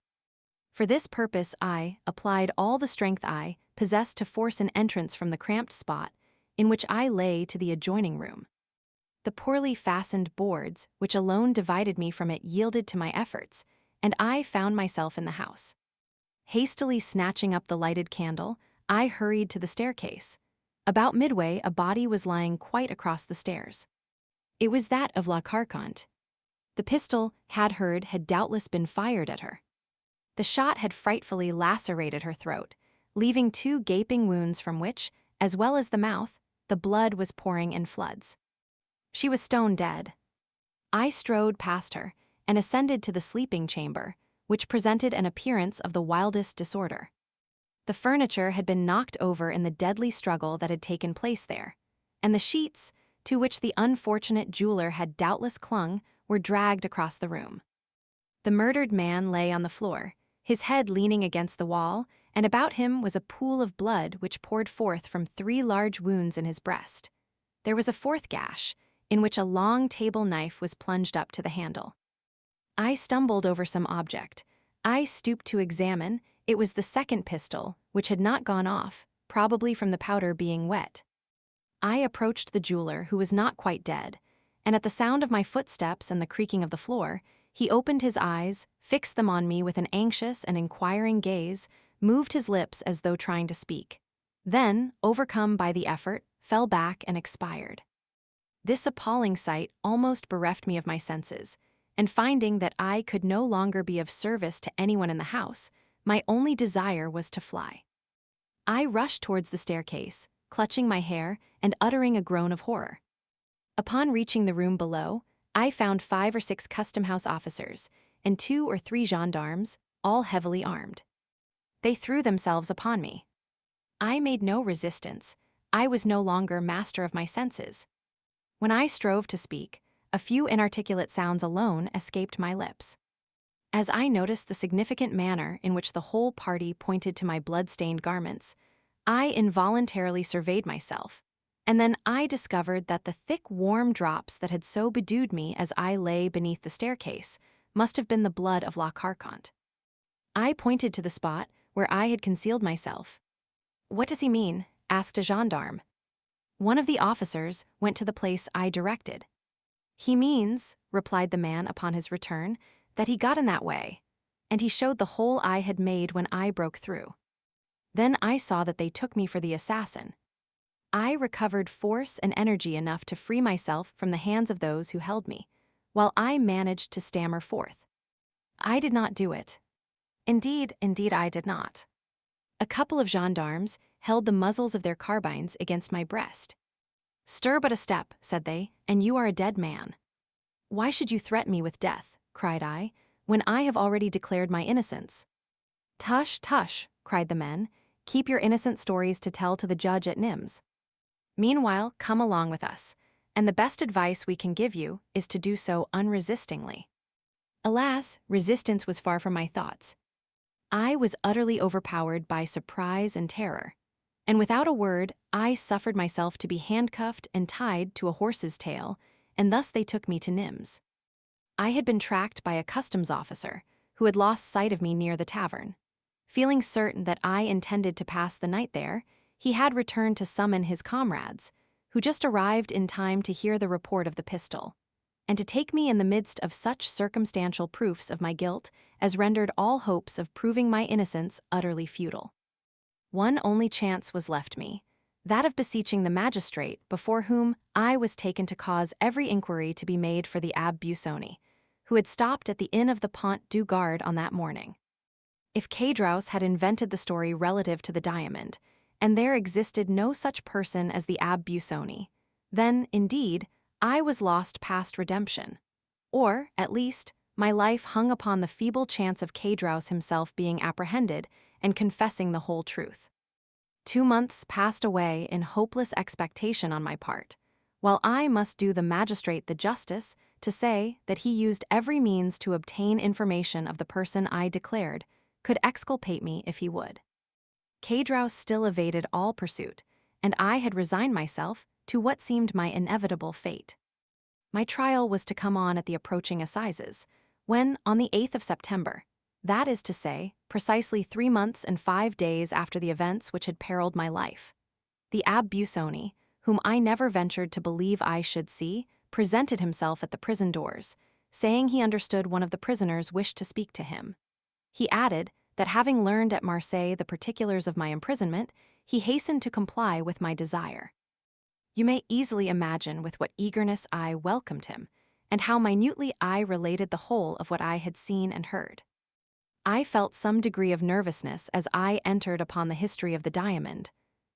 S1: For this purpose I applied all the strength I possessed to force an entrance from the cramped spot in which I lay to the adjoining room. The poorly fastened boards which alone divided me from it yielded to my efforts, and I found myself in the house. Hastily snatching up the lighted candle, I hurried to the staircase. About midway, a body was lying quite across the stairs. It was that of La Carconte. The pistol had doubtless been fired at her. The shot had frightfully lacerated her throat, leaving 2 gaping wounds from which, as well as the mouth, the blood was pouring in floods. She was stone dead. I strode past her and ascended to the sleeping chamber, which presented an appearance of the wildest disorder. The furniture had been knocked over in the deadly struggle that had taken place there, and the sheets, to which the unfortunate jeweler had doubtless clung, were dragged across the room. The murdered man lay on the floor, his head leaning against the wall, and about him was a pool of blood which poured forth from 3 large wounds in his breast. There was a 4th gash, in which a long table knife was plunged up to the handle. I stumbled over some object. I stooped to examine. It was the 2nd pistol, which had not gone off, probably from the powder being wet. I approached the jeweler, who was not quite dead, and at the sound of my footsteps and the creaking of the floor, he opened his eyes, fixed them on me with an anxious and inquiring gaze, moved his lips as though trying to speak. Then, overcome by the effort, fell back and expired. This appalling sight almost bereft me of my senses, and finding that I could no longer be of service to anyone in the house, my only desire was to fly. I rushed towards the staircase, clutching my hair and uttering a groan of horror. Upon reaching the room below, I found 5 or 6 custom-house officers and 2 or 3 gendarmes, all heavily armed. They threw themselves upon me. I made no resistance. I was no longer master of my senses. When I strove to speak, a few inarticulate sounds alone escaped my lips. As I noticed the significant manner in which the whole party pointed to my blood-stained garments, I involuntarily surveyed myself, and then I discovered that the thick, warm drops that had so bedewed me as I lay beneath the staircase must have been the blood of La Carconte. I pointed to the spot where I had concealed myself. "What does he mean?" asked a gendarme. One of the officers went to the place I directed. "He means," replied the man upon his return, "that he got in that way," and he showed the hole I had made when I broke through. Then I saw that they took me for the assassin. I recovered force and energy enough to free myself from the hands of those who held me, while I managed to stammer forth, "I did not do it. Indeed, I did not." A couple of gendarmes held the muzzles of their carbines against my breast. "Stir but a step," said they, "and you are a dead man." "Why should you threaten me with death," cried I, "when I have already declared my innocence?" "Tush, tush," cried the men. "Keep your innocent stories to tell to the judge at Nims. Meanwhile, come along with us, and the best advice we can give you is to do so unresistingly." Alas, resistance was far from my thoughts. I was utterly overpowered by surprise and terror, and without a word, I suffered myself to be handcuffed and tied to a horse's tail, and thus they took me to Nims. I had been tracked by a customs officer who had lost sight of me near the tavern. Feeling certain that I intended to pass the night there, he had returned to summon his comrades, who just arrived in time to hear the report of the pistol, and to take me in the midst of such circumstantial proofs of my guilt as rendered all hopes of proving my innocence utterly futile. One only chance was left me, that of beseeching the magistrate before whom I was taken to cause every inquiry to be made for the Abbé Busoni, who had stopped at the inn of the Pont du Gard on that morning. If Cadraus had invented the story relative to the diamond, and there existed no such person as the Abbé Busoni, then, indeed, I was lost past redemption. Or, at least, my life hung upon the feeble chance of Cadraus himself being apprehended and confessing the whole truth. 2 months passed away in hopeless expectation on my part, while I must do the magistrate the justice to say that he used every means to obtain information of the person I declared could exculpate me if he would. Cadraus still evaded all pursuit, and I had resigned myself to what seemed my inevitable fate. My trial was to come on at the approaching assizes, when, on the 8th of September, that is to say, precisely 3 months and 5 days after the events which had periled my life, the Abbé Busoni, whom I never ventured to believe I should see, presented himself at the prison doors, saying he understood one of the prisoners wished to speak to him. He added that having learned at Marseilles the particulars of my imprisonment, he hastened to comply with my desire. You may easily imagine with what eagerness I welcomed him, and how minutely I related the whole of what I had seen and heard. I felt some degree of nervousness as I entered upon the history of the diamond,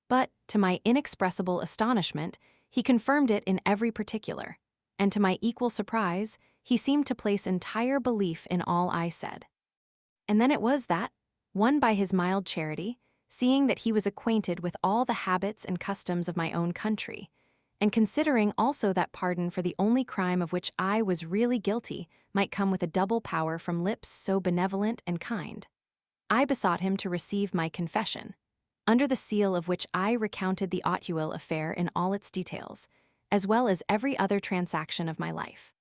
S1: but, to my inexpressible astonishment, he confirmed it in every particular, and to my equal surprise, he seemed to place entire belief in all I said. And then it was that, won by his mild charity, seeing that he was acquainted with all the habits and customs of my own country, and considering also that pardon for the only crime of which I was really guilty might come with a double power from lips so benevolent and kind, I besought him to receive my confession, under the seal of which I recounted the Audiobook affair in all its details, as well as every other transaction of my life.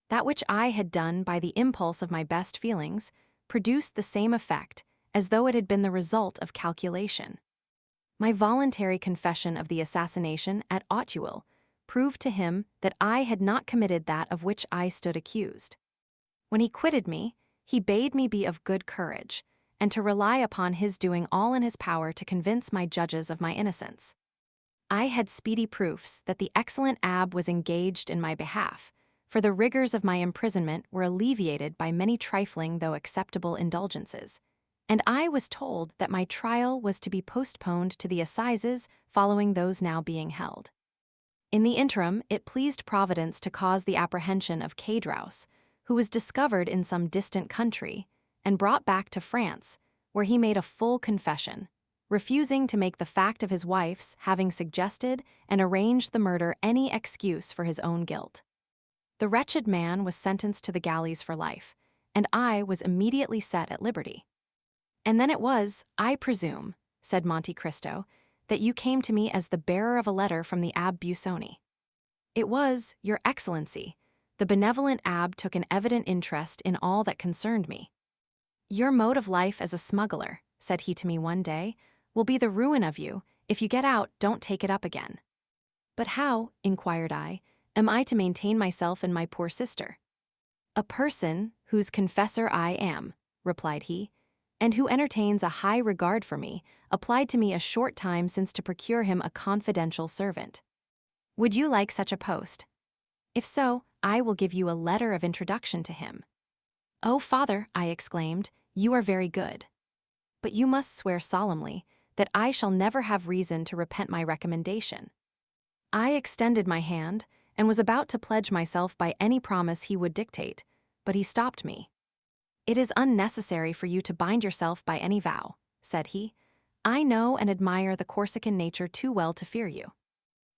S1: That which I had done by the impulse of my best feelings produced the same effect as though it had been the result of calculation. My voluntary confession of the assassination at Auteuil proved to him that I had not committed that of which I stood accused. When he quitted me, he bade me be of good courage, and to rely upon his doing all in his power to convince my judges of my innocence. I had speedy proofs that the excellent Abbé was engaged in my behalf, for the rigors of my imprisonment were alleviated by many trifling though acceptable indulgences, and I was told that my trial was to be postponed to the assizes following those now being held. In the interim, it pleased Providence to cause the apprehension of Cadraus, who was discovered in some distant country, and brought back to France, where he made a full confession, refusing to make the fact of his wife's having suggested and arranged the murder any excuse for his own guilt. The wretched man was sentenced to the galleys for life, and I was immediately set at liberty. And then it was, I presume, said Monte Cristo, that you came to me as the bearer of a letter from the Abbé Busoni. It was, Your Excellency. The benevolent Abbé took an evident interest in all that concerned me. Your mode of life as a smuggler, said he to me one day, will be the ruin of you. If you get out, don't take it up again. But how, inquired I, am I to maintain myself and my poor sister? A person whose confessor I am, replied he, and who entertains a high regard for me, applied to me a short time since to procure him a confidential servant. Would you like such a post? If so, I will give you a letter of introduction to him. Oh, father, I exclaimed, you are very good. But you must swear solemnly that I shall never have reason to repent my recommendation. I extended my hand, and was about to pledge myself by any promise he would dictate, but he stopped me. It is unnecessary for you to bind yourself by any vow, said he. "I know and admire the Corsican nature too well to fear you.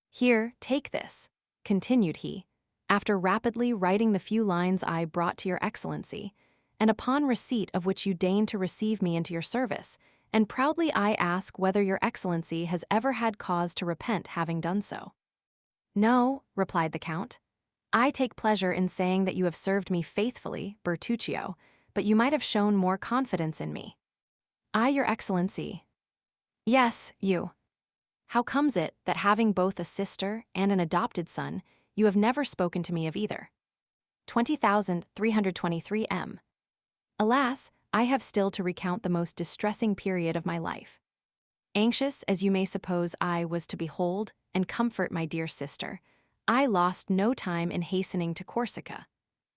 S1: Here, take this," continued he, "after rapidly writing the few lines I brought to your Excellency, and upon receipt of which you deign to receive me into your service, and proudly I ask whether your Excellency has ever had cause to repent having done so." "No," replied the Count. "I take pleasure in saying that you have served me faithfully, Bertuccio, but you might have shown more confidence in me." "I, your Excellency." "Yes, you. How comes it that having both a sister and an adopted son, you have never spoken to me of either?" 20,323 M. Alas, I have still to recount the most distressing period of my life. Anxious as you may suppose I was to behold and comfort my dear sister, I lost no time in hastening to Corsica.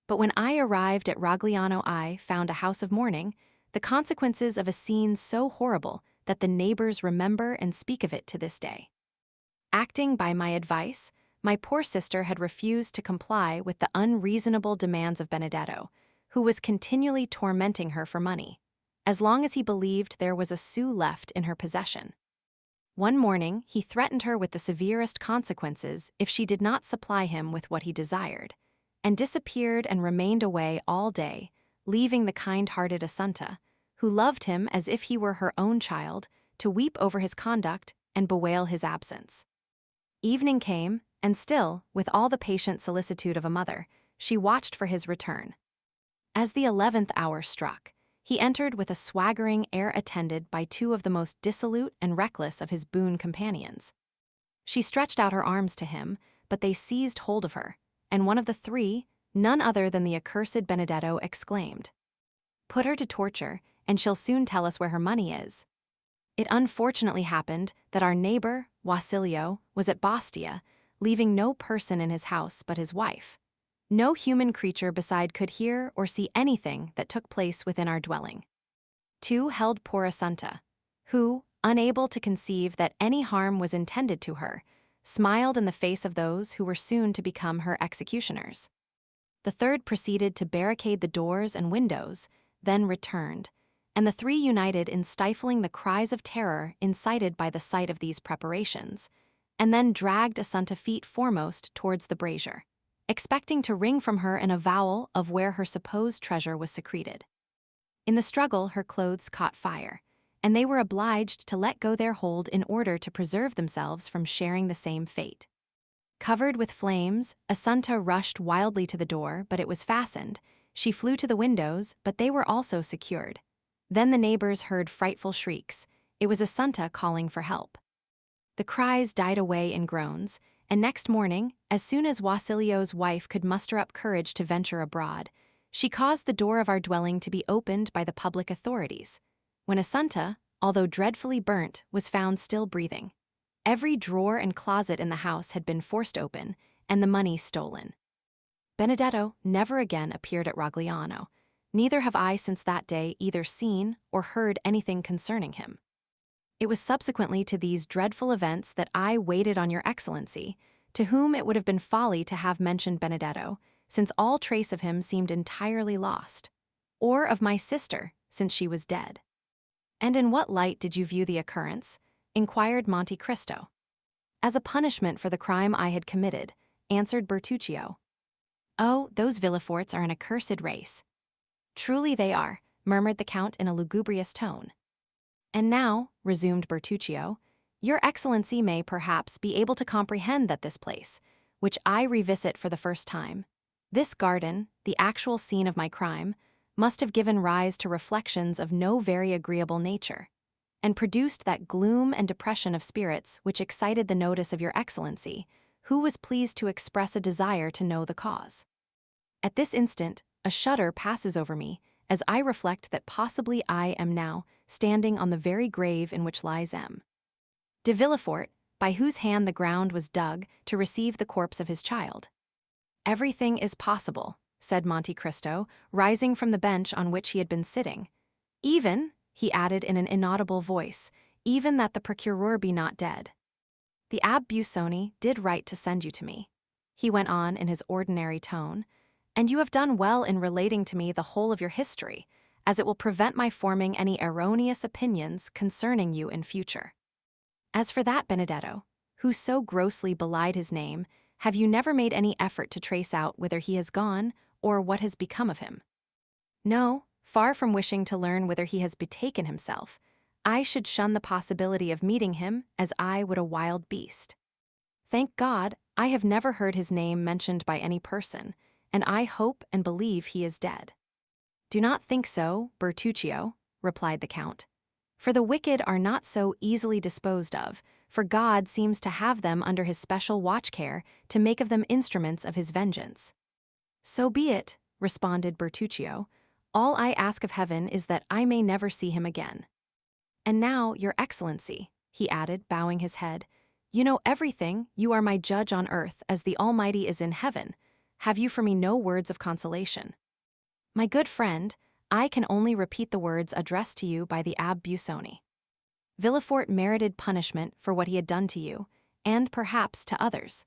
S1: But when I arrived at Rogliano, I found a house of mourning, the consequences of a scene so horrible that the neighbors remember and speak of it to this day. Acting by my advice, my poor sister had refused to comply with the unreasonable demands of Benedetto, who was continually tormenting her for money, as long as he believed there was a sou left in her possession. One morning, he threatened her with the severest consequences if she did not supply him with what he desired, and disappeared and remained away all day, leaving the kind-hearted Assunta, who loved him as if he were her own child, to weep over his conduct and bewail his absence. Evening came, and still, with all the patient solicitude of a mother, she watched for his return. As the 11th hour struck, he entered with a swaggering air attended by two of the most dissolute and reckless of his boon companions. She stretched out her arms to him, but they seized hold of her, and one of the three, none other than the accursed Benedetto, exclaimed, "Put her to torture, and she'll soon tell us where her money is." It unfortunately happened that our neighbor, Wasilio, was at Bastia, leaving no person in his house but his wife. No human creature beside could hear or see anything that took place within our dwelling. Two held poor Assunta, who, unable to conceive that any harm was intended to her, smiled in the face of those who were soon to become her executioners. The third proceeded to barricade the doors and windows, then returned, and the three united in stifling the cries of terror incited by the sight of these preparations, and then dragged Assunta feet foremost towards the brazier, expecting to wring from her an avowal of where her supposed treasure was secreted. In the struggle, her clothes caught fire, and they were obliged to let go their hold in order to preserve themselves from sharing the same fate. Covered with flames, Assunta rushed wildly to the door, but it was fastened. She flew to the windows, but they were also secured. Then the neighbors heard frightful shrieks. It was Assunta calling for help. The cries died away in groans, and next morning, as soon as Wasilio's wife could muster up courage to venture abroad, she caused the door of our dwelling to be opened by the public authorities, when Assunta, although dreadfully burnt, was found still breathing. Every drawer and closet in the house had been forced open, and the money stolen. Benedetto never again appeared at Rogliano. Neither have I since that day either seen or heard anything concerning him. It was subsequently to these dreadful events that I waited on your Excellency, to whom it would have been folly to have mentioned Benedetto, since all trace of him seemed entirely lost, or of my sister, since she was dead. "And in what light did you view the occurrence?" inquired Monte Cristo. "As a punishment for the crime I had committed," answered Bertuccio. "Oh, those Villeforts are an accursed race." "Truly they are," murmured the Count in a lugubrious tone. "And now," resumed Bertuccio, "your Excellency may, perhaps, be able to comprehend that this place, which I revisit for the first time, this garden, the actual scene of my crime, must have given rise to reflections of no very agreeable nature, and produced that gloom and depression of spirits which excited the notice of your Excellency, who was pleased to express a desire to know the cause. At this instant, a shudder passes over me, as I reflect that possibly I am now standing on the very grave in which lies M. de Villefort, by whose hand the ground was dug to receive the corpse of his child. "Everything is possible," said Monte Cristo, rising from the bench on which he had been sitting. "Even," he added in an inaudible voice, "even that the procureur be not dead. The Abbé Busoni did right to send you to me," he went on in his ordinary tone, "and you have done well in relating to me the whole of your history, as it will prevent my forming any erroneous opinions concerning you in future. As for that Benedetto, who so grossly belied his name, have you never made any effort to trace out whither he has gone or what has become of him? No, far from wishing to learn whither he has betaken himself, I should shun the possibility of meeting him as I would a wild beast. Thank God, I have never heard his name mentioned by any person, and I hope and believe he is dead. Do not think so, Bertuccio, replied the Count. For the wicked are not so easily disposed of, for God seems to have them under his special watch care to make of them instruments of his vengeance. So be it, responded Bertuccio. All I ask of heaven is that I may never see him again. And now, Your Excellency, he added, bowing his head, you know everything, you are my judge on earth as the Almighty is in heaven. Have you for me no words of consolation? My good friend, I can only repeat the words addressed to you by the Abbé Busoni. Villefort merited punishment for what he had done to you, and perhaps to others.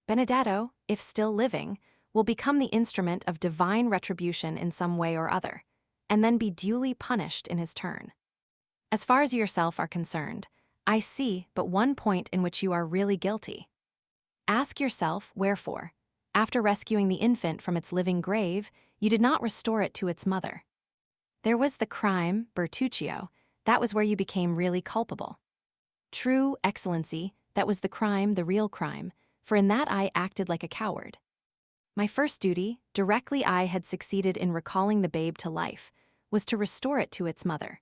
S1: Benedetto, if still living, will become the instrument of divine retribution in some way or other, and then be duly punished in his turn. As far as you yourself are concerned, I see but one point in which you are really guilty. Ask yourself wherefore, after rescuing the infant from its living grave, you did not restore it to its mother. There was the crime, Bertuccio, that was where you became really culpable. True, Excellency, that was the crime, the real crime, for in that I acted like a coward. My first duty, directly I had succeeded in recalling the babe to life, was to restore it to its mother.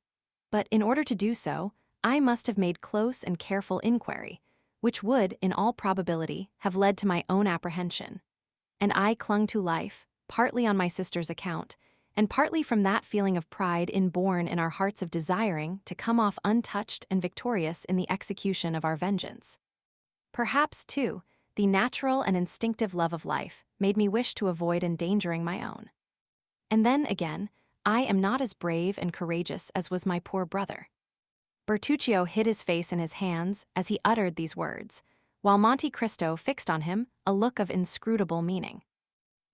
S1: But in order to do so, I must have made close and careful inquiry, which would, in all probability, have led to my own apprehension. And I clung to life, partly on my sister's account, and partly from that feeling of pride inborn in our hearts of desiring to come off untouched and victorious in the execution of our vengeance. Perhaps, too, the natural and instinctive love of life made me wish to avoid endangering my own. And then, again, I am not as brave and courageous as was my poor brother. Bertuccio hid his face in his hands as he uttered these words, while Monte Cristo fixed on him a look of inscrutable meaning.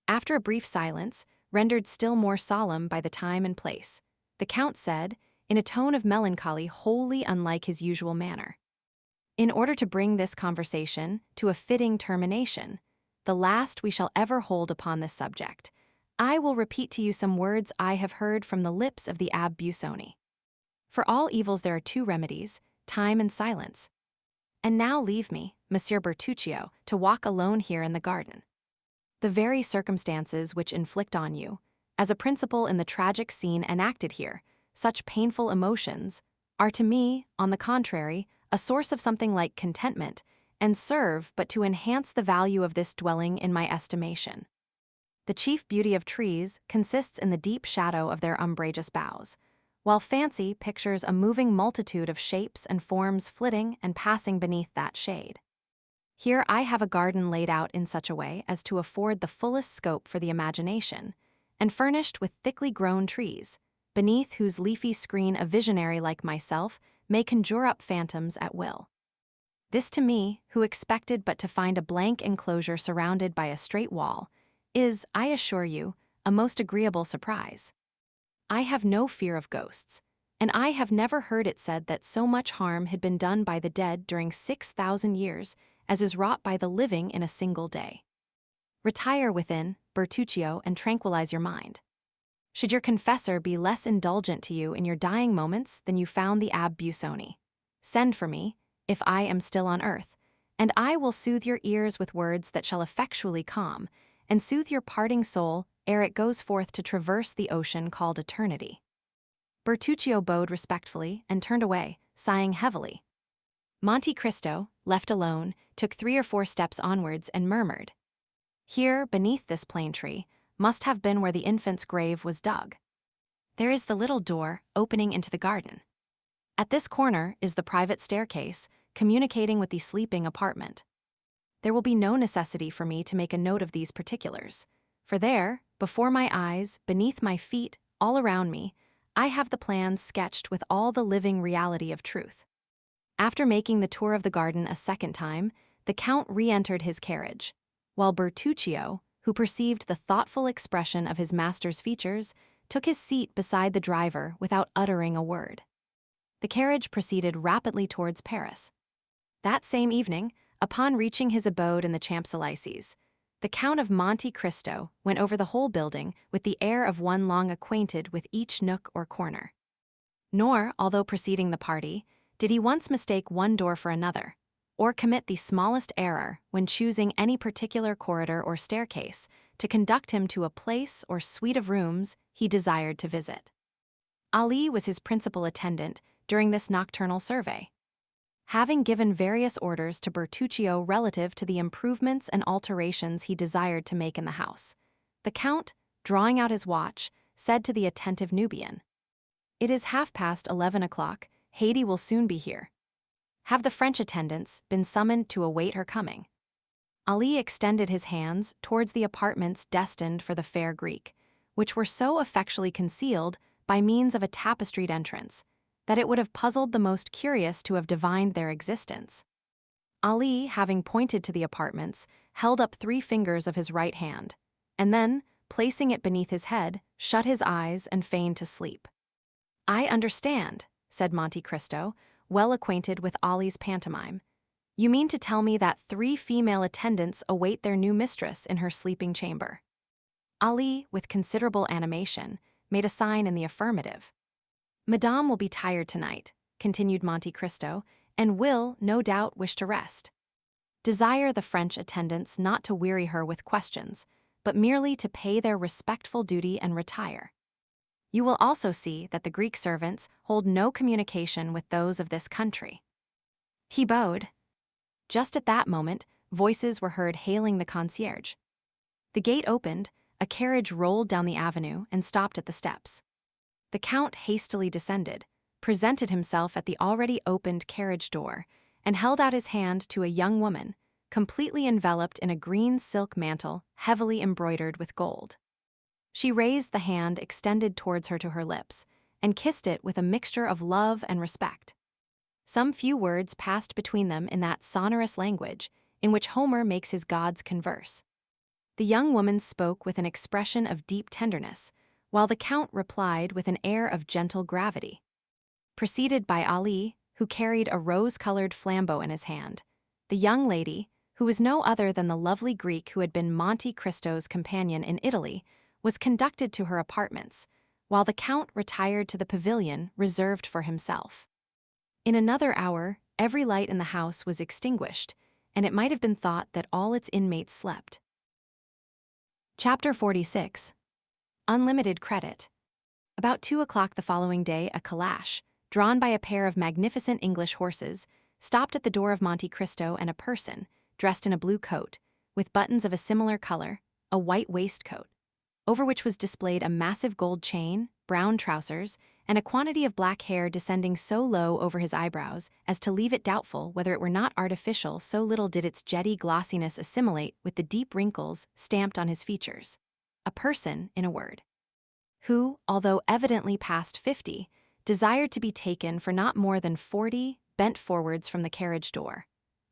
S1: After a brief silence, rendered still more solemn by the time and place, the Count said, in a tone of melancholy wholly unlike his usual manner, in order to bring this conversation to a fitting termination, the last we shall ever hold upon this subject, I will repeat to you some words I have heard from the lips of the Abbé Busoni. For all evils there are two remedies, time and silence. And now leave me, Monsieur Bertuccio, to walk alone here in the garden. The very circumstances which inflict on you, as a principal in the tragic scene enacted here, such painful emotions, are to me, on the contrary, a source of something like contentment, and serve but to enhance the value of this dwelling in my estimation. The chief beauty of trees consists in the deep shadow of their umbrageous boughs, while fancy pictures a moving multitude of shapes and forms flitting and passing beneath that shade. Here I have a garden laid out in such a way as to afford the fullest scope for the imagination, and furnished with thickly grown trees, beneath whose leafy screen a visionary like myself may conjure up phantoms at will. This to me, who expected but to find a blank enclosure surrounded by a straight wall, is, I assure you, a most agreeable surprise. I have no fear of ghosts, and I have never heard it said that so much harm had been done by the dead during 6,000 years as is wrought by the living in a single day. Retire within, Bertuccio, and tranquilize your mind. Should your confessor be less indulgent to you in your dying moments than you found the Abbé Busoni, send for me, if I am still on earth, and I will soothe your ears with words that shall effectually calm, and soothe your parting soul ere it goes forth to traverse the ocean called eternity. Bertuccio bowed respectfully and turned away, sighing heavily. Monte Cristo, left alone, took 3 or 4 steps onwards and murmured, "Here, beneath this plane tree, must have been where the infant's grave was dug. There is the little door opening into the garden. At this corner is the private staircase communicating with the sleeping apartment. There will be no necessity for me to make a note of these particulars, for there, before my eyes, beneath my feet, all around me, I have the plans sketched with all the living reality of truth." After making the tour of the garden a second time, the Count re-entered his carriage, while Bertuccio, who perceived the thoughtful expression of his master's features, took his seat beside the driver without uttering a word. The carriage proceeded rapidly towards Paris. That same evening, upon reaching his abode in the Champs-Élysées, the Count of Monte Cristo went over the whole building with the air of one long acquainted with each nook or corner. Nor, although preceding the party, did he once mistake one door for another, or commit the smallest error when choosing any particular corridor or staircase to conduct him to a place or suite of rooms he desired to visit. Ali was his principal attendant during this nocturnal survey. Having given various orders to Bertuccio relative to the improvements and alterations he desired to make in the house, the Count, drawing out his watch, said to the attentive Nubian, "It is 11:30. Haydée will soon be here. Have the French attendants been summoned to await her coming?" Ali extended his hands towards the apartments destined for the fair Greek, which were so effectually concealed by means of a tapestried entrance, that it would have puzzled the most curious to have divined their existence. Ali, having pointed to the apartments, held up 3 fingers of his right hand, and then, placing it beneath his head, shut his eyes and feigned to sleep. "I understand," said Monte Cristo, well acquainted with Ali's pantomime. "You mean to tell me that 3 female attendants await their new mistress in her sleeping chamber?" Ali, with considerable animation, made a sign in the affirmative. "Madame will be tired tonight," continued Monte Cristo, "and will, no doubt, wish to rest. Desire the French attendants not to weary her with questions, but merely to pay their respectful duty and retire. You will also see that the Greek servants hold no communication with those of this country." He bowed. Just at that moment, voices were heard hailing the concierge. The gate opened, a carriage rolled down the avenue and stopped at the steps. The Count hastily descended, presented himself at the already opened carriage door, and held out his hand to a young woman, completely enveloped in a green silk mantle heavily embroidered with gold. She raised the hand extended towards her to her lips, and kissed it with a mixture of love and respect. Some few words passed between them in that sonorous language in which Homer makes his gods converse. The young woman spoke with an expression of deep tenderness, while the Count replied with an air of gentle gravity. Preceded by Ali, who carried a rose-colored flambeau in his hand, the young lady, who was no other than the lovely Greek who had been Monte Cristo's companion in Italy, was conducted to her apartments, while the Count retired to the pavilion reserved for himself. In another hour, every light in the house was extinguished, and it might have been thought that all its inmates slept. Chapter 46. Unlimited Credit. About 2 o'clock the following day, a calash, drawn by a pair of magnificent English horses, stopped at the door of Monte Cristo, and a person, dressed in a blue coat, with buttons of a similar color, a white waistcoat, over which was displayed a massive gold chain, brown trousers, and a quantity of black hair descending so low over his eyebrows as to leave it doubtful whether it were not artificial, so little did its jetty glossiness assimilate with the deep wrinkles stamped on his features. A person, in a word, who, although evidently past 50, desired to be taken for not more than 40, bent forwards from the carriage door,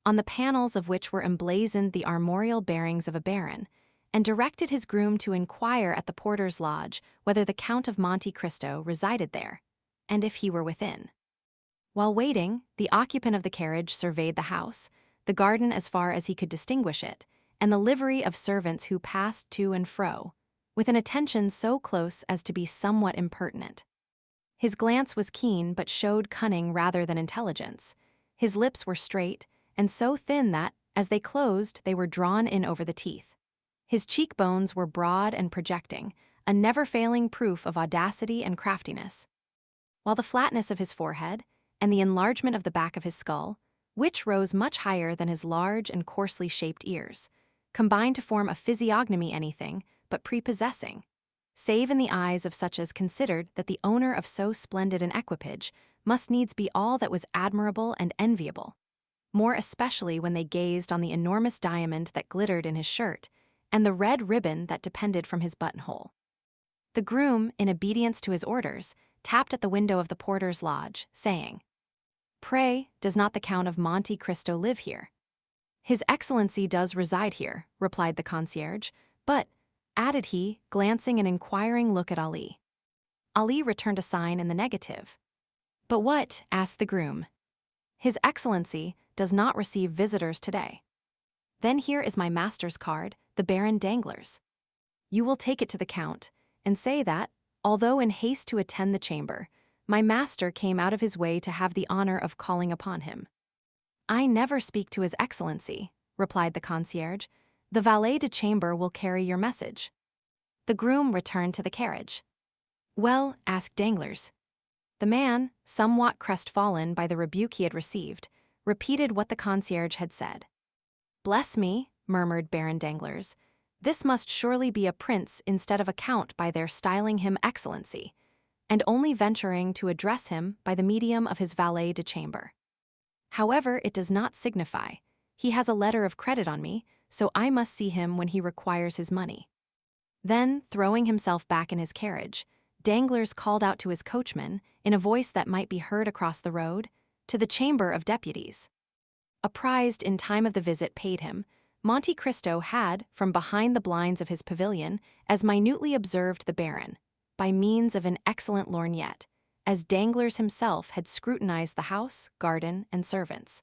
S1: on the panels of which were emblazoned the armorial bearings of a baron, and directed his groom to inquire at the porter's lodge whether the Count of Monte Cristo resided there, and if he were within. While waiting, the occupant of the carriage surveyed the house, the garden as far as he could distinguish it, and the livery of servants who passed to and fro, with an attention so close as to be somewhat impertinent. His glance was keen but showed cunning rather than intelligence. His lips were straight, and so thin that, as they closed, they were drawn in over the teeth. His cheekbones were broad and projecting, a never-failing proof of audacity and craftiness, while the flatness of his forehead, and the enlargement of the back of his skull, which rose much higher than his large and coarsely shaped ears, combined to form a physiognomy anything but prepossessing, save in the eyes of such as considered that the owner of so splendid an equipage must needs be all that was admirable and enviable, more especially when they gazed on the enormous diamond that glittered in his shirt, and the red ribbon that depended from his buttonhole. The groom, in obedience to his orders, tapped at the window of the porter's lodge, saying, "Pray, does not the Count of Monte Cristo live here?" "His Excellency does reside here," replied the concierge, "but," added he, glancing an inquiring look at Ali, Ali returned a sign in the negative. "But what?" asked the groom. "His Excellency does not receive visitors today." "Then here is my master's card, the Baron Danglars. You will take it to the Count, and say that, although in haste to attend the chamber, my master came out of his way to have the honor of calling upon him." "I never speak to His Excellency," replied the concierge. "The valet de chambre will carry your message." The groom returned to the carriage. "Well?" asked Danglars. The man, somewhat crestfallen by the rebuke he had received, repeated what the concierge had said. "Bless me," murmured Baron Danglars, "this must surely be a prince instead of a count by their styling him Excellency, and only venturing to address him by the medium of his valet de chambre. However, it does not signify. He has a letter of credit on me, so I must see him when he requires his money." Then, throwing himself back in his carriage, Danglars called out to his coachman, in a voice that might be heard across the road, "To the Chamber of Deputies." Apprised in time of the visit paid him, Monte Cristo had, from behind the blinds of his pavilion, as minutely observed the Baron, by means of an excellent lorgnette, as Danglars himself had scrutinized the house, garden, and servants.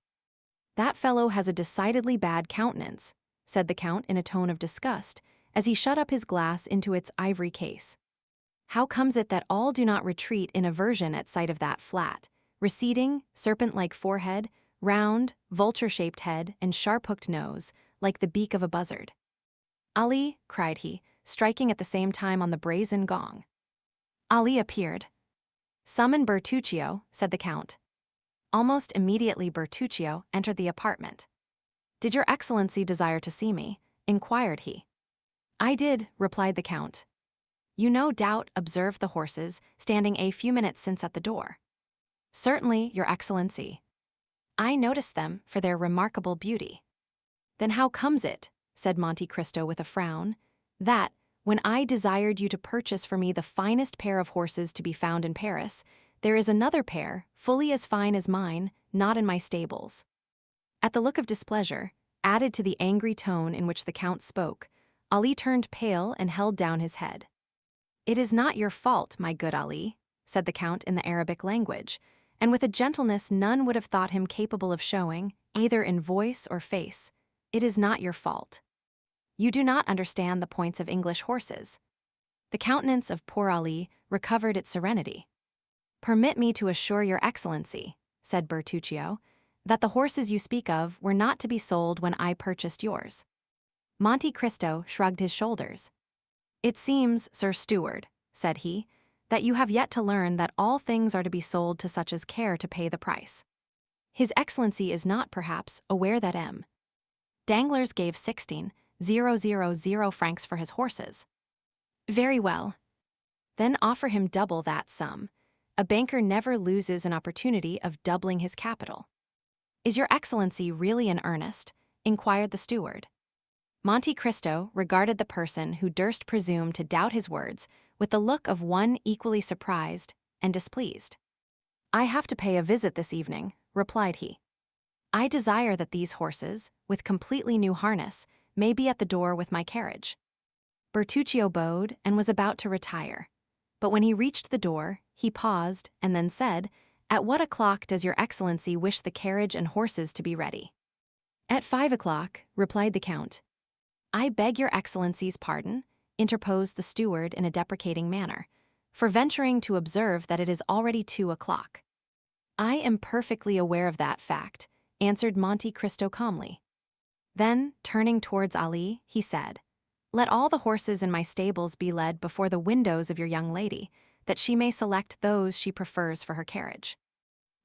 S1: "That fellow has a decidedly bad countenance," said the Count in a tone of disgust, as he shut up his glass into its ivory case. "How comes it that all do not retreat in aversion at sight of that flat, receding, serpent-like forehead, round, vulture-shaped head, and sharp-hooked nose, like the beak of a buzzard?" "Ali," cried he, striking at the same time on the brazen gong. Ali appeared. "Summon Bertuccio," said the Count. Almost immediately Bertuccio entered the apartment. "Did your Excellency desire to see me?" inquired he. "I did," replied the Count. "You no doubt observed the horses standing a few minutes since at the door." "Certainly, your Excellency. I noticed them for their remarkable beauty." "Then how comes it," said Monte Cristo with a frown, "that, when I desired you to purchase for me the finest pair of horses to be found in Paris, there is another pair, fully as fine as mine, not in my stables?" At the look of displeasure, added to the angry tone in which the Count spoke, Ali turned pale and held down his head. "It is not your fault, my good Ali," said the Count in the Arabic language, and with a gentleness none would have thought him capable of showing, either in voice or face. "It is not your fault. You do not understand the points of English horses." The countenance of poor Ali recovered its serenity. "Permit me to assure your Excellency," said Bertuccio, "that the horses you speak of were not to be sold when I purchased yours." Monte Cristo shrugged his shoulders. "It seems, Sir Steward," said he, "that you have yet to learn that all things are to be sold to such as care to pay the price. His Excellency is not, perhaps, aware that M. Danglars gave 16,000 francs for his horses." "Very well. Then offer him double that sum. A banker never loses an opportunity of doubling his capital." "Is your Excellency really in earnest?" inquired the steward. Monte Cristo regarded the person who durst presume to doubt his words with the look of one equally surprised and displeased. "I have to pay a visit this evening," replied he. "I desire that these horses, with completely new harness, may be at the door with my carriage." Bertuccio bowed and was about to retire, but when he reached the door, he paused and then said, "At what o'clock does your Excellency wish the carriage and horses to be ready?" "At 5 o'clock," replied the Count. "I beg your Excellency's pardon," interposed the steward in a deprecating manner, "for venturing to observe that it is already 2 o'clock." "I am perfectly aware of that fact," answered Monte Cristo calmly. Then, turning towards Ali, he said, "Let all the horses in my stables be led before the windows of your young lady, that she may select those she prefers for her carriage.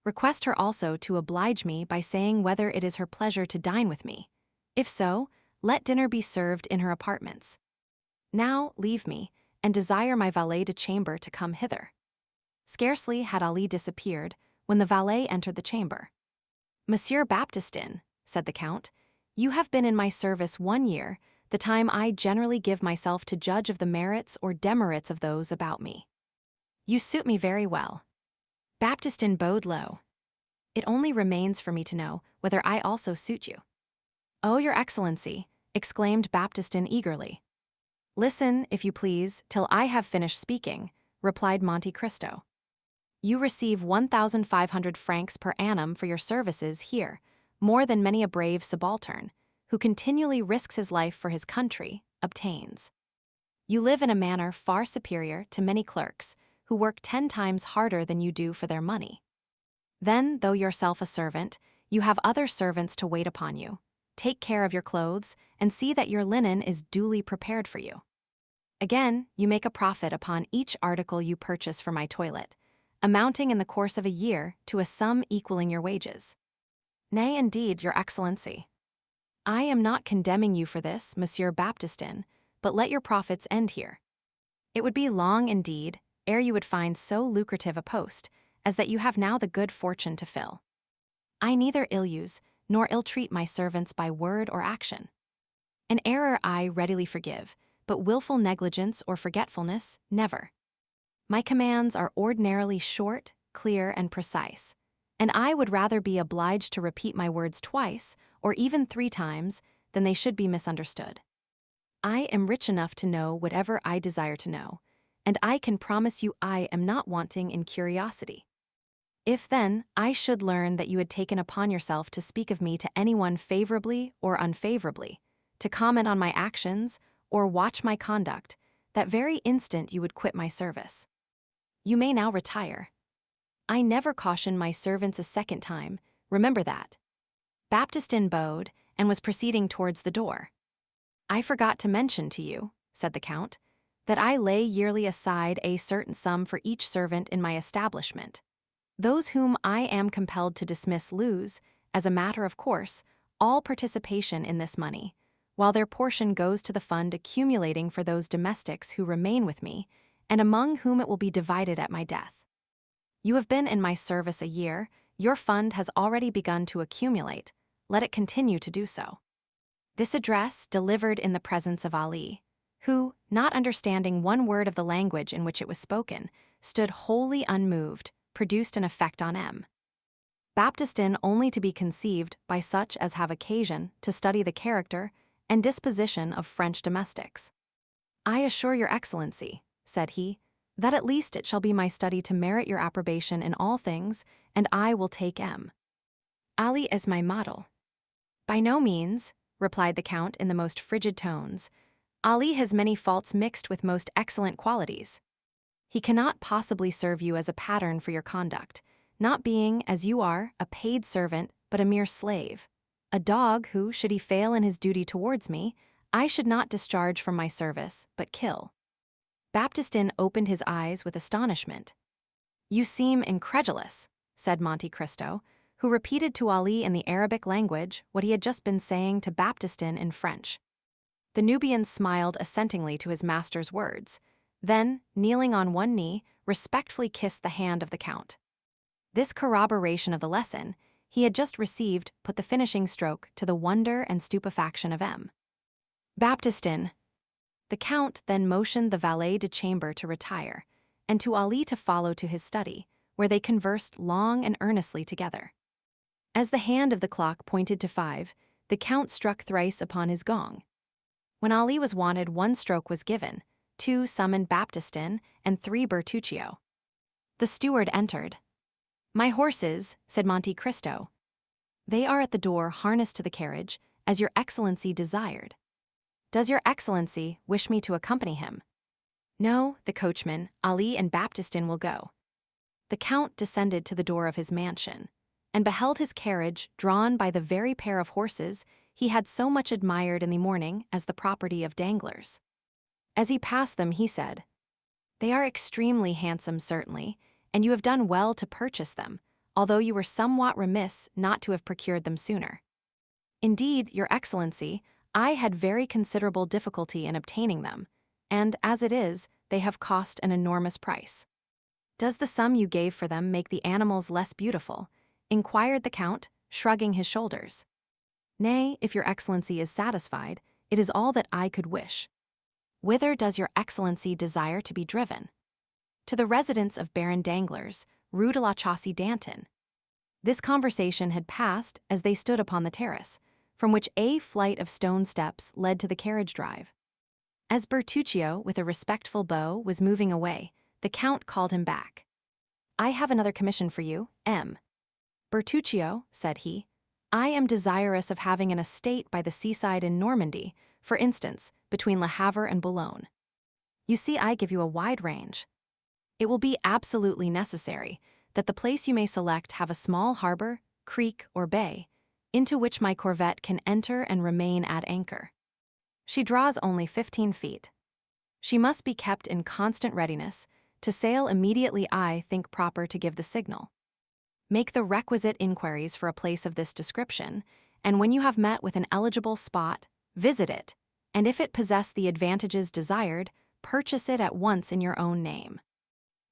S1: Request her also to oblige me by saying whether it is her pleasure to dine with me. If so, let dinner be served in her apartments. Now leave me, and desire my valet de chambre to come hither." Scarcely had Ali disappeared when the valet entered the chamber. "Monsieur Baptistin," said the Count, "you have been in my service 1 year, the time I generally give myself to judge of the merits or demerits of those about me. You suit me very well." Baptistin bowed low. "It only remains for me to know whether I also suit you." "Oh, your Excellency," exclaimed Baptistin eagerly. "Listen, if you please, till I have finished speaking," replied Monte Cristo. You receive 1,500 francs per annum for your services here, more than many a brave subaltern, who continually risks his life for his country, obtains. You live in a manner far superior to many clerks, who work 10 times harder than you do for their money. Then, though yourself a servant, you have other servants to wait upon you, take care of your clothes, and see that your linen is duly prepared for you. Again, you make a profit upon each article you purchase for my toilet, amounting in the course of a year to a sum equaling your wages. Nay, indeed, your excellency. I am not condemning you for this, Monsieur Baptistin, but let your profits end here. It would be long indeed, ere you would find so lucrative a post, as that you have now the good fortune to fill. I neither ill-use nor ill-treat my servants by word or action. An error I readily forgive, but willful negligence or forgetfulness, never. My commands are ordinarily short, clear, and precise, and I would rather be obliged to repeat my words twice, or even 3 times, than they should be misunderstood. I am rich enough to know whatever I desire to know, and I can promise you I am not wanting in curiosity. If, then, I should learn that you had taken upon yourself to speak of me to anyone favorably or unfavorably, to comment on my actions, or watch my conduct, that very instant you would quit my service. You may now retire. I never caution my servants a second time, remember that. Baptistin bowed and was proceeding towards the door. I forgot to mention to you, said the Count, that I lay yearly aside a certain sum for each servant in my establishment. Those whom I am compelled to dismiss lose, as a matter of course, all participation in this money, while their portion goes to the fund accumulating for those domestics who remain with me, and among whom it will be divided at my death. You have been in my service a year, your fund has already begun to accumulate, let it continue to do so. This address, delivered in the presence of Ali, who, not understanding one word of the language in which it was spoken, stood wholly unmoved, produced an effect on M. Baptistin only to be conceived by such as have occasion to study the character and disposition of French domestics. I assure your excellency, said he, that at least it shall be my study to merit your approbation in all things, and I will take M. Ali as my model. By no means, replied the Count in the most frigid tones. Ali has many faults mixed with most excellent qualities. He cannot possibly serve you as a pattern for your conduct, not being, as you are, a paid servant, but a mere slave. A dog who, should he fail in his duty towards me, I should not discharge from my service, but kill. Baptistin opened his eyes with astonishment. You seem incredulous, said Monte Cristo, who repeated to Ali in the Arabic language what he had just been saying to Baptistin in French. The Nubian smiled assentingly to his master's words, then, kneeling on one knee, respectfully kissed the hand of the Count. This corroboration of the lesson he had just received put the finishing stroke to the wonder and stupefaction of M. Baptistin. The Count then motioned the valet de chambre to retire, and to Ali to follow to his study, where they conversed long and earnestly together. As the hand of the clock pointed to 5, the Count struck thrice upon his gong. When Ali was wanted, 1 stroke was given, 2 summoned Baptistin, and 3 Bertuccio. The steward entered. My horses, said Monte Cristo. They are at the door harnessed to the carriage, as your excellency desired. Does your excellency wish me to accompany him? No, the coachman, Ali and Baptistin will go. The Count descended to the door of his mansion, and beheld his carriage drawn by the very pair of horses he had so much admired in the morning as the property of Danglars. As he passed them, he said, They are extremely handsome, certainly, and you have done well to purchase them, although you were somewhat remiss not to have procured them sooner. Indeed, your excellency, I had very considerable difficulty in obtaining them, and, as it is, they have cost an enormous price. Does the sum you gave for them make the animals less beautiful? Inquired the Count, shrugging his shoulders. Nay, if your excellency is satisfied, it is all that I could wish. Whither does your excellency desire to be driven? To the residence of Baron Danglars, Rue de la Chaussée-d'Antin. This conversation had passed as they stood upon the terrace, from which a flight of stone steps led to the carriage drive. As Bertuccio, with a respectful bow, was moving away, the Count called him back. "I have another commission for you, M. Bertuccio," said he. "I am desirous of having an estate by the seaside in Normandy, for instance, between Le Havre and Boulogne. You see, I give you a wide range. It will be absolutely necessary that the place you may select have a small harbor, creek, or bay, into which my corvette can enter and remain at anchor. She draws only 15 feet. She must be kept in constant readiness to sail immediately I think proper to give the signal. Make the requisite inquiries for a place of this description, and when you have met with an eligible spot, visit it, and if it possess the advantages desired, purchase it at once in your own name.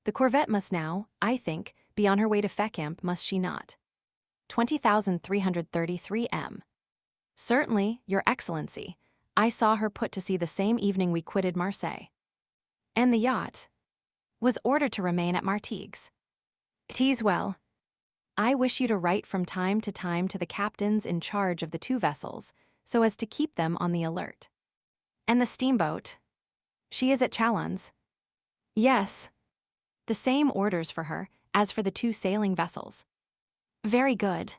S1: The corvette must now, I think, be on her way to Fécamp, must she not? 20,333 M. Certainly, Your Excellency. I saw her put to sea the same evening we quitted Marseilles. And the yacht was ordered to remain at Martigues. 'Tis well. I wish you to write from time to time to the captains in charge of the two vessels, so as to keep them on the alert. And the steamboat? She is at Chalons. Yes. The same orders for her as for the two sailing vessels. Very good.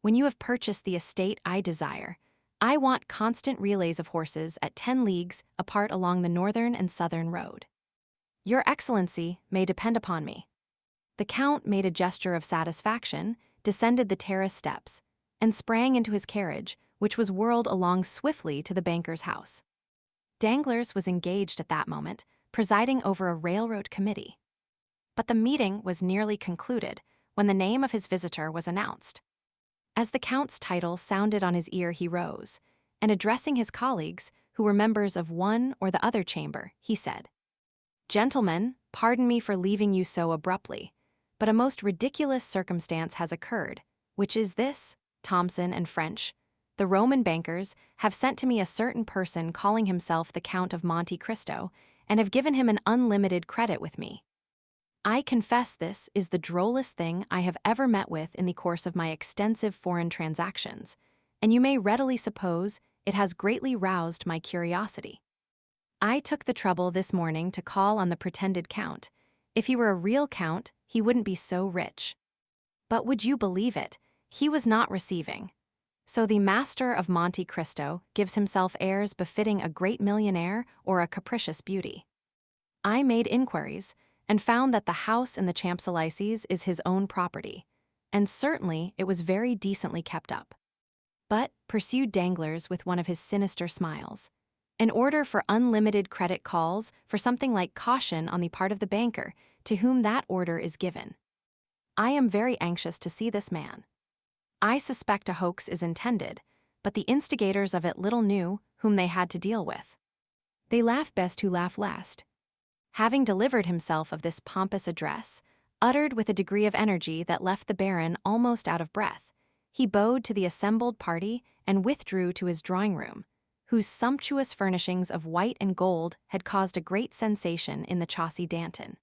S1: When you have purchased the estate I desire, I want constant relays of horses at 10 leagues apart along the northern and southern road. Your Excellency may depend upon me. The Count made a gesture of satisfaction, descended the terrace steps, and sprang into his carriage, which was whirled along swiftly to the banker's house. Danglars was engaged at that moment, presiding over a railroad committee. But the meeting was nearly concluded when the name of his visitor was announced. As the Count's title sounded on his ear, he rose, and addressing his colleagues, who were members of one or the other chamber, he said, "Gentlemen, pardon me for leaving you so abruptly, but a most ridiculous circumstance has occurred, which is this: Thomson and French, the Roman bankers, have sent to me a certain person calling himself the Count of Monte Cristo, and have given him an unlimited credit with me. I confess this is the drollest thing I have ever met with in the course of my extensive foreign transactions, and you may readily suppose it has greatly roused my curiosity. I took the trouble this morning to call on the pretended Count. If he were a real Count, he wouldn't be so rich. But would you believe it, he was not receiving. So the master of Monte Cristo gives himself airs befitting a great millionaire or a capricious beauty. I made inquiries, and found that the house in the Champs-Élysées is his own property, and certainly it was very decently kept up. But," pursued Danglars with one of his sinister smiles, "an order for unlimited credit calls for something like caution on the part of the banker to whom that order is given. I am very anxious to see this man. I suspect a hoax is intended, but the instigators of it little knew whom they had to deal with. They laugh best who laugh last." Having delivered himself of this pompous address, uttered with a degree of energy that left the Baron almost out of breath, he bowed to the assembled party and withdrew to his drawing-room, whose sumptuous furnishings of white and gold had caused a great sensation in the Chaussee d'Antin.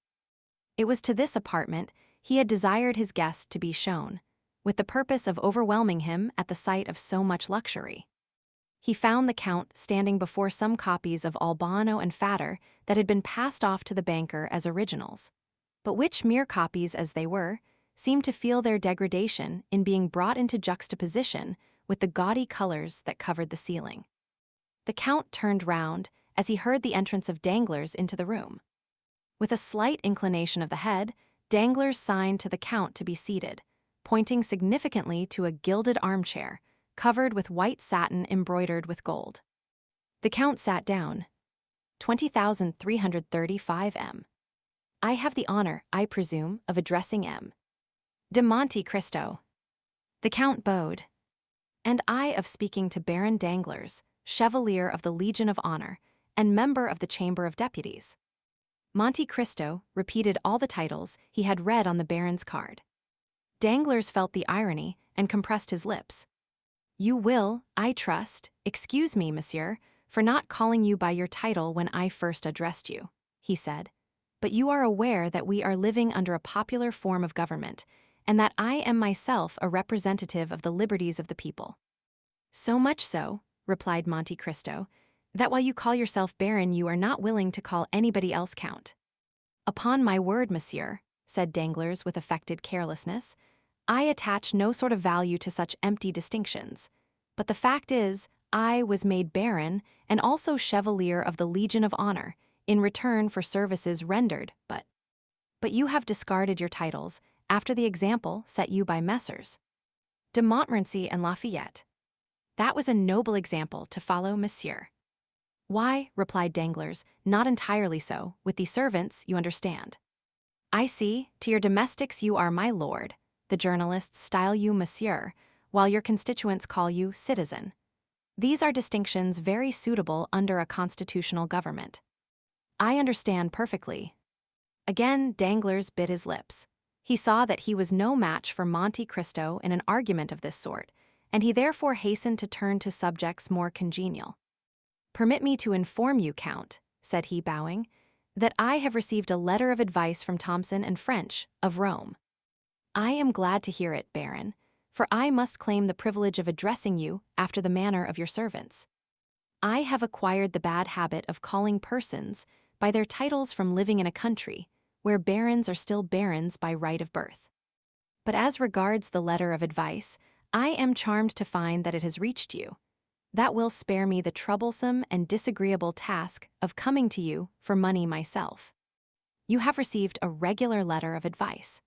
S1: It was to this apartment he had desired his guest to be shown, with the purpose of overwhelming him at the sight of so much luxury. He found the Count standing before some copies of Albano and Fatter that had been passed off to the banker as originals, but which, mere copies as they were, seemed to feel their degradation in being brought into juxtaposition with the gaudy colors that covered the ceiling. The Count turned round as he heard the entrance of Danglars into the room. With a slight inclination of the head, Danglars signed to the Count to be seated, pointing significantly to a gilded armchair, covered with white satin embroidered with gold. The Count sat down. 20,335 M. I have the honor, I presume, of addressing M. de Monte Cristo. The Count bowed. And I of speaking to Baron Danglars, Chevalier of the Legion of Honor, and member of the Chamber of Deputies. Monte Cristo repeated all the titles he had read on the Baron's card. Danglars felt the irony and compressed his lips. You will, I trust, excuse me, monsieur, for not calling you by your title when I first addressed you, he said, but you are aware that we are living under a popular form of government, and that I am myself a representative of the liberties of the people. So much so, replied Monte Cristo, that while you call yourself Baron, you are not willing to call anybody else Count. "Upon my word, monsieur," said Danglars with affected carelessness, "I attach no sort of value to such empty distinctions. But the fact is, I was made baron and also chevalier of the Legion of Honor in return for services rendered, but you have discarded your titles after the example set you by Messrs. de Montmorency and Lafayette. That was a noble example to follow, monsieur." "Why," replied Danglars, "not entirely so. With the servants, you understand. I see, to your domestics you are my lord, the journalists style you monsieur, while your constituents call you citizen. These are distinctions very suitable under a constitutional government." "I understand perfectly." Again Danglars bit his lips. He saw that he was no match for Monte Cristo in an argument of this sort, and he therefore hastened to turn to subjects more congenial. "Permit me to inform you, Count," said he, bowing, "that I have received a letter of advice from Thomson and French, of Rome." "I am glad to hear it, Baron, for I must claim the privilege of addressing you after the manner of your servants. I have acquired the bad habit of calling persons by their titles from living in a country where barons are still barons by right of birth. But as regards the letter of advice, I am charmed to find that it has reached you. That will spare me the troublesome and disagreeable task of coming to you for money myself. You have received a regular letter of advice."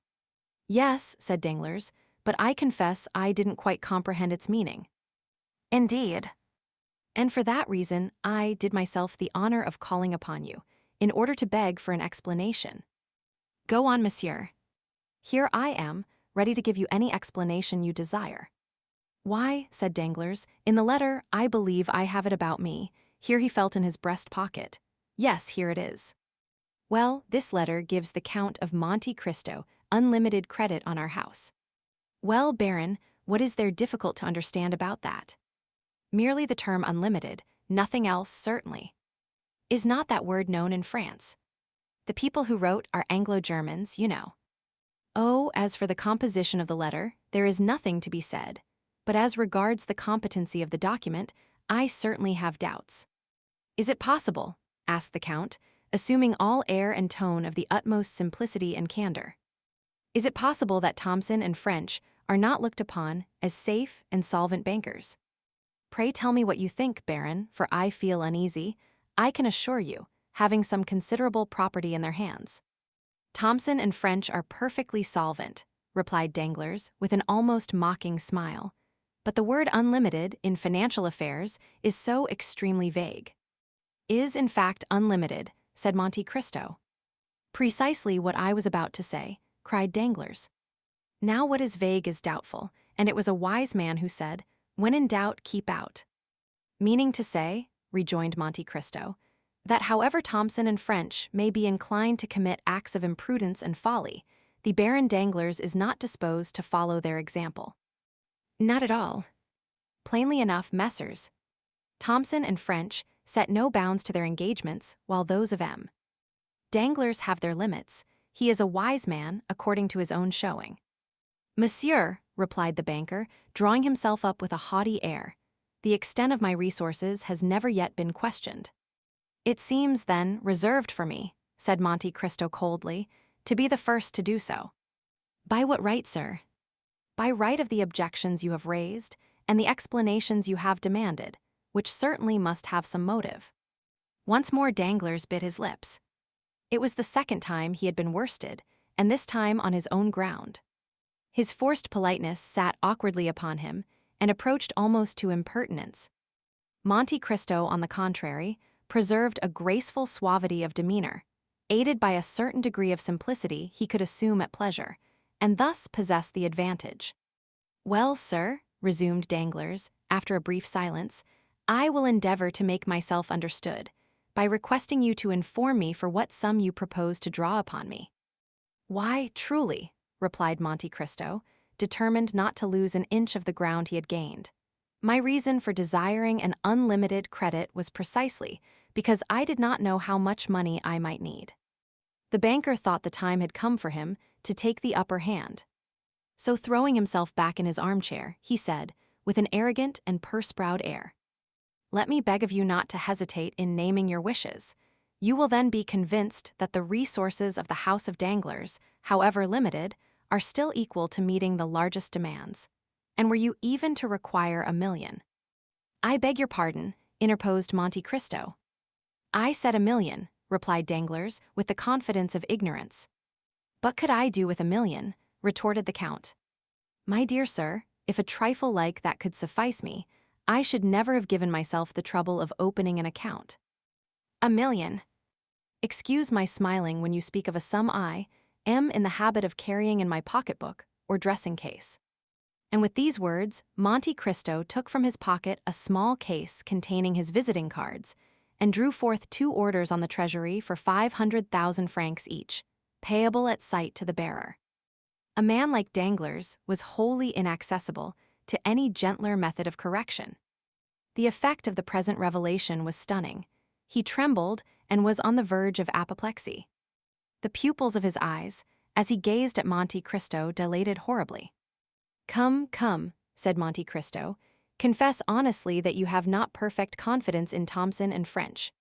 S1: "Yes," said Danglars, "but I confess I didn't quite comprehend its meaning." "Indeed." "And for that reason I did myself the honor of calling upon you, in order to beg for an explanation." "Go on, monsieur." "Here I am, ready to give you any explanation you desire." "Why," said Danglars, "in the letter I believe I have it about me." Here he felt in his breast pocket. "Yes, here it is." "Well, this letter gives the Count of Monte Cristo unlimited credit on our house." "Well, Baron, what is there difficult to understand about that?" "Merely the term unlimited, nothing else, certainly." "Is not that word known in France?" "The people who wrote are Anglo-Germans, you know." "Oh, as for the composition of the letter, there is nothing to be said. But as regards the competency of the document, I certainly have doubts." "Is it possible?" asked the Count, assuming all air and tone of the utmost simplicity and candor. "Is it possible that Thomson and French are not looked upon as safe and solvent bankers? Pray tell me what you think, Baron, for I feel uneasy. I can assure you, having some considerable property in their hands." "Thomson and French are perfectly solvent," replied Danglars, with an almost mocking smile. "But the word unlimited in financial affairs is so extremely vague." "Is in fact unlimited," said Monte Cristo. "Precisely what I was about to say," cried Danglars. "Now what is vague is doubtful, and it was a wise man who said, 'When in doubt, keep out.'" "Meaning to say," rejoined Monte Cristo, "that however Thomson and French may be inclined to commit acts of imprudence and folly, the Baron Danglars is not disposed to follow their example." "Not at all. Plainly enough, Messrs. Thomson and French set no bounds to their engagements, while those of M. Danglars have their limits. He is a wise man, according to his own showing." "Monsieur," replied the banker, drawing himself up with a haughty air, "the extent of my resources has never yet been questioned." "It seems, then, reserved for me," said Monte Cristo coldly, "to be the first to do so." "By what right, sir?" "By right of the objections you have raised, and the explanations you have demanded, which certainly must have some motive." Once more Danglars bit his lips. It was the second time he had been worsted, and this time on his own ground. His forced politeness sat awkwardly upon him, and approached almost to impertinence. Monte Cristo, on the contrary, preserved a graceful suavity of demeanor, aided by a certain degree of simplicity he could assume at pleasure, and thus possessed the advantage. "Well, sir," resumed Danglars, after a brief silence, "I will endeavor to make myself understood, by requesting you to inform me for what sum you propose to draw upon me." "Why, truly," replied Monte Cristo, determined not to lose an inch of the ground he had gained, "my reason for desiring an unlimited credit was precisely because I did not know how much money I might need." The banker thought the time had come for him to take the upper hand. So throwing himself back in his armchair, he said, with an arrogant and purse-browed air, "Let me beg of you not to hesitate in naming your wishes. You will then be convinced that the resources of the House of Danglars, however limited, are still equal to meeting the largest demands. And were you even to require 1,000,000? I beg your pardon, interposed Monte Cristo. I said 1,000,000, replied Danglars, with the confidence of ignorance. But could I do with 1,000,000? Retorted the Count. My dear sir, if a trifle like that could suffice me, I should never have given myself the trouble of opening an account. 1,000,000. Excuse my smiling when you speak of a sum I am in the habit of carrying in my pocketbook or dressing case. And with these words, Monte Cristo took from his pocket a small case containing his visiting cards and drew forth 2 orders on the treasury for 500,000 francs each, payable at sight to the bearer. A man like Danglars was wholly inaccessible to any gentler method of correction. The effect of the present revelation was stunning. He trembled and was on the verge of apoplexy. The pupils of his eyes, as he gazed at Monte Cristo, dilated horribly. Come, come, said Monte Cristo, confess honestly that you have not perfect confidence in Thomson and French.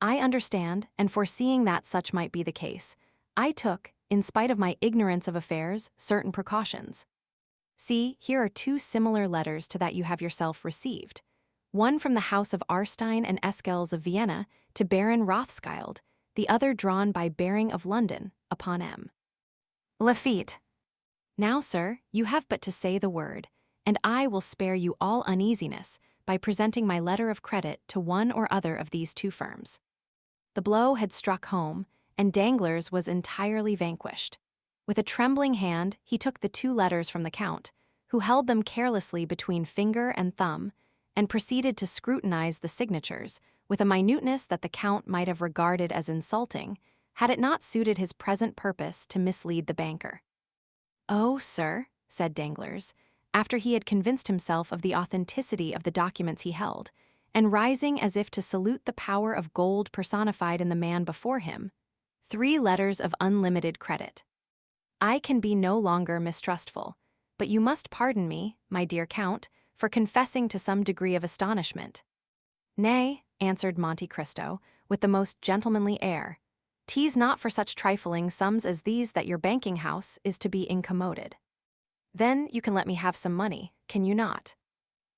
S1: I understand, and foreseeing that such might be the case, I took, in spite of my ignorance of affairs, certain precautions. See, here are 2 similar letters to that you have yourself received. One from the house of Arstein and Esquels of Vienna to Baron Rothschild, the other drawn by Baring of London, upon M. Lafitte. Now, sir, you have but to say the word, and I will spare you all uneasiness by presenting my letter of credit to one or other of these 2 firms. The blow had struck home, and Danglars was entirely vanquished. With a trembling hand, he took the 2 letters from the Count, who held them carelessly between finger and thumb, and proceeded to scrutinize the signatures with a minuteness that the Count might have regarded as insulting, had it not suited his present purpose to mislead the banker. Oh, sir, said Danglars, after he had convinced himself of the authenticity of the documents he held, and rising as if to salute the power of gold personified in the man before him, 3 letters of unlimited credit. I can be no longer mistrustful, but you must pardon me, my dear Count, for confessing to some degree of astonishment. Nay, answered Monte Cristo, with the most gentlemanly air, 'tis not for such trifling sums as these that your banking house is to be incommoded. Then you can let me have some money, can you not?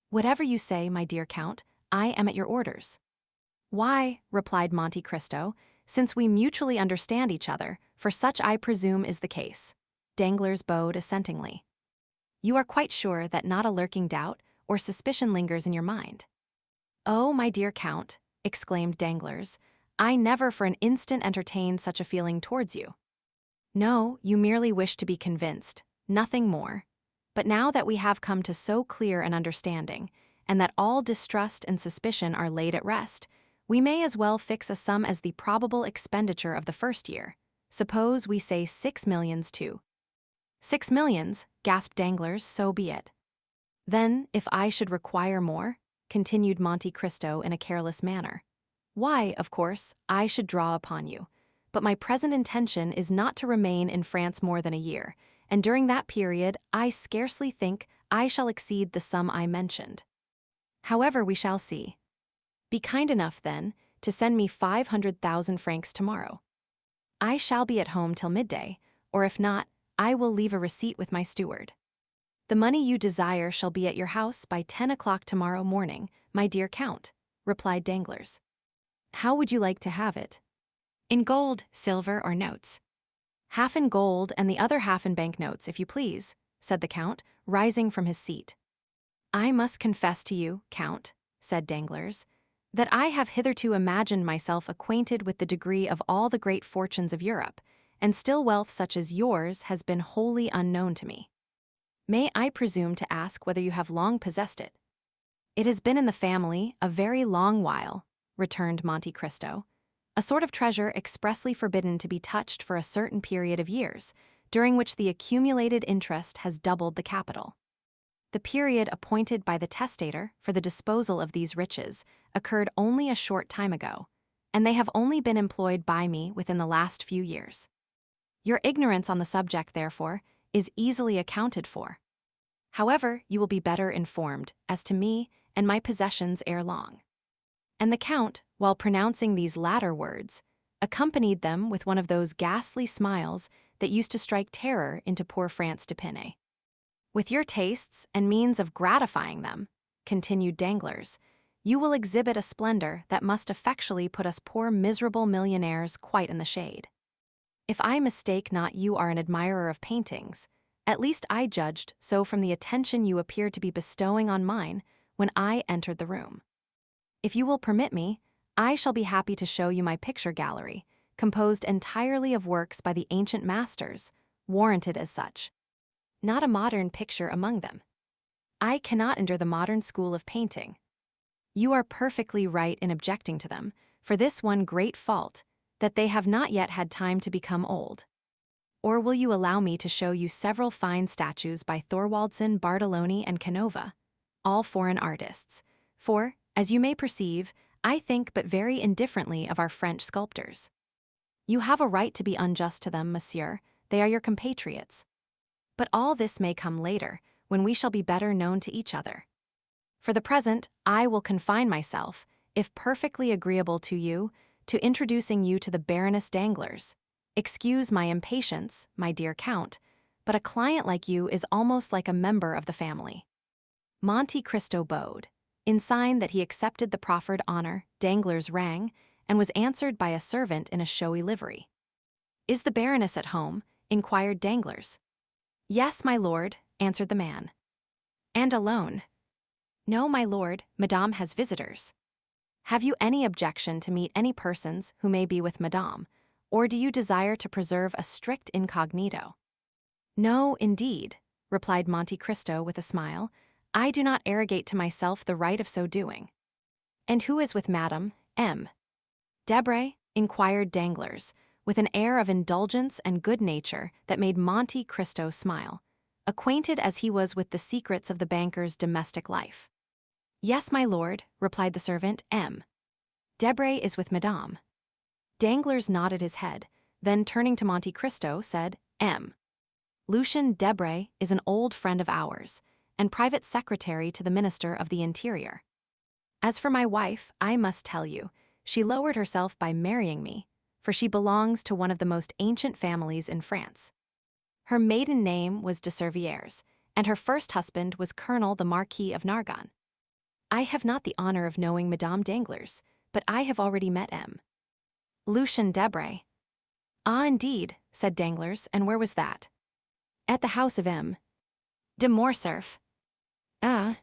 S1: Whatever you say, my dear Count, I am at your orders. Why, replied Monte Cristo, since we mutually understand each other, for such I presume is the case. Danglars bowed assentingly. You are quite sure that not a lurking doubt or suspicion lingers in your mind? Oh, my dear Count, exclaimed Danglars, I never for an instant entertained such a feeling towards you. No, you merely wish to be convinced, nothing more. But now that we have come to so clear an understanding, and that all distrust and suspicion are laid at rest, we may as well fix a sum as the probable expenditure of the first year. Suppose we say 6 millions too. 6 millions, gasped Danglars, so be it. Then, if I should require more, continued Monte Cristo in a careless manner, why, of course, I should draw upon you. But my present intention is not to remain in France more than a year, and during that period I scarcely think I shall exceed the sum I mentioned. However, we shall see. Be kind enough, then, to send me 500,000 francs tomorrow. I shall be at home till midday, or if not, I will leave a receipt with my steward. The money you desire shall be at your house by 10 o'clock tomorrow morning, my dear Count, replied Danglars. How would you like to have it? In gold, silver, or notes? Half in gold and the other half in banknotes, if you please, said the Count, rising from his seat. I must confess to you, Count, said Danglars, that I have hitherto imagined myself acquainted with the degree of all the great fortunes of Europe, and still wealth such as yours has been wholly unknown to me. May I presume to ask whether you have long possessed it? It has been in the family a very long while, returned Monte Cristo, a sort of treasure expressly forbidden to be touched for a certain period of years, during which the accumulated interest has doubled the capital. The period appointed by the testator for the disposal of these riches occurred only a short time ago, and they have only been employed by me within the last few years. Your ignorance on the subject, therefore, is easily accounted for. However, you will be better informed as to me and my possessions ere long. And the Count, while pronouncing these latter words, accompanied them with one of those ghastly smiles that used to strike terror into poor France d'Épinay. With your tastes and means of gratifying them, continued Danglars, you will exhibit a splendor that must effectually put us poor miserable millionaires quite in the shade. If I mistake not, you are an admirer of paintings. At least I judged so from the attention you appeared to be bestowing on mine when I entered the room. If you will permit me, I shall be happy to show you my picture gallery, composed entirely of works by the ancient masters, warranted as such. Not a modern picture among them. I cannot endure the modern school of painting. You are perfectly right in objecting to them, for this one great fault, that they have not yet had time to become old. Or will you allow me to show you several fine statues by Thorwaldsen, Bartoloni, and Canova, all foreign artists, for, as you may perceive, I think but very indifferently of our French sculptors. You have a right to be unjust to them, monsieur, they are your compatriots. But all this may come later, when we shall be better known to each other. For the present, I will confine myself, if perfectly agreeable to you, to introducing you to the Baroness Danglars. Excuse my impatience, my dear Count, but a client like you is almost like a member of the family. Monte Cristo bowed. In sign that he accepted the proffered honor, Danglars rang, and was answered by a servant in a showy livery. "Is the Baroness at home?" inquired Danglars. "Yes, my lord," answered the man. "And alone?" "No, my lord, Madame has visitors." "Have you any objection to meet any persons who may be with Madame, or do you desire to preserve a strict incognito?" "No, indeed," replied Monte Cristo with a smile. "I do not arrogate to myself the right of so doing." "And who is with Madame M. Debray?" inquired Danglars, with an air of indulgence and good nature that made Monte Cristo smile, acquainted as he was with the secrets of the banker's domestic life. "Yes, my lord," replied the servant, "M. Debray is with Madame." Danglars nodded his head, then turning to Monte Cristo, said, "M. Lucien Debray is an old friend of ours, and private secretary to the Minister of the Interior. As for my wife, I must tell you, she lowered herself by marrying me, for she belongs to one of the most ancient families in France. Her maiden name was de Servières, and her first husband was Colonel the Marquis of Nargon. I have not the honor of knowing Madame Danglars, but I have already met M. Lucien Debray." "Ah, indeed," said Danglars, "and where was that?" "At the house of M. de Morcerf." "Ah,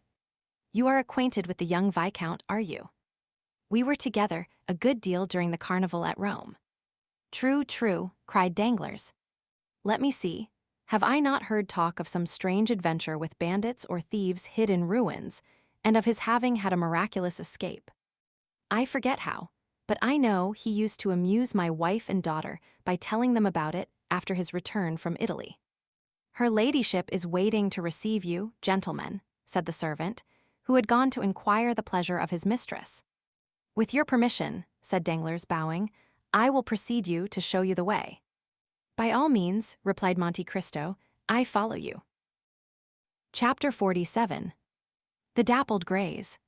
S1: you are acquainted with the young Viscount, are you?" "We were together a good deal during the Carnival at Rome." "True, true," cried Danglars. "Let me see, have I not heard talk of some strange adventure with bandits or thieves hid in ruins, and of his having had a miraculous escape? I forget how, but I know he used to amuse my wife and daughter by telling them about it after his return from Italy." "Her ladyship is waiting to receive you, gentlemen," said the servant, who had gone to inquire the pleasure of his mistress. "With your permission," said Danglars, bowing, "I will precede you to show you the way." "By all means," replied Monte Cristo, "I follow you." Chapter 47. The Dappled Greys.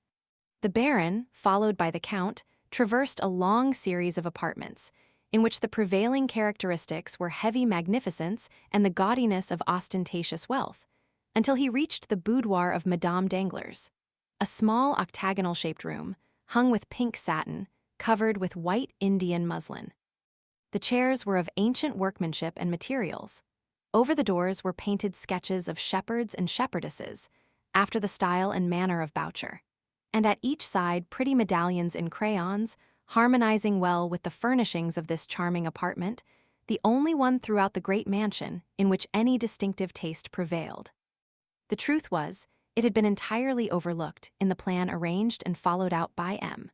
S1: The Baron, followed by the Count, traversed a long series of apartments, in which the prevailing characteristics were heavy magnificence and the gaudiness of ostentatious wealth, until he reached the boudoir of Madame Danglars, a small octagonal-shaped room, hung with pink satin, covered with white Indian muslin. The chairs were of ancient workmanship and materials. Over the doors were painted sketches of shepherds and shepherdesses, after the style and manner of Boucher, and at each side pretty medallions in crayons, harmonizing well with the furnishings of this charming apartment, the only one throughout the great mansion in which any distinctive taste prevailed. The truth was, it had been entirely overlooked in the plan arranged and followed out by M.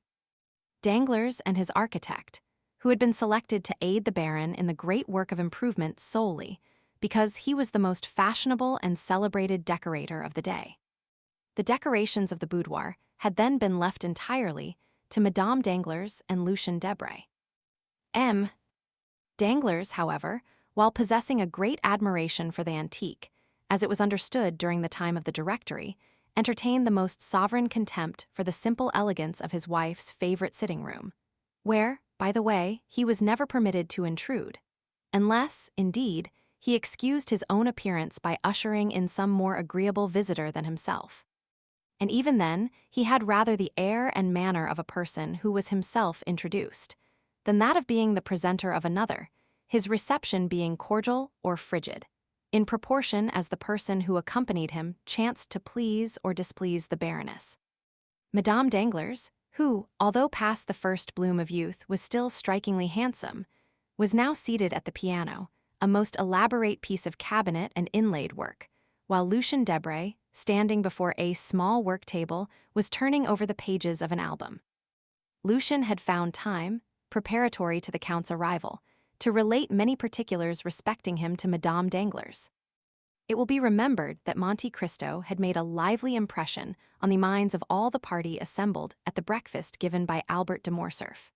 S1: Danglars and his architect, who had been selected to aid the Baron in the great work of improvement solely because he was the most fashionable and celebrated decorator of the day. The decorations of the boudoir had then been left entirely to Madame Danglars and Lucien Debray. M. Danglars, however, while possessing a great admiration for the antique, as it was understood during the time of the Directory, entertained the most sovereign contempt for the simple elegance of his wife's favorite sitting room, where, by the way, he was never permitted to intrude, unless, indeed, he excused his own appearance by ushering in some more agreeable visitor than himself. And even then, he had rather the air and manner of a person who was himself introduced, than that of being the presenter of another, his reception being cordial or frigid, in proportion as the person who accompanied him chanced to please or displease the Baroness. Madame Danglars, who, although past the first bloom of youth, was still strikingly handsome, was now seated at the piano, a most elaborate piece of cabinet and inlaid work, while Lucien Debray, standing before a small work table, was turning over the pages of an album. Lucien had found time, preparatory to the Count's arrival, to relate many particulars respecting him to Madame Danglars. It will be remembered that Monte Cristo had made a lively impression on the minds of all the party assembled at the breakfast given by Albert de Morcerf,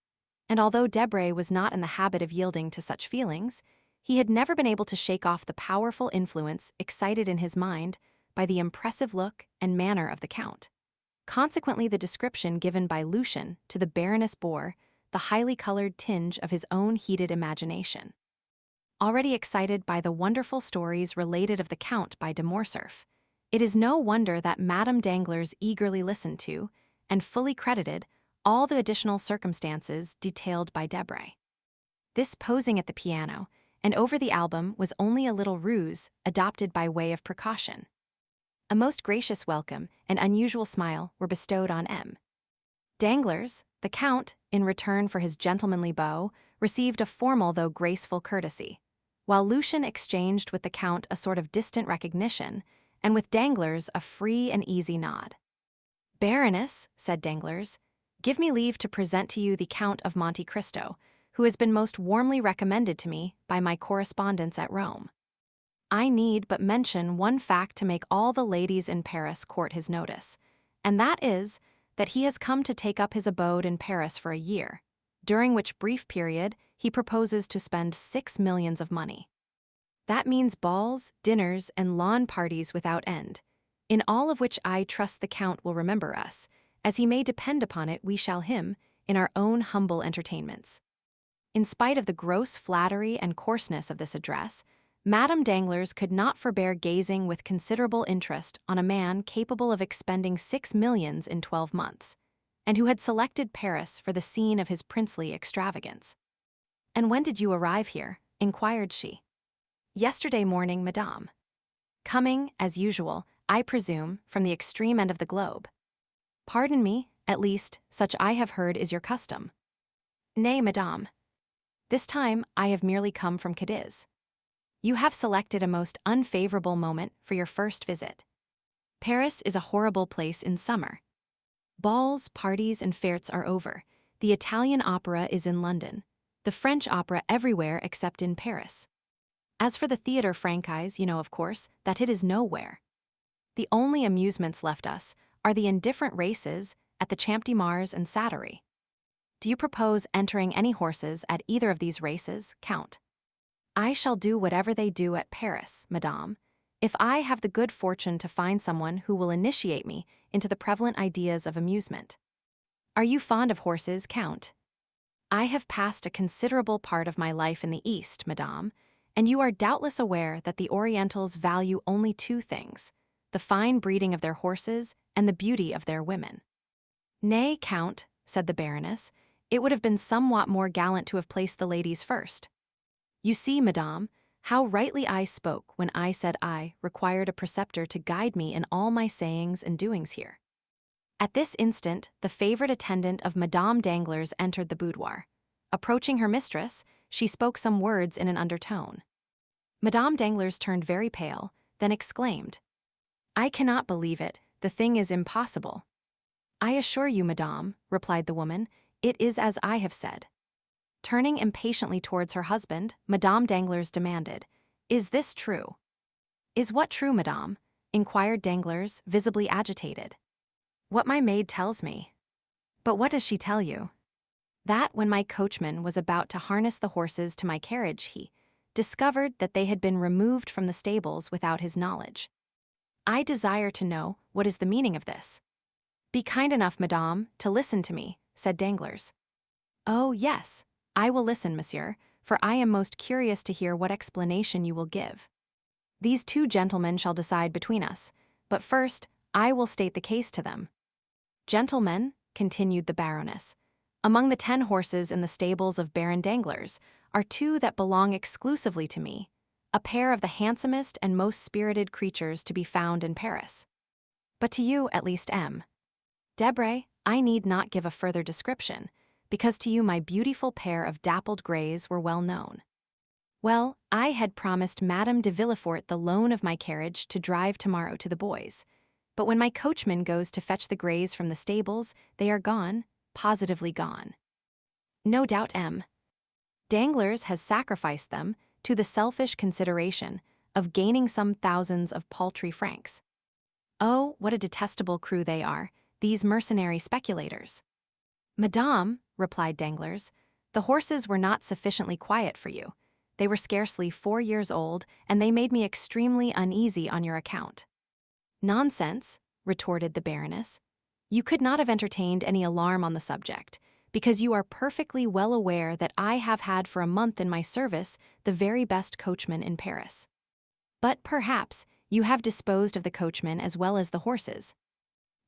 S1: and although Debray was not in the habit of yielding to such feelings, he had never been able to shake off the powerful influence excited in his mind by the impressive look and manner of the Count. Consequently, the description given by Lucien to the Baroness bore the highly colored tinge of his own heated imagination. Already excited by the wonderful stories related of the Count by de Morcerf, it is no wonder that Madame Danglars eagerly listened to, and fully credited, all the additional circumstances detailed by Debray. This posing at the piano and over the album was only a little ruse adopted by way of precaution. A most gracious welcome and unusual smile were bestowed on M. Danglars. The Count, in return for his gentlemanly bow, received a formal though graceful courtesy, while Lucien exchanged with the Count a sort of distant recognition, and with Danglars a free and easy nod. "Baroness," said Danglars, "give me leave to present to you the Count of Monte Cristo, who has been most warmly recommended to me by my correspondents at Rome. I need but mention one fact to make all the ladies in Paris court his notice, and that is, that he has come to take up his abode in Paris for a year, during which brief period he proposes to spend 6 millions of money. That means balls, dinners, and lawn parties without end, in all of which I trust the Count will remember us, as he may depend upon it we shall him in our own humble entertainments." In spite of the gross flattery and coarseness of this address, Madame Danglars could not forbear gazing with considerable interest on a man capable of expending 6 millions in 12 months, and who had selected Paris for the scene of his princely extravagance. "And when did you arrive here?" inquired she. "Yesterday morning, madame." "Coming, as usual, I presume, from the extreme end of the globe." "Pardon me, at least, such I have heard is your custom." "Nay, madame. This time I have merely come from Cadiz." "You have selected a most unfavorable moment for your first visit. Paris is a horrible place in summer. Balls, parties, and fêtes are over. The Italian opera is in London, the French opera everywhere except in Paris. As for the Theatre Franchise, you know, of course, that it is nowhere. The only amusements left us are the indifferent races at the Champ de Mars and Sattery. Do you propose entering any horses at either of these races, Count?" "I shall do whatever they do at Paris, madame, if I have the good fortune to find someone who will initiate me into the prevalent ideas of amusement." "Are you fond of horses, Count?" "I have passed a considerable part of my life in the East, madame, and you are doubtless aware that the Orientals value only 2 things, the fine breeding of their horses and the beauty of their women." "Nay, Count," said the Baroness, "it would have been somewhat more gallant to have placed the ladies first. You see, madame, how rightly I spoke when I said I required a preceptor to guide me in all my sayings and doings here." At this instant, the favorite attendant of Madame Danglars entered the boudoir. Approaching her mistress, she spoke some words in an undertone. Madame Danglars turned very pale, then exclaimed, "I cannot believe it, the thing is impossible." "I assure you, madame," replied the woman, "it is as I have said." Turning impatiently towards her husband, Madame Danglars demanded, "Is this true?" "Is what true, madame?" inquired Danglars, visibly agitated. "What my maid tells me." "But what does she tell you?" "That when my coachman was about to harness the horses to my carriage he discovered that they had been removed from the stables without his knowledge." I desire to know what is the meaning of this. Be kind enough, madame, to listen to me, said Danglars. Oh, yes, I will listen, monsieur, for I am most curious to hear what explanation you will give. These two gentlemen shall decide between us, but first I will state the case to them. Gentlemen, continued the Baroness, among the 10 horses in the stables of Baron Danglars are 2 that belong exclusively to me, a pair of the handsomest and most spirited creatures to be found in Paris. But to you, at least, M. Debray, I need not give a further description, because to you my beautiful pair of dappled greys were well known. Well, I had promised Madame de Villefort the loan of my carriage to drive tomorrow to the boys, but when my coachman goes to fetch the greys from the stables, they are gone, positively gone. No doubt M. Danglars has sacrificed them to the selfish consideration of gaining some thousands of paltry francs. Oh, what a detestable crew they are, these mercenary speculators. Madame, replied Danglars, the horses were not sufficiently quiet for you. They were scarcely 4 years old, and they made me extremely uneasy on your account. Nonsense, retorted the Baroness. You could not have entertained any alarm on the subject, because you are perfectly well aware that I have had for a month in my service the very best coachman in Paris. But perhaps you have disposed of the coachman as well as the horses.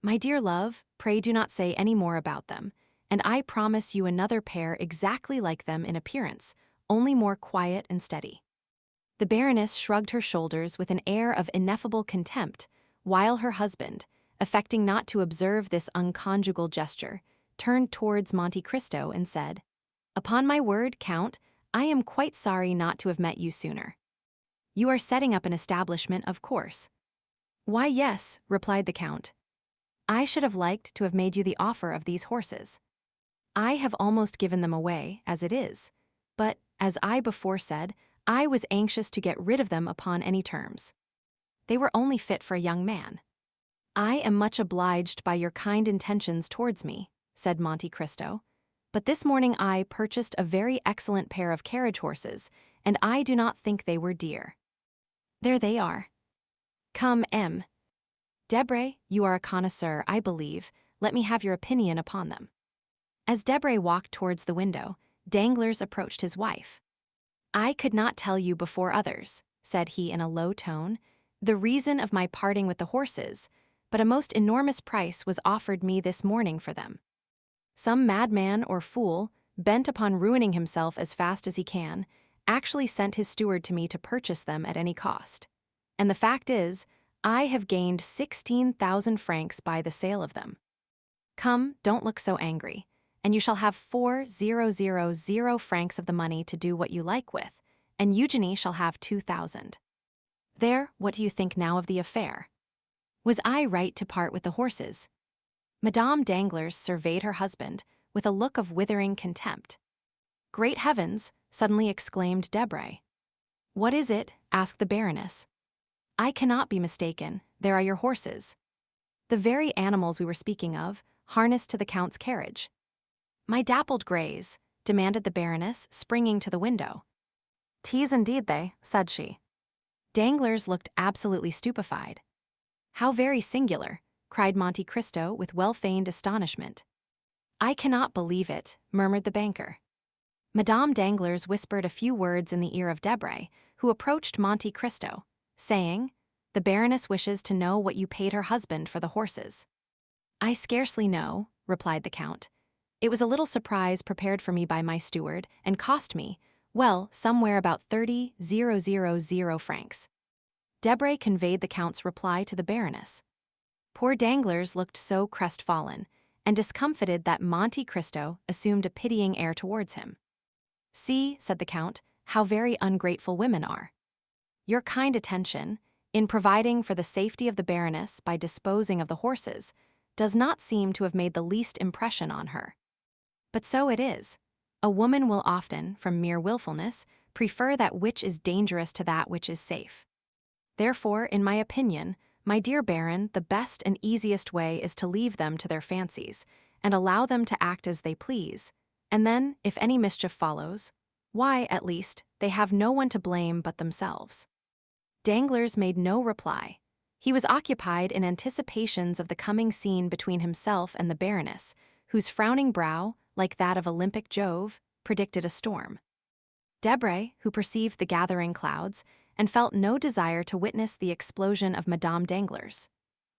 S1: My dear love, pray do not say any more about them, and I promise you another pair exactly like them in appearance, only more quiet and steady. The Baroness shrugged her shoulders with an air of ineffable contempt, while her husband, affecting not to observe this unconjugal gesture, turned towards Monte Cristo and said, Upon my word, Count, I am quite sorry not to have met you sooner. You are setting up an establishment, of course. Why, yes, replied the Count. I should have liked to have made you the offer of these horses. I have almost given them away, as it is, but, as I before said, I was anxious to get rid of them upon any terms. They were only fit for a young man. I am much obliged by your kind intentions towards me, said Monte Cristo, but this morning I purchased a very excellent pair of carriage horses, and I do not think they were dear. There they are. Come, M. Debray, you are a connoisseur, I believe. Let me have your opinion upon them. As Debray walked towards the window, Danglars approached his wife. I could not tell you before others, said he in a low tone, the reason of my parting with the horses, but a most enormous price was offered me this morning for them. Some madman or fool, bent upon ruining himself as fast as he can, actually sent his steward to me to purchase them at any cost. And the fact is, I have gained 16,000 francs by the sale of them. Come, don't look so angry, and you shall have 4,000 francs of the money to do what you like with, and Eugenie shall have 2,000. There, what do you think now of the affair? Was I right to part with the horses? Madame Danglars surveyed her husband with a look of withering contempt. Great heavens, suddenly exclaimed Debray. What is it? Asked the Baroness. I cannot be mistaken, there are your horses. The very animals we were speaking of, harnessed to the Count's carriage. My dappled greys, demanded the Baroness, springing to the window. 'Tis indeed they, said she. Danglars looked absolutely stupefied. How very singular, cried Monte Cristo with well-feigned astonishment. I cannot believe it, murmured the banker. Madame Danglars whispered a few words in the ear of Debray, who approached Monte Cristo, saying, The Baroness wishes to know what you paid her husband for the horses. I scarcely know, replied the Count. It was a little surprise prepared for me by my steward, and cost me, well, somewhere about 30,000 francs. Debray conveyed the Count's reply to the Baroness. Poor Danglars looked so crestfallen and discomfited that Monte Cristo assumed a pitying air towards him. See, said the Count, how very ungrateful women are. Your kind attention, in providing for the safety of the Baroness by disposing of the horses, does not seem to have made the least impression on her. But so it is. A woman will often, from mere willfulness, prefer that which is dangerous to that which is safe. Therefore, in my opinion, my dear Baron, the best and easiest way is to leave them to their fancies, and allow them to act as they please, and then, if any mischief follows, why, at least, they have no one to blame but themselves. Danglars made no reply. He was occupied in anticipations of the coming scene between himself and the Baroness, whose frowning brow, like that of Olympic Jove, predicted a storm. Debray, who perceived the gathering clouds, and felt no desire to witness the explosion of Madame Danglars'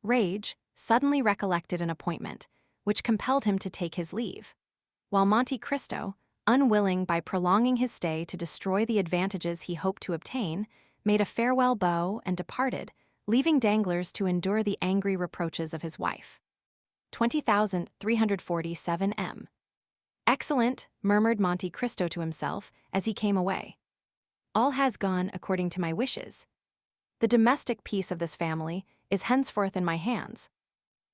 S1: rage, suddenly recollected an appointment, which compelled him to take his leave, while Monte Cristo, unwilling by prolonging his stay to destroy the advantages he hoped to obtain, made a farewell bow and departed, leaving Danglars to endure the angry reproaches of his wife. 20,347 M. Excellent, murmured Monte Cristo to himself as he came away. All has gone according to my wishes. The domestic peace of this family is henceforth in my hands.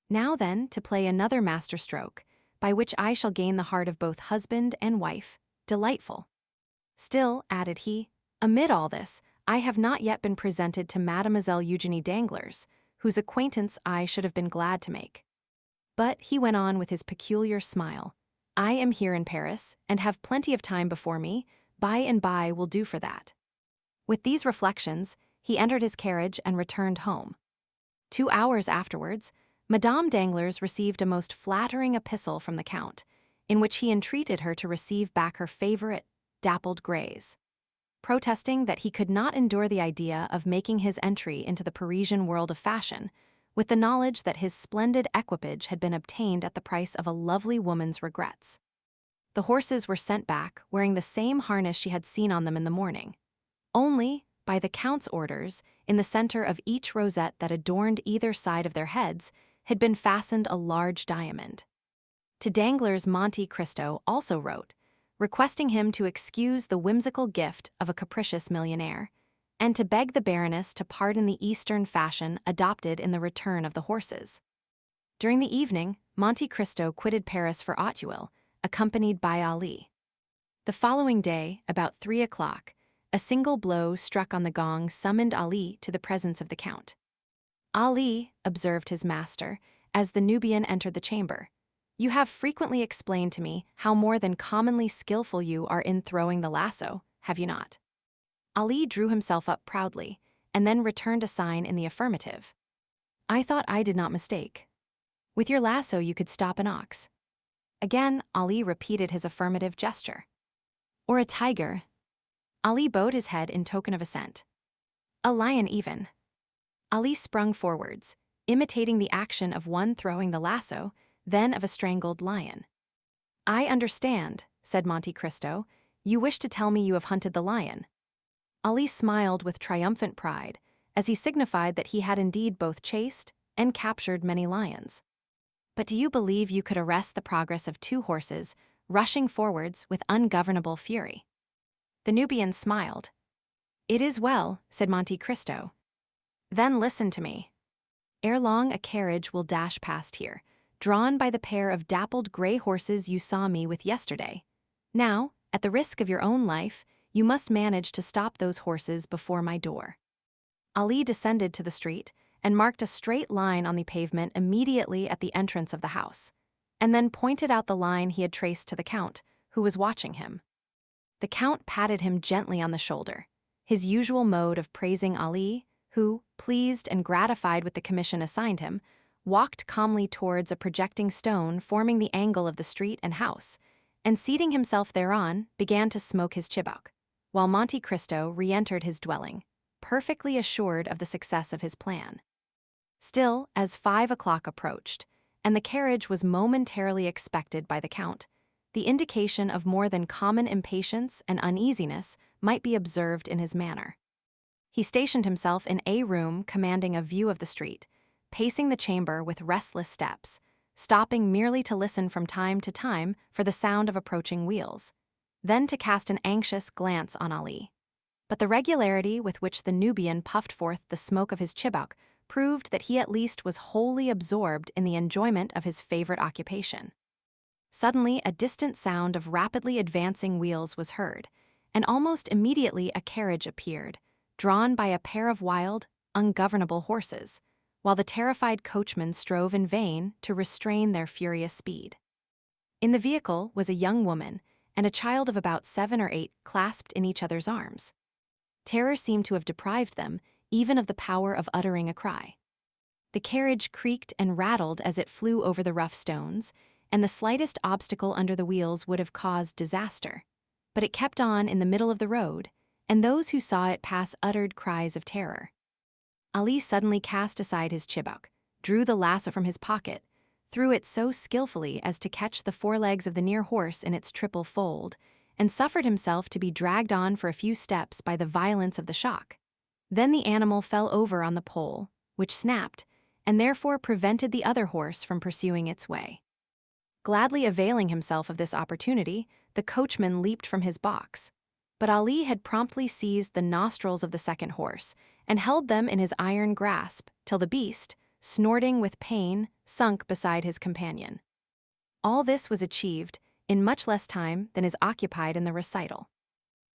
S1: Now then, to play another masterstroke, by which I shall gain the heart of both husband and wife. Delightful. Still, added he, amid all this, I have not yet been presented to Mademoiselle Eugénie Danglars, whose acquaintance I should have been glad to make. But, he went on with his peculiar smile, I am here in Paris, and have plenty of time before me, by and by will do for that. With these reflections, he entered his carriage and returned home. 2 hours afterwards, Madame Danglars received a most flattering epistle from the Count, in which he entreated her to receive back her favorite, dappled greys, protesting that he could not endure the idea of making his entry into the Parisian world of fashion, with the knowledge that his splendid equipage had been obtained at the price of a lovely woman's regrets. The horses were sent back, wearing the same harness she had seen on them in the morning. Only, by the Count's orders, in the center of each rosette that adorned either side of their heads, had been fastened a large diamond. To Danglars Monte Cristo also wrote, requesting him to excuse the whimsical gift of a capricious millionaire, and to beg the Baroness to pardon the Eastern fashion adopted in the return of the horses. During the evening, Monte Cristo quitted Paris for Auteuil, accompanied by Ali. The following day, about 3 o'clock, a single blow struck on the gong summoned Ali to the presence of the Count. Ali, observed his master, as the Nubian entered the chamber, you have frequently explained to me how more than commonly skillful you are in throwing the lasso, have you not? Ali drew himself up proudly, and then returned a sign in the affirmative. I thought I did not mistake. With your lasso you could stop an ox. Again, Ali repeated his affirmative gesture. Or a tiger. Ali bowed his head in token of assent. A lion even. Ali sprung forwards, imitating the action of one throwing the lasso, then of a strangled lion. I understand, said Monte Cristo, you wish to tell me you have hunted the lion. Ali smiled with triumphant pride, as he signified that he had indeed both chased and captured many lions. But do you believe you could arrest the progress of 2 horses, rushing forwards with ungovernable fury? The Nubian smiled. It is well, said Monte Cristo. Then listen to me. Ere long a carriage will dash past here, drawn by the pair of dappled gray horses you saw me with yesterday. Now, at the risk of your own life, you must manage to stop those horses before my door. Ali descended to the street and marked a straight line on the pavement immediately at the entrance of the house, and then pointed out the line he had traced to the Count, who was watching him. The Count patted him gently on the shoulder, his usual mode of praising Ali, who, pleased and gratified with the commission assigned him, walked calmly towards a projecting stone forming the angle of the street and house, and seating himself thereon, began to smoke his chibouque, while Monte Cristo re-entered his dwelling, perfectly assured of the success of his plan. Still, as 5 o'clock approached, and the carriage was momentarily expected by the Count, the indication of more than common impatience and uneasiness might be observed in his manner. He stationed himself in a room commanding a view of the street, pacing the chamber with restless steps, stopping merely to listen from time to time for the sound of approaching wheels, then to cast an anxious glance on Ali. But the regularity with which the Nubian puffed forth the smoke of his chibouque proved that he at least was wholly absorbed in the enjoyment of his favorite occupation. Suddenly, a distant sound of rapidly advancing wheels was heard, and almost immediately a carriage appeared, drawn by a pair of wild, ungovernable horses, while the terrified coachman strove in vain to restrain their furious speed. In the vehicle was a young woman and a child of about 7 or 8 clasped in each other's arms. Terror seemed to have deprived them even of the power of uttering a cry. The carriage creaked and rattled as it flew over the rough stones, and the slightest obstacle under the wheels would have caused disaster. But it kept on in the middle of the road, and those who saw it pass uttered cries of terror. Ali suddenly cast aside his chibuk, drew the lasso from his pocket, threw it so skillfully as to catch the forelegs of the near horse in its triple fold, and suffered himself to be dragged on for a few steps by the violence of the shock. Then the animal fell over on the pole, which snapped, and therefore prevented the other horse from pursuing its way. Gladly availing himself of this opportunity, the coachman leaped from his box. But Ali had promptly seized the nostrils of the second horse and held them in his iron grasp till the beast, snorting with pain, sunk beside his companion. All this was achieved in much less time than is occupied in the recital.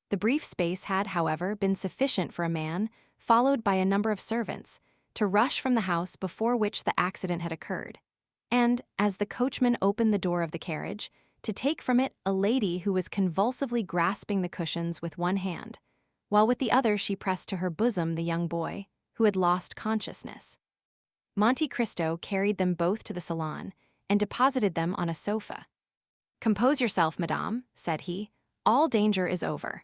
S1: The brief space had, however, been sufficient for a man, followed by a number of servants, to rush from the house before which the accident had occurred, and, as the coachman opened the door of the carriage, to take from it a lady who was convulsively grasping the cushions with one hand, while with the other she pressed to her bosom the young boy, who had lost consciousness. Monte Cristo carried them both to the salon and deposited them on a sofa. "Compose yourself, madame," said he. "All danger is over."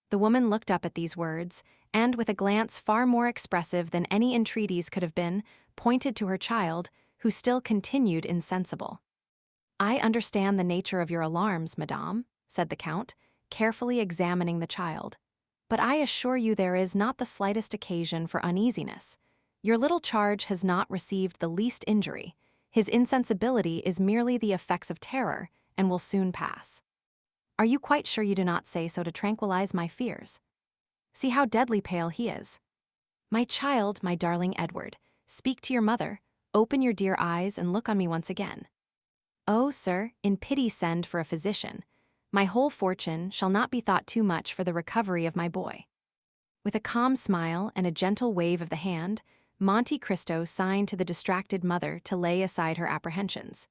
S1: The woman looked up at these words, and with a glance far more expressive than any entreaties could have been, pointed to her child, who still continued insensible. "I understand the nature of your alarms, madame," said the Count, carefully examining the child. "But I assure you there is not the slightest occasion for uneasiness. Your little charge has not received the least injury. His insensibility is merely the effects of terror, and will soon pass. Are you quite sure you do not say so to tranquilize my fears? See how deadly pale he is. My child, my darling Edward, speak to your mother, open your dear eyes and look on me once again. Oh, sir, in pity send for a physician. My whole fortune shall not be thought too much for the recovery of my boy." With a calm smile and a gentle wave of the hand, Monte Cristo signed to the distracted mother to lay aside her apprehensions.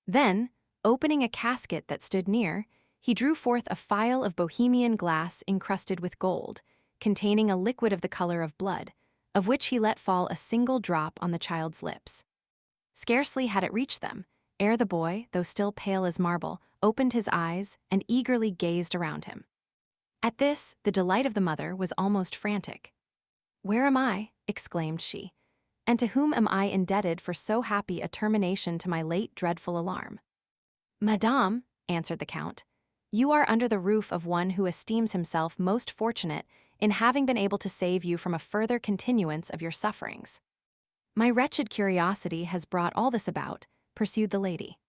S1: Then, opening a casket that stood near, he drew forth a phial of Bohemian glass encrusted with gold, containing a liquid of the color of blood, of which he let fall a single drop on the child's lips. Scarcely had it reached them, ere the boy, though still pale as marble, opened his eyes and eagerly gazed around him. At this, the delight of the mother was almost frantic. "Where am I?" exclaimed she, "and to whom am I indebted for so happy a termination to my late dreadful alarm?" "Madame," answered the Count, "you are under the roof of one who esteems himself most fortunate in having been able to save you from a further continuance of your sufferings. My wretched curiosity has brought all this about," pursued the lady.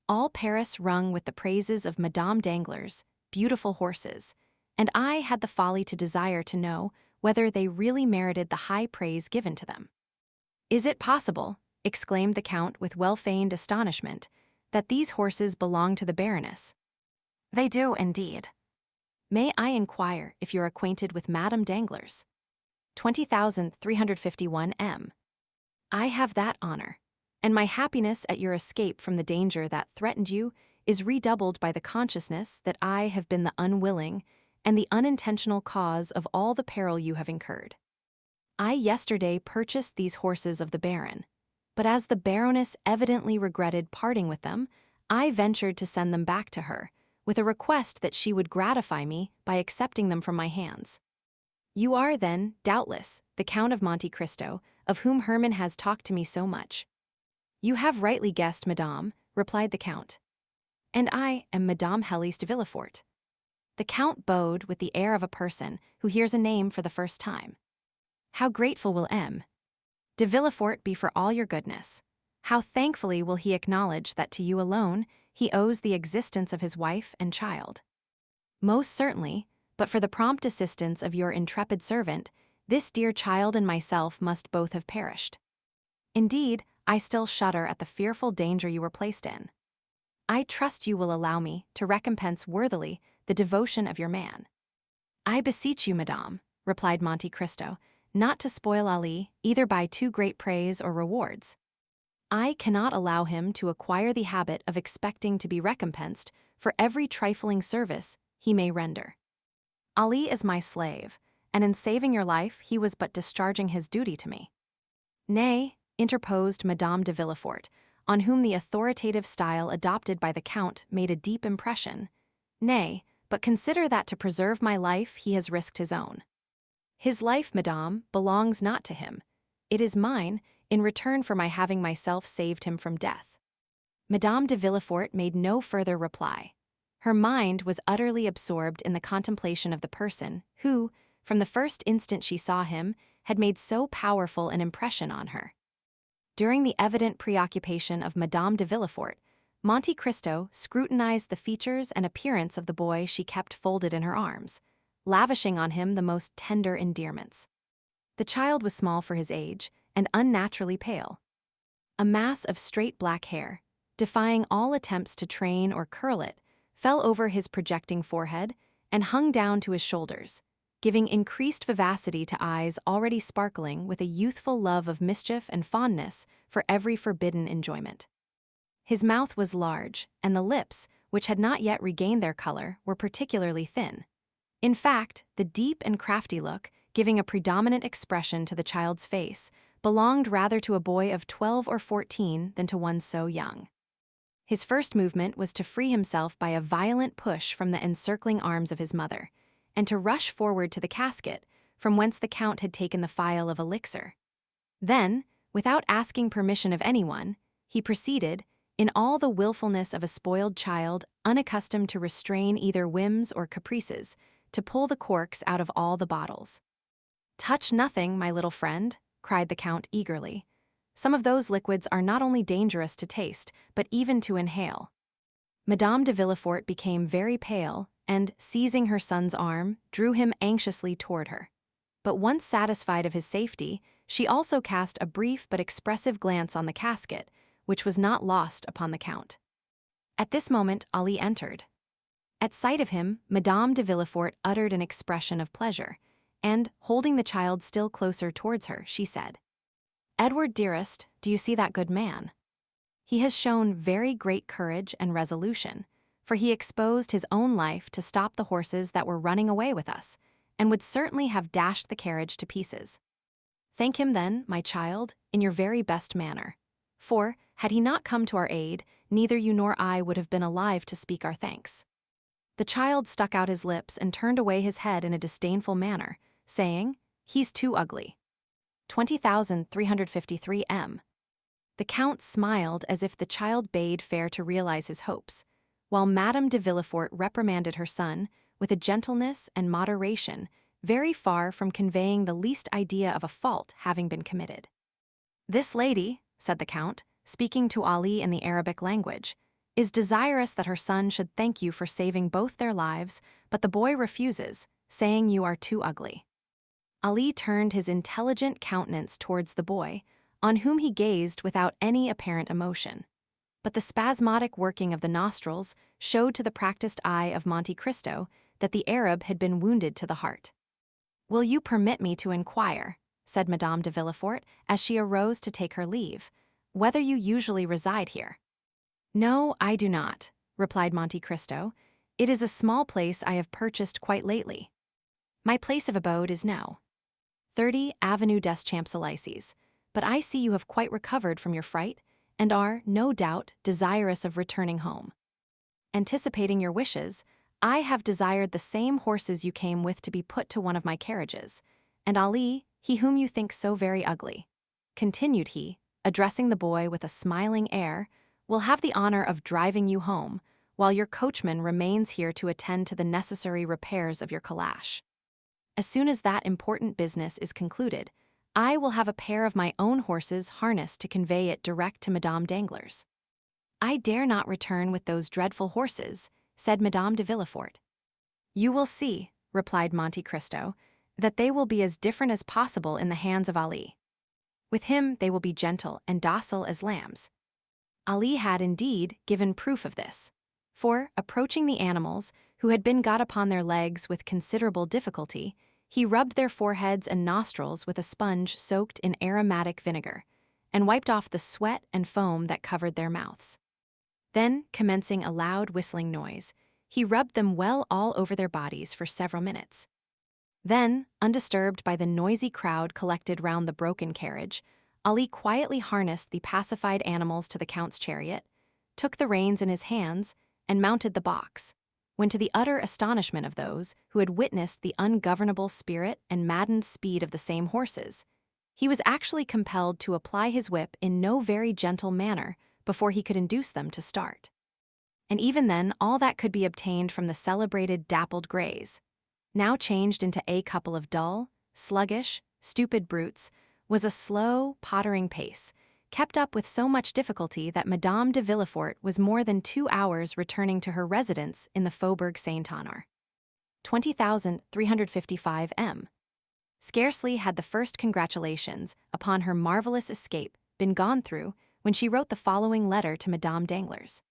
S1: "All Paris rung with the praises of Madame Danglars' beautiful horses, and I had the folly to desire to know whether they really merited the high praise given to them." "Is it possible," exclaimed the Count with well-feigned astonishment, "that these horses belong to the Baroness?" "They do, indeed." "May I inquire if you're acquainted with Madame Danglars?" 20,351 M. "I have that honor, and my happiness at your escape from the danger that threatened you is redoubled by the consciousness that I have been the unwilling and the unintentional cause of all the peril you have incurred. I yesterday purchased these horses of the Baron, but as the Baroness evidently regretted parting with them, I ventured to send them back to her, with a request that she would gratify me by accepting them from my hands. You are, then, doubtless, the Count of Monte Cristo, of whom Hermann has talked to me so much." "You have rightly guessed, madame," replied the Count. "And I am Madame Hélise de Villefort." The Count bowed with the air of a person who hears a name for the first time. "How grateful will M. de Villefort be for all your goodness! How thankfully will he acknowledge that to you alone he owes the existence of his wife and child! Most certainly, but for the prompt assistance of your intrepid servant, this dear child and myself must both have perished. Indeed, I still shudder at the fearful danger you were placed in. I trust you will allow me to recompense worthily the devotion of your man." "I beseech you, madame," replied Monte Cristo, "not to spoil Ali either by too great praise or rewards. I cannot allow him to acquire the habit of expecting to be recompensed for every trifling service he may render. Ali is my slave, and in saving your life he was but discharging his duty to me. Nay, interposed Madame de Villefort, on whom the authoritative style adopted by the Count made a deep impression. Nay, but consider that to preserve my life he has risked his own. His life, madame, belongs not to him. It is mine, in return for my having myself saved him from death. Madame de Villefort made no further reply. Her mind was utterly absorbed in the contemplation of the person who, from the first instant she saw him, had made so powerful an impression on her. During the evident preoccupation of Madame de Villefort, Monte Cristo scrutinized the features and appearance of the boy she kept folded in her arms, lavishing on him the most tender endearments. The child was small for his age and unnaturally pale. A mass of straight black hair, defying all attempts to train or curl it, fell over his projecting forehead and hung down to his shoulders, giving increased vivacity to eyes already sparkling with a youthful love of mischief and fondness for every forbidden enjoyment. His mouth was large, and the lips, which had not yet regained their color, were particularly thin. In fact, the deep and crafty look, giving a predominant expression to the child's face, belonged rather to a boy of 12 or 14 than to one so young. His first movement was to free himself by a violent push from the encircling arms of his mother, and to rush forward to the casket, from whence the Count had taken the phial of elixir. Then, without asking permission of anyone, he proceeded, in all the willfulness of a spoiled child unaccustomed to restrain either whims or caprices, to pull the corks out of all the bottles. "Touch nothing, my little friend," cried the Count eagerly. "Some of those liquids are not only dangerous to taste, but even to inhale." Madame de Villefort became very pale, and, seizing her son's arm, drew him anxiously toward her. But once satisfied of his safety, she also cast a brief but expressive glance on the casket, which was not lost upon the Count. At this moment Ali entered. At sight of him, Madame de Villefort uttered an expression of pleasure, and, holding the child still closer towards her, she said, "Edward, dearest, do you see that good man? He has shown very great courage and resolution, for he exposed his own life to stop the horses that were running away with us, and would certainly have dashed the carriage to pieces. Thank him then, my child, in your very best manner. For, had he not come to our aid, neither you nor I would have been alive to speak our thanks." The child stuck out his lips and turned away his head in a disdainful manner, saying, "He's too ugly. 20,353 M." The Count smiled as if the child bade fair to realize his hopes, while Madame de Villefort reprimanded her son with a gentleness and moderation very far from conveying the least idea of a fault having been committed. "This lady," said the Count, speaking to Ali in the Arabic language, "is desirous that her son should thank you for saving both their lives, but the boy refuses, saying you are too ugly." Ali turned his intelligent countenance towards the boy, on whom he gazed without any apparent emotion. But the spasmodic working of the nostrils showed to the practiced eye of Monte Cristo that the Arab had been wounded to the heart. "Will you permit me to inquire," said Madame de Villefort, as she arose to take her leave, "whether you usually reside here?" "No, I do not," replied Monte Cristo. "It is a small place I have purchased quite lately. My place of abode is No. 30 Avenue des Champs-Élysées, but I see you have quite recovered from your fright, and are, no doubt, desirous of returning home. Anticipating your wishes, I have desired the same horses you came with to be put to one of my carriages, and Ali, he whom you think so very ugly," continued he, addressing the boy with a smiling air, "will have the honor of driving you home, while your coachman remains here to attend to the necessary repairs of your calash. As soon as that important business is concluded, I will have a pair of my own horses harnessed to convey it direct to Madame Danglars." "I dare not return with those dreadful horses," said Madame de Villefort. "You will see," replied Monte Cristo, "that they will be as different as possible in the hands of Ali. With him they will be gentle and docile as lambs." Ali had indeed given proof of this, for, approaching the animals, who had been got upon their legs with considerable difficulty, he rubbed their foreheads and nostrils with a sponge soaked in aromatic vinegar, and wiped off the sweat and foam that covered their mouths. Then, commencing a loud whistling noise, he rubbed them well all over their bodies for several minutes. Then, undisturbed by the noisy crowd collected round the broken carriage, Ali quietly harnessed the pacified animals to the Count's chariot, took the reins in his hands, and mounted the box, when to the utter astonishment of those who had witnessed the ungovernable spirit and maddened speed of the same horses, he was actually compelled to apply his whip in no very gentle manner before he could induce them to start. And even then, all that could be obtained from the celebrated dappled greys, now changed into a couple of dull, sluggish, stupid brutes, was a slow, pottering pace, kept up with so much difficulty that Madame de Villefort was more than 2 hours returning to her residence in the Faubourg Saint-Honor. 20,355 m. Scarcely had the first congratulations upon her marvelous escape been gone through when she wrote the following letter to Madame Danglars.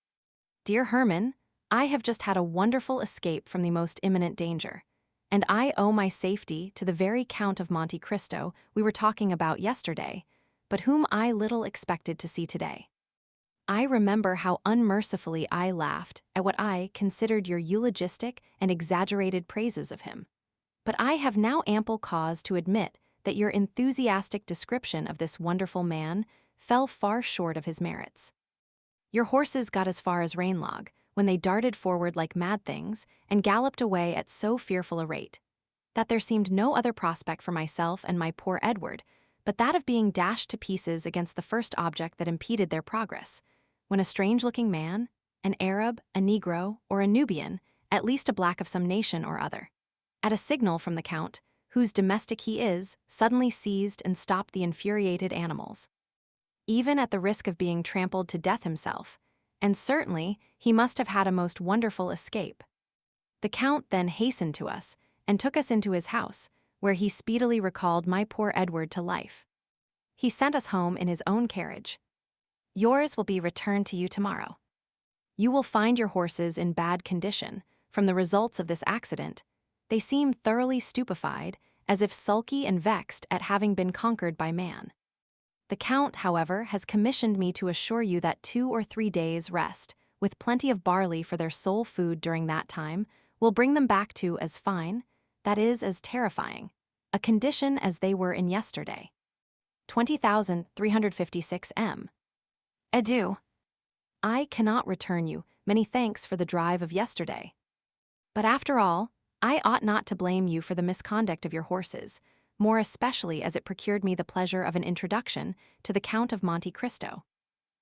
S1: Dear Herman, I have just had a wonderful escape from the most imminent danger, and I owe my safety to the very Count of Monte Cristo we were talking about yesterday, but whom I little expected to see today. I remember how unmercifully I laughed at what I considered your eulogistic and exaggerated praises of him. But I have now ample cause to admit that your enthusiastic description of this wonderful man fell far short of his merits. Your horses got as far as Rainlog, when they darted forward like mad things and galloped away at so fearful a rate, that there seemed no other prospect for myself and my poor Edward but that of being dashed to pieces against the first object that impeded their progress, when a strange-looking man, an Arab, a Negro, or a Nubian, at least a black of some nation or other, at a signal from the Count, whose domestic he is, suddenly seized and stopped the infuriated animals. Even at the risk of being trampled to death himself, and certainly he must have had a most wonderful escape. The Count then hastened to us and took us into his house, where he speedily recalled my poor Edward to life. He sent us home in his own carriage. Yours will be returned to you tomorrow. You will find your horses in bad condition from the results of this accident. They seem thoroughly stupefied, as if sulky and vexed at having been conquered by man. The Count, however, has commissioned me to assure you that 2 or 3 days' rest, with plenty of barley for their sole food during that time, will bring them back to as fine, that is, as terrifying, a condition as they were in yesterday. 20,356 m. Adieu. I cannot return you many thanks for the drive of yesterday. But after all, I ought not to blame you for the misconduct of your horses, more especially as it procured me the pleasure of an introduction to the Count of Monte Cristo.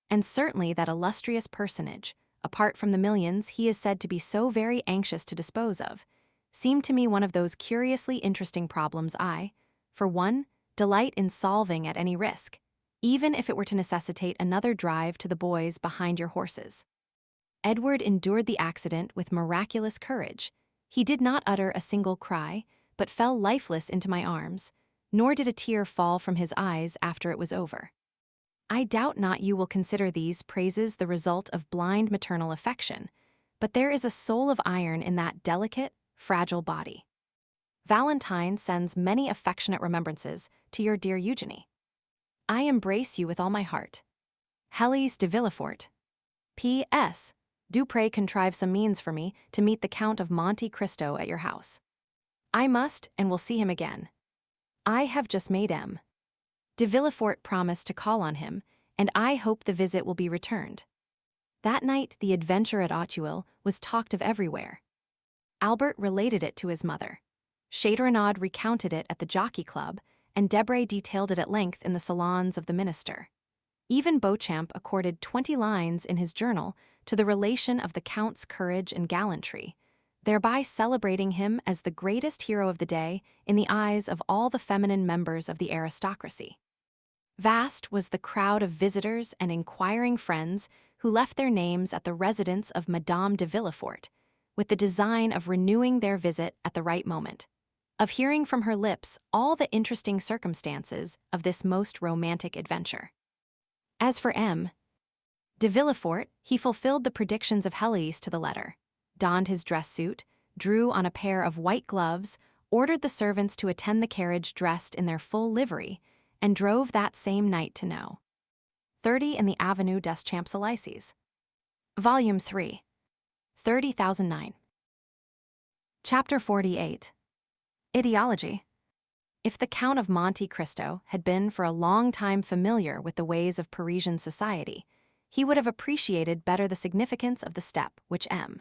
S1: And certainly that illustrious personage, apart from the millions he is said to be so very anxious to dispose of, seemed to me one of those curiously interesting problems I, for one, delight in solving at any risk, even if it were to necessitate another drive to the boys behind your horses. Edward endured the accident with miraculous courage. He did not utter a single cry, but fell lifeless into my arms, nor did a tear fall from his eyes after it was over. I doubt not you will consider these praises the result of blind maternal affection, but there is a soul of iron in that delicate, fragile body. Valentine sends many affectionate remembrances to your dear Eugenie. I embrace you with all my heart. Héloïse de Villefort. P.S. Do pray contrive some means for me to meet the Count of Monte Cristo at your house. I must and will see him again. I have just made M. de Villefort promise to call on him, and I hope the visit will be returned. That night the adventure at Auteuil was talked of everywhere. Albert related it to his mother. Châteaurenaud recounted it at the Jockey Club, and Debray detailed it at length in the salons of the minister. Even Beauchamp accorded 20 lines in his journal to the relation of the Count's courage and gallantry, thereby celebrating him as the greatest hero of the day in the eyes of all the feminine members of the aristocracy. Vast was the crowd of visitors and inquiring friends who left their names at the residence of Madame de Villefort, with the design of renewing their visit at the right moment, of hearing from her lips all the interesting circumstances of this most romantic adventure. As for M. de Villefort, he fulfilled the predictions of Héloïse to the letter, donned his dress suit, drew on a pair of white gloves, ordered the servants to attend the carriage dressed in their full livery, and drove that same night to No. 30 in the Avenue des Champs-Élysées. Volume 3. 30,009. Chapter 48. Ideology. If the Count of Monte Cristo had been for a long time familiar with the ways of Parisian society, he would have appreciated better the significance of the step which M.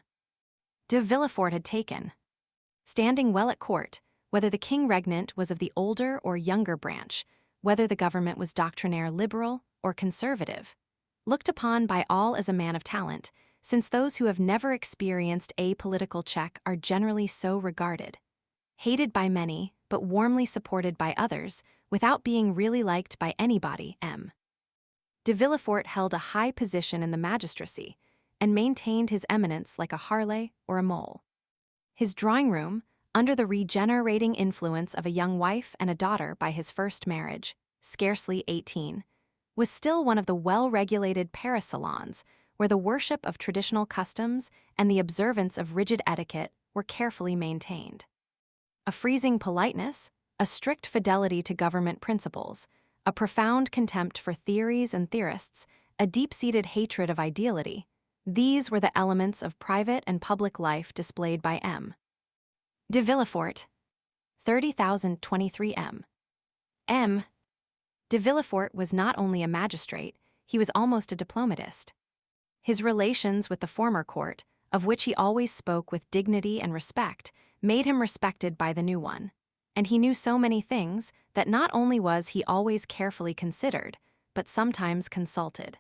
S1: de Villefort had taken. Standing well at court, whether the king regnant was of the older or younger branch, whether the government was doctrinaire liberal or conservative, looked upon by all as a man of talent, since those who have never experienced a political check are generally so regarded. Hated by many, but warmly supported by others, without being really liked by anybody, M. de Villefort held a high position in the magistracy and maintained his eminence like a Harley or a mole. His drawing-room, under the regenerating influence of a young wife and a daughter by his first marriage, scarcely 18, was still one of the well-regulated Paris salons where the worship of traditional customs and the observance of rigid etiquette were carefully maintained. A freezing politeness, a strict fidelity to government principles, a profound contempt for theories and theorists, a deep-seated hatred of ideality, these were the elements of private and public life displayed by M. de Villefort. 30,023 M. M. de Villefort was not only a magistrate, he was almost a diplomatist. His relations with the former court, of which he always spoke with dignity and respect, made him respected by the new one, and he knew so many things that not only was he always carefully considered, but sometimes consulted.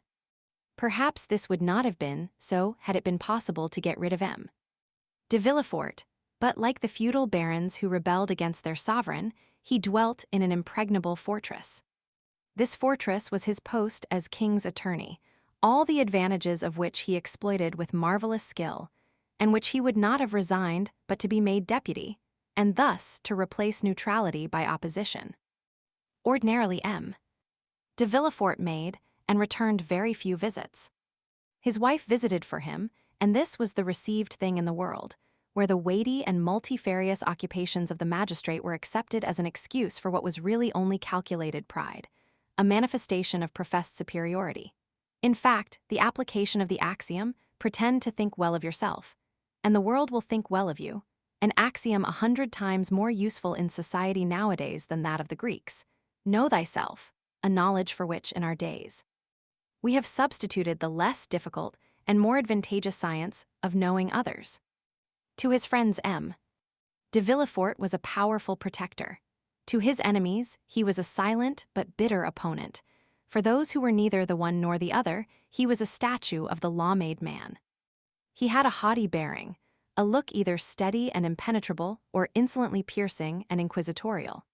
S1: Perhaps this would not have been so had it been possible to get rid of M. de Villefort, but like the feudal barons who rebelled against their sovereign, he dwelt in an impregnable fortress. This fortress was his post as king's attorney, all the advantages of which he exploited with marvelous skill, and which he would not have resigned but to be made deputy, and thus to replace neutrality by opposition. Ordinarily M. de Villefort made and returned very few visits. His wife visited for him, and this was the received thing in the world, where the weighty and multifarious occupations of the magistrate were accepted as an excuse for what was really only calculated pride, a manifestation of professed superiority. In fact, the application of the axiom, pretend to think well of yourself, and the world will think well of you, an axiom 100 times more useful in society nowadays than that of the Greeks. Know thyself, a knowledge for which in our days we have substituted the less difficult and more advantageous science of knowing others. To his friends M. de Villefort was a powerful protector. To his enemies, he was a silent but bitter opponent. For those who were neither the one nor the other, he was a statue of the law-made man. He had a haughty bearing, a look either steady and impenetrable or insolently piercing and inquisitorial.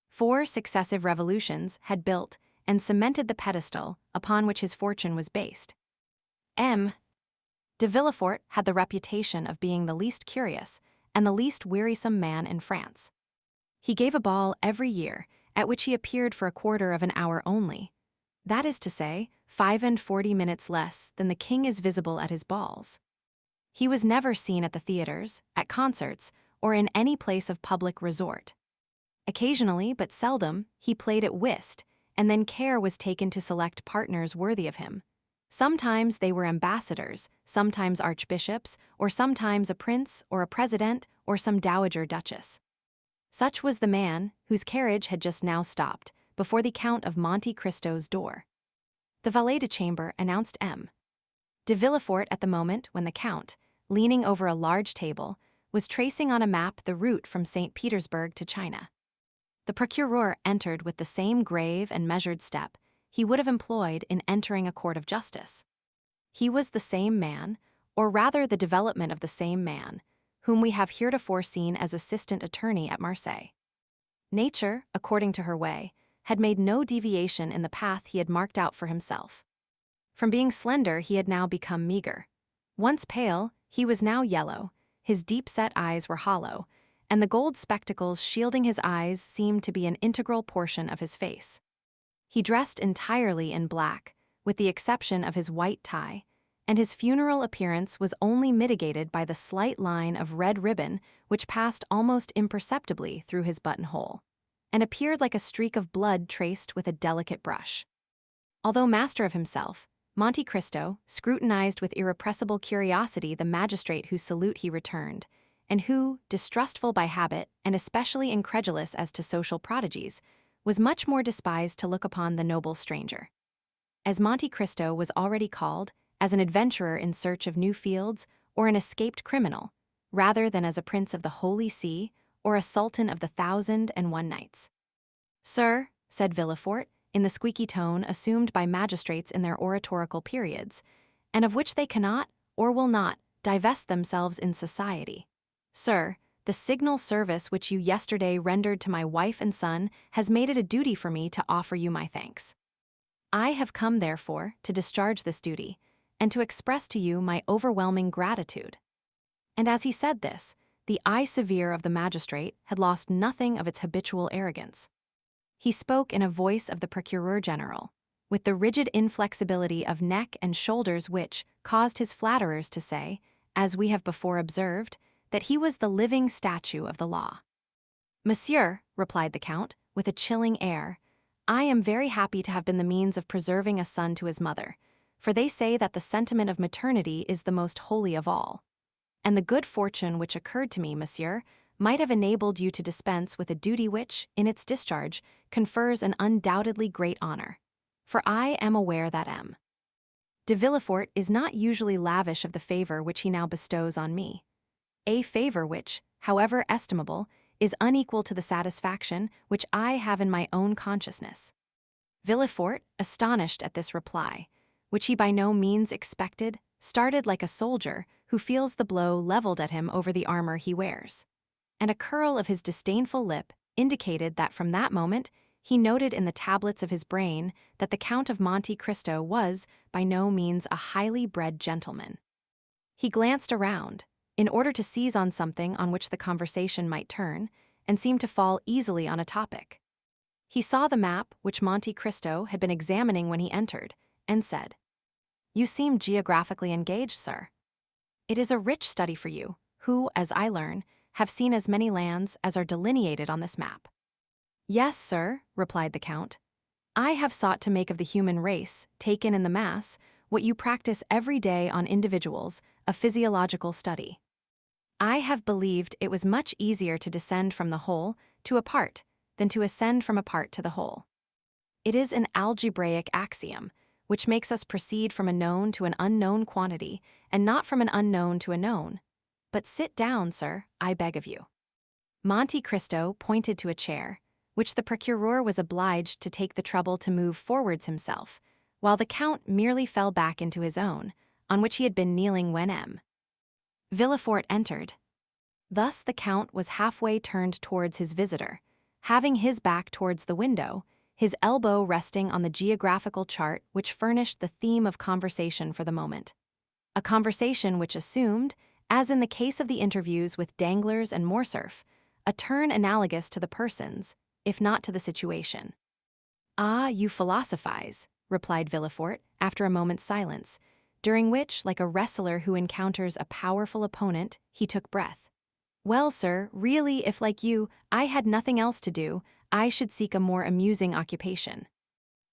S1: 4 successive revolutions had built and cemented the pedestal upon which his fortune was based. M. de Villefort had the reputation of being the least curious and the least wearisome man in France. He gave a ball every year, at which he appeared for a quarter of an hour only. That is to say, 45 minutes less than the king is visible at his balls. He was never seen at the theaters, at concerts, or in any place of public resort. Occasionally, but seldom, he played at whist, and then care was taken to select partners worthy of him. Sometimes they were ambassadors, sometimes archbishops, or sometimes a prince or a president or some dowager duchess. Such was the man whose carriage had just now stopped before the Count of Monte Cristo's door. The valet de chambre announced M. de Villefort at the moment when the Count, leaning over a large table, was tracing on a map the route from St. Petersburg to China. The procureur entered with the same grave and measured step he would have employed in entering a court of justice. He was the same man, or rather the development of the same man, whom we have heretofore seen as assistant attorney at Marseilles. Nature, according to her way, had made no deviation in the path he had marked out for himself. From being slender he had now become meager. Once pale, he was now yellow, his deep-set eyes were hollow, and the gold spectacles shielding his eyes seemed to be an integral portion of his face. He dressed entirely in black, with the exception of his white tie, and his funeral appearance was only mitigated by the slight line of red ribbon which passed almost imperceptibly through his buttonhole, and appeared like a streak of blood traced with a delicate brush. Although master of himself, Monte Cristo scrutinized with irrepressible curiosity the magistrate whose salute he returned, and who, distrustful by habit and especially incredulous as to social prodigies, was much more despised to look upon the noble stranger. As Monte Cristo was already called, as an adventurer in search of new fields or an escaped criminal, rather than as a prince of the Holy See or a sultan of the 1,001 Nights. "Sir," said Villefort, in the squeaky tone assumed by magistrates in their oratorical periods, and of which they cannot, or will not, divest themselves in society. "Sir, the signal service which you yesterday rendered to my wife and son has made it a duty for me to offer you my thanks. I have come, therefore, to discharge this duty, and to express to you my overwhelming gratitude." And as he said this, the eye severe of the magistrate had lost nothing of its habitual arrogance. He spoke in a voice of the procureur general, with the rigid inflexibility of neck and shoulders which caused his flatterers to say, as we have before observed, that he was the living statue of the law. "Monsieur," replied the Count, with a chilling air, "I am very happy to have been the means of preserving a son to his mother, for they say that the sentiment of maternity is the most holy of all. And the good fortune which occurred to me, monsieur, might have enabled you to dispense with a duty which, in its discharge, confers an undoubtedly great honor. For I am aware that M. de Villefort is not usually lavish of the favor which he now bestows on me. A favor which, however estimable, is unequal to the satisfaction which I have in my own consciousness." Villefort, astonished at this reply, which he by no means expected, started like a soldier who feels the blow leveled at him over the armor he wears. And a curl of his disdainful lip indicated that from that moment he noted in the tablets of his brain that the Count of Monte Cristo was, by no means, a highly bred gentleman. He glanced around, in order to seize on something on which the conversation might turn, and seemed to fall easily on a topic. He saw the map which Monte Cristo had been examining when he entered, and said, "You seem geographically engaged, sir. It is a rich study for you, who, as I learn, have seen as many lands as are delineated on this map." "Yes, sir," replied the Count. "I have sought to make of the human race, taken in the mass, what you practice every day on individuals, a physiological study. I have believed it was much easier to descend from the whole to a part than to ascend from a part to the whole. It is an algebraic axiom, which makes us proceed from a known to an unknown quantity, and not from an unknown to a known. But sit down, sir, I beg of you." Monte Cristo pointed to a chair, which the procureur was obliged to take the trouble to move forwards himself, while the Count merely fell back into his own, on which he had been kneeling when M. Villefort entered. Thus the Count was halfway turned towards his visitor, having his back towards the window, his elbow resting on the geographical chart which furnished the theme of conversation for the moment. A conversation which assumed, as in the case of the interviews with Danglars and Morcerf, a turn analogous to the persons, if not to the situation. "Ah, you philosophize," replied Villefort, after a moment's silence, during which, like a wrestler who encounters a powerful opponent, he took breath. "Well, sir, really, if like you, I had nothing else to do, I should seek a more amusing occupation."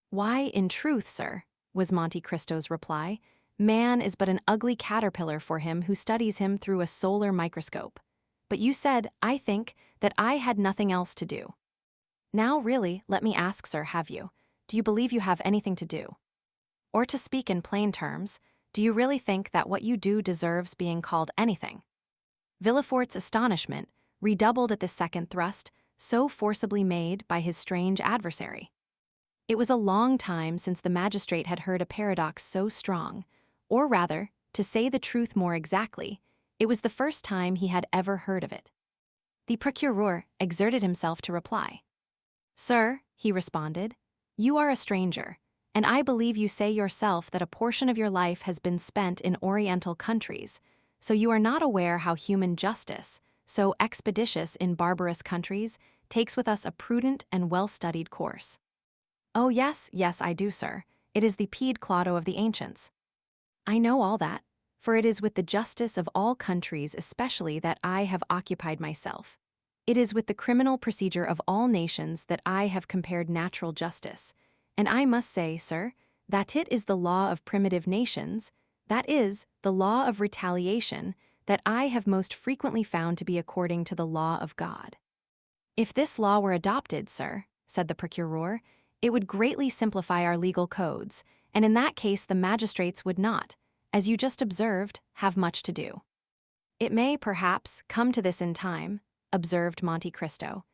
S1: "Why, in truth, sir," was Monte Cristo's reply, "man is but an ugly caterpillar for him who studies him through a solar microscope. But you said, I think, that I had nothing else to do. Now really, let me ask, sir, do you believe you have anything to do? Or to speak in plain terms, do you really think that what you do deserves being called anything?" Villefort's astonishment redoubled at this second thrust, so forcibly made by his strange adversary. It was a long time since the magistrate had heard a paradox so strong, or rather, to say the truth more exactly, it was the first time he had ever heard of it. The procureur exerted himself to reply. "Sir," he responded, "you are a stranger, and I believe you say yourself that a portion of your life has been spent in Oriental countries, so you are not aware how human justice, so expeditious in barbarous countries, takes with us a prudent and well-studied course." "Oh yes, I do, sir. It is the pied claudo of the ancients." "I know all that, for it is with the justice of all countries especially that I have occupied myself. It is with the criminal procedure of all nations that I have compared natural justice, and I must say, sir, that it is the law of primitive nations, that is, the law of retaliation, that I have most frequently found to be according to the law of God. If this law were adopted, sir, said the procureur, it would greatly simplify our legal codes, and in that case the magistrates would not, as you just observed, have much to do. It may, perhaps, come to this in time, observed Monte Cristo.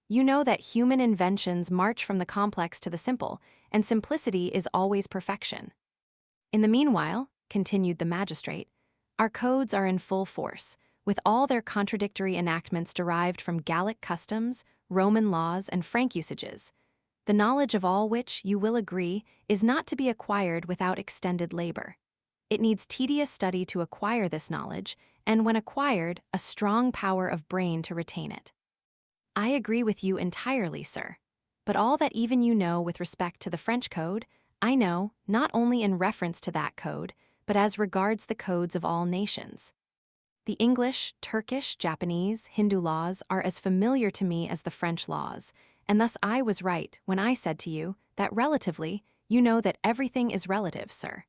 S1: You know that human inventions march from the complex to the simple, and simplicity is always perfection. In the meanwhile, continued the magistrate, our codes are in full force, with all their contradictory enactments derived from Gallic customs, Roman laws, and Frank usages, the knowledge of all which, you will agree, is not to be acquired without extended labor. It needs tedious study to acquire this knowledge, and when acquired, a strong power of brain to retain it. I agree with you entirely, sir. But all that even you know with respect to the French code, I know, not only in reference to that code, but as regards the codes of all nations. The English, Turkish, Japanese, Hindu laws are as familiar to me as the French laws, and thus I was right when I said to you that relatively, you know that everything is relative, sir.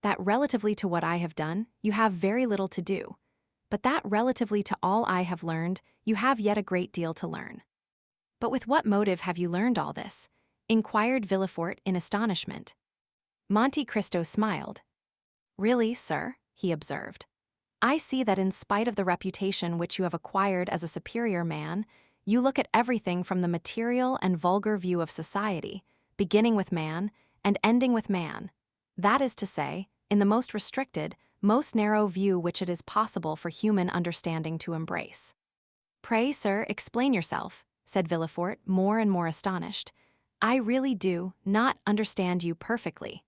S1: That relatively to what I have done, you have very little to do, but that relatively to all I have learned, you have yet a great deal to learn. But with what motive have you learned all this? Inquired Villefort in astonishment. Monte Cristo smiled. Really, sir, he observed, I see that in spite of the reputation which you have acquired as a superior man, you look at everything from the material and vulgar view of society, beginning with man and ending with man. That is to say, in the most restricted, most narrow view which it is possible for human understanding to embrace. Pray, sir, explain yourself, said Villefort, more and more astonished. I really do not understand you perfectly.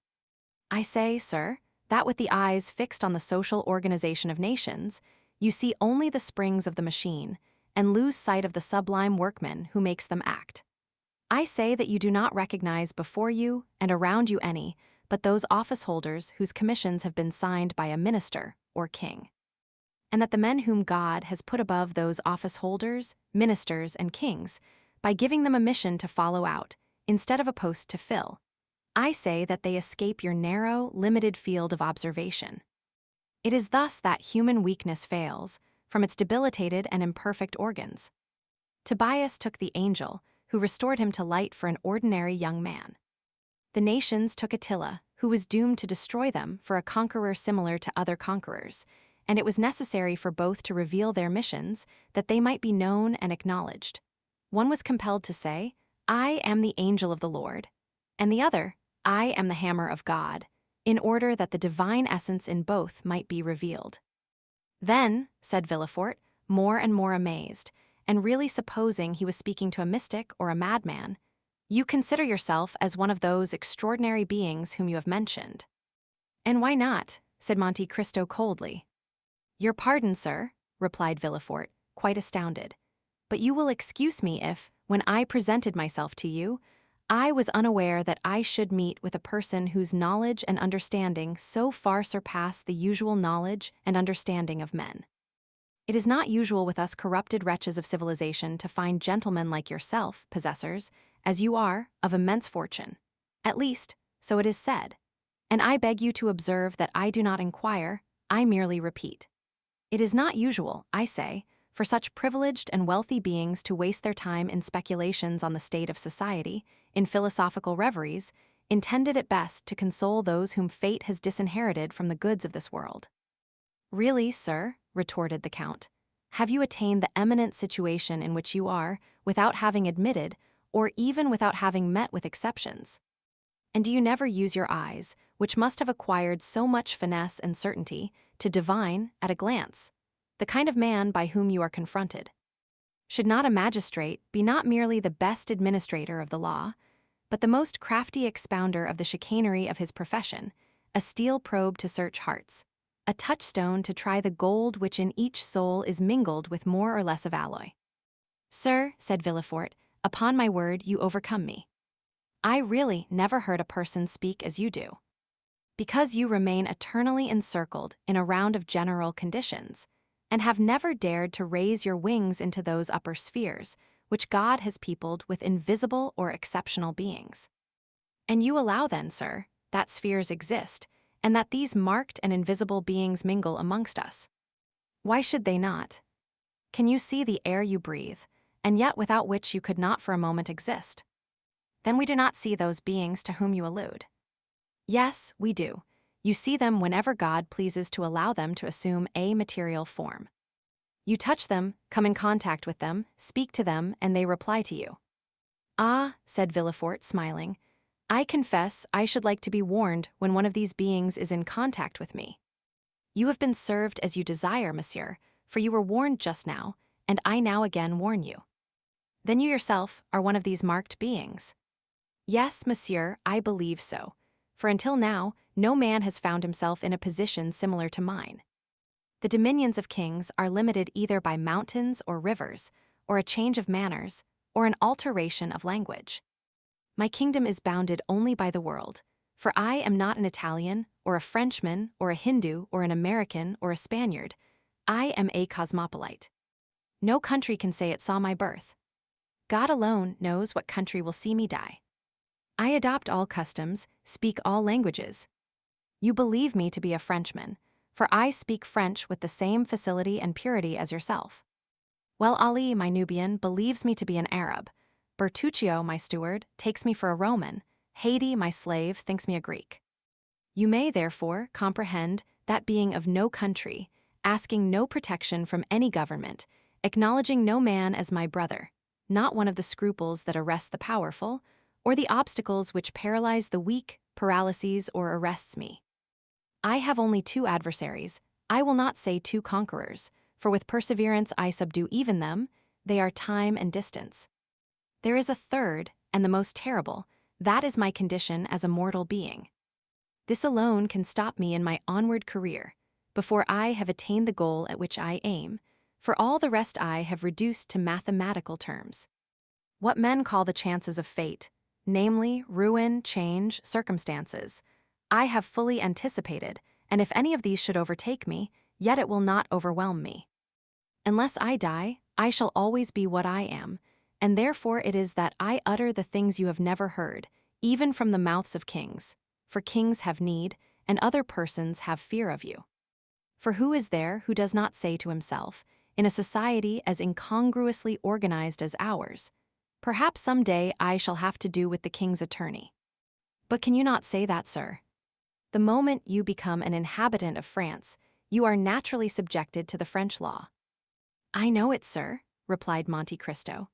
S1: I say, sir, that with the eyes fixed on the social organization of nations, you see only the springs of the machine, and lose sight of the sublime workman who makes them act. I say that you do not recognize before you and around you any, but those office holders whose commissions have been signed by a minister or king. And that the men whom God has put above those office holders, ministers, and kings, by giving them a mission to follow out, instead of a post to fill, I say that they escape your narrow, limited field of observation. It is thus that human weakness fails, from its debilitated and imperfect organs. Tobias took the angel, who restored him to light for an ordinary young man. The nations took Attila, who was doomed to destroy them, for a conqueror similar to other conquerors, and it was necessary for both to reveal their missions, that they might be known and acknowledged. One was compelled to say, I am the angel of the Lord, and the other, I am the hammer of God, in order that the divine essence in both might be revealed. Then, said Villefort, more and more amazed, and really supposing he was speaking to a mystic or a madman, you consider yourself as one of those extraordinary beings whom you have mentioned. And why not? Said Monte Cristo coldly. Your pardon, sir, replied Villefort, quite astounded. But you will excuse me if, when I presented myself to you, I was unaware that I should meet with a person whose knowledge and understanding so far surpass the usual knowledge and understanding of men. It is not usual with us corrupted wretches of civilization to find gentlemen like yourself, possessors, as you are, of immense fortune. At least, so it is said. And I beg you to observe that I do not inquire, I merely repeat. It is not usual, I say, for such privileged and wealthy beings to waste their time in speculations on the state of society, in philosophical reveries, intended at best to console those whom fate has disinherited from the goods of this world. Really, sir, retorted the Count, have you attained the eminent situation in which you are, without having admitted, or even without having met with exceptions? And do you never use your eyes, which must have acquired so much finesse and certainty, to divine, at a glance, the kind of man by whom you are confronted? Should not a magistrate be not merely the best administrator of the law, but the most crafty expounder of the chicanery of his profession, a steel probe to search hearts, a touchstone to try the gold which in each soul is mingled with more or less of alloy? Sir, said Villefort, upon my word you overcome me. I really never heard a person speak as you do. Because you remain eternally encircled in a round of general conditions, and have never dared to raise your wings into those upper spheres, which God has peopled with invisible or exceptional beings. And you allow then, sir, that spheres exist, and that these marked and invisible beings mingle amongst us. Why should they not? Can you see the air you breathe, and yet without which you could not for a moment exist? Then we do not see those beings to whom you allude. Yes, we do. You see them whenever God pleases to allow them to assume a material form. You touch them, come in contact with them, speak to them, and they reply to you. Ah, said Villefort, smiling, I confess I should like to be warned when one of these beings is in contact with me. You have been served as you desire, monsieur, for you were warned just now, and I now again warn you. Then you yourself are one of these marked beings. Yes, monsieur, I believe so, for until now, no man has found himself in a position similar to mine. The dominions of kings are limited either by mountains or rivers, or a change of manners, or an alteration of language. My kingdom is bounded only by the world, for I am not an Italian, or a Frenchman, or a Hindu, or an American, or a Spaniard. I am a cosmopolite. No country can say it saw my birth. God alone knows what country will see me die. I adopt all customs, speak all languages. You believe me to be a Frenchman, for I speak French with the same facility and purity as yourself. Well, Ali, my Nubian, believes me to be an Arab. Bertuccio, my steward, takes me for a Roman. Haiti, my slave, thinks me a Greek. You may, therefore, comprehend that being of no country, asking no protection from any government, acknowledging no man as my brother, not one of the scruples that arrest the powerful, or the obstacles which paralyze the weak, paralyses or arrests me. I have only two adversaries, I will not say two conquerors, for with perseverance I subdue even them, they are time and distance. There is a third, and the most terrible, that is my condition as a mortal being. This alone can stop me in my onward career, before I have attained the goal at which I aim, for all the rest I have reduced to mathematical terms. What men call the chances of fate, namely ruin, change, circumstances, I have fully anticipated, and if any of these should overtake me, yet it will not overwhelm me. Unless I die, I shall always be what I am, and therefore it is that I utter the things you have never heard, even from the mouths of kings, for kings have need, and other persons have fear of you. For who is there who does not say to himself, in a society as incongruously organized as ours, perhaps some day I shall have to do with the king's attorney? But can you not say that, sir? The moment you become an inhabitant of France, you are naturally subjected to the French law. I know it, sir, replied Monte Cristo.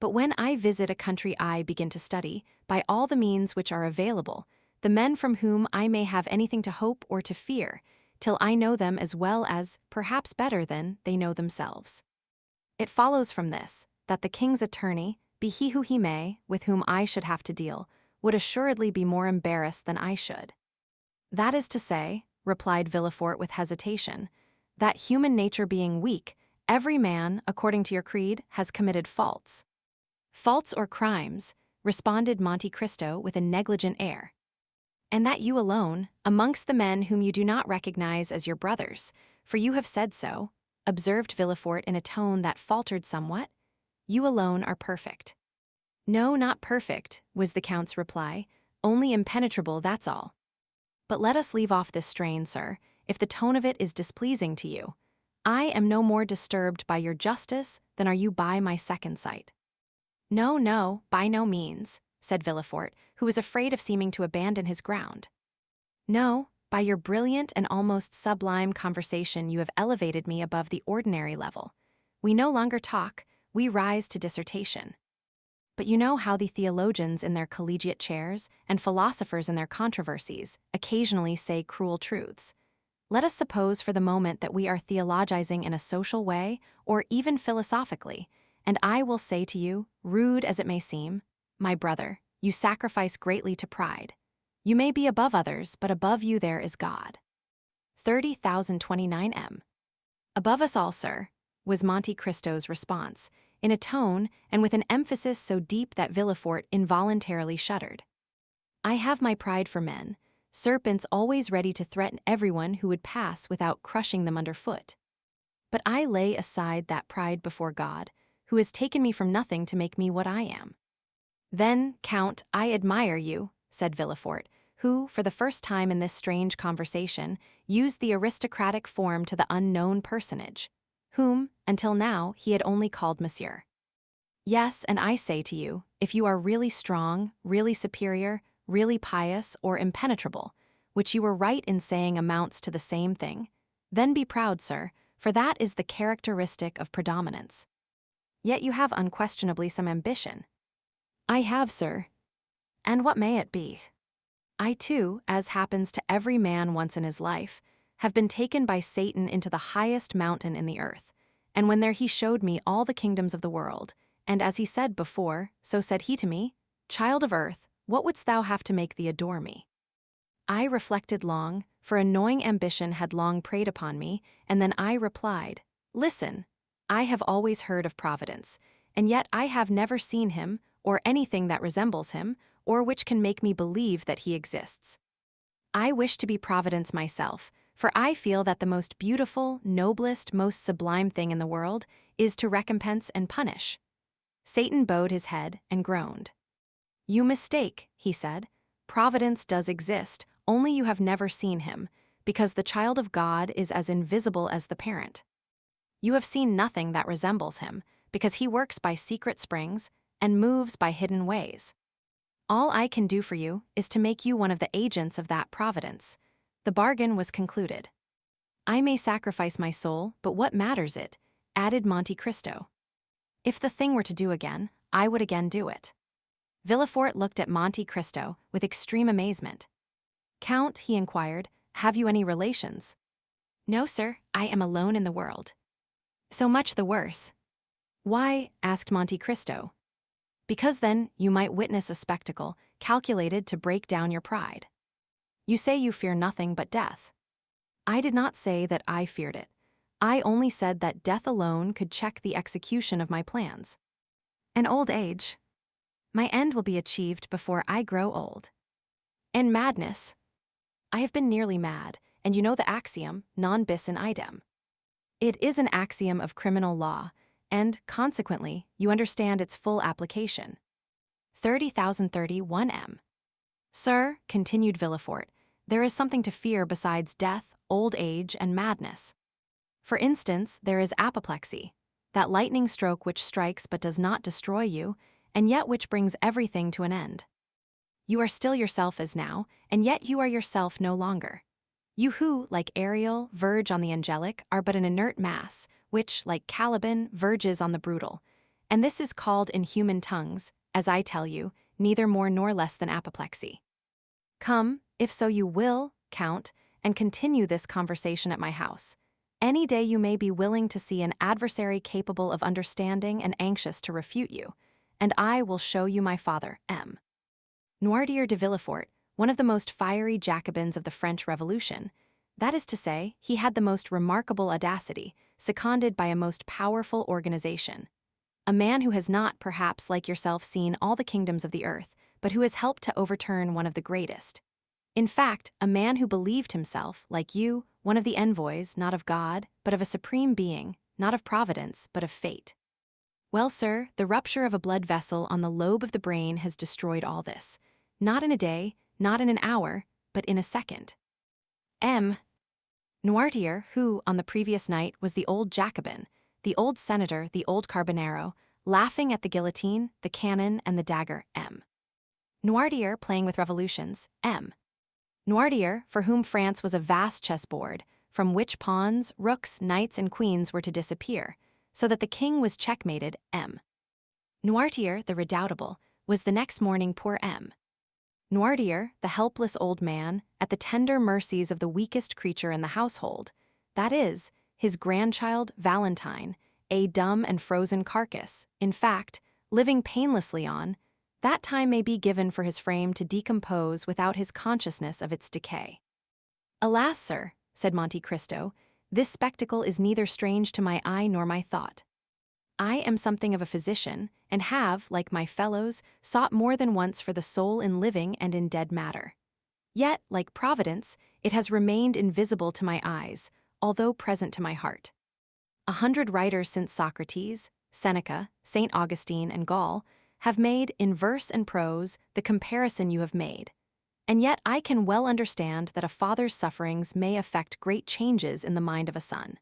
S1: But when I visit a country I begin to study, by all the means which are available, the men from whom I may have anything to hope or to fear, till I know them as well as, perhaps better than, they know themselves. It follows from this, that the king's attorney, be he who he may, with whom I should have to deal, would assuredly be more embarrassed than I should. That is to say, replied Villefort with hesitation, that human nature being weak, every man, according to your creed, has committed faults. Faults or crimes, responded Monte Cristo with a negligent air. And that you alone, amongst the men whom you do not recognize as your brothers, for you have said so, observed Villefort in a tone that faltered somewhat, you alone are perfect. No, not perfect, was the Count's reply, only impenetrable, that's all. But let us leave off this strain, sir, if the tone of it is displeasing to you. I am no more disturbed by your justice than are you by my second sight. No, no, by no means, said Villefort, who was afraid of seeming to abandon his ground. No, by your brilliant and almost sublime conversation you have elevated me above the ordinary level. We no longer talk, we rise to dissertation. But you know how the theologians in their collegiate chairs and philosophers in their controversies occasionally say cruel truths. Let us suppose for the moment that we are theologizing in a social way or even philosophically, and I will say to you, rude as it may seem, my brother, you sacrifice greatly to pride. You may be above others, but above you there is God. 30,029 M. Above us all, sir, was Monte Cristo's response, in a tone and with an emphasis so deep that Villefort involuntarily shuddered. I have my pride for men, serpents always ready to threaten everyone who would pass without crushing them underfoot. But I lay aside that pride before God, who has taken me from nothing to make me what I am. Then, Count, I admire you, said Villefort, who, for the first time in this strange conversation, used the aristocratic form to the unknown personage, whom, until now, he had only called Monsieur. Yes, and I say to you, if you are really strong, really superior, really pious, or impenetrable, which you were right in saying amounts to the same thing, then be proud, sir, for that is the characteristic of predominance. Yet you have unquestionably some ambition. I have, sir. And what may it be? I too, as happens to every man once in his life, have been taken by Satan into the highest mountain in the earth, and when there he showed me all the kingdoms of the world, and as he said before, so said he to me, Child of earth, what wouldst thou have to make thee adore me? I reflected long, for a gnawing ambition had long preyed upon me, and then I replied, Listen, I have always heard of Providence, and yet I have never seen him, or anything that resembles him, or which can make me believe that he exists. I wish to be Providence myself, for I feel that the most beautiful, noblest, most sublime thing in the world is to recompense and punish. Satan bowed his head and groaned. You mistake, he said. Providence does exist, only you have never seen him, because the child of God is as invisible as the parent. You have seen nothing that resembles him, because he works by secret springs and moves by hidden ways. All I can do for you is to make you one of the agents of that providence. The bargain was concluded. I may sacrifice my soul, but what matters it? Added Monte Cristo. If the thing were to do again, I would again do it. Villefort looked at Monte Cristo with extreme amazement. Count, he inquired, have you any relations? No, sir, I am alone in the world. So much the worse. Why? Asked Monte Cristo. Because then you might witness a spectacle calculated to break down your pride. You say you fear nothing but death. I did not say that I feared it. I only said that death alone could check the execution of my plans. And old age. My end will be achieved before I grow old. And madness. I have been nearly mad, and you know the axiom, non bis in idem. It is an axiom of criminal law, and, consequently, you understand its full application. 30,031 M. Sir, continued Villefort, there is something to fear besides death, old age, and madness. For instance, there is apoplexy, that lightning stroke which strikes but does not destroy you, and yet which brings everything to an end. You are still yourself as now, and yet you are yourself no longer. You who, like Ariel, verge on the angelic, are but an inert mass, which, like Caliban, verges on the brutal. And this is called in human tongues, as I tell you, neither more nor less than apoplexy. Come, if so you will, Count, and continue this conversation at my house. Any day you may be willing to see an adversary capable of understanding and anxious to refute you, and I will show you my father, M. Noirtier de Villefort, one of the most fiery Jacobins of the French Revolution, that is to say, he had the most remarkable audacity, seconded by a most powerful organization. A man who has not, perhaps, like yourself, seen all the kingdoms of the earth, but who has helped to overturn one of the greatest. In fact, a man who believed himself, like you, one of the envoys, not of God, but of a supreme being, not of providence, but of fate. Well, sir, the rupture of a blood vessel on the lobe of the brain has destroyed all this. Not in a day, not in an hour, but in a second. M. Noirtier, who, on the previous night, was the old Jacobin, the old senator, the old Carbonaro, laughing at the guillotine, the cannon, and the dagger, M. Noirtier playing with revolutions, M. Noirtier, for whom France was a vast chessboard, from which pawns, rooks, knights, and queens were to disappear, so that the king was checkmated, M. Noirtier, the redoubtable, was the next morning poor M. Noirtier, the helpless old man, at the tender mercies of the weakest creature in the household, that is, his grandchild Valentine, a dumb and frozen carcass, in fact, living painlessly on, that time may be given for his frame to decompose without his consciousness of its decay. Alas, sir, said Monte Cristo, this spectacle is neither strange to my eye nor my thought. I am something of a physician, and have, like my fellows, sought more than once for the soul in living and in dead matter. Yet, like Providence, it has remained invisible to my eyes, although present to my heart. 100 writers since Socrates, Seneca, St. Augustine, and Gall have made, in verse and prose, the comparison you have made. and yet I can well understand that a father's sufferings may affect great changes in the mind of a son.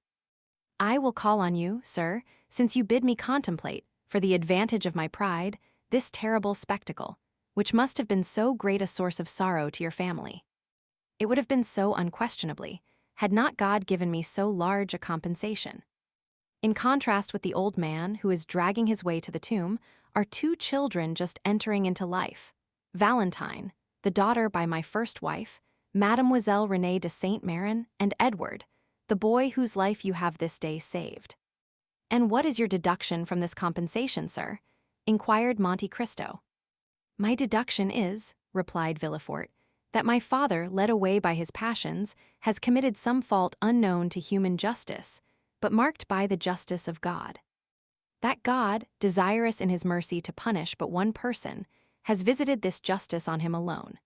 S1: I will call on you, sir, since you bid me contemplate, for the advantage of my pride, this terrible spectacle, which must have been so great a source of sorrow to your family. It would have been so unquestionably, had not God given me so large a compensation. In contrast with the old man who is dragging his way to the tomb, are two children just entering into life. Valentine, the daughter by my first wife, Mademoiselle Renée de Saint-Méran, and Edward, the boy whose life you have this day saved. And what is your deduction from this compensation, sir? Inquired Monte Cristo. My deduction is, replied Villefort, that my father, led away by his passions, has committed some fault unknown to human justice, but marked by the justice of God. That God, desirous in his mercy to punish but one person, has visited this justice on him alone.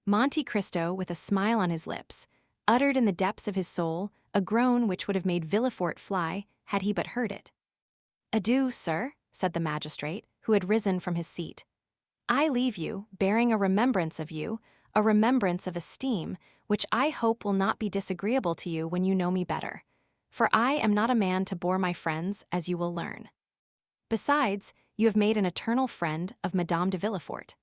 S1: Monte Cristo, with a smile on his lips, uttered in the depths of his soul a groan which would have made Villefort fly had he but heard it. Adieu, sir, said the magistrate, who had risen from his seat. I leave you, bearing a remembrance of you, a remembrance of esteem, which I hope will not be disagreeable to you when you know me better. For I am not a man to bore my friends, as you will learn. Besides, you have made an eternal friend of Madame de Villefort.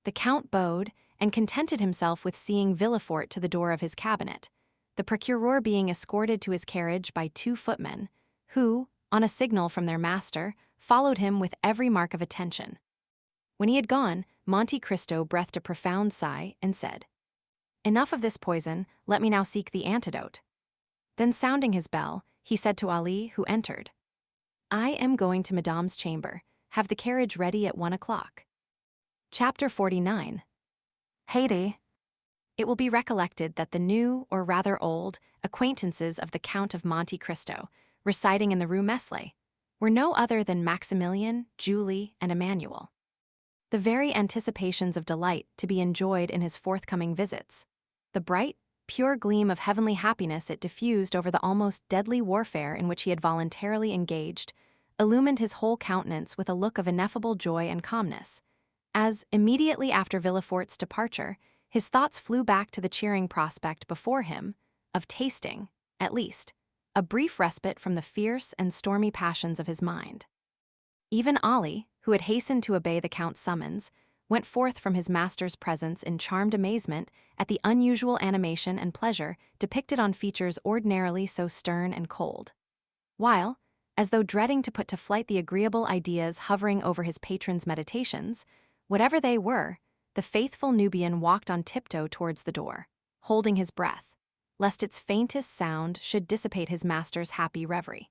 S1: The Count bowed, and contented himself with seeing Villefort to the door of his cabinet, the procureur being escorted to his carriage by two footmen, who, on a signal from their master, followed him with every mark of attention. When he had gone, Monte Cristo breathed a profound sigh and said, Enough of this poison, let me now seek the antidote. Then sounding his bell, he said to Ali, who entered, I am going to Madame's chamber. Have the carriage ready at 1 o'clock. Chapter 49. Haydée. It will be recollected that the new, or rather old, acquaintances of the Count of Monte Cristo, residing in the Rue Meslay, were no other than Maximilian, Julie, and Emmanuel. The very anticipations of delight to be enjoyed in his forthcoming visits, the bright, pure gleam of heavenly happiness it diffused over the almost deadly warfare in which he had voluntarily engaged, illumined his whole countenance with a look of ineffable joy and calmness, as, immediately after Villefort's departure, his thoughts flew back to the cheering prospect before him of tasting, at least, a brief respite from the fierce and stormy passions of his mind. Even Ali, who had hastened to obey the Count's summons, went forth from his master's presence in charmed amazement at the unusual animation and pleasure depicted on features ordinarily so stern and cold. While, as though dreading to put to flight the agreeable ideas hovering over his patron's meditations, whatever they were, the faithful Nubian walked on tiptoe towards the door, holding his breath, lest its faintest sound should dissipate his master's happy reverie.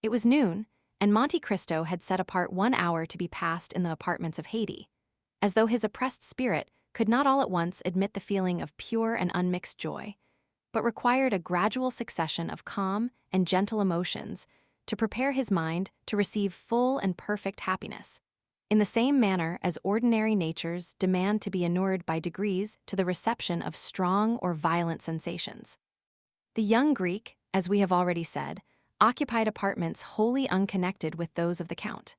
S1: It was noon, and Monte Cristo had set apart 1 hour to be passed in the apartments of Haydée, as though his oppressed spirit could not all at once admit the feeling of pure and unmixed joy, but required a gradual succession of calm and gentle emotions to prepare his mind to receive full and perfect happiness, in the same manner as ordinary natures demand to be inured by degrees to the reception of strong or violent sensations. The young Greek, as we have already said, occupied apartments wholly unconnected with those of the Count.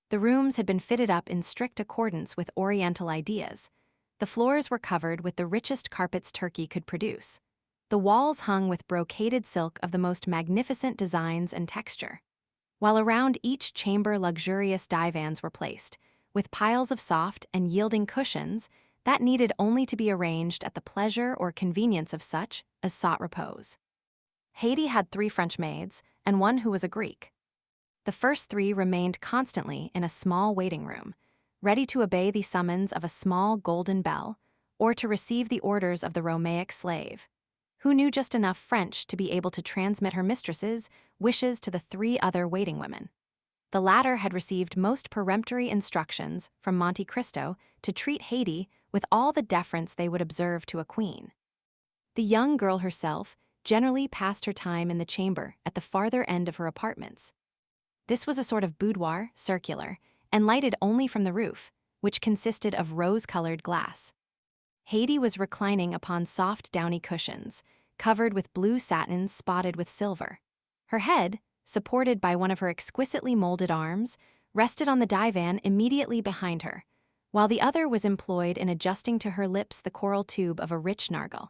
S1: The rooms had been fitted up in strict accordance with Oriental ideas. The floors were covered with the richest carpets Turkey could produce. The walls hung with brocaded silk of the most magnificent designs and texture, while around each chamber luxurious divans were placed, with piles of soft and yielding cushions that needed only to be arranged at the pleasure or convenience of such as sought repose. Haydée had 3 French maids, and 1 who was a Greek. The first 3 remained constantly in a small waiting room, ready to obey the summons of a small golden bell, or to receive the orders of the Romaic slave, who knew just enough French to be able to transmit her mistress's wishes to the 3 other waiting women. The latter had received most peremptory instructions from Monte Cristo to treat Haydée with all the deference they would observe to a queen. The young girl herself generally passed her time in the chamber at the farther end of her apartments. This was a sort of boudoir, circular, and lighted only from the roof, which consisted of rose-colored glass. Haydée was reclining upon soft downy cushions, covered with blue satins spotted with silver. Her head, supported by one of her exquisitely molded arms, rested on the divan immediately behind her, while the other was employed in adjusting to her lips the coral tube of a rich narghile,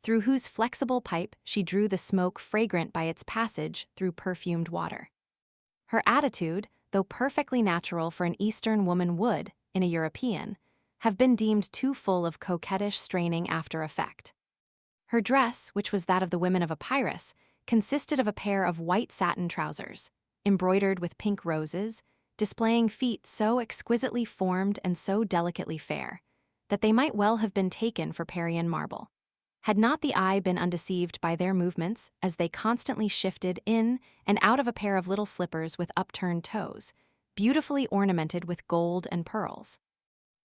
S1: through whose flexible pipe she drew the smoke fragrant by its passage through perfumed water. Her attitude, though perfectly natural for an Eastern woman would, in a European, have been deemed too full of coquettish straining after effect. Her dress, which was that of the women of Epirus, consisted of a pair of white satin trousers, embroidered with pink roses, displaying feet so exquisitely formed and so delicately fair, that they might well have been taken for Parian marble, had not the eye been undeceived by their movements as they constantly shifted in and out of a pair of little slippers with upturned toes, beautifully ornamented with gold and pearls.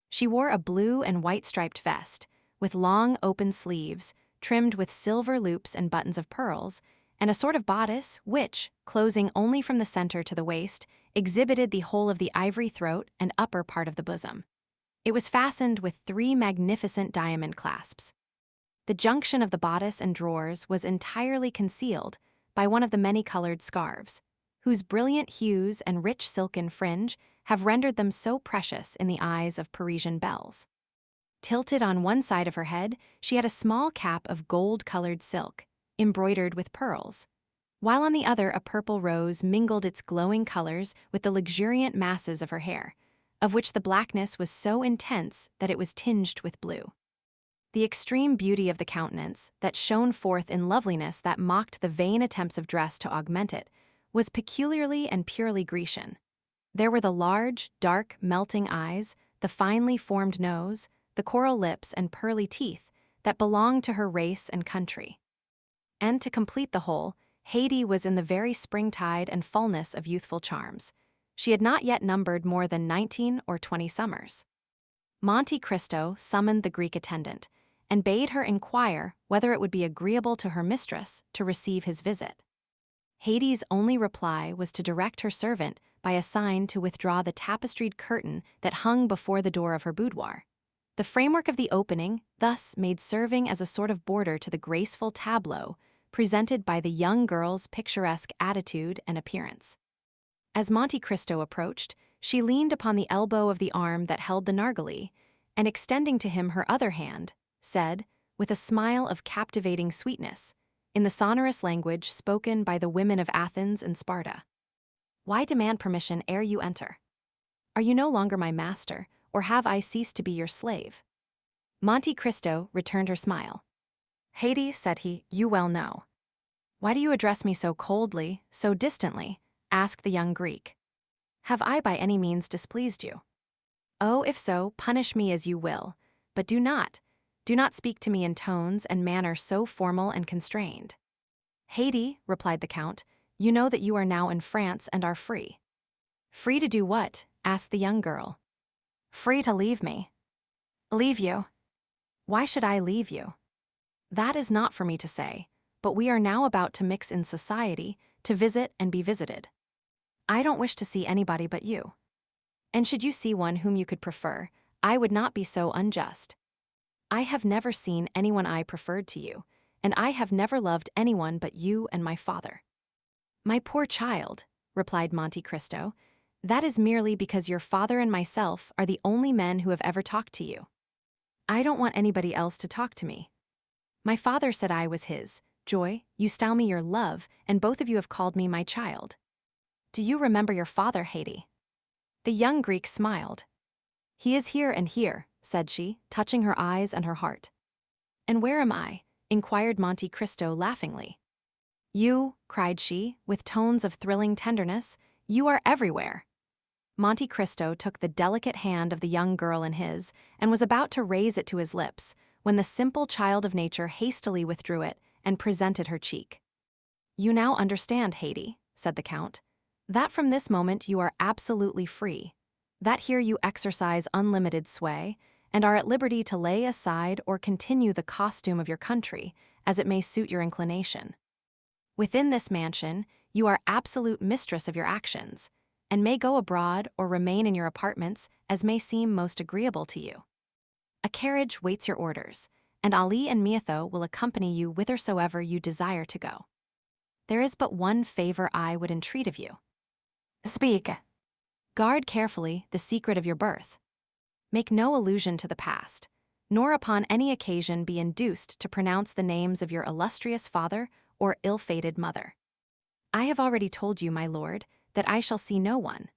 S1: She wore a blue and white striped vest, with long open sleeves, trimmed with silver loops and buttons of pearls, and a sort of bodice which, closing only from the center to the waist, exhibited the whole of the ivory throat and upper part of the bosom. It was fastened with 3 magnificent diamond clasps. The junction of the bodice and drawers was entirely concealed by one of the many-colored scarves, whose brilliant hues and rich silken fringe have rendered them so precious in the eyes of Parisian belles. Tilted on one side of her head, she had a small cap of gold-colored silk, embroidered with pearls, while on the other a purple rose mingled its glowing colors with the luxuriant masses of her hair, of which the blackness was so intense that it was tinged with blue. The extreme beauty of the countenance, that shone forth in loveliness that mocked the vain attempts of dress to augment it, was peculiarly and purely Grecian. There were the large, dark, melting eyes, the finely formed nose, the coral lips and pearly teeth that belonged to her race and country. And to complete the whole, Haydée was in the very springtide and fullness of youthful charms. She had not yet numbered more than 19 or 20 summers. Monte Cristo summoned the Greek attendant, and bade her inquire whether it would be agreeable to her mistress to receive his visit. Haydée's only reply was to direct her servant by a sign to withdraw the tapestried curtain that hung before the door of her boudoir. The framework of the opening thus made serving as a sort of border to the graceful tableau presented by the young girl's picturesque attitude and appearance. As Monte Cristo approached, she leaned upon the elbow of the arm that held the narghile, and extending to him her other hand, said, with a smile of captivating sweetness, in the sonorous language spoken by the women of Athens and Sparta, "Why demand permission ere you enter? Are you no longer my master, or have I ceased to be your slave?" Monte Cristo returned her smile. "Haydée," said he, "you well know." "Why do you address me so coldly, so distantly?" asked the young Greek. "Have I by any means displeased you? Oh, if so, punish me as you will, but do not speak to me in tones and manner so formal and constrained." "Haydée," replied the Count, "you know that you are now in France and are free." "Free to do what?" asked the young girl. "Free to leave me." "Leave you? Why should I leave you?" "That is not for me to say, but we are now about to mix in society, to visit and be visited. I don't wish to see anybody but you. And should you see one whom you could prefer, I would not be so unjust. I have never seen anyone I preferred to you, and I have never loved anyone but you and my father." "My poor child," replied Monte Cristo, "that is merely because your father and myself are the only men who have ever talked to you. I don't want anybody else to talk to me. My father said I was his joy, you style me your love, and both of you have called me my child. Do you remember your father, Haydée?" The young Greek smiled. "He is here and here," said she, touching her eyes and her heart. "And where am I?" inquired Monte Cristo laughingly. "You," cried she, with tones of thrilling tenderness, "you are everywhere." Monte Cristo took the delicate hand of the young girl in his, and was about to raise it to his lips, when the simple child of nature hastily withdrew it and presented her cheek. "You now understand, Haydée," said the Count, "that from this moment you are absolutely free, that here you exercise unlimited sway, and are at liberty to lay aside or continue the costume of your country, as it may suit your inclination. Within this mansion, you are absolute mistress of your actions, and may go abroad or remain in your apartments as may seem most agreeable to you. A carriage waits your orders, and Ali and Mietho will accompany you whithersoever you desire to go. There is but one favor I would entreat of you." "Speak." "Guard carefully the secret of your birth." Make no allusion to the past, nor upon any occasion be induced to pronounce the names of your illustrious father or ill-fated mother. I have already told you, my lord, that I shall see no one.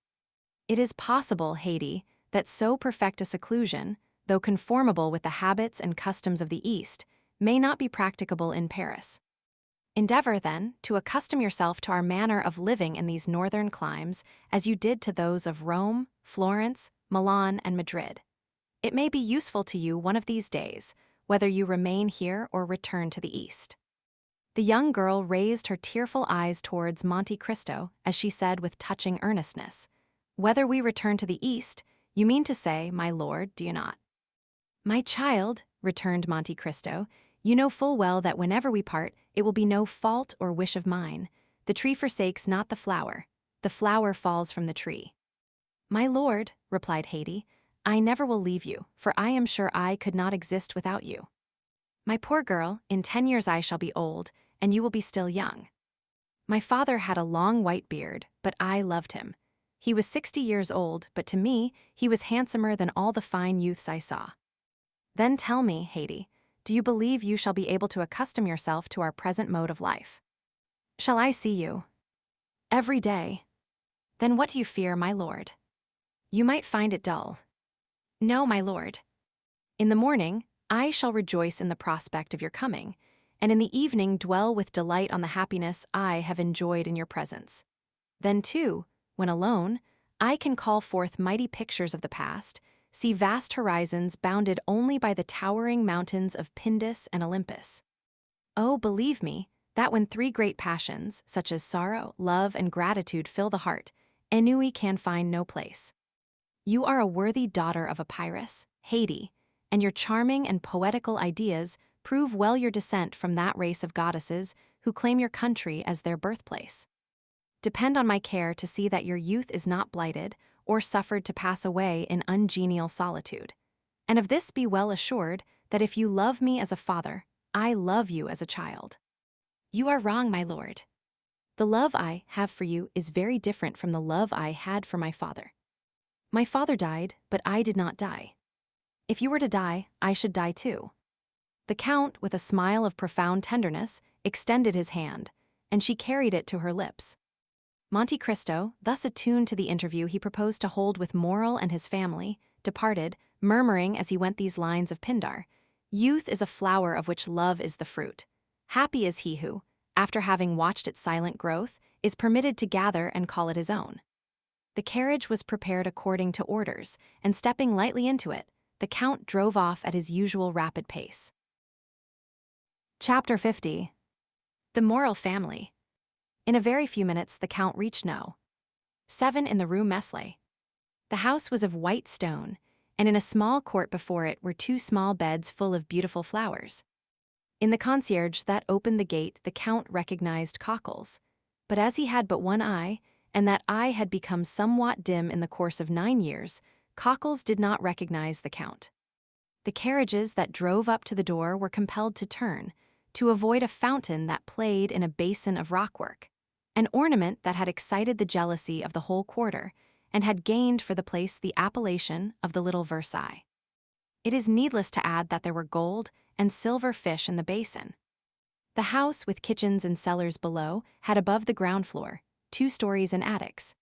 S1: It is possible, Haydée, that so perfect a seclusion, though conformable with the habits and customs of the East, may not be practicable in Paris. Endeavor, then, to accustom yourself to our manner of living in these northern climes, as you did to those of Rome, Florence, Milan, and Madrid. It may be useful to you one of these days, whether you remain here or return to the East. The young girl raised her tearful eyes towards Monte Cristo as she said with touching earnestness, "Whether we return to the East, you mean to say, my lord, do you not?" "My child," returned Monte Cristo, "you know full well that whenever we part, it will be no fault or wish of mine. The tree forsakes not the flower falls from the tree." "My lord," replied Haydée, "I never will leave you, for I am sure I could not exist without you. My poor girl, in 10 years I shall be old, and you will be still young. My father had a long white beard, but I loved him. He was 60 years old, but to me, he was handsomer than all the fine youths I saw. Then tell me, Haydée, do you believe you shall be able to accustom yourself to our present mode of life? Shall I see you every day? Then what do you fear, my lord? You might find it dull." "No, my lord. In the morning, I shall rejoice in the prospect of your coming, and in the evening dwell with delight on the happiness I have enjoyed in your presence. Then, too, when alone, I can call forth mighty pictures of the past, see vast horizons bounded only by the towering mountains of Pindus and Olympus. Oh, believe me, that when 3 great passions, such as sorrow, love, and gratitude, fill the heart, ennui can find no place. You are a worthy daughter of a Pyrrhus, Haydée, and your charming and poetical ideas prove well your descent from that race of goddesses who claim your country as their birthplace. Depend on my care to see that your youth is not blighted or suffered to pass away in ungenial solitude. And of this be well assured that if you love me as a father, I love you as a child." "You are wrong, my lord. The love I have for you is very different from the love I had for my father. My father died, but I did not die. If you were to die, I should die too." The Count, with a smile of profound tenderness, extended his hand, and she carried it to her lips. Monte Cristo, thus attuned to the interview he proposed to hold with Morrel and his family, departed, murmuring as he went these lines of Pindar: "Youth is a flower of which love is the fruit. Happy is he who, after having watched its silent growth, is permitted to gather and call it his own." The carriage was prepared according to orders, and stepping lightly into it, the Count drove off at his usual rapid pace. Chapter 50. The Morrel Family. In a very few minutes the Count reached No. 7 in the Rue Mercédès. The house was of white stone, and in a small court before it were 2 small beds full of beautiful flowers. In the concierge that opened the gate the Count recognized Cockles, but as he had but one eye, and that eye had become somewhat dim in the course of 9 years, Cockles did not recognize the Count. The carriages that drove up to the door were compelled to turn, to avoid a fountain that played in a basin of rockwork, an ornament that had excited the jealousy of the whole quarter, and had gained for the place the appellation of the Little Versailles. It is needless to add that there were gold and silver fish in the basin. The house, with kitchens and cellars below, had above the ground floor 2 stories and attics.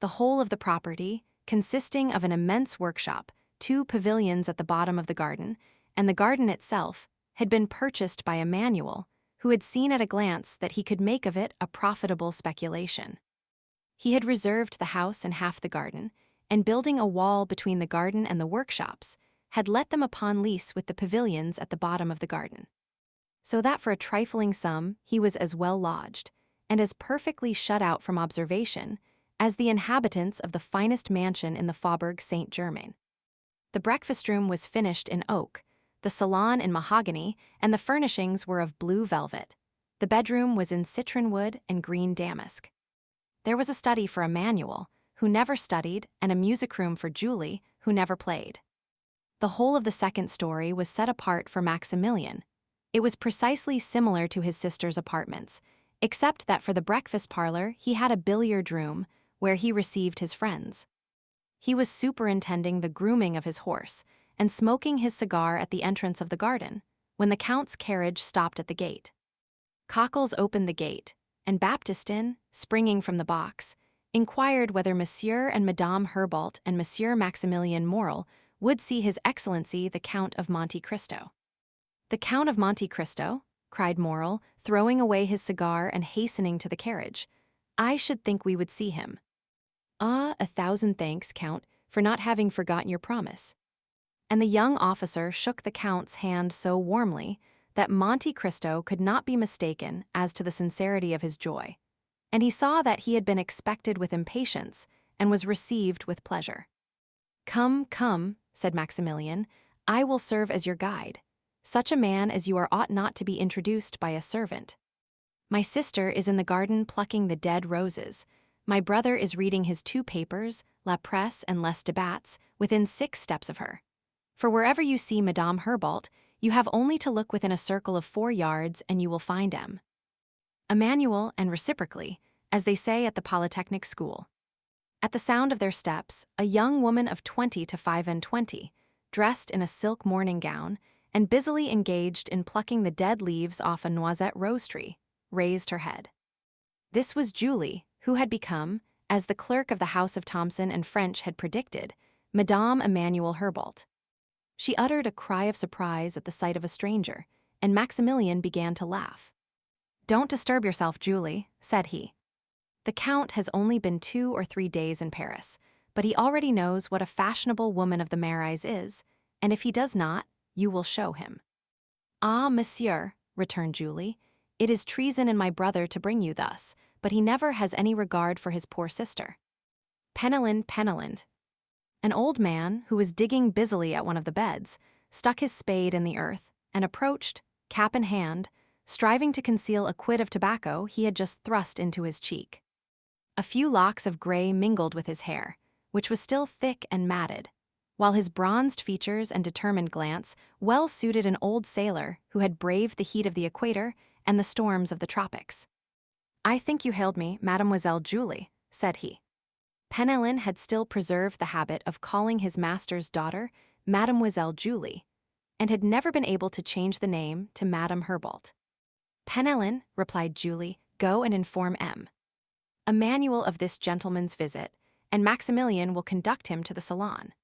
S1: The whole of the property, consisting of an immense workshop, 2 pavilions at the bottom of the garden, and the garden itself, had been purchased by a manual who had seen at a glance that he could make of it a profitable speculation. He had reserved the house and half the garden, and building a wall between the garden and the workshops, had let them upon lease with the pavilions at the bottom of the garden. So that for a trifling sum he was as well lodged, and as perfectly shut out from observation, as the inhabitants of the finest mansion in the Faubourg Saint-Germain. The breakfast-room was finished in oak, the salon in mahogany, and the furnishings were of blue velvet. The bedroom was in citron wood and green damask. There was a study for Emmanuel, who never studied, and a music-room for Julie, who never played. The whole of the second story was set apart for Maximilian. It was precisely similar to his sister's apartments, except that for the breakfast parlor he had a billiard room, where he received his friends. He was superintending the grooming of his horse and smoking his cigar at the entrance of the garden when the Count's carriage stopped at the gate. Cockles opened the gate, and Baptistin, springing from the box, inquired whether Monsieur and Madame Herbault and Monsieur Maximilien Morel would see His Excellency the Count of Monte Cristo. "The Count of Monte Cristo?" cried Morel, throwing away his cigar and hastening to the carriage. "I should think we would see him." "Ah, 1,000 thanks, Count, for not having forgotten your promise." And the young officer shook the Count's hand so warmly that Monte Cristo could not be mistaken as to the sincerity of his joy, and he saw that he had been expected with impatience and was received with pleasure. "Come, come," said Maximilien, "I will serve as your guide. Such a man as you are ought not to be introduced by a servant. My sister is in the garden plucking the dead roses. My brother is reading his 2 papers, La Presse and Les Débats, within 6 steps of her. For wherever you see Madame Herbault, you have only to look within a circle of 4 yards and you will find M. Emmanuel and reciprocally, as they say at the Polytechnic School." At the sound of their steps, a young woman of 20 to 25, dressed in a silk morning gown and busily engaged in plucking the dead leaves off a noisette rose tree, raised her head. This was Julie, who had become, as the clerk of the house of Thomson and French had predicted, Madame Emmanuel Herbault. She uttered a cry of surprise at the sight of a stranger, and Maximilien began to laugh. "Don't disturb yourself, Julie," said he. "The Count has only been 2 or 3 days in Paris, but he already knows what a fashionable woman of the Marais is, and if he does not, you will show him." "Ah, monsieur," returned Julie, "it is treason in my brother to bring you thus, but he never has any regard for his poor sister." Penelon, Penelon. An old man, who was digging busily at one of the beds, stuck his spade in the earth and approached, cap in hand, striving to conceal a quid of tobacco he had just thrust into his cheek. A few locks of gray mingled with his hair, which was still thick and matted, while his bronzed features and determined glance well suited an old sailor who had braved the heat of the equator and the storms of the tropics. "I think you hailed me, Mademoiselle Julie," said he. Penelon had still preserved the habit of calling his master's daughter Mademoiselle Julie, and had never been able to change the name to Madame Herbault. "Penelon," replied Julie, "go and inform M. Emmanuel of this gentleman's visit, and Maximilien will conduct him to the salon."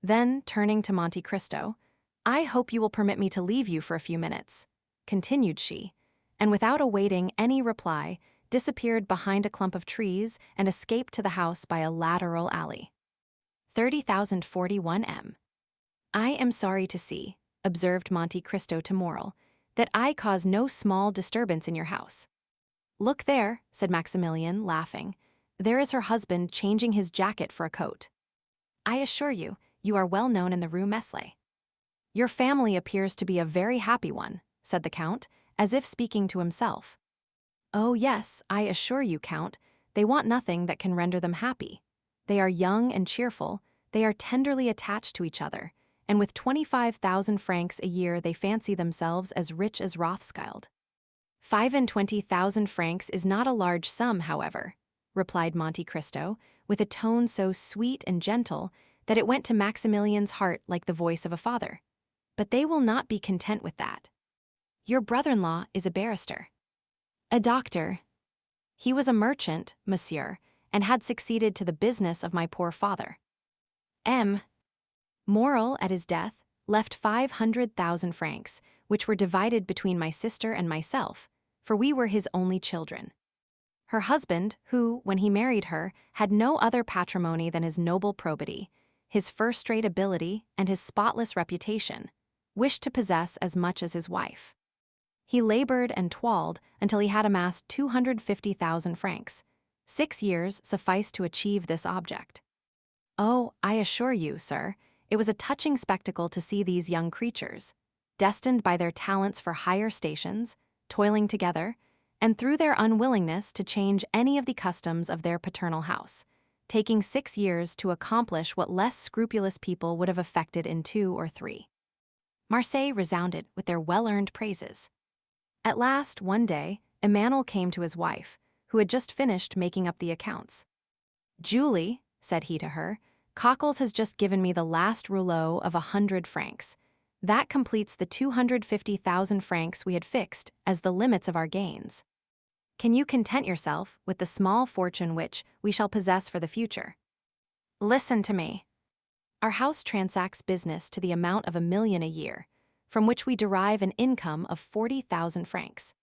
S1: Then, turning to Monte Cristo, "I hope you will permit me to leave you for a few minutes," continued she, and without awaiting any reply, disappeared behind a clump of trees and escaped to the house by a lateral alley. 30,041 M. "I am sorry to see," observed Monte Cristo to Morel, "that I cause no small disturbance in your house." "Look there," said Maximilien, laughing. "There is her husband changing his jacket for a coat. I assure you, you are well known in the Rue Meslay." "Your family appears to be a very happy one," said the Count, as if speaking to himself. "Oh yes, I assure you, Count, they want nothing that can render them happy. They are young and cheerful, they are tenderly attached to each other, and with 25,000 francs a year they fancy themselves as rich as Rothschild." 25,000 francs is not a large sum, however," replied Monte Cristo, with a tone so sweet and gentle that it went to Maximilien's heart like the voice of a father. "But they will not be content with that. Your brother-in-law is a barrister." "A doctor." "He was a merchant, monsieur, and had succeeded to the business of my poor father. M. Morel, at his death, left 500,000 francs, which were divided between my sister and myself, for we were his only children. Her husband, who, when he married her, had no other patrimony than his noble probity, his first-rate ability, and his spotless reputation, wished to possess as much as his wife. He labored and toiled until he had amassed 250,000 francs. 6 years sufficed to achieve this object. Oh, I assure you, sir, it was a touching spectacle to see these young creatures, destined by their talents for higher stations, toiling together, and through their unwillingness to change any of the customs of their paternal house, taking 6 years to accomplish what less scrupulous people would have effected in 2 or 3. Marseilles resounded with their well-earned praises. At last, one day, Emmanuel came to his wife, who had just finished making up the accounts. "Julie," said he to her, Cockles has just given me the last rouleau of 100 francs. That completes the 250,000 francs we had fixed as the limits of our gains. Can you content yourself with the small fortune which we shall possess for the future? Listen to me. Our house transacts business to the amount of 1,000,000 a year, from which we derive an income of 40,000 francs.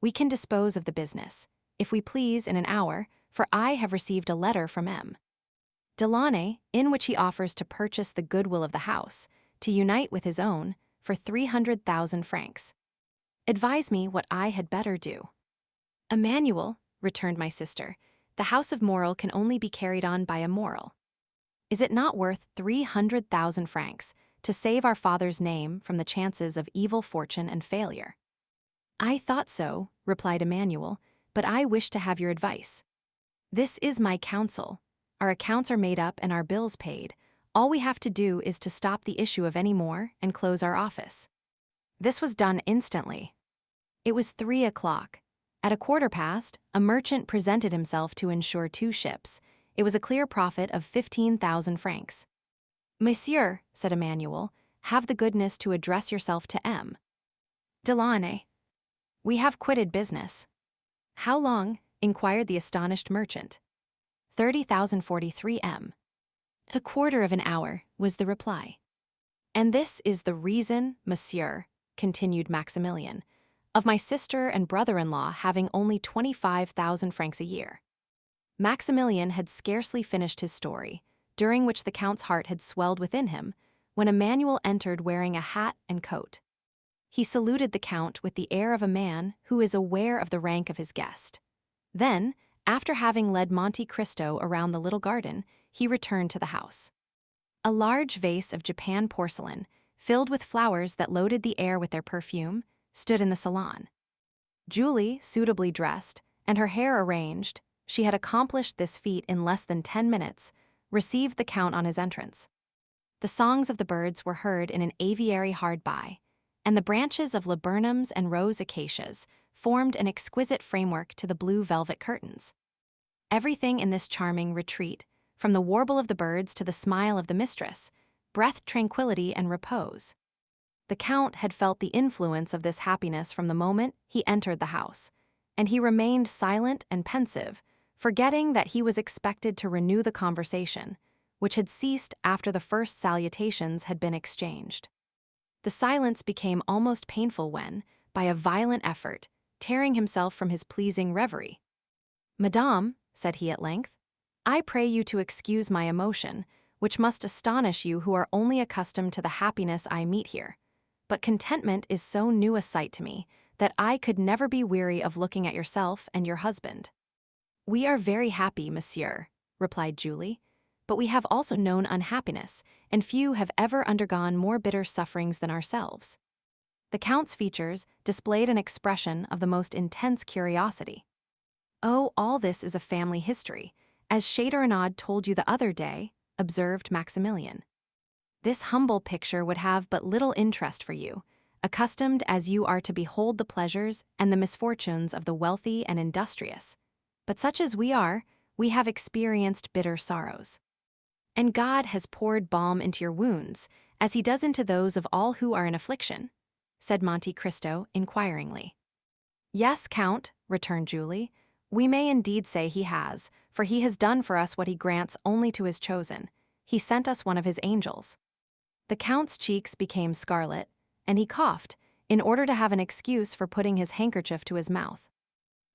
S1: We can dispose of the business, if we please, in an hour, for I have received a letter from M. Delaunay, in which he offers to purchase the goodwill of the house, to unite with his own, for 300,000 francs. Advise me what I had better do. Emmanuel, returned my sister, the house of Morel can only be carried on by a Morel. Is it not worth 300,000 francs to save our father's name from the chances of evil fortune and failure? I thought so, replied Emmanuel, but I wish to have your advice. This is my counsel. Our accounts are made up and our bills paid. All we have to do is to stop the issue of any more and close our office. This was done instantly. It was 3 o'clock. At 1:15, a merchant presented himself to insure 2 ships. It was a clear profit of 15,000 francs. Monsieur, said Emmanuel, have the goodness to address yourself to M. Delaunay. We have quitted business. How long? Inquired the astonished merchant. 30,043 M. A quarter of an hour, was the reply. And this is the reason, monsieur, continued Maximilian, of my sister and brother-in-law having only 25,000 francs a year. Maximilian had scarcely finished his story, during which the Count's heart had swelled within him, when Emmanuel entered wearing a hat and coat. He saluted the Count with the air of a man who is aware of the rank of his guest. Then, after having led Monte Cristo around the little garden, he returned to the house. A large vase of Japan porcelain, filled with flowers that loaded the air with their perfume, stood in the salon. Julie, suitably dressed, and her hair arranged, she had accomplished this feat in less than 10 minutes, received the Count on his entrance. The songs of the birds were heard in an aviary hard by, and the branches of laburnums and rose acacias formed an exquisite framework to the blue velvet curtains. Everything in this charming retreat, from the warble of the birds to the smile of the mistress, breathed tranquility and repose. The Count had felt the influence of this happiness from the moment he entered the house, and he remained silent and pensive, forgetting that he was expected to renew the conversation, which had ceased after the first salutations had been exchanged. The silence became almost painful when, by a violent effort, tearing himself from his pleasing reverie. "Madame," said he at length, "I pray you to excuse my emotion, which must astonish you who are only accustomed to the happiness I meet here. But contentment is so new a sight to me that I could never be weary of looking at yourself and your husband." "We are very happy, monsieur," replied Julie, "but we have also known unhappiness, and few have ever undergone more bitter sufferings than ourselves." The Count's features displayed an expression of the most intense curiosity. "Oh, all this is a family history, as Châteaurenaud told you the other day," observed Maximilian. "This humble picture would have but little interest for you, accustomed as you are to behold the pleasures and the misfortunes of the wealthy and industrious. But such as we are, we have experienced bitter sorrows. And God has poured balm into your wounds, as he does into those of all who are in affliction," said Monte Cristo inquiringly. "Yes, Count," returned Julie, "we may indeed say he has, for he has done for us what he grants only to his chosen. He sent us one of his angels." The Count's cheeks became scarlet, and he coughed, in order to have an excuse for putting his handkerchief to his mouth.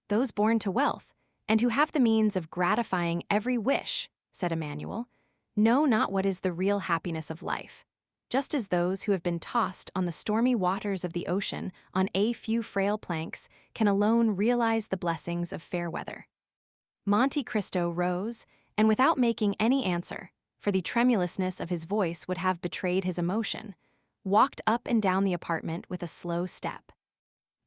S1: "Those born to wealth, and who have the means of gratifying every wish," said Emmanuel, "know not what is the real happiness of life, just as those who have been tossed on the stormy waters of the ocean on a few frail planks can alone realize the blessings of fair weather." Monte Cristo rose, and without making any answer, for the tremulousness of his voice would have betrayed his emotion, walked up and down the apartment with a slow step.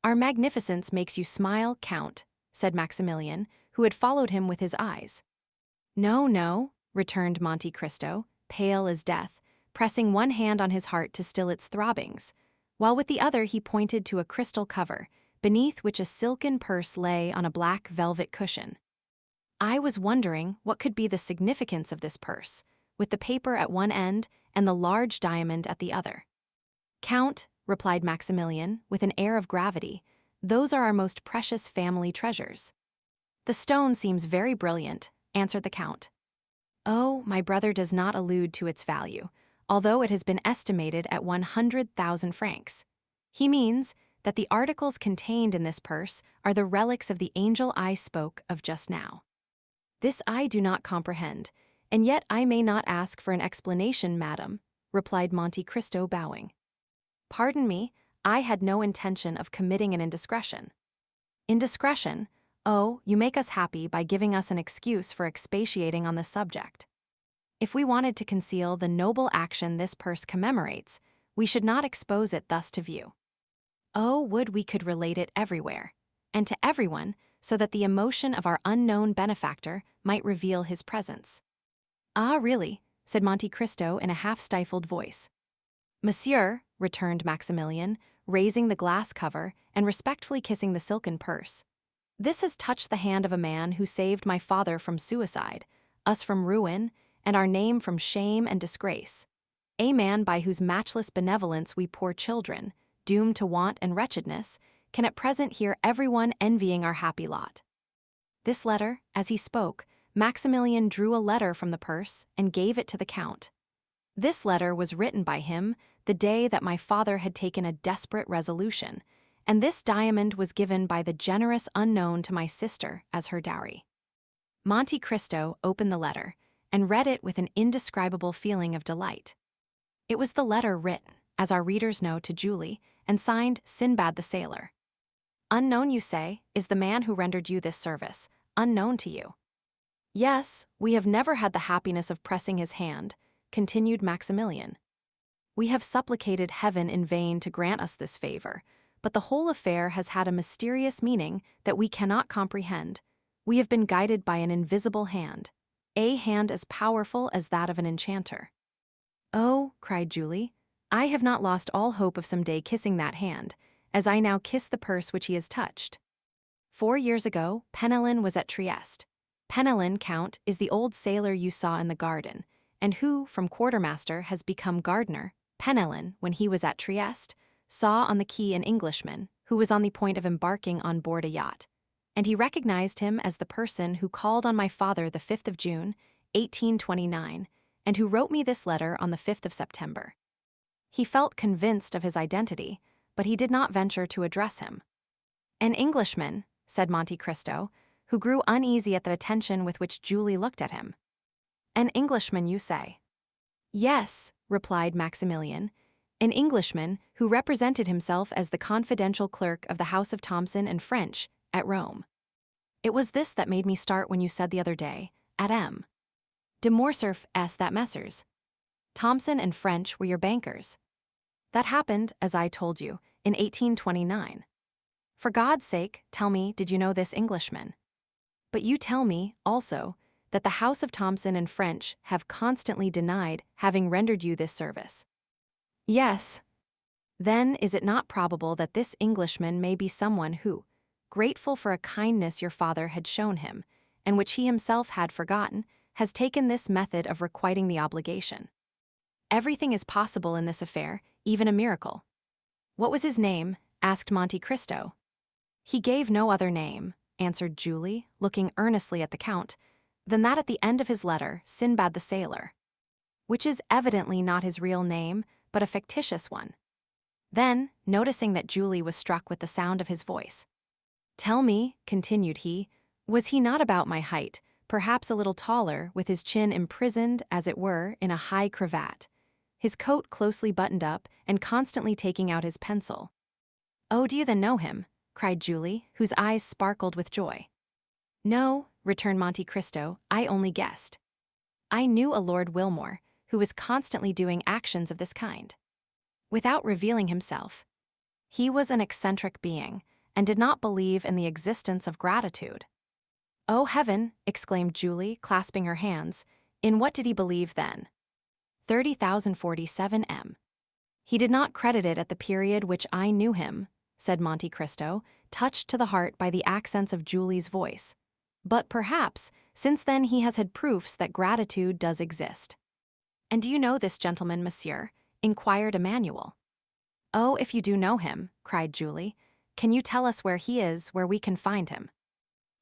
S1: "Our magnificence makes you smile, Count," said Maximilian, who had followed him with his eyes. "No, no," returned Monte Cristo, pale as death, pressing one hand on his heart to still its throbbings, while with the other he pointed to a crystal cover, beneath which a silken purse lay on a black velvet cushion. "I was wondering what could be the significance of this purse, with the paper at one end and the large diamond at the other. "Count," replied Maximilian, with an air of gravity, "those are our most precious family treasures." "The stone seems very brilliant," answered the Count. "Oh, my brother does not allude to its value, although it has been estimated at 100,000 francs. He means that the articles contained in this purse are the relics of the angel I spoke of just now." "This I do not comprehend, and yet I may not ask for an explanation, madam," replied Monte Cristo, bowing. "Pardon me, I had no intention of committing an indiscretion." "Indiscretion? Oh, you make us happy by giving us an excuse for expatiating on this subject. If we wanted to conceal the noble action this purse commemorates, we should not expose it thus to view. Oh, would we could relate it everywhere, and to everyone, so that the emotion of our unknown benefactor might reveal his presence." "Ah, really?" said Monte Cristo in a half-stifled voice. "Monsieur," returned Maximilian, raising the glass cover and respectfully kissing the silken purse, "this has touched the hand of a man who saved my father from suicide, us from ruin, and our name from shame and disgrace. A man by whose matchless benevolence we poor children, doomed to want and wretchedness, can at present hear everyone envying our happy lot." This letter, as he spoke, Maximilian drew a letter from the purse and gave it to the Count. This letter was written by him the day that my father had taken a desperate resolution, and this diamond was given by the generous unknown to my sister as her dowry. Monte Cristo opened the letter and read it with an indescribable feeling of delight. It was the letter written, as our readers know, to Julie, and signed Sinbad the Sailor. "Unknown, you say, is the man who rendered you this service, unknown to you." "Yes, we have never had the happiness of pressing his hand," continued Maximilian. "We have supplicated heaven in vain to grant us this favor, but the whole affair has had a mysterious meaning that we cannot comprehend. We have been guided by an invisible hand, a hand as powerful as that of an enchanter." "Oh," cried Julie, "I have not lost all hope of some day kissing that hand, as I now kiss the purse which he has touched. 4 years ago, Penelon was at Trieste. Penelon, Count, is the old sailor you saw in the garden, and who, from quartermaster, has become gardener. Penelon, when he was at Trieste, saw on the quay an Englishman, who was on the point of embarking on board a yacht, and he recognized him as the person who called on my father the 5th of June, 1829, and who wrote me this letter on the 5th of September. He felt convinced of his identity, but he did not venture to address him." "An Englishman," said Monte Cristo, who grew uneasy at the attention with which Julie looked at him. "An Englishman, you say?" "Yes," replied Maximilian, "an Englishman who represented himself as the confidential clerk of the house of Thomson and French at Rome. It was this that made me start when you said the other day, at M. de Morcerf s that Messrs. Thomson and French were your bankers. That happened, as I told you, in 1829. For God's sake, tell me, did you know this Englishman? But you tell me, also, that the house of Thomson and French have constantly denied having rendered you this service." "Yes." "Then is it not probable that this Englishman may be someone who, grateful for a kindness your father had shown him, and which he himself had forgotten, has taken this method of requiting the obligation? Everything is possible in this affair, even a miracle." "What was his name?" asked Monte Cristo. "He gave no other name," answered Julie, looking earnestly at the Count, "than that at the end of his letter, Sinbad the Sailor, which is evidently not his real name, but a fictitious one." Then, noticing that Julie was struck with the sound of his voice, "Tell me," continued he, "was he not about my height, perhaps a little taller, with his chin imprisoned, as it were, in a high cravat, his coat closely buttoned up, and constantly taking out his pencil?" "Oh, do you then know him?" cried Julie, whose eyes sparkled with joy. "No," returned Monte Cristo, "I only guessed. I knew a Lord Wilmore, who was constantly doing actions of this kind, without revealing himself. He was an eccentric being, and did not believe in the existence of gratitude." "Oh, heaven!" exclaimed Julie, clasping her hands. "In what did he believe then?" 30,047 M. "He did not credit it at the period which I knew him," said Monte Cristo, touched to the heart by the accents of Julie's voice. "But perhaps, since then he has had proofs that gratitude does exist." "And do you know this gentleman, monsieur?" inquired Emmanuel. "Oh, if you do know him," cried Julie, "can you tell us where he is, where we can find him?"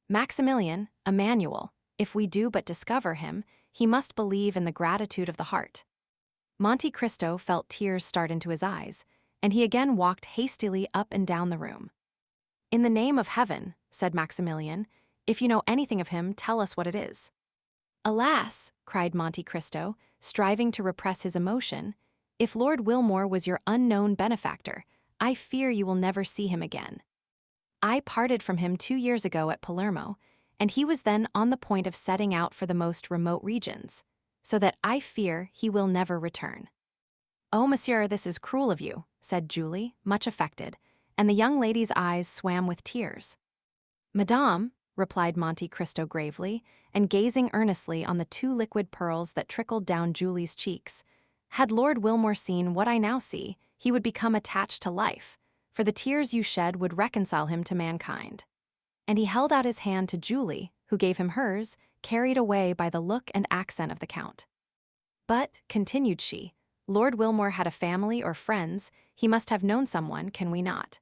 S1: "Maximilian, Emmanuel, if we do but discover him, he must believe in the gratitude of the heart." Monte Cristo felt tears start into his eyes, and he again walked hastily up and down the room. "In the name of heaven," said Maximilian, "if you know anything of him, tell us what it is." "Alas," cried Monte Cristo, striving to repress his emotion, "if Lord Wilmore was your unknown benefactor, I fear you will never see him again. I parted from him 2 years ago at Palermo, and he was then on the point of setting out for the most remote regions, so that I fear he will never return." "Oh, monsieur, this is cruel of you," said Julie, much affected, and the young lady's eyes swam with tears. "Madame," replied Monte Cristo gravely, and gazing earnestly on the 2 liquid pearls that trickled down Julie's cheeks, "had Lord Wilmore seen what I now see, he would become attached to life, for the tears you shed would reconcile him to mankind." And he held out his hand to Julie, who gave him hers, carried away by the look and accent of the Count. "But," continued she, "Lord Wilmore had a family or friends, he must have known someone, can we not?"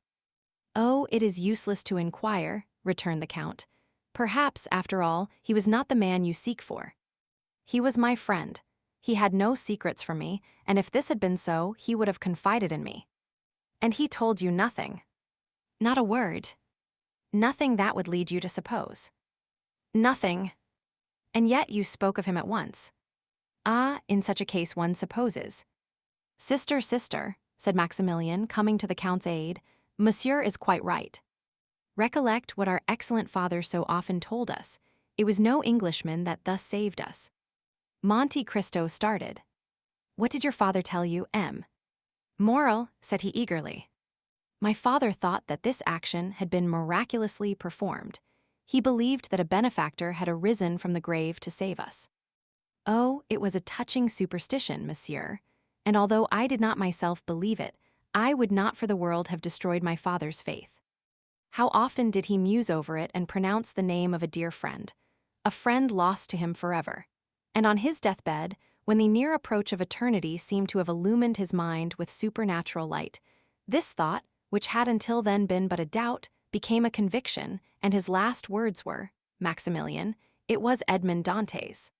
S1: "Oh, it is useless to inquire," returned the Count. "Perhaps, after all, he was not the man you seek for. He was my friend. He had no secrets from me, and if this had been so, he would have confided in me." "And he told you nothing?" "Not a word." "Nothing that would lead you to suppose?" "Nothing." "And yet you spoke of him at once." "Ah, in such a case one supposes." "Sister, sister," said Maximilian, coming to the Count's aid, "Monsieur is quite right. Recollect what our excellent father so often told us. It was no Englishman that thus saved us." Monte Cristo started. "What did your father tell you, M?" "Moral," said he eagerly. "My father thought that this action had been miraculously performed. He believed that a benefactor had arisen from the grave to save us." "Oh, it was a touching superstition, monsieur, and although I did not myself believe it, I would not for the world have destroyed my father's faith. How often did he muse over it and pronounce the name of a dear friend, a friend lost to him forever. And on his deathbed, when the near approach of eternity seemed to have illumined his mind with supernatural light, this thought, which had until then been but a doubt, became a conviction, and his last words were, 'Maximilian, it was Edmond Dantès.'"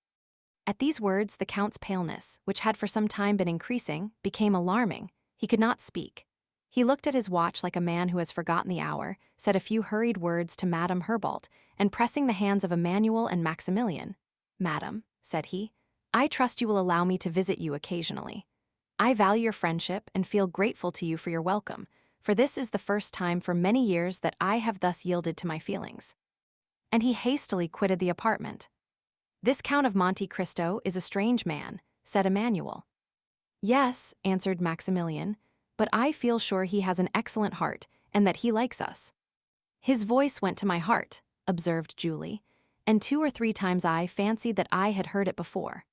S1: At these words the Count's paleness, which had for some time been increasing, became alarming. He could not speak. He looked at his watch like a man who has forgotten the hour, said a few hurried words to Madame Herbault, and pressing the hands of Emmanuel and Maximilian, "Madame," said he, "I trust you will allow me to visit you occasionally. I value your friendship and feel grateful to you for your welcome, for this is the first time for many years that I have thus yielded to my feelings." And he hastily quitted the apartment. "This Count of Monte Cristo is a strange man," said Emmanuel. "Yes," answered Maximilian, "but I feel sure he has an excellent heart, and that he likes us." "His voice went to my heart," observed Julie, "and 2 or 3 times I fancied that I had heard it before."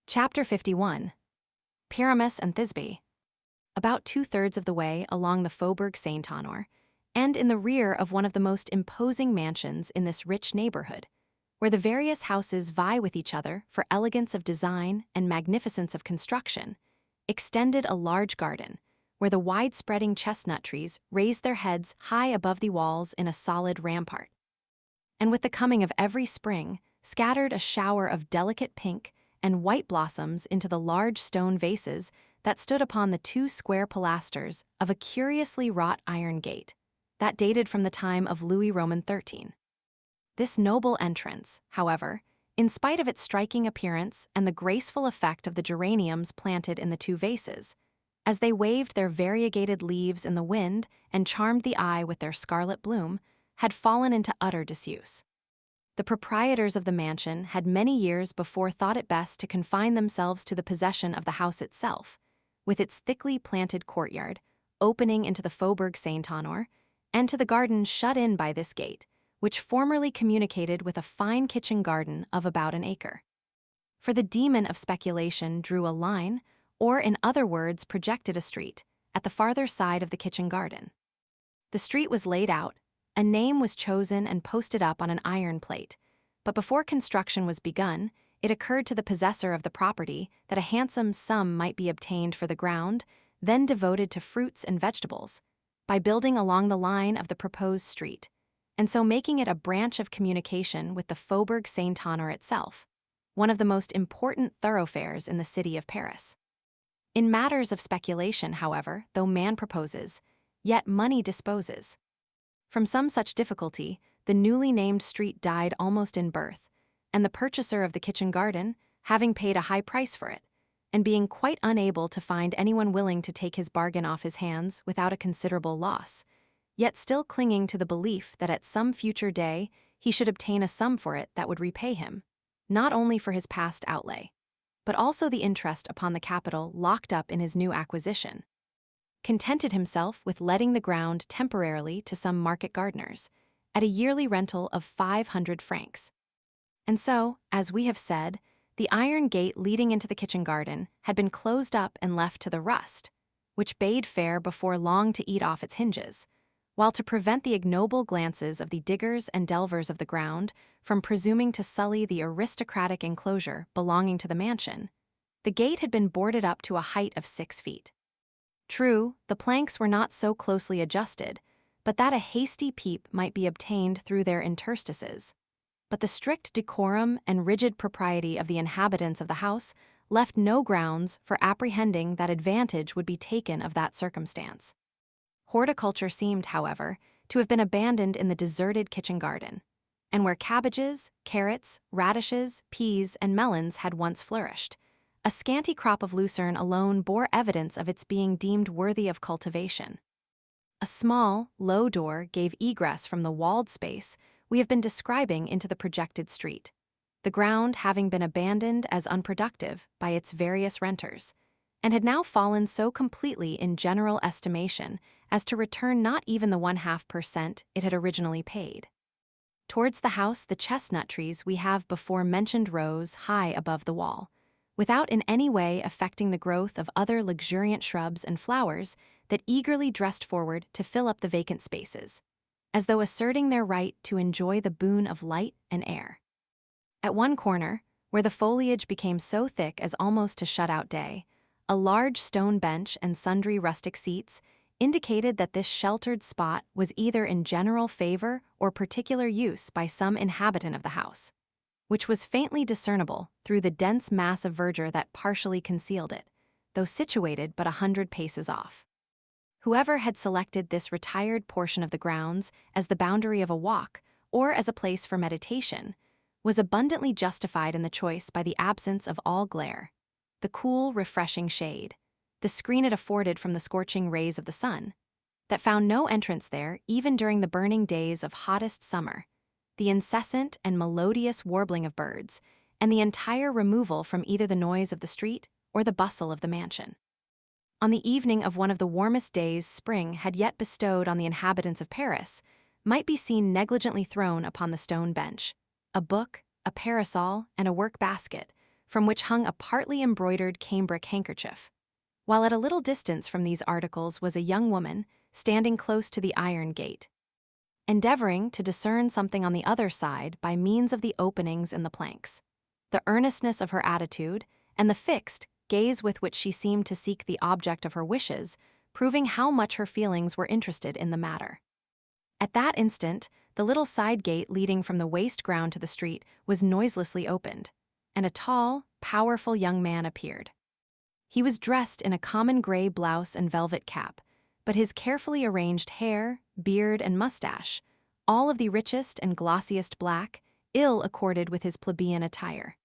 S1: Chapter 51. Pyramus and Thisbe. About 2/3 of the way along the Faubourg Saint-Honor, and in the rear of one of the most imposing mansions in this rich neighborhood, where the various houses vie with each other for elegance of design and magnificence of construction, extended a large garden, where the wide-spreading chestnut trees raised their heads high above the walls in a solid rampart. And with the coming of every spring, scattered a shower of delicate pink and white blossoms into the large stone vases that stood upon the 2 square pilasters of a curiously wrought iron gate, that dated from the time of Louis Roman XIII. This noble entrance, however, in spite of its striking appearance and the graceful effect of the geraniums planted in the 2 vases, as they waved their variegated leaves in the wind and charmed the eye with their scarlet bloom, had fallen into utter disuse. The proprietors of the mansion had many years before thought it best to confine themselves to the possession of the house itself, with its thickly planted courtyard, opening into the Faubourg Saint-Honor, and to the garden shut in by this gate, which formerly communicated with a fine kitchen garden of about an acre. For the demon of speculation drew a line, or in other words projected a street, at the farther side of the kitchen garden. The street was laid out, a name was chosen and posted up on an iron plate, but before construction was begun, it occurred to the possessor of the property that a handsome sum might be obtained for the ground, then devoted to fruits and vegetables, by building along the line of the proposed street, and so making it a branch of communication with the Faubourg Saint-Honor itself, one of the most important thoroughfares in the city of Paris. In matters of speculation, however, though man proposes, yet money disposes. From some such difficulty, the newly named street died almost in birth, and the purchaser of the kitchen garden, having paid a high price for it, and being quite unable to find anyone willing to take his bargain off his hands without a considerable loss, yet still clinging to the belief that at some future day he should obtain a sum for it that would repay him, not only for his past outlay, but also the interest upon the capital locked up in his new acquisition, contented himself with letting the ground temporarily to some market gardeners, at a yearly rental of 500 francs. And so, as we have said, the iron gate leading into the kitchen garden had been closed up and left to the rust, which bade fair before long to eat off its hinges, while to prevent the ignoble glances of the diggers and delvers of the ground from presuming to sully the aristocratic enclosure belonging to the mansion, the gate had been boarded up to a height of 6 feet. True, the planks were not so closely adjusted, but that a hasty peep might be obtained through their interstices. But the strict decorum and rigid propriety of the inhabitants of the house left no grounds for apprehending that advantage would be taken of that circumstance. Horticulture seemed, however, to have been abandoned in the deserted kitchen garden, and where cabbages, carrots, radishes, peas, and melons had once flourished, a scanty crop of lucerne alone bore evidence of its being deemed worthy of cultivation. A small, low door gave egress from the walled space we have been describing into the projected street, the ground having been abandoned as unproductive by its various renters, and had now fallen so completely in general estimation as to return not even the 0.5% it had originally paid. Towards the house the chestnut trees we have before mentioned rose high above the wall, without in any way affecting the growth of other luxuriant shrubs and flowers that eagerly dressed forward to fill up the vacant spaces, as though asserting their right to enjoy the boon of light and air. At one corner, where the foliage became so thick as almost to shut out day, a large stone bench and sundry rustic seats indicated that this sheltered spot was either in general favor or particular use by some inhabitant of the house, which was faintly discernible through the dense mass of verdure that partially concealed it, though situated but 100 paces off. Whoever had selected this retired portion of the grounds as the boundary of a walk or as a place for meditation was abundantly justified in the choice by the absence of all glare, the cool, refreshing shade, the screen it afforded from the scorching rays of the sun, that found no entrance there even during the burning days of hottest summer, the incessant and melodious warbling of birds, and the entire removal from either the noise of the street or the bustle of the mansion. On the evening of one of the warmest days spring had yet bestowed on the inhabitants of Paris, might be seen negligently thrown upon the stone bench a book, a parasol, and a work-basket, from which hung a partly embroidered cambric handkerchief, while at a little distance from these articles was a young woman standing close to the iron gate, endeavoring to discern something on the other side by means of the openings in the planks. The earnestness of her attitude, and the fixed gaze with which she seemed to seek the object of her wishes, proving how much her feelings were interested in the matter. At that instant, the little side gate leading from the waste ground to the street was noiselessly opened, and a tall, powerful young man appeared. He was dressed in a common gray blouse and velvet cap, but his carefully arranged hair, beard, and mustache, all of the richest and glossiest black, ill accorded with his plebeian attire.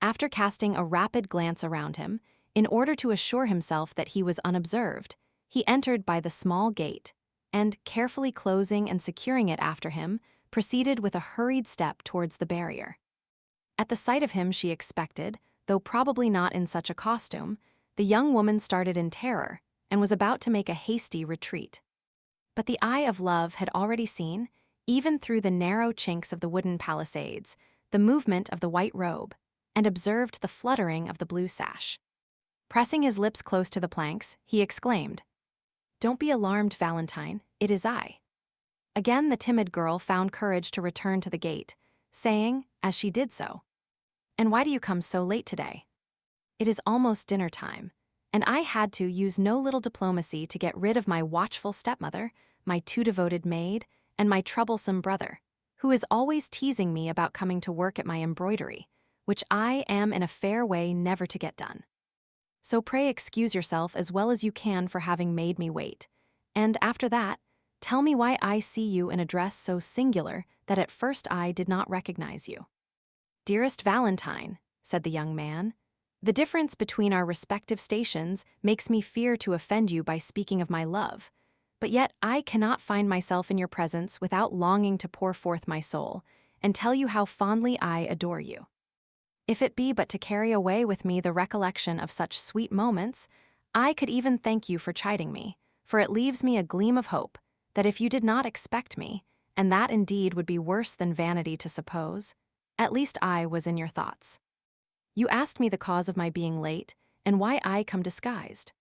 S1: After casting a rapid glance around him, in order to assure himself that he was unobserved, he entered by the small gate, and, carefully closing and securing it after him, proceeded with a hurried step towards the barrier. At the sight of him she expected, though probably not in such a costume, the young woman started in terror, and was about to make a hasty retreat. But the eye of love had already seen, even through the narrow chinks of the wooden palisades, the movement of the white robe, and observed the fluttering of the blue sash. Pressing his lips close to the planks, he exclaimed, "Don't be alarmed, Valentine, it is I." Again the timid girl found courage to return to the gate, saying, as she did so, And why do you come so late today? It is almost dinner time, and I had to use no little diplomacy to get rid of my watchful stepmother, my too devoted maid, and my troublesome brother, who is always teasing me about coming to work at my embroidery, which I am in a fair way never to get done. So pray excuse yourself as well as you can for having made me wait, and after that, tell me why I see you in a dress so singular that at first I did not recognize you. Dearest Valentine, said the young man, the difference between our respective stations makes me fear to offend you by speaking of my love, but yet I cannot find myself in your presence without longing to pour forth my soul and tell you how fondly I adore you. If it be but to carry away with me the recollection of such sweet moments, I could even thank you for chiding me, for it leaves me a gleam of hope that if you did not expect me, and that indeed would be worse than vanity to suppose, at least I was in your thoughts. You asked me the cause of my being late and why I come disguised.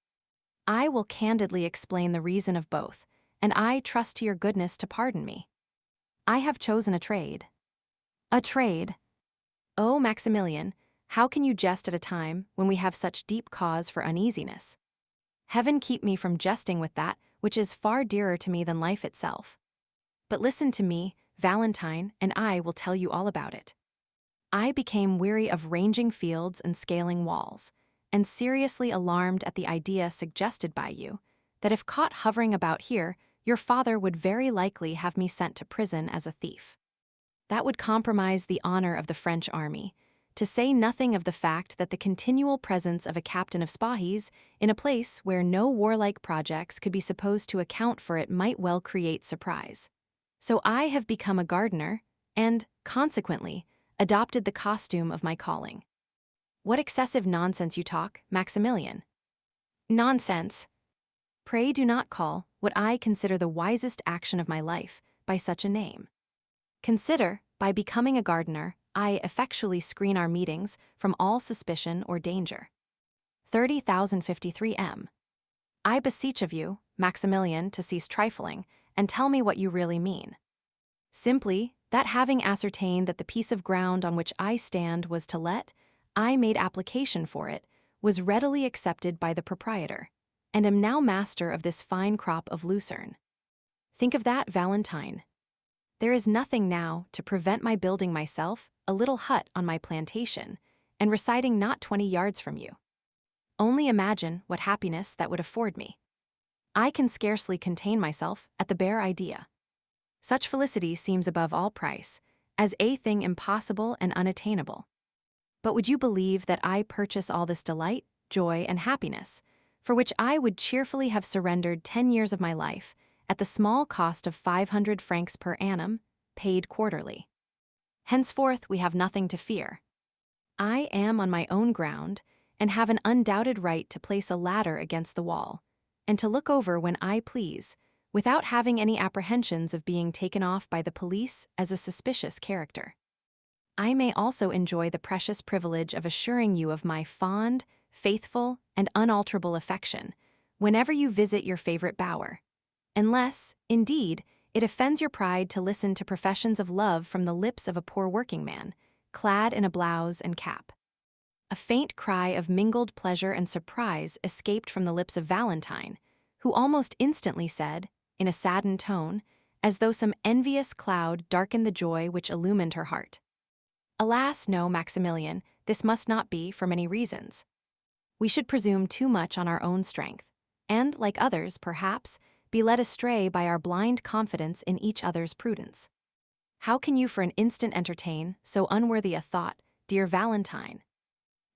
S1: I will candidly explain the reason of both, and I trust to your goodness to pardon me. I have chosen a trade. A trade? Oh, Maximilian, how can you jest at a time when we have such deep cause for uneasiness? Heaven keep me from jesting with that which is far dearer to me than life itself. But listen to me, Valentine, and I will tell you all about it. I became weary of ranging fields and scaling walls, and seriously alarmed at the idea suggested by you, that if caught hovering about here, your father would very likely have me sent to prison as a thief. That would compromise the honor of the French army, to say nothing of the fact that the continual presence of a captain of Spahis in a place where no warlike projects could be supposed to account for it might well create surprise. So I have become a gardener, and, consequently, adopted the costume of my calling. What excessive nonsense you talk, Maximilian. Nonsense. Pray do not call what I consider the wisest action of my life by such a name. Consider, by becoming a gardener, I effectually screen our meetings from all suspicion or danger. 30,053 M. I beseech of you, Maximilian, to cease trifling, and tell me what you really mean. Simply, that having ascertained that the piece of ground on which I stand was to let, I made application for it, was readily accepted by the proprietor, and am now master of this fine crop of lucerne. Think of that, Valentine. There is nothing now to prevent my building myself a little hut on my plantation, and residing not 20 yards from you. Only imagine what happiness that would afford me. I can scarcely contain myself at the bare idea. Such felicity seems above all price, as a thing impossible and unattainable. But would you believe that I purchase all this delight, joy, and happiness, for which I would cheerfully have surrendered 10 years of my life, at the small cost of 500 francs per annum, paid quarterly? Henceforth we have nothing to fear. I am on my own ground, and have an undoubted right to place a ladder against the wall, and to look over when I please, without having any apprehensions of being taken off by the police as a suspicious character. I may also enjoy the precious privilege of assuring you of my fond, faithful, and unalterable affection whenever you visit your favorite bower, unless, indeed, it offends your pride to listen to professions of love from the lips of a poor working man, clad in a blouse and cap. A faint cry of mingled pleasure and surprise escaped from the lips of Valentine, who almost instantly said, in a saddened tone, as though some envious cloud darkened the joy which illumined her heart. Alas, no, Maximilian, this must not be for many reasons. We should presume too much on our own strength, and, like others, perhaps, be led astray by our blind confidence in each other's prudence. How can you for an instant entertain so unworthy a thought, dear Valentine?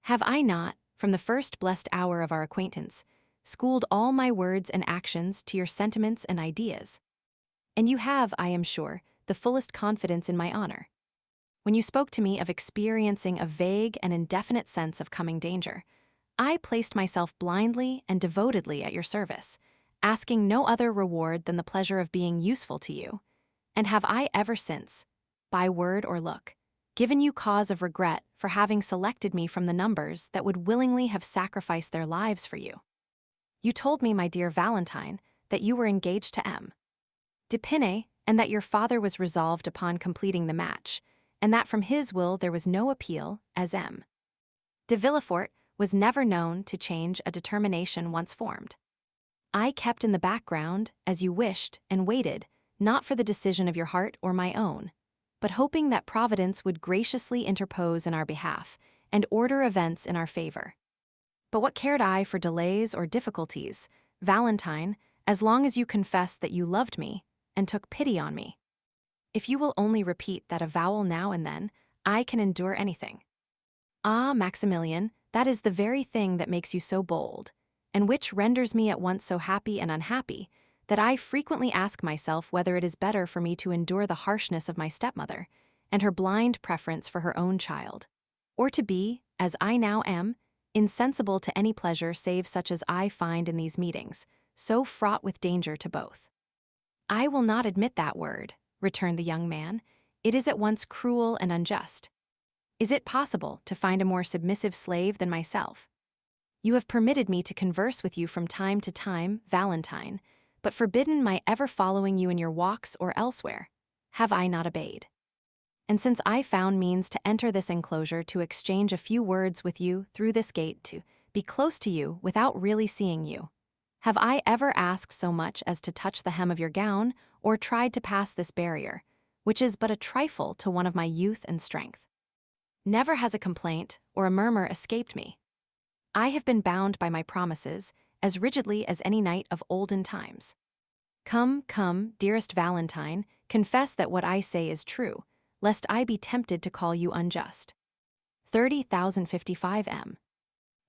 S1: Have I not, from the first blessed hour of our acquaintance, schooled all my words and actions to your sentiments and ideas? And you have, I am sure, the fullest confidence in my honor. When you spoke to me of experiencing a vague and indefinite sense of coming danger, I placed myself blindly and devotedly at your service, asking no other reward than the pleasure of being useful to you, and have I ever since, by word or look, given you cause of regret for having selected me from the numbers that would willingly have sacrificed their lives for you? You told me, my dear Valentine, that you were engaged to M. d'Épinay, and that your father was resolved upon completing the match, and that from his will there was no appeal, as M. de Villefort was never known to change a determination once formed. I kept in the background, as you wished, and waited, not for the decision of your heart or my own, but hoping that Providence would graciously interpose in our behalf and order events in our favor. But what cared I for delays or difficulties, Valentine, as long as you confessed that you loved me and took pity on me? If you will only repeat that avowal now and then, I can endure anything. Ah, Maximilian, that is the very thing that makes you so bold, and which renders me at once so happy and unhappy, that I frequently ask myself whether it is better for me to endure the harshness of my stepmother and her blind preference for her own child, or to be, as I now am, insensible to any pleasure save such as I find in these meetings, so fraught with danger to both. I will not admit that word, returned the young man. It is at once cruel and unjust. Is it possible to find a more submissive slave than myself? You have permitted me to converse with you from time to time, Valentine, but forbidden my ever following you in your walks or elsewhere. Have I not obeyed? And since I found means to enter this enclosure to exchange a few words with you through this gate, to be close to you without really seeing you, have I ever asked so much as to touch the hem of your gown, or tried to pass this barrier, which is but a trifle to one of my youth and strength? Never has a complaint or a murmur escaped me. I have been bound by my promises as rigidly as any knight of olden times. Come, come, dearest Valentine, confess that what I say is true, lest I be tempted to call you unjust. 30,055 M.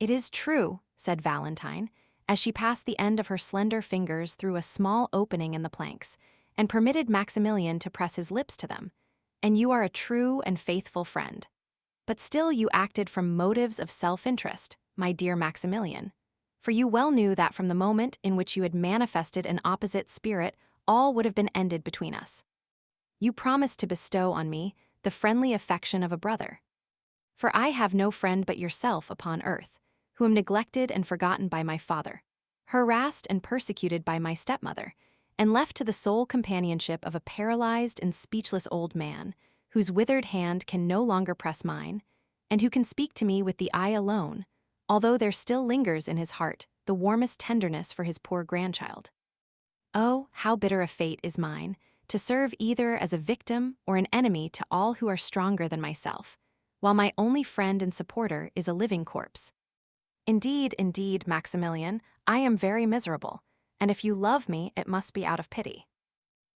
S1: It is true, said Valentine, as she passed the end of her slender fingers through a small opening in the planks, and permitted Maximilian to press his lips to them, and you are a true and faithful friend. But still you acted from motives of self-interest, my dear Maximilian, for you well knew that from the moment in which you had manifested an opposite spirit, all would have been ended between us. You promised to bestow on me the friendly affection of a brother. For I have no friend but yourself upon earth, who am neglected and forgotten by my father, harassed and persecuted by my stepmother, and left to the sole companionship of a paralyzed and speechless old man, whose withered hand can no longer press mine, and who can speak to me with the eye alone, although there still lingers in his heart the warmest tenderness for his poor grandchild. Oh, how bitter a fate is mine, to serve either as a victim or an enemy to all who are stronger than myself, while my only friend and supporter is a living corpse. Indeed, Maximilian, I am very miserable, and if you love me, it must be out of pity.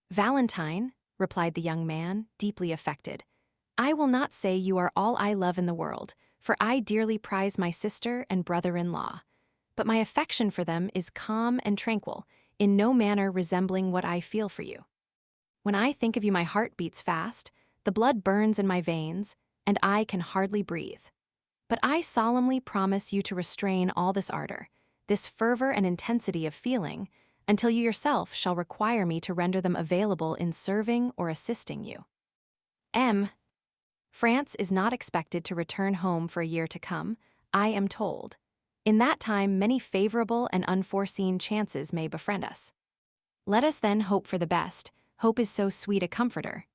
S1: Valentine, replied the young man, deeply affected, I will not say you are all I love in the world, for I dearly prize my sister and brother-in-law, but my affection for them is calm and tranquil, in no manner resembling what I feel for you. When I think of you, my heart beats fast, the blood burns in my veins, and I can hardly breathe. But I solemnly promise you to restrain all this ardor, this fervor and intensity of feeling, until you yourself shall require me to render them available in serving or assisting you. M. France is not expected to return home for a year to come, I am told. In that time, many favorable and unforeseen chances may befriend us. Let us then hope for the best. Hope is so sweet a comforter.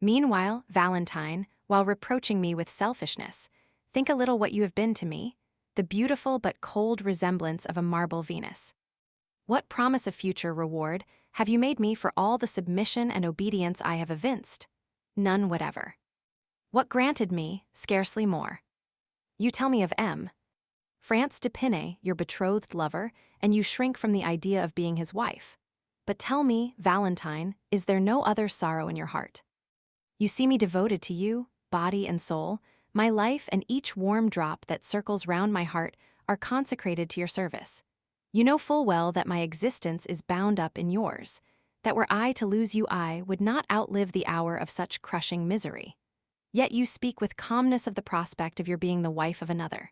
S1: Meanwhile, Valentine, while reproaching me with selfishness, think a little what you have been to me, the beautiful but cold resemblance of a marble Venus. What promise of future reward have you made me for all the submission and obedience I have evinced? None whatever. What granted me, scarcely more. You tell me of M. France d'Épinay, your betrothed lover, and you shrink from the idea of being his wife. But tell me, Valentine, is there no other sorrow in your heart? You see me devoted to you, body and soul. My life and each warm drop that circles round my heart are consecrated to your service. You know full well that my existence is bound up in yours, that were I to lose you, I would not outlive the hour of such crushing misery. Yet you speak with calmness of the prospect of your being the wife of another.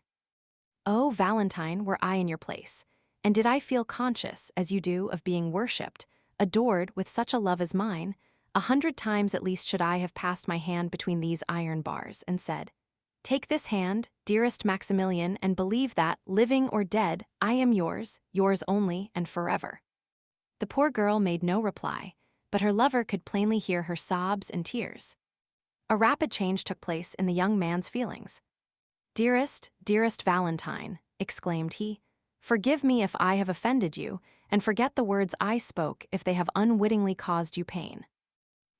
S1: Oh, Valentine, were I in your place, and did I feel conscious, as you do, of being worshipped, adored with such a love as mine, 100 times at least should I have passed my hand between these iron bars and said, Take this hand, dearest Maximilian, and believe that, living or dead, I am yours only, and forever. The poor girl made no reply, but her lover could plainly hear her sobs and tears. A rapid change took place in the young man's feelings. "Dearest, dearest Valentine," exclaimed he, "forgive me if I have offended you, and forget the words I spoke if they have unwittingly caused you pain."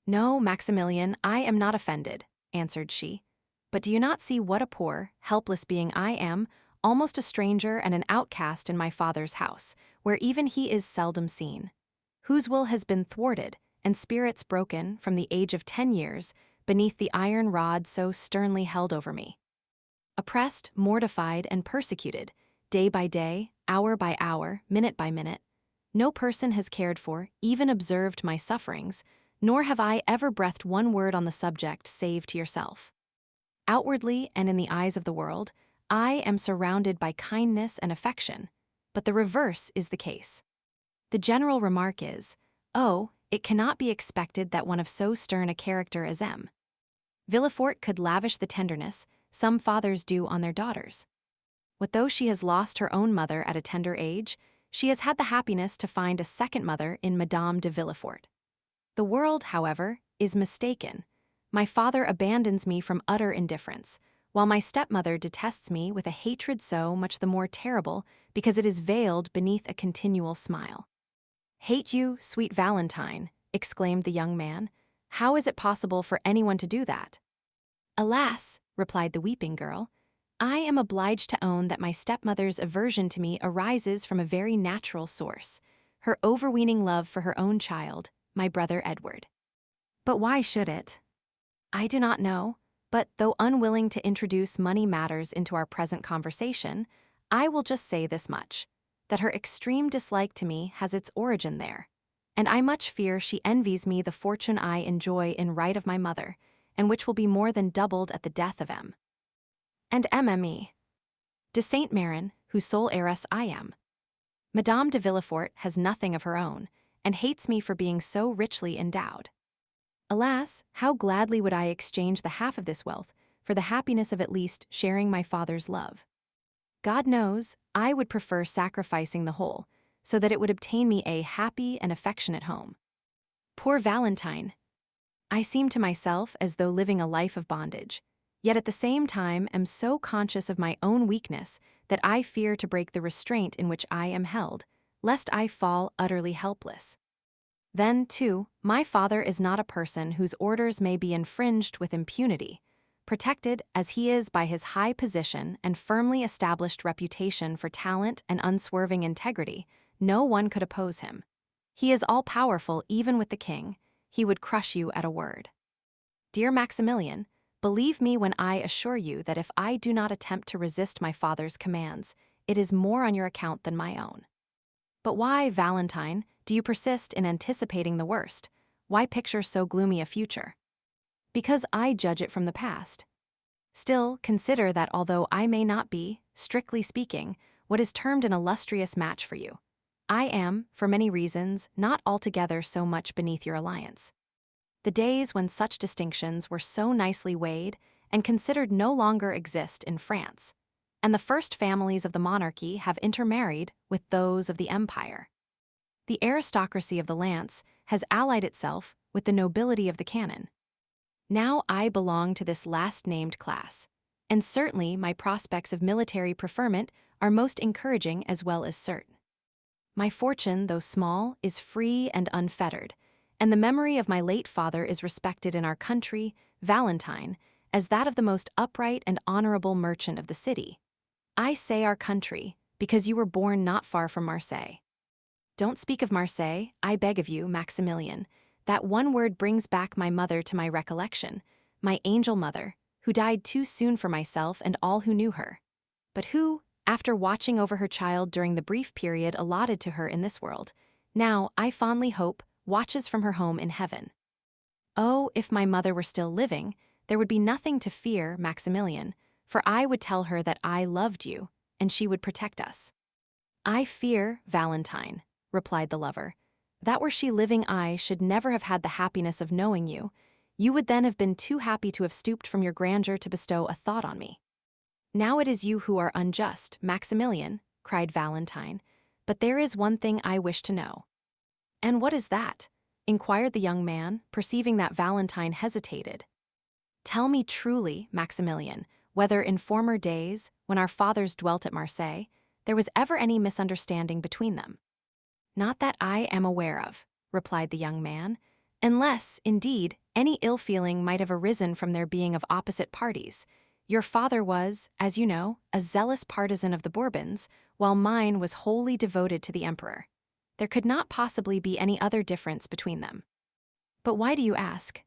S1: "No, Maximilian, I am not offended," answered she. "But do you not see what a poor, helpless being I am, almost a stranger and an outcast in my father's house, where even he is seldom seen, whose will has been thwarted, and spirits broken, from the age of 10 years, beneath the iron rod so sternly held over me? Oppressed, mortified, and persecuted, day by day, hour by hour, minute by minute, no person has cared for, even observed my sufferings, nor have I ever breathed one word on the subject save to yourself. Outwardly and in the eyes of the world, I am surrounded by kindness and affection, but the reverse is the case. The general remark is, 'Oh, it cannot be expected that one of so stern a character as M. Villefort could lavish the tenderness some fathers do on their daughters. What though she has lost her own mother at a tender age, she has had the happiness to find a second mother in Madame de Villefort. The world, however, is mistaken. My father abandons me from utter indifference, while my stepmother detests me with a hatred so much the more terrible because it is veiled beneath a continual smile.'" "Hate you, sweet Valentine," exclaimed the young man. "How is it possible for anyone to do that?" "Alas," replied the weeping girl, "I am obliged to own that my stepmother's aversion to me arises from a very natural source, her overweening love for her own child, my brother Edward. But why should it? I do not know, but though unwilling to introduce money matters into our present conversation, I will just say this much, that her extreme dislike to me has its origin there, and I much fear she envies me the fortune I enjoy in right of my mother, and which will be more than doubled at the death of M. and Mme. de Saint Méran, whose sole heiress I am. Madame de Villefort has nothing of her own, and hates me for being so richly endowed. Alas, how gladly would I exchange the half of this wealth for the happiness of at least sharing my father's love. God knows, I would prefer sacrificing the whole, so that it would obtain me a happy and affectionate home. Poor Valentine! I seem to myself as though living a life of bondage, yet at the same time am so conscious of my own weakness that I fear to break the restraint in which I am held, lest I fall utterly helpless. Then, too, my father is not a person whose orders may be infringed with impunity. Protected as he is by his high position and firmly established reputation for talent and unswerving integrity, no one could oppose him. He is all-powerful even with the king. He would crush you at a word. Dear Maximilian, believe me when I assure you that if I do not attempt to resist my father's commands, it is more on your account than my own. But why, Valentine, do you persist in anticipating the worst? Why picture so gloomy a future? Because I judge it from the past. Still, consider that although I may not be, strictly speaking, what is termed an illustrious match for you, I am, for many reasons, not altogether so much beneath your alliance. The days when such distinctions were so nicely weighed and considered no longer exist in France, and the first families of the monarchy have intermarried with those of the empire. The aristocracy of the lance has allied itself with the nobility of the cannon. Now I belong to this last-named class, and certainly my prospects of military preferment are most encouraging as well as certain. My fortune, though small, is free and unfettered, and the memory of my late father is respected in our country, Valentine, as that of the most upright and honorable merchant of the city. I say our country, because you were born not far from Marseilles. Don't speak of Marseilles, I beg of you, Maximilian. That one word brings back my mother to my recollection, my angel mother, who died too soon for myself and all who knew her, but who, after watching over her child during the brief period allotted to her in this world, now, I fondly hope, watches from her home in heaven. Oh, if my mother were still living, there would be nothing to fear, Maximilian, for I would tell her that I loved you, and she would protect us. I fear, Valentine, replied the lover, that were she living I should never have had the happiness of knowing you. You would then have been too happy to have stooped from your grandeur to bestow a thought on me. Now it is you who are unjust, Maximilian, cried Valentine, but there is one thing I wish to know. And what is that? Inquired the young man, perceiving that Valentine hesitated. Tell me truly, Maximilian, whether in former days, when our fathers dwelt at Marseilles, there was ever any misunderstanding between them. Not that I am aware of, replied the young man, unless, indeed, any ill feeling might have arisen from their being of opposite parties. Your father was, as you know, a zealous partisan of the Bourbons, while mine was wholly devoted to the emperor. There could not possibly be any other difference between them. But why do you ask?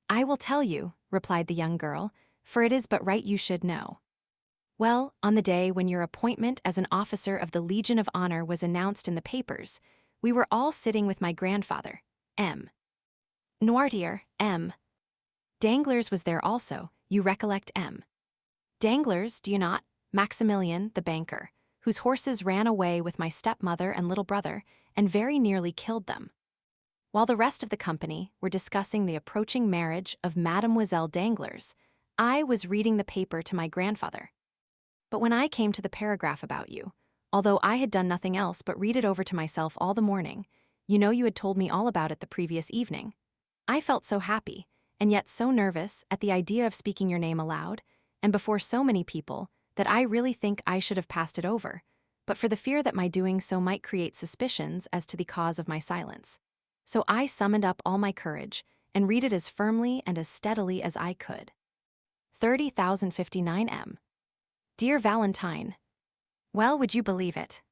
S1: I will tell you, replied the young girl, for it is but right you should know. Well, on the day when your appointment as an officer of the Legion of Honor was announced in the papers, we were all sitting with my grandfather, M. Noirtier, M. Danglars was there also, you recollect M. Danglars, do you not? Maximilian, the banker, whose horses ran away with my stepmother and little brother, and very nearly killed them. While the rest of the company were discussing the approaching marriage of Mademoiselle Danglars, I was reading the paper to my grandfather. But when I came to the paragraph about you, although I had done nothing else but read it over to myself all the morning, you know you had told me all about it the previous evening, I felt so happy, and yet so nervous at the idea of speaking your name aloud, and before so many people, that I really think I should have passed it over, but for the fear that my doing so might create suspicions as to the cause of my silence. So I summoned up all my courage, and read it as firmly and as steadily as I could. 30,059 M. Dear Valentine, well, would you believe it?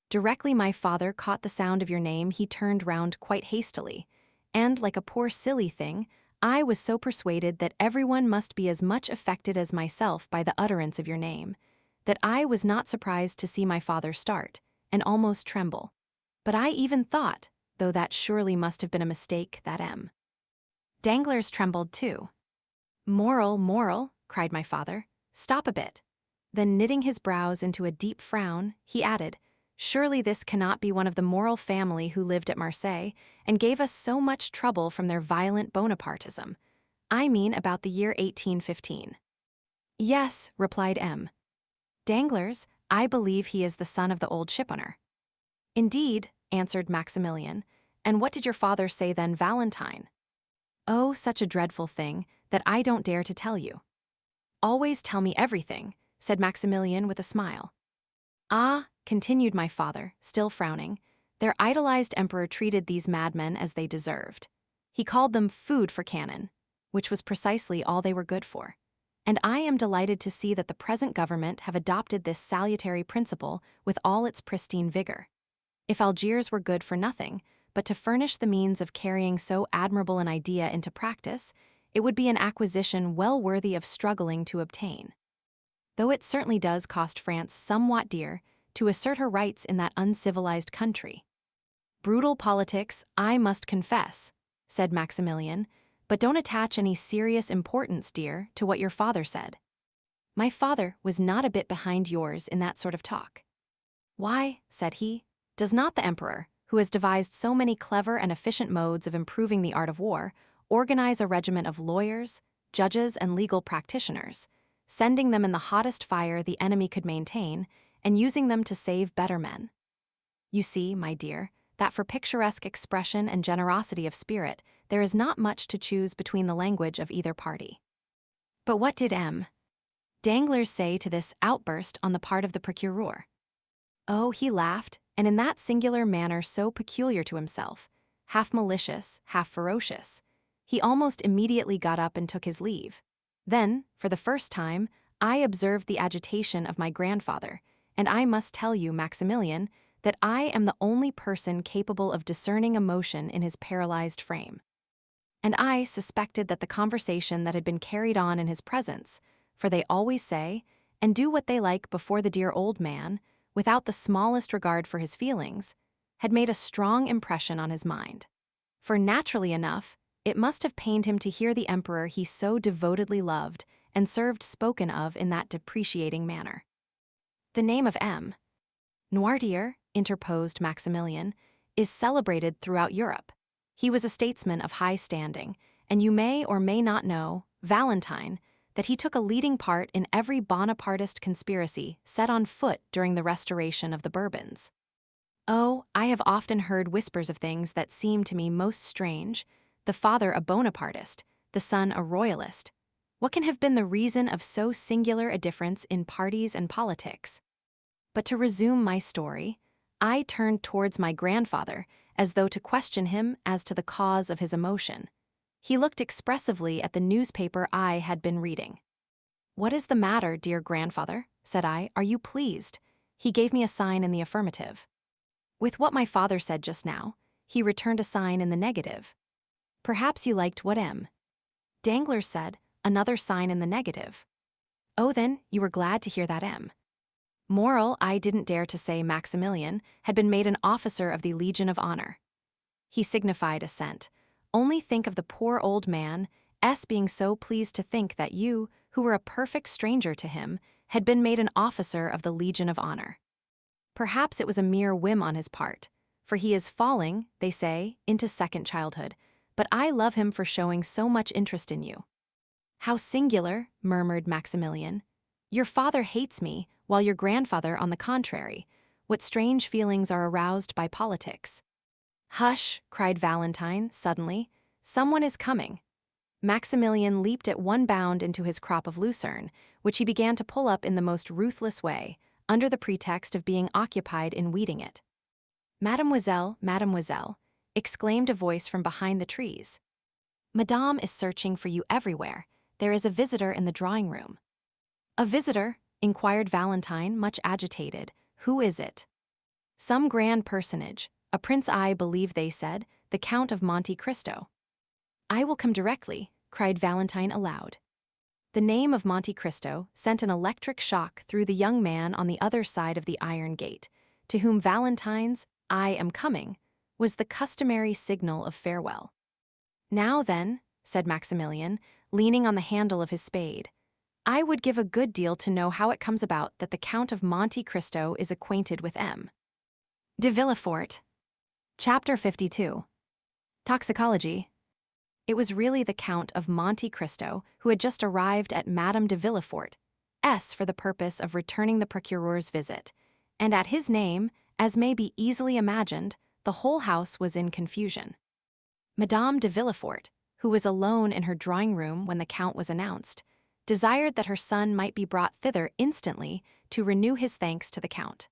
S1: Directly my father caught the sound of your name, he turned round quite hastily, and, like a poor silly thing, I was so persuaded that everyone must be as much affected as myself by the utterance of your name, that I was not surprised to see my father start, and almost tremble. But I even thought, though that surely must have been a mistake, that M. Danglars trembled too. Moral, cried my father, stop a bit. Then knitting his brows into a deep frown, he added, surely this cannot be one of the moral family who lived at Marseilles and gave us so much trouble from their violent Bonapartism. I mean about the year 1815. Yes, replied M. Danglars, I believe he is the son of the old shipowner. Indeed, answered Maximilian, and what did your father say then, Valentine? Oh, such a dreadful thing that I don't dare to tell you. Always tell me everything, said Maximilian with a smile. Ah, continued my father, still frowning, their idolized emperor treated these madmen as they deserved. He called them food for cannon, which was precisely all they were good for. And I am delighted to see that the present government have adopted this salutary principle with all its pristine vigor. If Algiers were good for nothing, but to furnish the means of carrying so admirable an idea into practice, it would be an acquisition well worthy of struggling to obtain. Though it certainly does cost France somewhat dear to assert her rights in that uncivilized country. Brutal politics, I must confess, said Maximilian, but don't attach any serious importance, dear, to what your father said. My father was not a bit behind yours in that sort of talk. Why, said he, does not the emperor, who has devised so many clever and efficient modes of improving the art of war, organize a regiment of lawyers, judges, and legal practitioners, sending them in the hottest fire the enemy could maintain, and using them to save better men? You see, my dear, that for picturesque expression and generosity of spirit, there is not much to choose between the language of either party. But what did M. Danglars say to this outburst on the part of the procureur? Oh, he laughed, and in that singular manner so peculiar to himself, half malicious, half ferocious. He almost immediately got up and took his leave. Then, for the first time, I observed the agitation of my grandfather, and I must tell you, Maximilian, that I am the only person capable of discerning emotion in his paralyzed frame. And I suspected that the conversation that had been carried on in his presence, for they always say, and do what they like before the dear old man, without the smallest regard for his feelings, had made a strong impression on his mind. For naturally enough, it must have pained him to hear the emperor he so devotedly loved and served spoken of in that depreciating manner. The name of M. Noirtier, interposed Maximilian, is celebrated throughout Europe. He was a statesman of high standing, and you may or may not know, Valentine, that he took a leading part in every Bonapartist conspiracy set on foot during the restoration of the Bourbons. Oh, I have often heard whispers of things that seem to me most strange, the father a Bonapartist, the son a royalist. What can have been the reason of so singular a difference in parties and politics? But to resume my story, I turned towards my grandfather as though to question him as to the cause of his emotion. He looked expressively at the newspaper I had been reading. "What is the matter, dear grandfather?" said I. "Are you pleased?" He gave me a sign in the affirmative. With what my father said just now, he returned a sign in the negative. "Perhaps you liked what M. Danglars said, another sign in the negative." "Oh, then, you were glad to hear that M. Moral, I didn't dare to say Maximilian had been made an officer of the Legion of Honor." He signified assent. "Only think of the poor old man, S being so pleased to think that you, who were a perfect stranger to him, had been made an officer of the Legion of Honor. Perhaps it was a mere whim on his part, for he is falling, they say, into second childhood, but I love him for showing so much interest in you." "How singular," murmured Maximilian. "Your father hates me, while your grandfather, on the contrary. What strange feelings are aroused by politics." "Hush," cried Valentine, suddenly. "Someone is coming." Maximilian leaped at one bound into his crop of lucerne, which he began to pull up in the most ruthless way, under the pretext of being occupied in weeding it. "Mademoiselle, mademoiselle," exclaimed a voice from behind the trees. "Madame is searching for you everywhere. There is a visitor in the drawing-room." "A visitor?" inquired Valentine, much agitated. "Who is it?" "Some grand personage, a prince, I believe they said, the Count of Monte Cristo." "I will come directly," cried Valentine aloud. The name of Monte Cristo sent an electric shock through the young man on the other side of the iron gate, to whom Valentine's "I am coming" was the customary signal of farewell. "Now then," said Maximilian, leaning on the handle of his spade, "I would give a good deal to know how it comes about that the Count of Monte Cristo is acquainted with M. de Villefort." Chapter 52. Toxicology. It was really the Count of Monte Cristo who had just arrived at Madame de Villefort's for the purpose of returning the procureur's visit, and at his name, as may be easily imagined, the whole house was in confusion. Madame de Villefort, who was alone in her drawing-room when the Count was announced, desired that her son might be brought thither instantly to renew his thanks to the Count.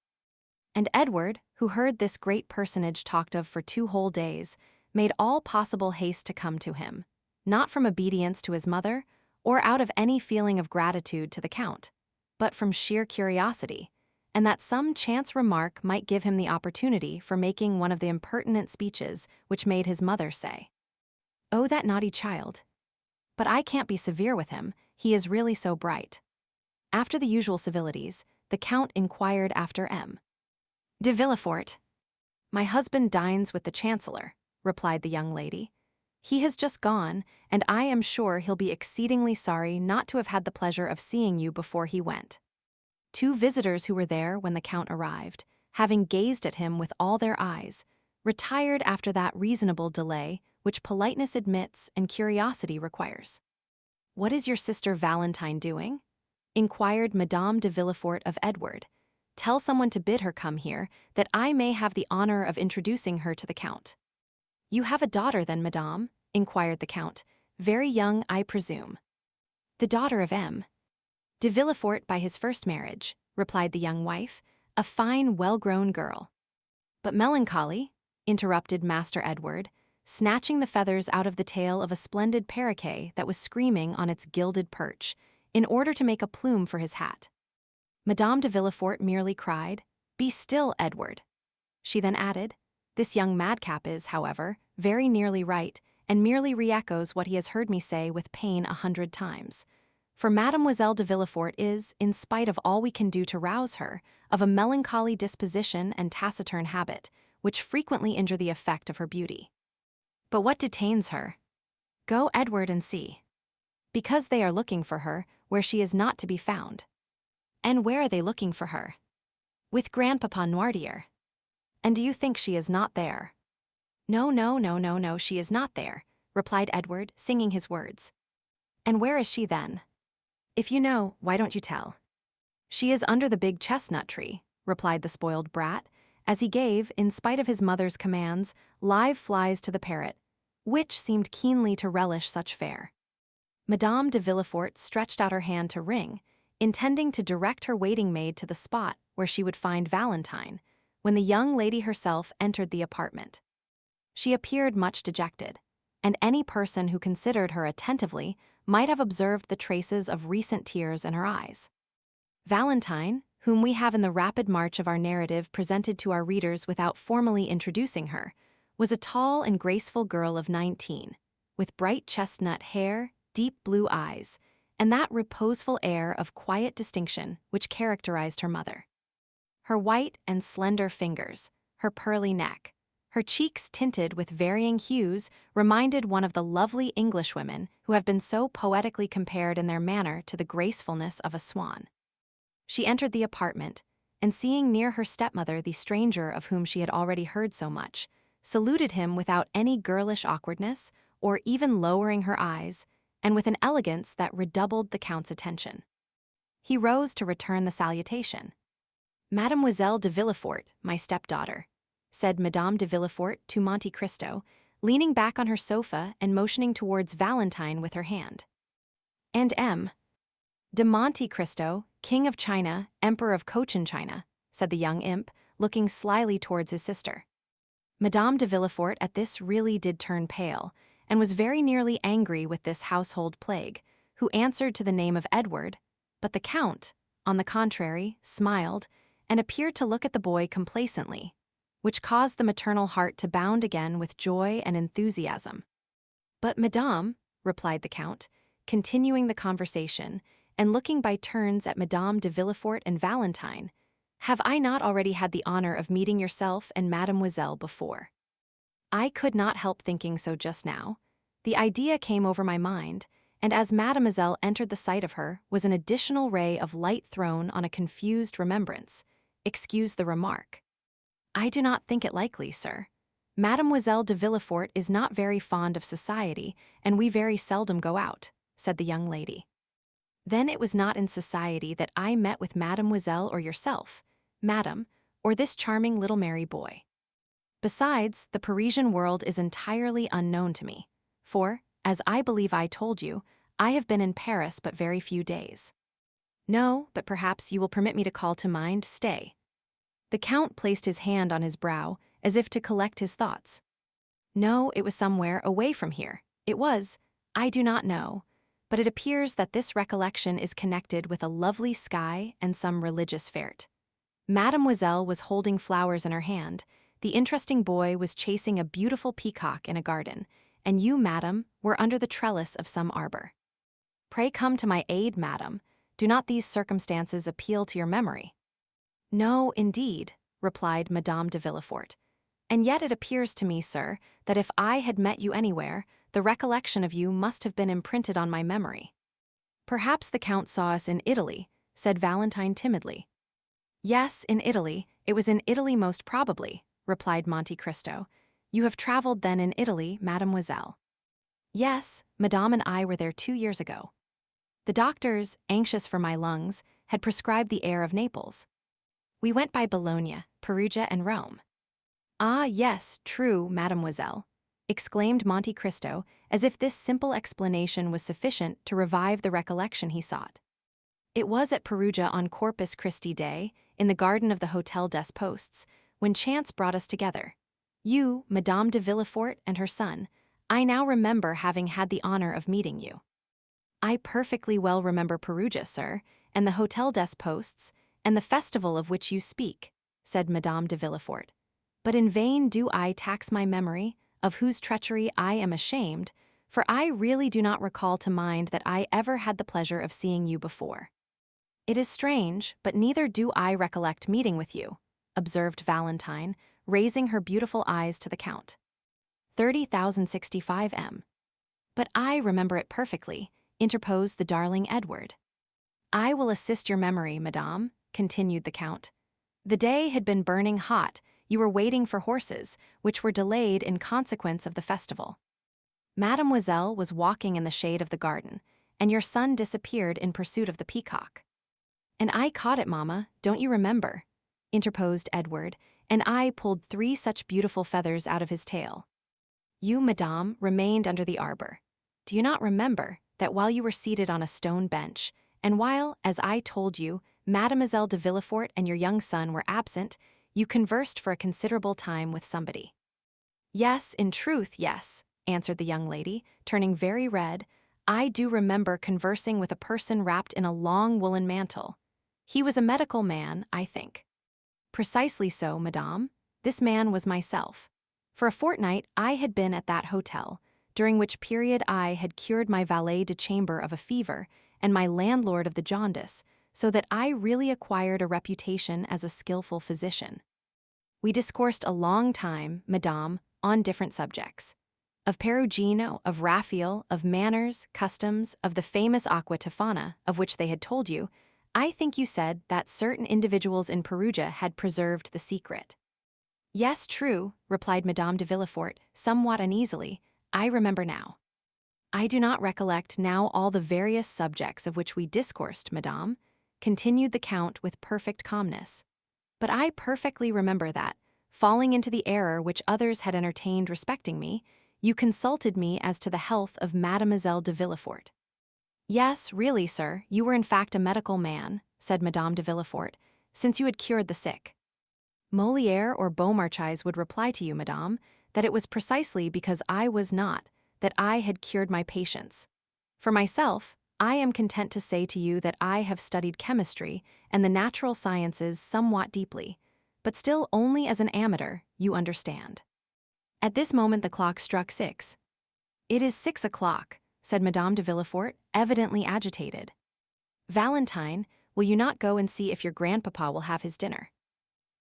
S1: And Edward, who heard this great personage talked of for 2 whole days, made all possible haste to come to him, not from obedience to his mother, or out of any feeling of gratitude to the Count, but from sheer curiosity, and that some chance remark might give him the opportunity for making one of the impertinent speeches which made his mother say, "Oh, that naughty child! But I can't be severe with him, he is really so bright." After the usual civilities, the Count inquired after M. de Villefort. "My husband dines with the Chancellor," replied the young lady. "He has just gone, and I am sure he'll be exceedingly sorry not to have had the pleasure of seeing you before he went." 2 visitors who were there when the Count arrived, having gazed at him with all their eyes, retired after that reasonable delay which politeness admits and curiosity requires. "What is your sister Valentine doing?" inquired Madame de Villefort of Edward. "Tell someone to bid her come here, that I may have the honor of introducing her to the Count." "You have a daughter then, madame?" inquired the Count. "Very young, I presume." "The daughter of M. de Villefort by his first marriage," replied the young wife, "a fine, well-grown girl." "But melancholy," interrupted Master Edward, snatching the feathers out of the tail of a splendid paroquet that was screaming on its gilded perch, in order to make a plume for his hat. Madame de Villefort merely cried, "Be still, Edward." She then added, "This young madcap is, however, very nearly right, and merely re-echoes what he has heard me say with pain 100 times. For Mademoiselle de Villefort is, in spite of all we can do to rouse her, of a melancholy disposition and taciturn habit, which frequently injure the effect of her beauty." "But what detains her?" "Go, Edward, and see." "Because they are looking for her, where she is not to be found." "And where are they looking for her?" "With Grandpapa Noirtier." "And do you think she is not there?" "No, no, no, no, no, she is not there," replied Edward, singing his words. "And where is she then?" "If you know, why don't you tell?" "She is under the big chestnut tree," replied the spoiled brat, as he gave, in spite of his mother's commands, live flies to the parrot, which seemed keenly to relish such fare. Madame de Villefort stretched out her hand to ring, intending to direct her waiting maid to the spot where she would find Valentine, when the young lady herself entered the apartment. She appeared much dejected, and any person who considered her attentively might have observed the traces of recent tears in her eyes. Valentine, whom we have in the rapid march of our narrative presented to our readers without formally introducing her, was a tall and graceful girl of 19, with bright chestnut hair, deep blue eyes, and that reposeful air of quiet distinction which characterized her mother. Her white and slender fingers, her pearly neck, her cheeks tinted with varying hues reminded one of the lovely Englishwomen who have been so poetically compared in their manner to the gracefulness of a swan. She entered the apartment, and seeing near her stepmother the stranger of whom she had already heard so much, saluted him without any girlish awkwardness or even lowering her eyes, and with an elegance that redoubled the Count's attention. He rose to return the salutation. "Mademoiselle de Villefort, my stepdaughter," said Madame de Villefort to Monte Cristo, leaning back on her sofa and motioning towards Valentine with her hand. "And M. de Monte Cristo, King of China, Emperor of Cochin China," said the young imp, looking slyly towards his sister. Madame de Villefort at this really did turn pale, and was very nearly angry with this household plague, who answered to the name of Edward, but the Count, on the contrary, smiled, and appeared to look at the boy complacently, which caused the maternal heart to bound again with joy and enthusiasm. "But, Madame," replied the Count, continuing the conversation, and looking by turns at Madame de Villefort and Valentine, "have I not already had the honor of meeting yourself and Mademoiselle before?" I could not help thinking so just now. The idea came over my mind, and as Mademoiselle entered the sight of her was an additional ray of light thrown on a confused remembrance. Excuse the remark. "I do not think it likely, sir. Mademoiselle de Villefort is not very fond of society, and we very seldom go out," said the young lady. "Then it was not in society that I met with Mademoiselle or yourself, Madame, or this charming little merry boy. Besides, the Parisian world is entirely unknown to me, for, as I believe I told you, I have been in Paris but very few days. No, but perhaps you will permit me to call to mind, stay." The Count placed his hand on his brow, as if to collect his thoughts. "No, it was somewhere away from here. It was, I do not know, but it appears that this recollection is connected with a lovely sky and some religious fete. Mademoiselle was holding flowers in her hand, the interesting boy was chasing a beautiful peacock in a garden, and you, madam, were under the trellis of some arbor. Pray come to my aid, madam. Do not these circumstances appeal to your memory?" "No, indeed," replied Madame de Villefort. "And yet it appears to me, sir, that if I had met you anywhere, the recollection of you must have been imprinted on my memory." "Perhaps the Count saw us in Italy," said Valentine timidly. "Yes, in Italy. It was in Italy most probably," replied Monte Cristo. "You have traveled then in Italy, mademoiselle?" "Yes, Madame and I were there 2 years ago. The doctors, anxious for my lungs, had prescribed the air of Naples. We went by Bologna, Perugia, and Rome." "Ah, yes, true, mademoiselle," exclaimed Monte Cristo, as if this simple explanation was sufficient to revive the recollection he sought. "It was at Perugia on Corpus Christi Day, in the garden of the Hôtel des Postes, when chance brought us together. You, Madame de Villefort, and her son. I now remember having had the honor of meeting you." "I perfectly well remember Perugia, sir, and the Hôtel des Postes, and the festival of which you speak," said Madame de Villefort. "But in vain do I tax my memory, of whose treachery I am ashamed, for I really do not recall to mind that I ever had the pleasure of seeing you before." "It is strange, but neither do I recollect meeting with you," observed Valentine, raising her beautiful eyes to the Count. 30,065 M. "But I remember it perfectly," interposed the darling Edward. "I will assist your memory, madame," continued the Count. "The day had been burning hot, you were waiting for horses, which were delayed in consequence of the festival. Mademoiselle was walking in the shade of the garden, and your son disappeared in pursuit of the peacock." "And I caught it, mamma, don't you remember?" interposed Edward, "and I pulled 3 such beautiful feathers out of his tail." "You, madame, remained under the arbor. Do you not remember?" that while you were seated on a stone bench, and while, as I told you, Mademoiselle de Villefort and your young son were absent, you conversed for a considerable time with somebody." "Yes, in truth, yes," answered the young lady, turning very red. "I do remember conversing with a person wrapped in a long woolen mantle. He was a medical man, I think." "Precisely so, madame. This man was myself. For a fortnight I had been at that hotel, during which period I had cured my valet de chambre of a fever and my landlord of the jaundice, so that I really acquired a reputation as a skillful physician. We discoursed a long time, madame, on different subjects. Of Perugino, of Raphael, of manners, customs, of the famous Aqua Tofana, of which they had told you. I think you said that certain individuals in Perugia had preserved the secret." "Yes, true," replied Madame de Villefort, somewhat uneasily. "I remember now." "I do not recollect now all the various subjects of which we discoursed, madame," continued the Count with perfect calmness. "But I perfectly remember that, falling into the error which others had entertained respecting me, you consulted me as to the health of Mademoiselle de Villefort." "Yes, really, sir, you were in fact a medical man," said Madame de Villefort, "since you had cured the sick. Molière or Beaumarchais would reply to you, madame, that it was precisely because I was not, that I had cured my patients. For myself, I am content to say to you that I have studied chemistry and the natural sciences somewhat deeply, but still only as an amateur, you understand." At this moment the clock struck 6. "It is 6 o'clock," said Madame de Villefort, evidently agitated. "Valentine, will you not go and see if your grandpapa will have his dinner?"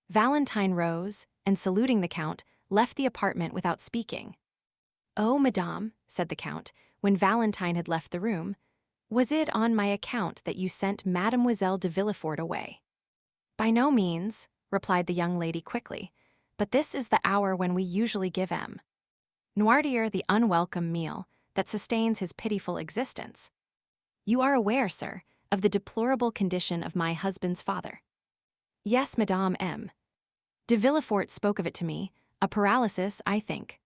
S1: Valentine rose, and saluting the Count, left the apartment without speaking. "Oh, madame," said the Count, when Valentine had left the room, "was it on my account that you sent Mademoiselle de Villefort away?" "By no means," replied the young lady quickly, "but this is the hour when we usually give M. Noirtier the unwelcome meal that sustains his pitiful existence. You are aware, sir, of the deplorable condition of my husband's father." "Yes, Madame M. de Villefort spoke of it to me, a paralysis, I think."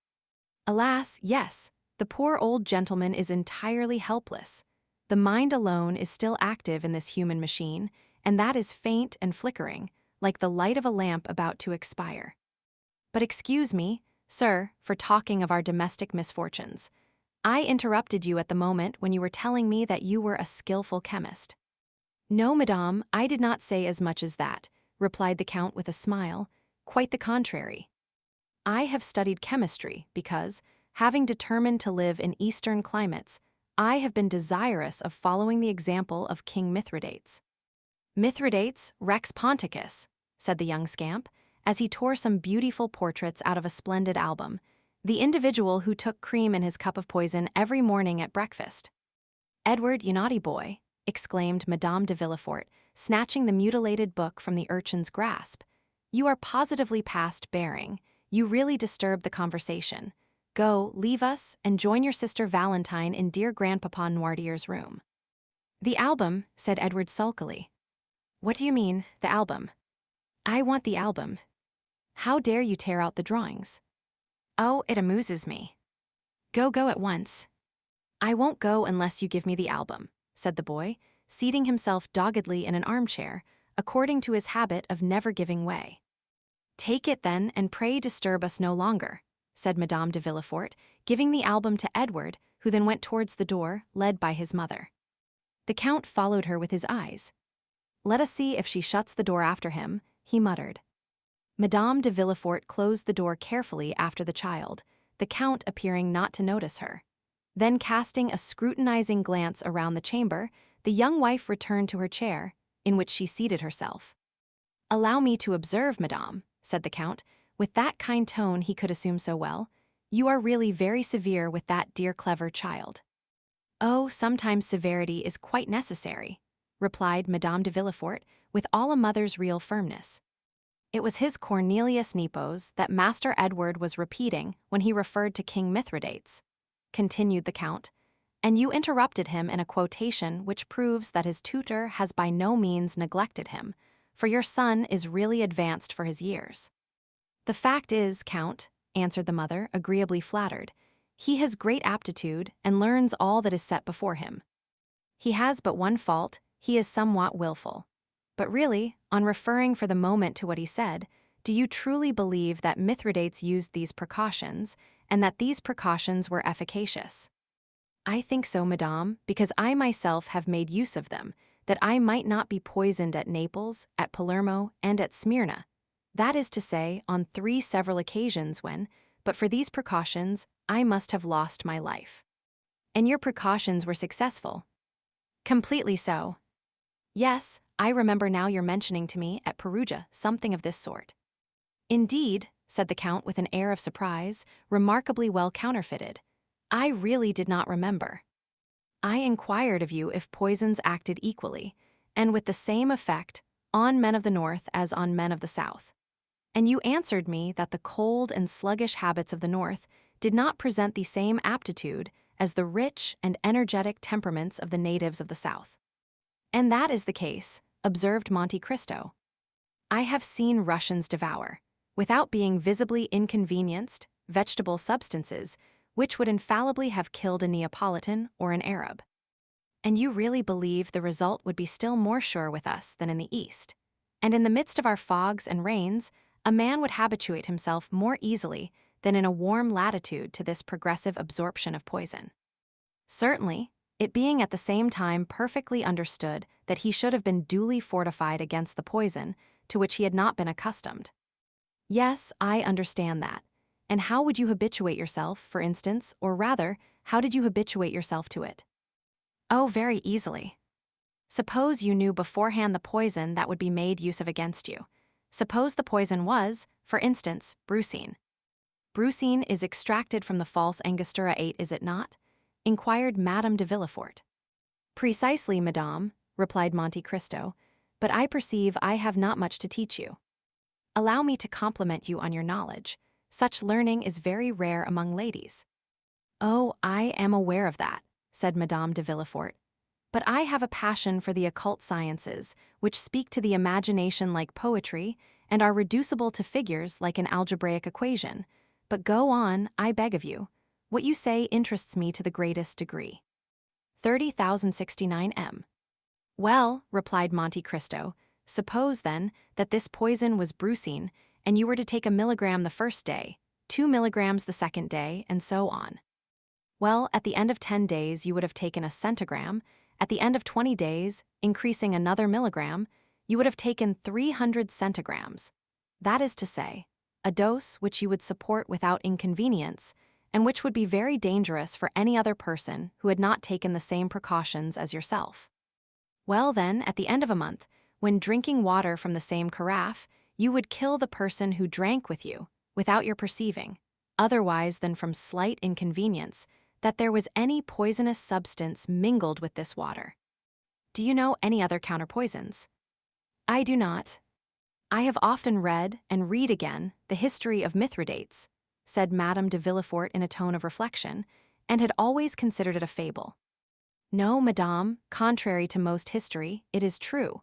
S1: "Alas, yes, the poor old gentleman is entirely helpless. The mind alone is still active in this human machine, and that is faint and flickering, like the light of a lamp about to expire. But excuse me, sir, for talking of our domestic misfortunes. I interrupted you at the moment when you were telling me that you were a skillful chemist." "No, madame, I did not say as much as that," replied the Count with a smile. "Quite the contrary. I have studied chemistry because, having determined to live in Eastern climates, I have been desirous of following the example of King Mithridates." "Mithridates, Rex Ponticus," said the young scamp, as he tore some beautiful portraits out of a splendid album, "the individual who took cream in his cup of poison every morning at breakfast." "Edward, you naughty boy," exclaimed Madame de Villefort, snatching the mutilated book from the urchin's grasp. "You are positively past bearing. You really disturb the conversation. Go, leave us, and join your sister Valentine in dear Grandpapa Noirtier's room." "The album," said Edward sulkily. "What do you mean, the album?" "I want the album." "How dare you tear out the drawings?" "Oh, it amuses me." Go at once." "I won't go unless you give me the album," said the boy, seating himself doggedly in an armchair, according to his habit of never giving way. "Take it then, and pray disturb us no longer," said Madame de Villefort, giving the album to Edward, who then went towards the door, led by his mother. The Count followed her with his eyes. "Let us see if she shuts the door after him," he muttered. Madame de Villefort closed the door carefully after the child, the Count appearing not to notice her. Then casting a scrutinizing glance around the chamber, the young wife returned to her chair, in which she seated herself. "Allow me to observe, madame," said the Count, with that kind tone he could assume so well, "you are really very severe with that dear clever child." "Oh, sometimes severity is quite necessary," replied Madame de Villefort, with all a mother's real firmness. It was his Cornelius Nepos that Master Edward was repeating when he referred to King Mithridates, continued the Count, and you interrupted him in a quotation which proves that his tutor has by no means neglected him, for your son is really advanced for his years. "The fact is, Count," answered the mother, agreeably flattered, He has great aptitude and learns all that is set before him. He has but one fault, he is somewhat willful. But really, on referring for the moment to what he said, do you truly believe that Mithridates used these precautions, and that these precautions were efficacious? I think so, madame, because I myself have made use of them, that I might not be poisoned at Naples, at Palermo, and at Smyrna. That is to say, on 3 several occasions when, but for these precautions, I must have lost my life. And your precautions were successful. Completely so. Yes, I remember now you're mentioning to me at Perugia something of this sort. Indeed, said the Count with an air of surprise, remarkably well counterfeited. I really did not remember. I inquired of you if poisons acted equally, and with the same effect, on men of the North as on men of the South. And you answered me that the cold and sluggish habits of the North did not present the same aptitude as the rich and energetic temperaments of the natives of the South. And that is the case, observed Monte Cristo. I have seen Russians devour, without being visibly inconvenienced, vegetable substances, which would infallibly have killed a Neapolitan or an Arab. And you really believe the result would be still more sure with us than in the East. And in the midst of our fogs and rains, a man would habituate himself more easily than in a warm latitude to this progressive absorption of poison. Certainly, it being at the same time perfectly understood that he should have been duly fortified against the poison to which he had not been accustomed. Yes, I understand that. And how would you habituate yourself, for instance, or rather, how did you habituate yourself to it? Oh, very easily. Suppose you knew beforehand the poison that would be made use of against you. Suppose the poison was, for instance, brucine. Brucine is extracted from the false Angostura 8, is it not? Inquired Madame de Villefort. Precisely, madame, replied Monte Cristo, but I perceive I have not much to teach you. Allow me to compliment you on your knowledge. Such learning is very rare among ladies. Oh, I am aware of that, said Madame de Villefort. But I have a passion for the occult sciences, which speak to the imagination like poetry and are reducible to figures like an algebraic equation. But go on, I beg of you. What you say interests me to the greatest degree. 30,069 m. Well, replied Monte Cristo, suppose, then, that this poison was brucine, and you were to take 1 milligram the first day, 2 milligrams the second day, and so on. Well, at the end of 10 days you would have taken a centigram. At the end of 20 days, increasing another milligram, you would have taken 300 centigrams. That is to say, a dose which you would support without inconvenience, and which would be very dangerous for any other person who had not taken the same precautions as yourself. Well then, at the end of a month, when drinking water from the same carafe, you would kill the person who drank with you, without your perceiving, otherwise than from slight inconvenience, that there was any poisonous substance mingled with this water. Do you know any other counterpoisons? I do not. I have often read, and read again, the history of Mithridates, said Madame de Villefort in a tone of reflection, and had always considered it a fable. No, madame, contrary to most history, it is true.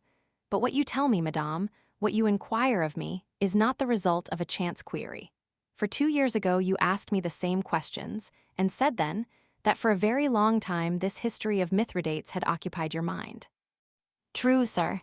S1: But what you tell me, madame, what you inquire of me, is not the result of a chance query. For 2 years ago you asked me the same questions, and said then that for a very long time this history of Mithridates had occupied your mind. True, sir.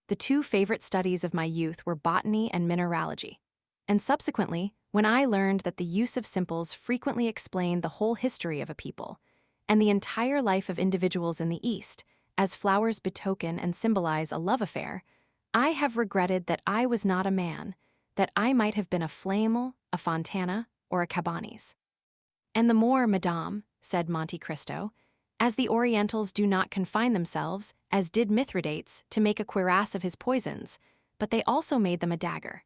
S1: The 2 favorite studies of my youth were botany and mineralogy. And subsequently, when I learned that the use of simples frequently explained the whole history of a people, and the entire life of individuals in the East, as flowers betoken and symbolize a love affair, I have regretted that I was not a man, that I might have been a Flamel, a Fontana, or a Cabanis. And the more, madame, said Monte Cristo, as the Orientals do not confine themselves, as did Mithridates, to make a cuirass of his poisons, but they also made them a dagger.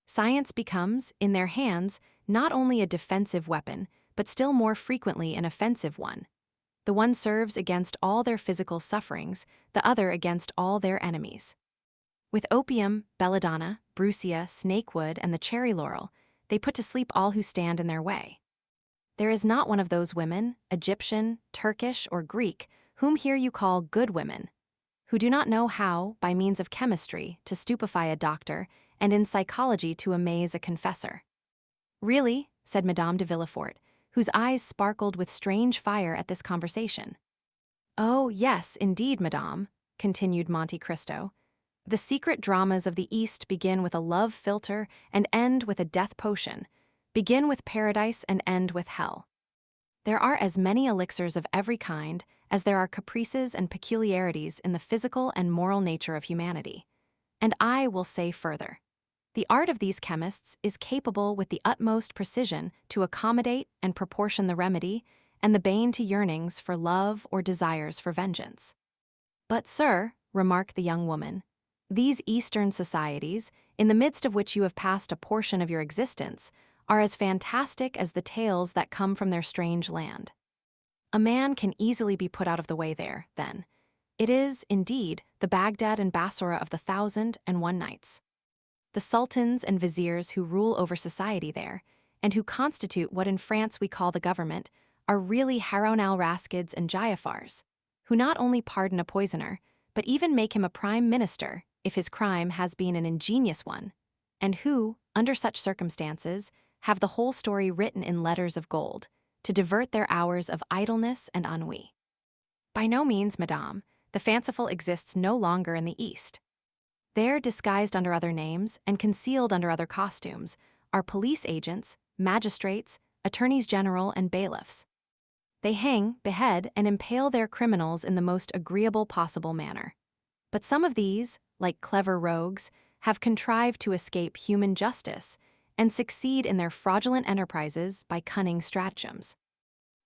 S1: Science becomes, in their hands, not only a defensive weapon, but still more frequently an offensive one. The one serves against all their physical sufferings, the other against all their enemies. With opium, belladonna, brucia, snakewood, and the cherry laurel, they put to sleep all who stand in their way. There is not one of those women, Egyptian, Turkish, or Greek, whom here you call good women, who do not know how, by means of chemistry, to stupefy a doctor, and in psychology to amaze a confessor. Really, said Madame de Villefort, whose eyes sparkled with strange fire at this conversation. "Oh, yes, indeed, madame," continued Monte Cristo. "The secret dramas of the East begin with a love philtre and end with a death potion, begin with paradise and end with hell. There are as many elixirs of every kind as there are caprices and peculiarities in the physical and moral nature of humanity. And I will say further. The art of these chemists is capable with the utmost precision to accommodate and proportion the remedy and the bane to yearnings for love or desires for vengeance." "But, sir," remarked the young woman, "these Eastern societies, in the midst of which you have passed a portion of your existence, are as fantastic as the tales that come from their strange land. A man can easily be put out of the way there, then. It is, indeed, the Baghdad and Bassora of the 1,001 Nights. The sultans and viziers who rule over society there, and who constitute what in France we call the government, are really Harun al-Raskids and Jaafars, who not only pardon a poisoner, but even make him a prime minister if his crime has been an ingenious one, and who, under such circumstances, have the whole story written in letters of gold, to divert their hours of idleness and ennui. By no means, madame, the fanciful exists no longer in the East. There, disguised under other names and concealed under other costumes, are police agents, magistrates, attorneys general, and bailiffs. They hang, behead, and impale their criminals in the most agreeable possible manner. But some of these, like clever rogues, have contrived to escape human justice and succeed in their fraudulent enterprises by cunning stratagems.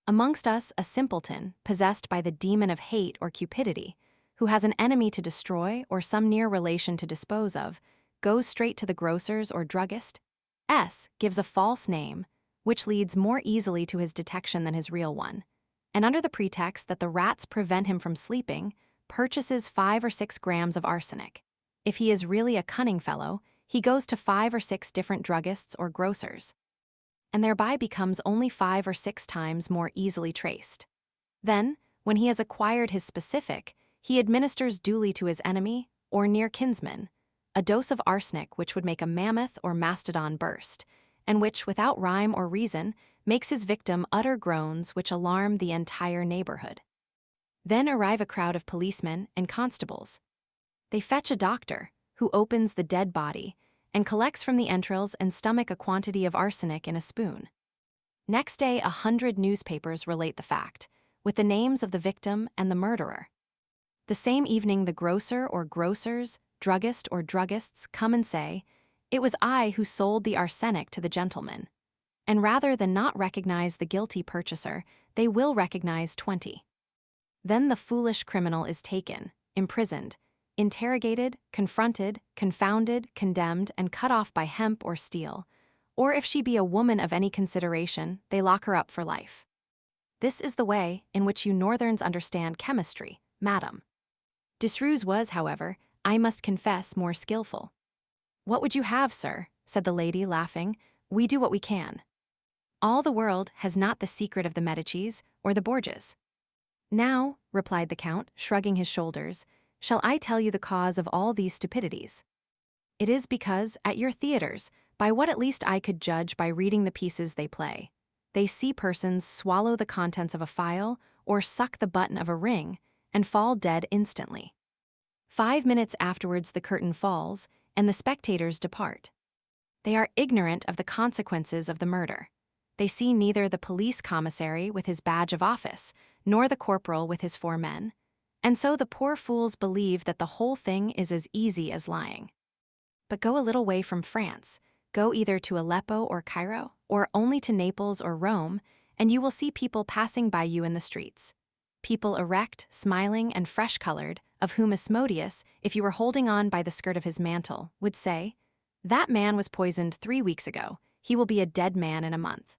S1: Amongst us a simpleton, possessed by the demon of hate or cupidity, who has an enemy to destroy or some near relation to dispose of, goes straight to the grocer's or druggist, gives a false name, which leads more easily to his detection than his real one, and under the pretext that the rats prevent him from sleeping, purchases 5 or 6 grams of arsenic. If he is really a cunning fellow, he goes to 5 or 6 different druggists or grocers, and thereby becomes only 5 or 6 times more easily traced. Then, when he has acquired his specific, he administers duly to his enemy, or near kinsman, a dose of arsenic which would make a mammoth or mastodon burst, and which, without rhyme or reason, makes his victim utter groans which alarm the entire neighborhood. Then arrive a crowd of policemen and constables. They fetch a doctor, who opens the dead body, and collects from the entrails and stomach a quantity of arsenic in a spoon. Next day 100 newspapers relate the fact, with the names of the victim and the murderer. The same evening the grocer or grocers, druggist or druggists come and say, "It was I who sold the arsenic to the gentleman." And rather than not recognize the guilty purchaser, they will recognize 20. Then the foolish criminal is taken, imprisoned, interrogated, confronted, confounded, condemned, and cut off by hemp or steel, or if she be a woman of any consideration, they lock her up for life. This is the way in which you Northerns understand chemistry, madam. Desrues was, however, I must confess, more skillful. "What would you have, sir?" said the lady, laughing. "We do what we can. All the world has not the secret of the Medicis or the Borgias." "Now," replied the Count, shrugging his shoulders, "shall I tell you the cause of all these stupidities? It is because, at your theaters, by what at least I could judge by reading the pieces they play, they see persons swallow the contents of a phial or suck the button of a ring and fall dead instantly. 5 minutes afterwards the curtain falls, and the spectators depart. They are ignorant of the consequences of the murder. They see neither the police commissary with his badge of office, nor the corporal with his 4 men, and so the poor fools believe that the whole thing is as easy as lying. But go a little way from France, go either to Aleppo or Cairo, or only to Naples or Rome, and you will see people passing by you in the streets. People erect, smiling, and fresh-colored, of whom Asmodeus, if you were holding on by the skirt of his mantle, would say, 'That man was poisoned 3 weeks ago. He will be a dead man in a month.'"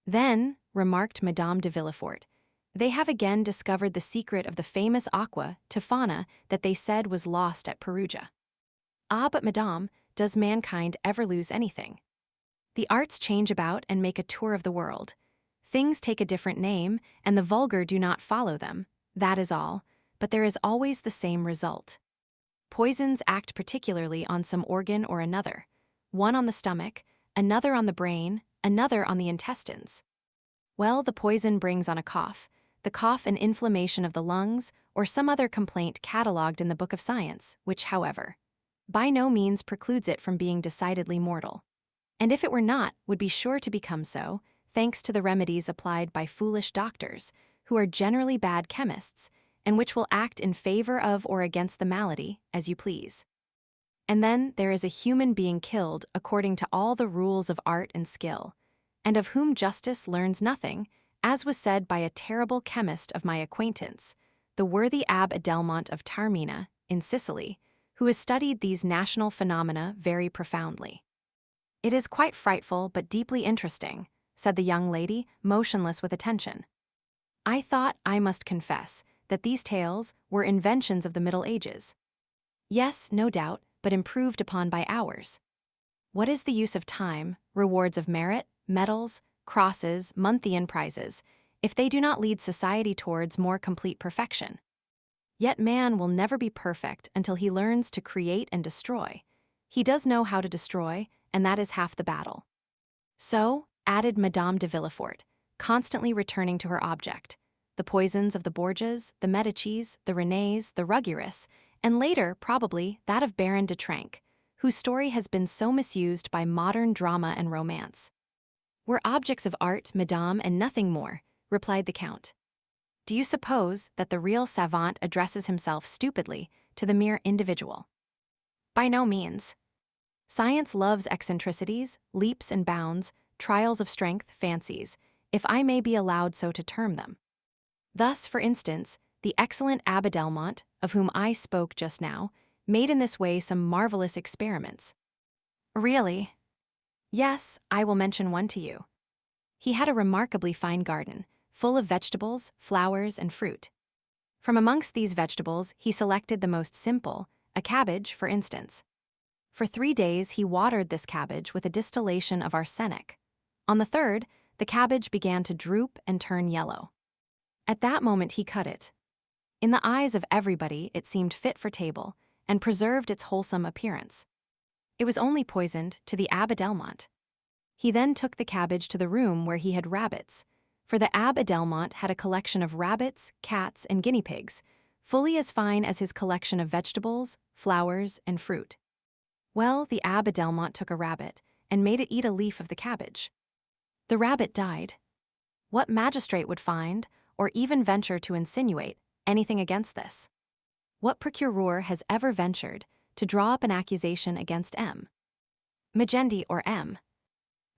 S1: "Then," remarked Madame de Villefort, "they have again discovered the secret of the famous aqua, Tofana, that they said was lost at Perugia." "Ah, but madame, does mankind ever lose anything? The arts change about and make a tour of the world. Things take a different name, and the vulgar do not follow them, that is all, but there is always the same result. Poisons act particularly on some organ or another, one on the stomach, another on the brain, another on the intestines. Well, the poison brings on a cough, the cough an inflammation of the lungs, or some other complaint catalogued in the Book of Science, which, however, by no means precludes it from being decidedly mortal. And if it were not, would be sure to become so, thanks to the remedies applied by foolish doctors, who are generally bad chemists, and which will act in favor of or against the malady, as you please. And then there is a human being killed according to all the rules of art and skill, and of whom justice learns nothing, as was said by a terrible chemist of my acquaintance, the worthy Abbé Adelmont of Taormina, in Sicily, who has studied these national phenomena very profoundly. "It is quite frightful but deeply interesting," said the young lady, motionless with attention. "I thought, I must confess, that these tales were inventions of the Middle Ages." "Yes, no doubt, but improved upon by ours. What is the use of time, rewards of merit, medals, crosses, Montheian prizes, if they do not lead society towards more complete perfection? Yet man will never be perfect until he learns to create and destroy. He does know how to destroy, and that is half the battle." "So," added Madame de Villefort, constantly returning to her object, "the poisons of the Borgias, the Medicis, the Renés, the Ruggierists, and later, probably, that of Baron de Trenck, whose story has been so misused by modern drama and romance." "Were objects of art, madame, and nothing more," replied the Count. "Do you suppose that the real savant addresses himself stupidly to the mere individual? By no means. Science loves eccentricities, leaps and bounds, trials of strength, fancies, if I may be allowed so to term them. Thus, for instance, the excellent Abbé Adelmont, of whom I spoke just now, made in this way some marvelous experiments." "Really?" "Yes, I will mention one to you. He had a remarkably fine garden, full of vegetables, flowers, and fruit. From amongst these vegetables he selected the most simple, a cabbage, for instance. For 3 days he watered this cabbage with a distillation of arsenic. On the third, the cabbage began to droop and turn yellow. At that moment he cut it. In the eyes of everybody it seemed fit for table, and preserved its wholesome appearance. It was only poisoned to the Abbé Adelmont. He then took the cabbage to the room where he had rabbits, for the Abbé Adelmont had a collection of rabbits, cats, and guinea pigs, fully as fine as his collection of vegetables, flowers, and fruit. Well, the Abbé Adelmont took a rabbit, and made it eat a leaf of the cabbage. The rabbit died. What magistrate would find, or even venture to insinuate, anything against this? What procureur has ever ventured to draw up an accusation against M. Magendie or M.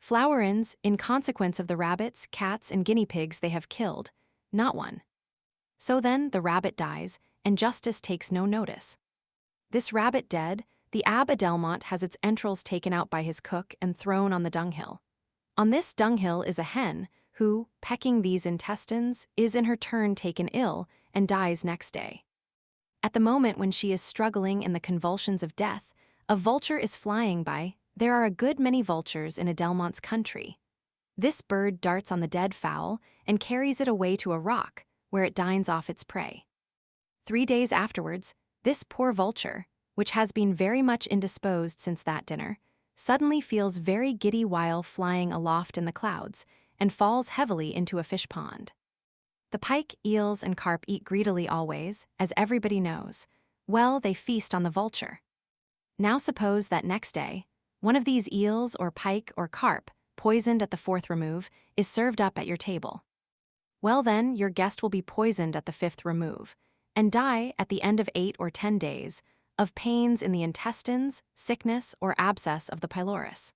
S1: Flowerins, in consequence of the rabbits, cats, and guinea pigs they have killed? Not one. So then the rabbit dies, and justice takes no notice. This rabbit dead, the Abbé Adelmont has its entrails taken out by his cook and thrown on the dunghill. On this dunghill is a hen, who, pecking these intestines, is in her turn taken ill and dies next day. At the moment when she is struggling in the convulsions of death, a vulture is flying by. There are a good many vultures in Adelmont's country. This bird darts on the dead fowl and carries it away to a rock, where it dines off its prey. 3 days afterwards, this poor vulture, which has been very much indisposed since that dinner, suddenly feels very giddy while flying aloft in the clouds, and falls heavily into a fish pond. The pike, eels, and carp eat greedily always, as everybody knows. Well, they feast on the vulture. Now suppose that next day, one of these eels or pike or carp, poisoned at the 4th remove, is served up at your table. Well then, your guest will be poisoned at the 5th remove, and die at the end of 8 or 10 days, of pains in the intestines, sickness, or abscess of the pylorus.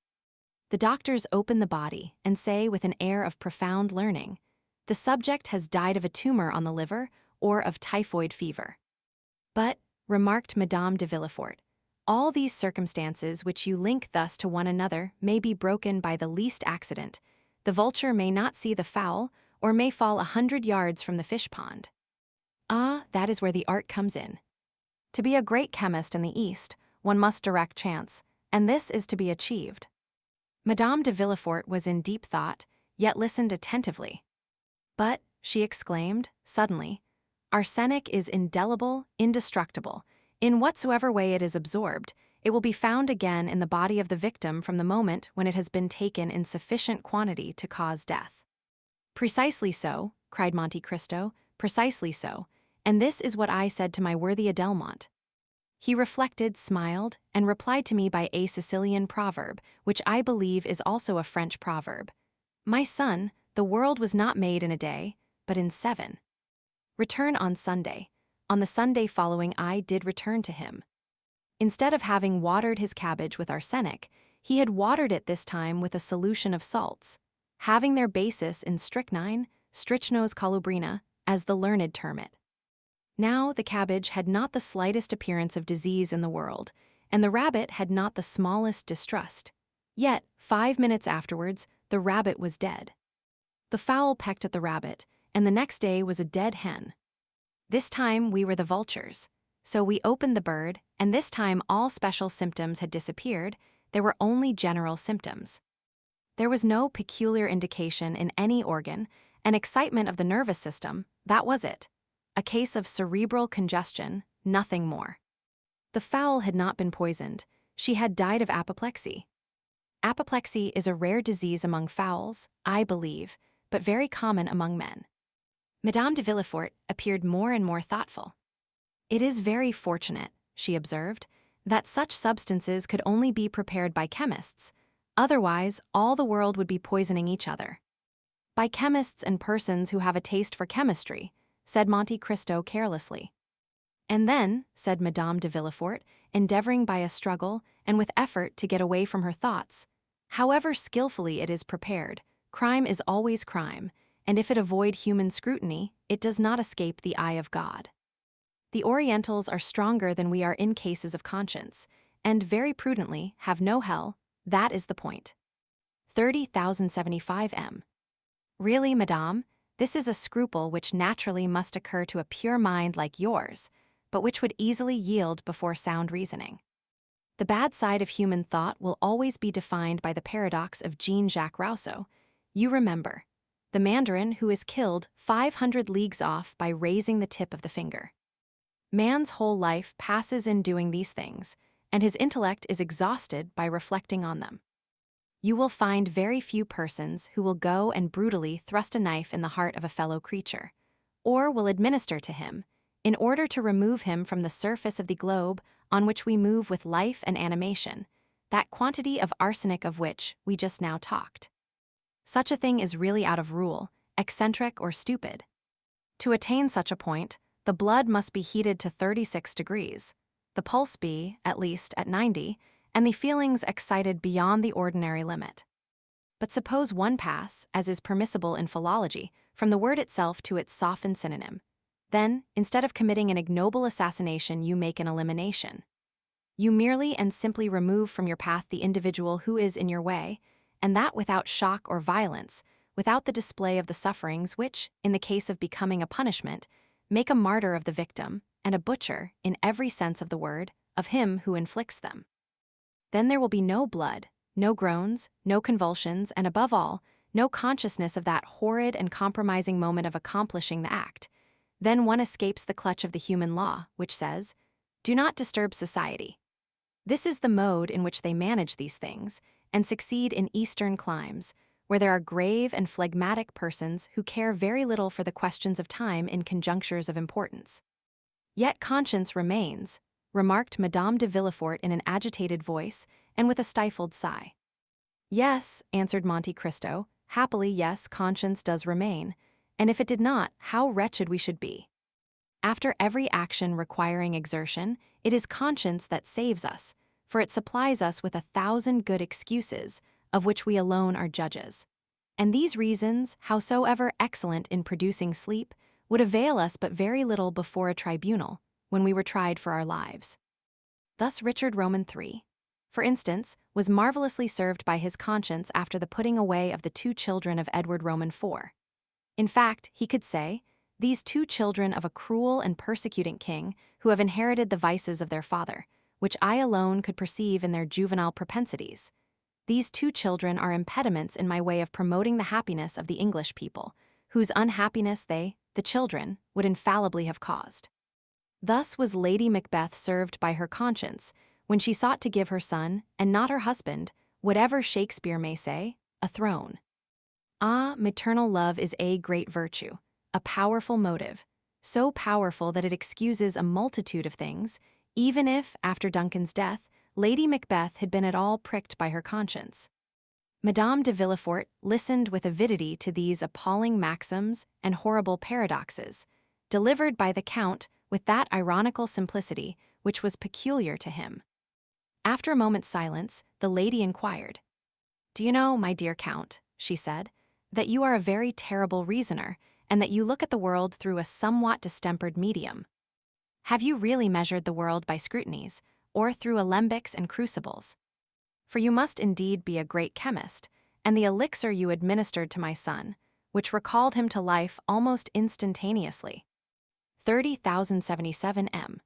S1: The doctors open the body and say with an air of profound learning, the subject has died of a tumor on the liver or of typhoid fever. But, remarked Madame de Villefort, all these circumstances which you link thus to one another may be broken by the least accident. The vulture may not see the fowl, or may fall 100 yards from the fish pond. Ah, that is where the art comes in. To be a great chemist in the East, one must direct chance, and this is to be achieved. Madame de Villefort was in deep thought, yet listened attentively. But, she exclaimed, suddenly, arsenic is indelible, indestructible. In whatsoever way it is absorbed, it will be found again in the body of the victim from the moment when it has been taken in sufficient quantity to cause death. Precisely so, cried Monte Cristo, precisely so, and this is what I said to my worthy Adelmont. He reflected, smiled, and replied to me by a Sicilian proverb, which I believe is also a French proverb. My son, the world was not made in a day, but in 7. Return on Sunday. On the Sunday following I did return to him. Instead of having watered his cabbage with arsenic, he had watered it this time with a solution of salts, having their basis in strychnine, strychnos colubrina, as the learned term it. Now the cabbage had not the slightest appearance of disease in the world, and the rabbit had not the smallest distrust. Yet, 5 minutes afterwards, the rabbit was dead. The fowl pecked at the rabbit, and the next day was a dead hen. This time we were the vultures. So we opened the bird, and this time all special symptoms had disappeared, there were only general symptoms. There was no peculiar indication in any organ, an excitement of the nervous system, that was it. A case of cerebral congestion, nothing more. The fowl had not been poisoned, she had died of apoplexy. Apoplexy is a rare disease among fowls, I believe, but very common among men. Madame de Villefort appeared more and more thoughtful. It is very fortunate, she observed, that such substances could only be prepared by chemists, otherwise all the world would be poisoning each other. By chemists and persons who have a taste for chemistry, said Monte Cristo carelessly. And then, said Madame de Villefort, endeavoring by a struggle and with effort to get away from her thoughts, however skillfully it is prepared, crime is always crime, and if it avoid human scrutiny, it does not escape the eye of God. The Orientals are stronger than we are in cases of conscience, and very prudently have no hell, that is the point. 30,075 m. Really, madame, this is a scruple which naturally must occur to a pure mind like yours, but which would easily yield before sound reasoning. The bad side of human thought will always be defined by the paradox of Jean-Jacques Rousseau. You remember, the mandarin who is killed 500 leagues off by raising the tip of the finger. Man's whole life passes in doing these things, and his intellect is exhausted by reflecting on them. You will find very few persons who will go and brutally thrust a knife in the heart of a fellow creature, or will administer to him, in order to remove him from the surface of the globe on which we move with life and animation, that quantity of arsenic of which we just now talked. Such a thing is really out of rule, eccentric or stupid. To attain such a point, the blood must be heated to 36 degrees, the pulse be, at least, at 90, and the feelings excited beyond the ordinary limit. But suppose one pass, as is permissible in philology, from the word itself to its softened synonym. Then, instead of committing an ignoble assassination, you make an elimination. You merely and simply remove from your path the individual who is in your way, and that without shock or violence, without the display of the sufferings which, in the case of becoming a punishment, make a martyr of the victim, and a butcher, in every sense of the word, of him who inflicts them. Then there will be no blood, no groans, no convulsions, and above all, no consciousness of that horrid and compromising moment of accomplishing the act. Then one escapes the clutch of the human law, which says, "Do not disturb society." This is the mode in which they manage these things, and succeed in Eastern climes, where there are grave and phlegmatic persons who care very little for the questions of time in conjunctures of importance. Yet conscience remains, remarked Madame de Villefort in an agitated voice and with a stifled sigh. Yes, answered Monte Cristo, happily yes, conscience does remain, and if it did not, how wretched we should be. After every action requiring exertion, it is conscience that saves us, for it supplies us with 1,000 good excuses, of which we alone are judges. And these reasons, howsoever excellent in producing sleep, would avail us but very little before a tribunal, when we were tried for our lives. Thus Richard Roman III, for instance, was marvelously served by his conscience after the putting away of the 2 children of Edward Roman IV. In fact, he could say, these 2 children of a cruel and persecuting king who have inherited the vices of their father, which I alone could perceive in their juvenile propensities. These 2 children are impediments in my way of promoting the happiness of the English people, whose unhappiness they, the children, would infallibly have caused. Thus was Lady Macbeth served by her conscience, when she sought to give her son, and not her husband, whatever Shakespeare may say, a throne. Ah, maternal love is a great virtue, a powerful motive, so powerful that it excuses a multitude of things, even if, after Duncan's death, Lady Macbeth had been at all pricked by her conscience. Madame de Villefort listened with avidity to these appalling maxims and horrible paradoxes, delivered by the Count with that ironical simplicity which was peculiar to him. After a moment's silence, the lady inquired, "Do you know, my dear Count," she said, "that you are a very terrible reasoner, and that you look at the world through a somewhat distempered medium? Have you really measured the world by scrutinies, or through alembics and crucibles? For you must indeed be a great chemist, and the elixir you administered to my son, which recalled him to life almost instantaneously. 30,077 m.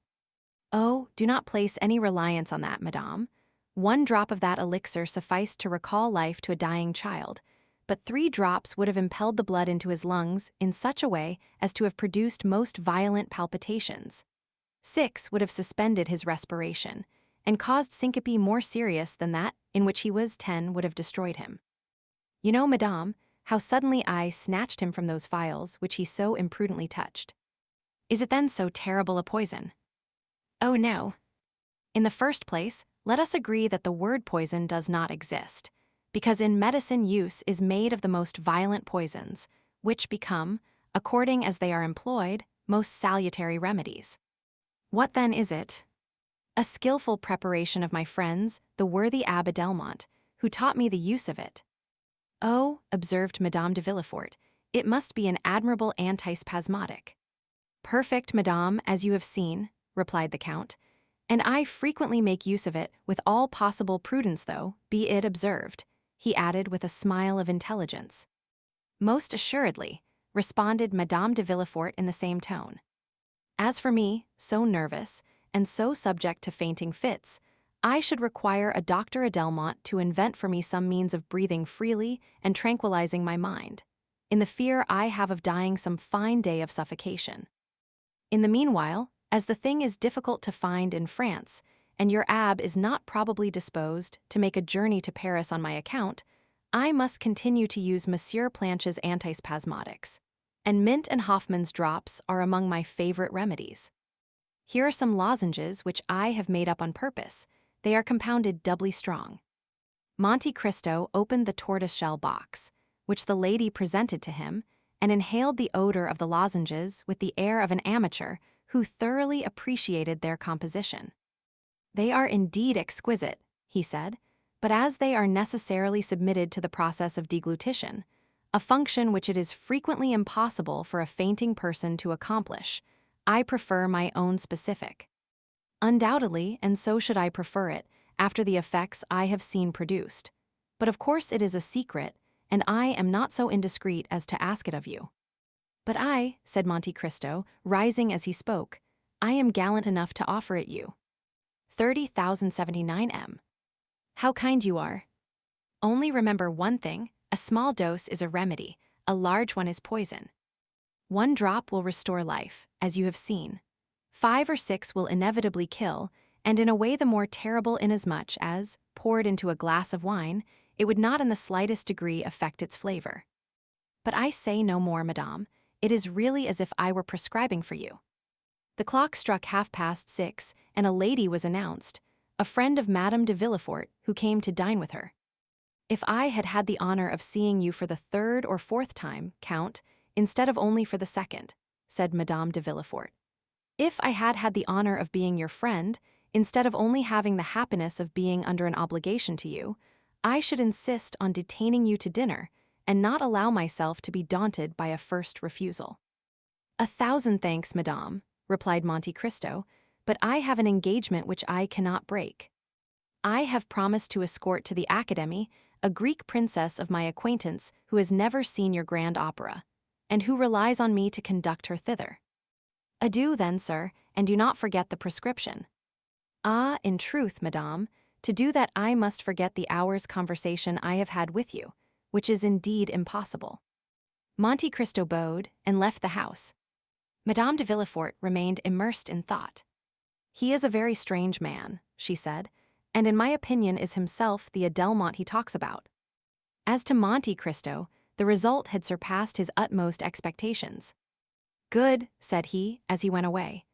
S1: Oh, do not place any reliance on that, madame. 1 drop of that elixir sufficed to recall life to a dying child, but 3 drops would have impelled the blood into his lungs in such a way as to have produced most violent palpitations. 6 would have suspended his respiration, and caused syncope more serious than that in which he was 10 would have destroyed him. You know, madame, how suddenly I snatched him from those phials which he so imprudently touched. Is it then so terrible a poison? Oh no. In the first place, let us agree that the word poison does not exist, because in medicine use is made of the most violent poisons, which become, according as they are employed, most salutary remedies. What then is it? A skillful preparation of my friends, the worthy Abbé Delmont, who taught me the use of it. Oh, observed Madame de Villefort, it must be an admirable antispasmodic. Perfect, madame, as you have seen, replied the Count, and I frequently make use of it with all possible prudence, though, be it observed, he added with a smile of intelligence. Most assuredly, responded Madame de Villefort in the same tone. As for me, so nervous, and so subject to fainting fits, I should require a Dr. Adelmont to invent for me some means of breathing freely and tranquilizing my mind, in the fear I have of dying some fine day of suffocation. In the meanwhile, as the thing is difficult to find in France, and your Abbé is not probably disposed to make a journey to Paris on my account, I must continue to use Monsieur Planche's antispasmodics, and Mint and Hoffman's drops are among my favorite remedies. Here are some lozenges which I have made up on purpose. They are compounded doubly strong. Monte Cristo opened the tortoiseshell box, which the lady presented to him, and inhaled the odor of the lozenges with the air of an amateur who thoroughly appreciated their composition. They are indeed exquisite, he said, but as they are necessarily submitted to the process of deglutition, a function which it is frequently impossible for a fainting person to accomplish, I prefer my own specific. Undoubtedly, and so should I prefer it, after the effects I have seen produced. But of course it is a secret, and I am not so indiscreet as to ask it of you. But I, said Monte Cristo, rising as he spoke, I am gallant enough to offer it you. 30,079 m. How kind you are. Only remember one thing, a small dose is a remedy, a large one is poison. 1 drop will restore life, as you have seen. 5 or 6 will inevitably kill, and in a way the more terrible inasmuch as, poured into a glass of wine, it would not in the slightest degree affect its flavor. But I say no more, madame, it is really as if I were prescribing for you. The clock struck 6:30, and a lady was announced, a friend of Madame de Villefort, who came to dine with her. If I had had the honor of seeing you for the 3rd or 4th time, Count, instead of only for the 2nd, said Madame de Villefort. If I had had the honor of being your friend, instead of only having the happiness of being under an obligation to you, I should insist on detaining you to dinner, and not allow myself to be daunted by a first refusal. 1,000 thanks, madame, replied Monte Cristo, but I have an engagement which I cannot break. I have promised to escort to the Academy a Greek princess of my acquaintance who has never seen your grand opera, and who relies on me to conduct her thither. Adieu then, sir, and do not forget the prescription. Ah, in truth, madame, to do that I must forget the hour's conversation I have had with you, which is indeed impossible. Monte Cristo bowed and left the house. Madame de Villefort remained immersed in thought. He is a very strange man, she said, and in my opinion is himself the Adelmont he talks about. As to Monte Cristo, The result had surpassed his utmost expectations. "Good," said he, as he went away.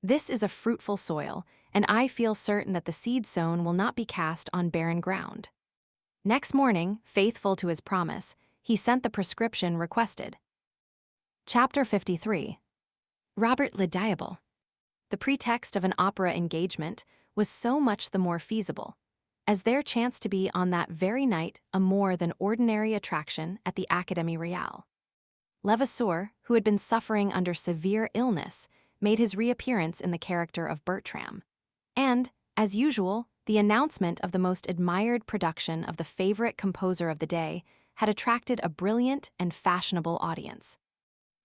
S1: "This is a fruitful soil, and I feel certain that the seed sown will not be cast on barren ground." Next morning, faithful to his promise, he sent the prescription requested. Chapter 53. Robert le Diable. The pretext of an opera engagement was so much the more feasible, as there chanced to be on that very night a more than ordinary attraction at the Académie Royale. Levasseur, who had been suffering under severe illness, made his reappearance in the character of Bertram, and, as usual, the announcement of the most admired production of the favorite composer of the day had attracted a brilliant and fashionable audience.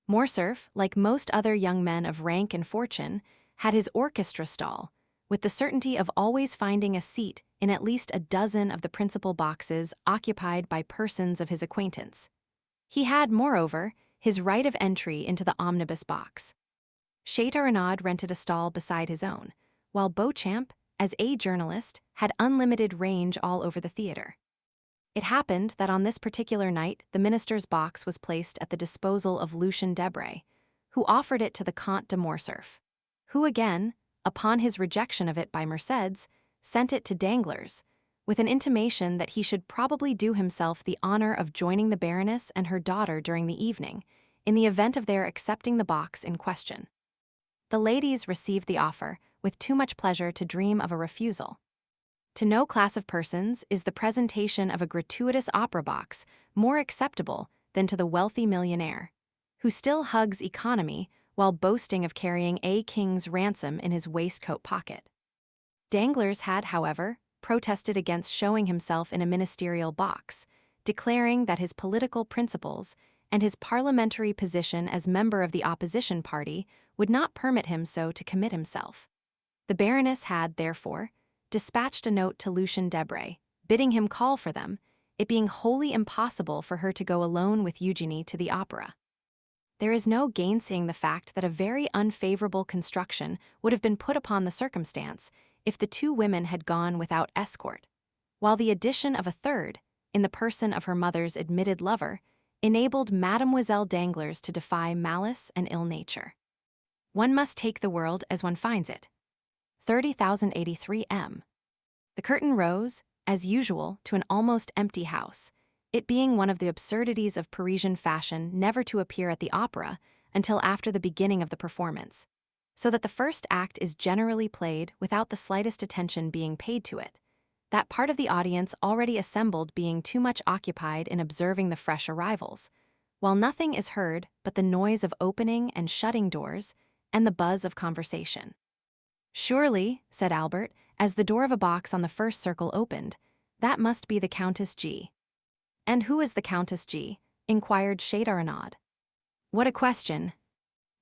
S1: Morcerf, like most other young men of rank and fortune, had his orchestra stall, with the certainty of always finding a seat in at least a dozen of the principal boxes occupied by persons of his acquaintance. He had, moreover, his right of entry into the omnibus box. Châteaurenaud rented a stall beside his own, while Beauchamp, as a journalist, had unlimited range all over the theatre. It happened that on this particular night the minister's box was placed at the disposal of Lucien Debray, who offered it to the Comte de Morcerf, who again, upon his rejection of it by Mercédès, sent it to Danglars, with an intimation that he should probably do himself the honor of joining the Baroness and her daughter during the evening, in the event of their accepting the box in question. The ladies received the offer with too much pleasure to dream of a refusal. To no class of persons is the presentation of a gratuitous opera box more acceptable than to the wealthy millionaire, who still hugs economy while boasting of carrying a king's ransom in his waistcoat pocket. Danglars had, however, protested against showing himself in a ministerial box, declaring that his political principles and his parliamentary position as member of the opposition party would not permit him so to commit himself. The Baroness had, therefore, dispatched a note to Lucien Debray, bidding him call for them, it being wholly impossible for her to go alone with Eugénie to the opera. There is no gainsaying the fact that a very unfavorable construction would have been put upon the circumstance if the two women had gone without escort, while the addition of a third, in the person of her mother's admitted lover, enabled Mademoiselle Danglars to defy malice and ill nature. One must take the world as one finds it. 30,083 m. The curtain rose, as usual, to an almost empty house, it being one of the absurdities of Parisian fashion never to appear at the opera until after the beginning of the performance, so that the first act is generally played without the slightest attention being paid to it, that part of the audience already assembled being too much occupied in observing the fresh arrivals, while nothing is heard but the noise of opening and shutting doors and the buzz of conversation. "Surely," said Albert, as the door of a box on the first circle opened, "that must be the Countess G." "And who is the Countess G?" inquired Châteaurenaud. "What a question!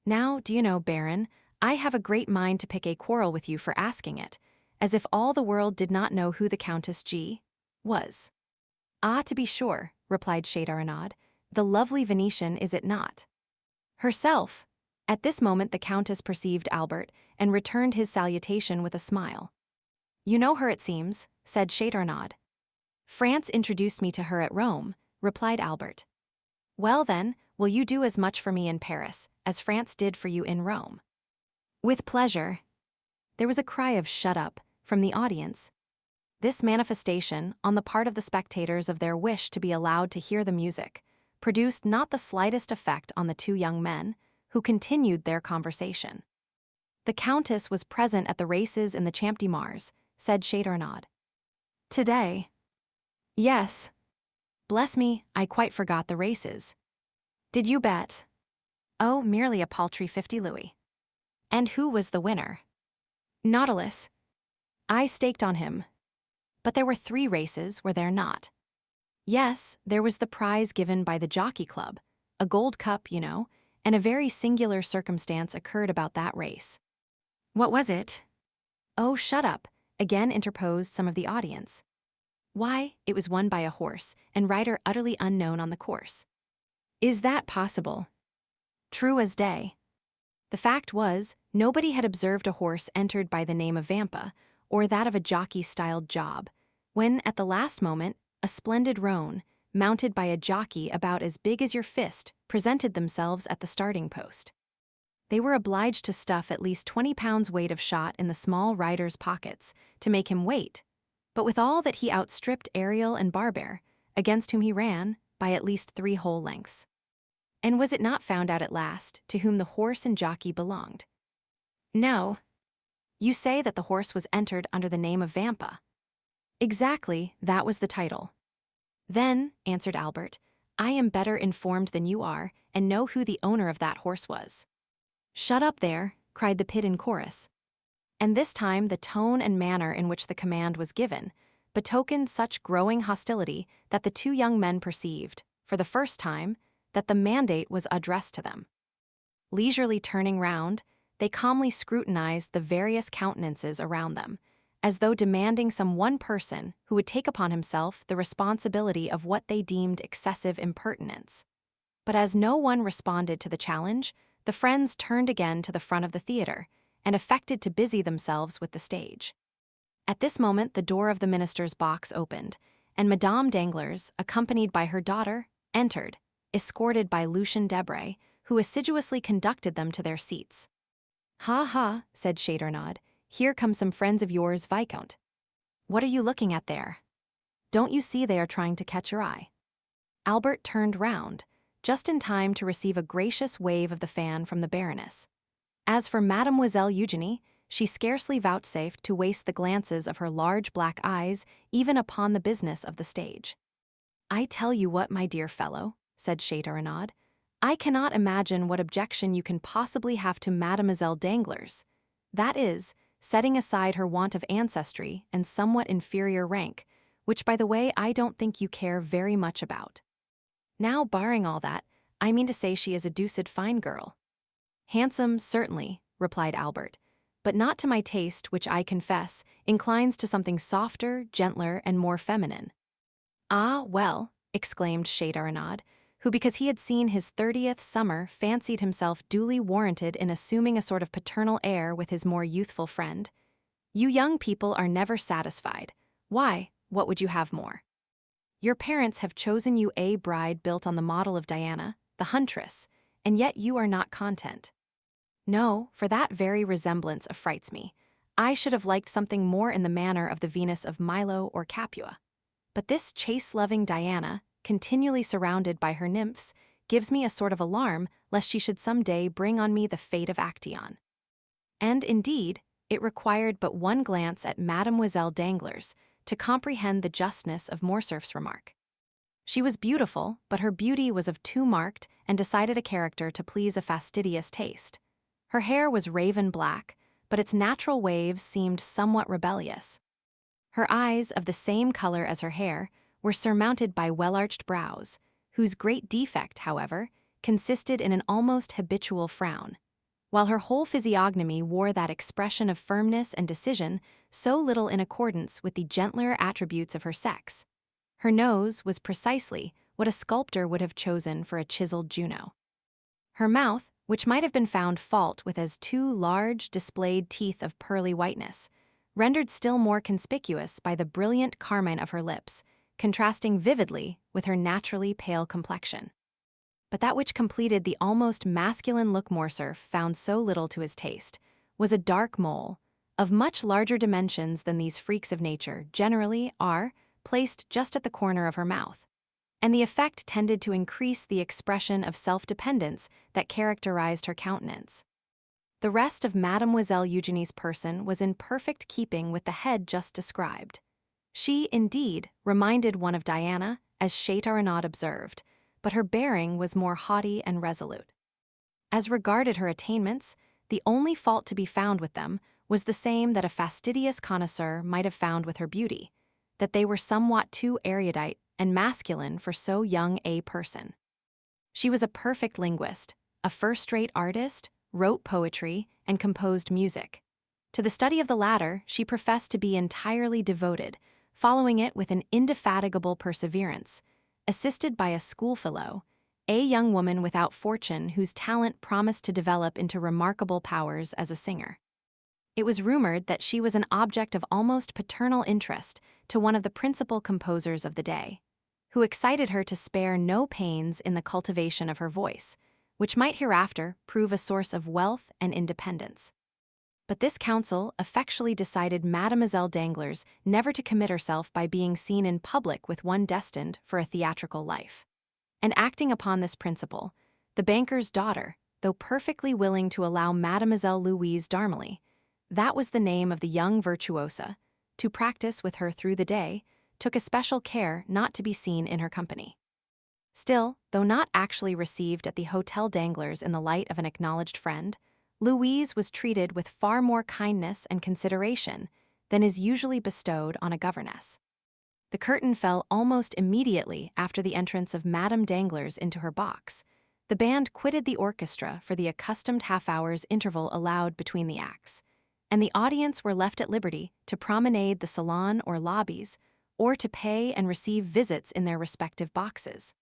S1: Now, do you know, Baron, I have a great mind to pick a quarrel with you for asking it, as if all the world did not know who the Countess G was." "Ah, to be sure," replied Châteaurenaud, "the lovely Venetian, is it not?" "Herself." At this moment the Countess perceived Albert, and returned his salutation with a smile. "You know her, it seems," said Châteaurenaud. "France introduced me to her at Rome," replied Albert. "Well, then, will you do as much for me in Paris as France did for you in Rome?" "With pleasure." There was a cry of "shut up" from the audience. This manifestation, on the part of the spectators of their wish to be allowed to hear the music, produced not the slightest effect on the two young men, who continued their conversation. "The Countess was present at the races in the Champ de Mars," said Châteaurenaud. "Today?" "Yes." "Bless me, I quite forgot the races." "Did you bet?" "Oh, merely a paltry 50 louis." "And who was the winner?" "Nautilus." "I staked on him." "But there were 3 races, were there not?" "Yes, there was the prize given by the Jockey Club, a gold cup, you know, and a very singular circumstance occurred about that race." "What was it?" "Oh, shut up," again interposed some of the audience. "Why, it was won by a horse, and rider utterly unknown on the course." "Is that possible?" "True as day." The fact was, nobody had observed a horse entered by the name of Vampa, or that of a jockey styled Job, when, at the last moment, a splendid roan, mounted by a jockey about as big as your fist, presented themselves at the starting post. They were obliged to stuff at least 20 pounds weight of shot in the small rider's pockets to make him wait, but with all that he outstripped Ariel and Barbare, against whom he ran, by at least 3 whole lengths. And was it not found out at last to whom the horse and jockey belonged? No. You say that the horse was entered under the name of Vampa. Exactly, that was the title. Then, answered Albert, I am better informed than you are, and know who the owner of that horse was. Shut up there, cried the pit in chorus. And this time the tone and manner in which the command was given betokened such growing hostility that the 2 young men perceived, for the first time, that the mandate was addressed to them. Leisurely turning round, they calmly scrutinized the various countenances around them, as though demanding some one person who would take upon himself the responsibility of what they deemed excessive impertinence. But as no one responded to the challenge, the friends turned again to the front of the theater and affected to busy themselves with the stage. At this moment the door of the minister's box opened, and Madame Danglars, accompanied by her daughter, entered, escorted by Lucien Debray, who assiduously conducted them to their seats. Ha ha, said Châteaurenaud, here come some friends of yours, Viscount. What are you looking at there? Don't you see they are trying to catch your eye? Albert turned round, just in time to receive a gracious wave of the fan from the Baroness. As for Mademoiselle Eugénie, she scarcely vouchsafed to waste the glances of her large black eyes even upon the business of the stage. I tell you what, my dear fellow, said Châteaurenaud, I cannot imagine what objection you can possibly have to Mademoiselle Danglars. That is, setting aside her want of ancestry and somewhat inferior rank, which, by the way, I don't think you care very much about. Now, barring all that, I mean to say she is a deuced fine girl. Handsome, certainly, replied Albert, but not to my taste, which I confess, inclines to something softer, gentler, and more feminine. Ah, well, exclaimed Châteaurenaud, who, because he had seen his 30th summer, fancied himself duly warranted in assuming a sort of paternal air with his more youthful friend. You young people are never satisfied. Why, what would you have more? Your parents have chosen you a bride built on the model of Diana, the huntress, and yet you are not content. No, for that very resemblance affrights me. I should have liked something more in the manner of the Venus of Milo or Capua. But this chase-loving Diana, continually surrounded by her nymphs, gives me a sort of alarm lest she should some day bring on me the fate of Actaeon. And, indeed, it required but one glance at Mademoiselle Danglars to comprehend the justness of Morcerf's remark. She was beautiful, but her beauty was of too marked and decided a character to please a fastidious taste. Her hair was raven black, but its natural waves seemed somewhat rebellious. Her eyes, of the same color as her hair, were surmounted by well-arched brows, whose great defect, however, consisted in an almost habitual frown, while her whole physiognomy wore that expression of firmness and decision so little in accordance with the gentler attributes of her sex. Her nose was precisely what a sculptor would have chosen for a chiseled Juno. Her mouth, which might have been found fault with as 2 large, displayed teeth of pearly whiteness, rendered still more conspicuous by the brilliant carmine of her lips, contrasting vividly with her naturally pale complexion. But that which completed the almost masculine look Morcerf found so little to his taste was a dark mole, of much larger dimensions than these freaks of nature generally are, placed just at the corner of her mouth, and the effect tended to increase the expression of self-dependence that characterized her countenance. The rest of Mademoiselle Eugénie's person was in perfect keeping with the head just described. She, indeed, reminded one of Diana, as Châteaurenaud observed, but her bearing was more haughty and resolute. As regarded her attainments, the only fault to be found with them was the same that a fastidious connoisseur might have found with her beauty, that they were somewhat too erudite and masculine for so young a person. She was a perfect linguist, a first-rate artist, wrote poetry, and composed music. To the study of the latter she professed to be entirely devoted, following it with an indefatigable perseverance, assisted by a schoolfellow, a young woman without fortune whose talent promised to develop into remarkable powers as a singer. It was rumored that she was an object of almost paternal interest to one of the principal composers of the day. who excited her to spare no pains in the cultivation of her voice, which might hereafter prove a source of wealth and independence. But this council effectually decided Mademoiselle Danglars never to commit herself by being seen in public with one destined for a theatrical life. And acting upon this principle, the banker's daughter, though perfectly willing to allow Mademoiselle Louise d'Armilly, that was the name of the young virtuosa, to practice with her through the day, took especial care not to be seen in her company. Still, though not actually received at the Hotel Danglars in the light of an acknowledged friend, Louise was treated with far more kindness and consideration than is usually bestowed on a governess. The curtain fell almost immediately after the entrance of Madame Danglars into her box. The band quitted the orchestra for the accustomed half-hour's interval allowed between the acts, and the audience were left at liberty to promenade the salon or lobbies, or to pay and receive visits in their respective boxes.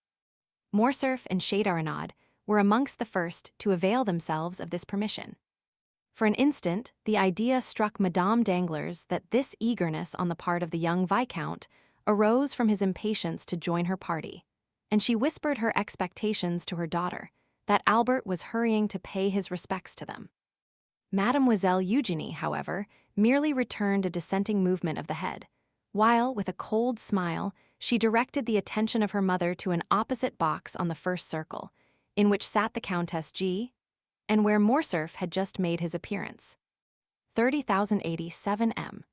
S1: Morcerf and Châteaurenaud were amongst the first to avail themselves of this permission. For an instant, the idea struck Madame Danglars that this eagerness on the part of the young Viscount arose from his impatience to join her party, and she whispered her expectations to her daughter, that Albert was hurrying to pay his respects to them. Mademoiselle Eugénie, however, merely returned a dissenting movement of the head, while, with a cold smile, she directed the attention of her mother to an opposite box on the first circle, in which sat the Countess G., and where Morcerf had just made his appearance. 30,087 M.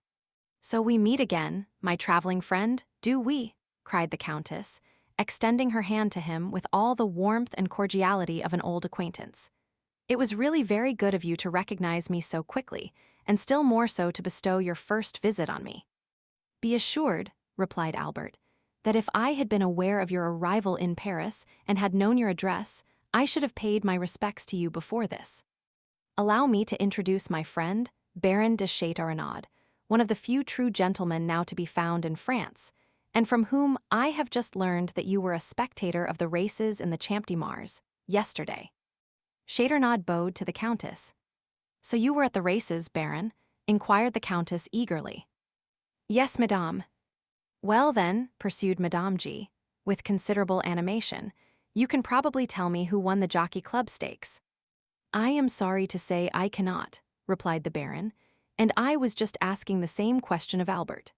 S1: "So we meet again, my traveling friend, do we?" cried the Countess, extending her hand to him with all the warmth and cordiality of an old acquaintance. "It was really very good of you to recognize me so quickly, and still more so to bestow your first visit on me." "Be assured," replied Albert, "that if I had been aware of your arrival in Paris and had known your address, I should have paid my respects to you before this. Allow me to introduce my friend, Baron de Châteaurenaud, one of the few true gentlemen now to be found in France, and from whom I have just learned that you were a spectator of the races in the Champ de Mars yesterday." Châteaurenaud bowed to the Countess. "So you were at the races, Baron?" inquired the Countess eagerly. "Yes, Madame." "Well, then," pursued Madame G., with considerable animation, "you can probably tell me who won the Jockey Club stakes." "I am sorry to say I cannot," replied the Baron, "and I was just asking the same question of Albert."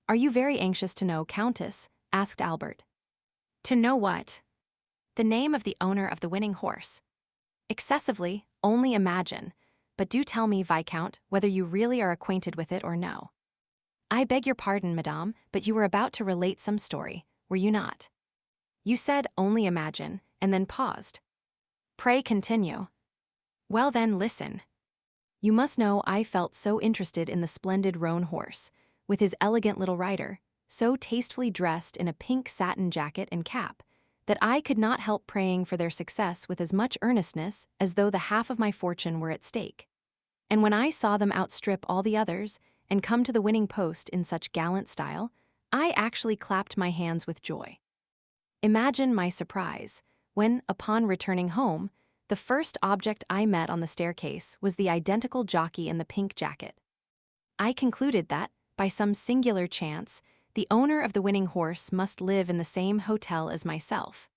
S1: "Are you very anxious to know, Countess?" asked Albert. "To know what?" "The name of the owner of the winning horse." "Excessively, only imagine. But do tell me, Viscount, whether you really are acquainted with it or no." "I beg your pardon, Madame, but you were about to relate some story, were you not? You said only imagine, and then paused. Pray continue." "Well then, listen. You must know I felt so interested in the splendid roan horse, with his elegant little rider, so tastefully dressed in a pink satin jacket and cap, that I could not help praying for their success with as much earnestness as though the half of my fortune were at stake. And when I saw them outstrip all the others and come to the winning post in such gallant style, I actually clapped my hands with joy. Imagine my surprise when, upon returning home, the first object I met on the staircase was the identical jockey in the pink jacket. I concluded that, by some singular chance, the owner of the winning horse must live in the same hotel as myself.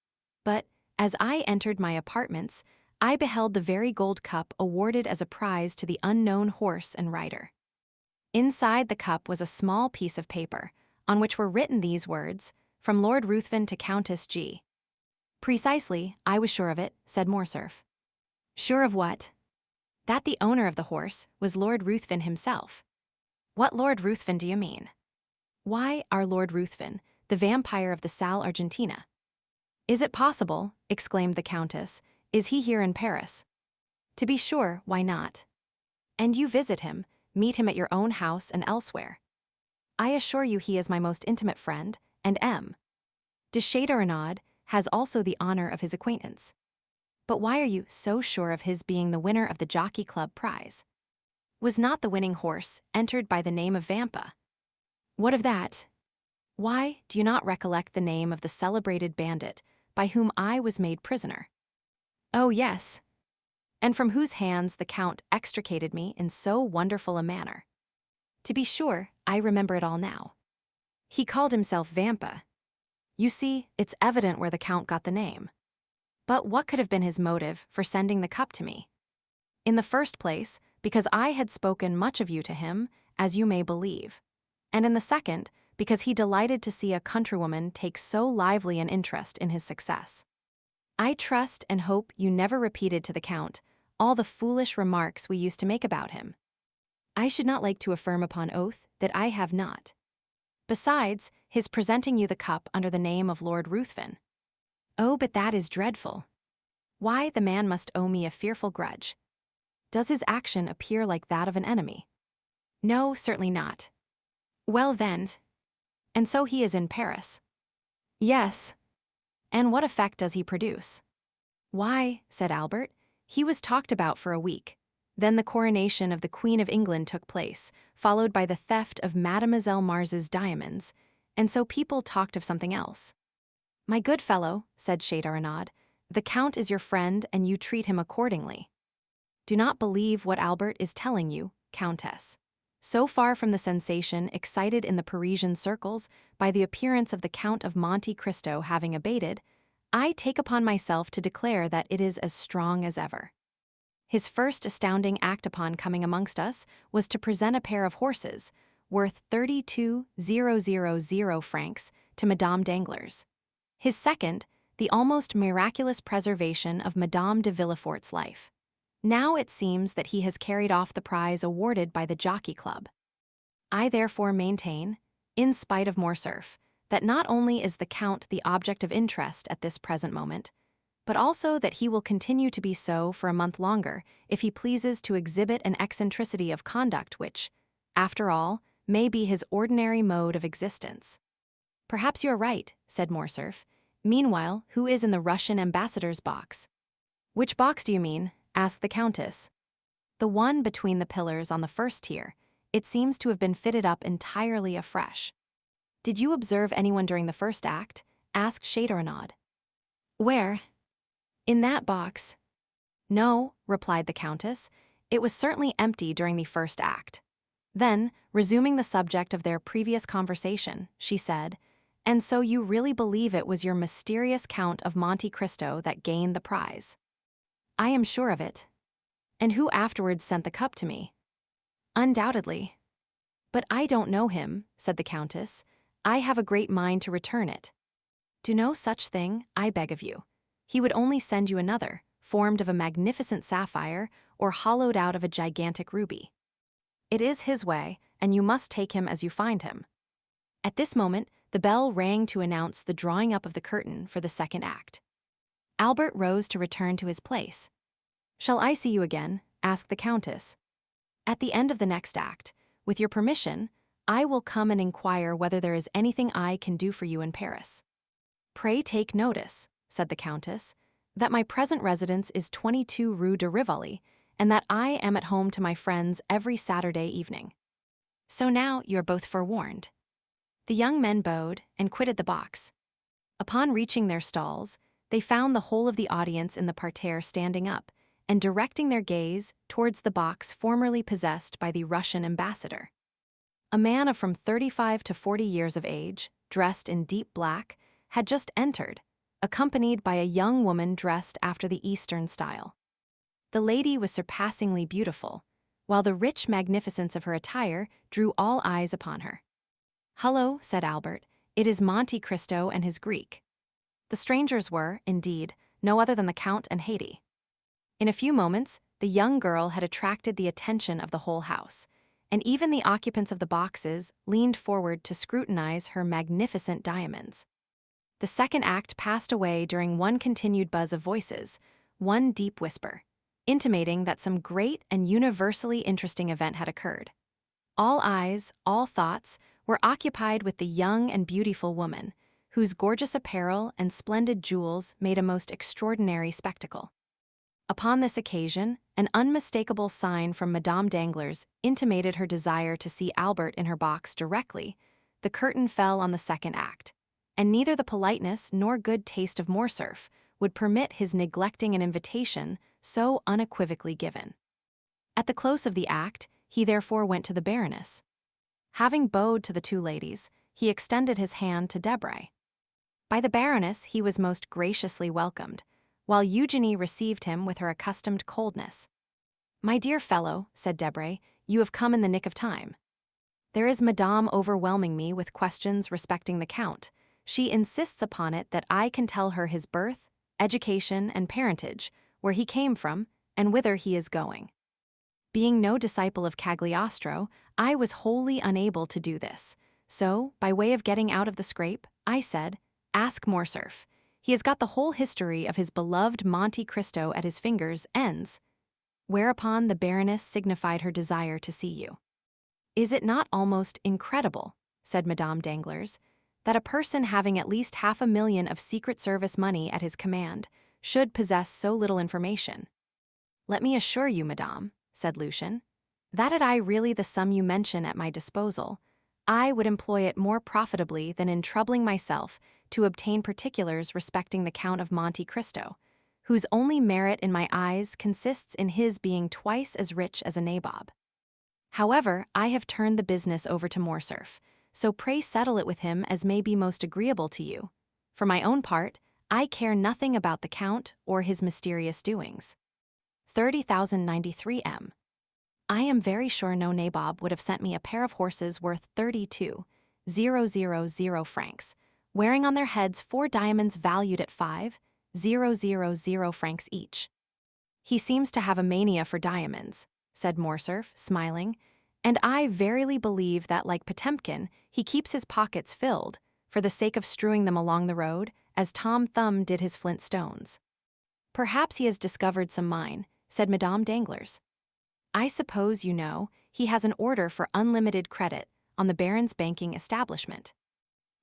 S1: But, as I entered my apartments, I beheld the very gold cup awarded as a prize to the unknown horse and rider. Inside the cup was a small piece of paper, on which were written these words, "From Lord Ruthven to Countess G." "Precisely, I was sure of it," said Morcerf. "Sure of what?" "That the owner of the horse was Lord Ruthven himself." "What Lord Ruthven do you mean?" "Why, our Lord Ruthven, the vampire of the Salle Argentina." "Is it possible?" exclaimed the Countess. "Is he here in Paris?" "To be sure, why not?" "And you visit him, meet him at your own house and elsewhere?" "I assure you he is my most intimate friend, and M. de Châteaurenaud has also the honor of his acquaintance." "But why are you so sure of his being the winner of the Jockey Club prize? Was not the winning horse entered by the name of Vampa?" "What of that?" "Why, do you not recollect the name of the celebrated bandit by whom I was made prisoner?" "Oh, yes." "And from whose hands the Count extricated me in so wonderful a manner?" "To be sure, I remember it all now." "He called himself Vampa." You see, it's evident where the Count got the name. But what could have been his motive for sending the cup to me? In the first place, because I had spoken much of you to him, as you may believe. And in the second, because he delighted to see a countrywoman take so lively an interest in his success. I trust and hope you never repeated to the Count all the foolish remarks we used to make about him. I should not like to affirm upon oath that I have not. Besides, his presenting you the cup under the name of Lord Ruthven. Oh, but that is dreadful. Why, the man must owe me a fearful grudge. Does his action appear like that of an enemy? No, certainly not. Well then, and so he is in Paris. Yes. And what effect does he produce? Why, said Albert, he was talked about for a week. Then the coronation of the Queen of England took place, followed by the theft of Mademoiselle Mars's diamonds, and so people talked of something else. My good fellow, said Châteaurenaud, the Count is your friend and you treat him accordingly. Do not believe what Albert is telling you, Countess. So far from the sensation excited in the Parisian circles by the appearance of the Count of Monte Cristo having abated, I take upon myself to declare that it is as strong as ever. His first astounding act upon coming amongst us was to present a pair of horses, worth 32,000 francs, to Madame Danglars. His second, the almost miraculous preservation of Madame de Villefort's life. Now it seems that he has carried off the prize awarded by the Jockey Club. I therefore maintain, in spite of Morcerf, that not only is the Count the object of interest at this present moment, but also that he will continue to be so for a month longer if he pleases to exhibit an eccentricity of conduct which, after all, may be his ordinary mode of existence. Perhaps you are right, said Morcerf. Meanwhile, who is in the Russian ambassador's box? Which box do you mean? Asked the Countess. The one between the pillars on the first tier. It seems to have been fitted up entirely afresh. Did you observe anyone during the first act? Asked Châteaurenaud. Where? In that box. No, replied the Countess. It was certainly empty during the first act. Then, resuming the subject of their previous conversation, she said, and so you really believe it was your mysterious Count of Monte Cristo that gained the prize? I am sure of it. And who afterwards sent the cup to me? Undoubtedly. But I don't know him, said the Countess. I have a great mind to return it. Do no such thing, I beg of you. He would only send you another, formed of a magnificent sapphire or hollowed out of a gigantic ruby. It is his way, and you must take him as you find him. At this moment, the bell rang to announce the drawing up of the curtain for the second act. Albert rose to return to his place. Shall I see you again? Asked the Countess. At the end of the next act, with your permission, I will come and inquire whether there is anything I can do for you in Paris. Pray take notice, said the Countess, that my present residence is 22 Rue de Rivoli, and that I am at home to my friends every Saturday evening. So now you are both forewarned. The young men bowed and quitted the box. Upon reaching their stalls, they found the whole of the audience in the parterre standing up and directing their gaze towards the box formerly possessed by the Russian ambassador. A man of from 35 to 40 years of age, dressed in deep black, had just entered, accompanied by a young woman dressed after the Eastern style. The lady was surpassingly beautiful, while the rich magnificence of her attire drew all eyes upon her. "Hullo," said Albert, "it is Monte Cristo and his Greek." The strangers were, indeed, no other than the Count and Haydée. In a few moments, the young girl had attracted the attention of the whole house, and even the occupants of the boxes leaned forward to scrutinize her magnificent diamonds. The second act passed away during one continued buzz of voices, one deep whisper, intimating that some great and universally interesting event had occurred. All eyes, all thoughts, were occupied with the young and beautiful woman, whose gorgeous apparel and splendid jewels made a most extraordinary spectacle. Upon this occasion, an unmistakable sign from Madame Danglars intimated her desire to see Albert in her box directly. The curtain fell on the second act, and neither the politeness nor good taste of Morcerf would permit his neglecting an invitation so unequivocally given. At the close of the act, he therefore went to the Baroness. Having bowed to the two ladies, he extended his hand to Debray. By the Baroness he was most graciously welcomed, while Eugenie received him with her accustomed coldness. "My dear fellow," said Debray, "you have come in the nick of time. There is Madame overwhelming me with questions respecting the Count. She insists upon it that I can tell her his birth, education, and parentage, where he came from, and whither he is going." Being no disciple of Cagliostro, I was wholly unable to do this. So, by way of getting out of the scrape, I said, "Ask Morcerf. He has got the whole history of his beloved Monte Cristo at his fingers' ends." Whereupon the Baroness signified her desire to see you. "Is it not almost incredible," said Madame Danglars, "that a person having at least 500,000 of Secret Service money at his command should possess so little information?" "Let me assure you, Madame," said Lucien, "that had I really the sum you mention at my disposal, I would employ it more profitably than in troubling myself to obtain particulars respecting the Count of Monte Cristo, whose only merit in my eyes consists in his being twice as rich as a nabob. However, I have turned the business over to Morcerf, so pray settle it with him as may be most agreeable to you. For my own part, I care nothing about the Count or his mysterious doings." 30,093 M. I am very sure no nabob would have sent me a pair of horses worth 32,000 francs, wearing on their heads 4 diamonds valued at 5,000 francs each. "He seems to have a mania for diamonds," said Morcerf, smiling, "and I verily believe that, like Potemkin, he keeps his pockets filled, for the sake of strewing them along the road, as Tom Thumb did his flint stones." "Perhaps he has discovered some mine," said Madame Danglars. "I suppose you know he has an order for unlimited credit on the Baron's banking establishment."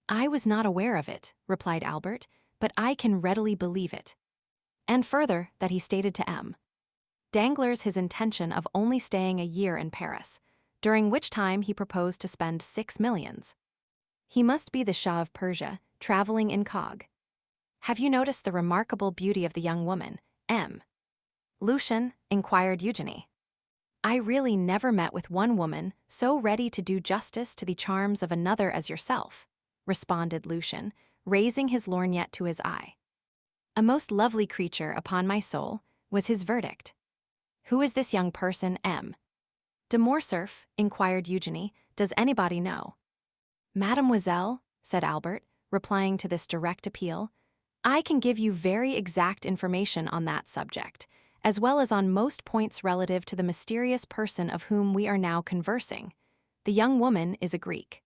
S1: "I was not aware of it," replied Albert, "but I can readily believe it." And further, that he stated to M. Danglars his intention of only staying a year in Paris, during which time he proposed to spend 6 millions. He must be the Shah of Persia, traveling incog. "Have you noticed the remarkable beauty of the young woman, M. Lucien?" inquired Eugenie. "I really never met with one woman so ready to do justice to the charms of another as yourself," responded Lucien, raising his lorgnette to his eye. "A most lovely creature, upon my soul," was his verdict. "Who is this young person, M. de Morcerf?" inquired Eugenie. "Does anybody know?" "Mademoiselle," said Albert, replying to this direct appeal, "I can give you very exact information on that subject, as well as on most points relative to the mysterious person of whom we are now conversing. The young woman is a Greek.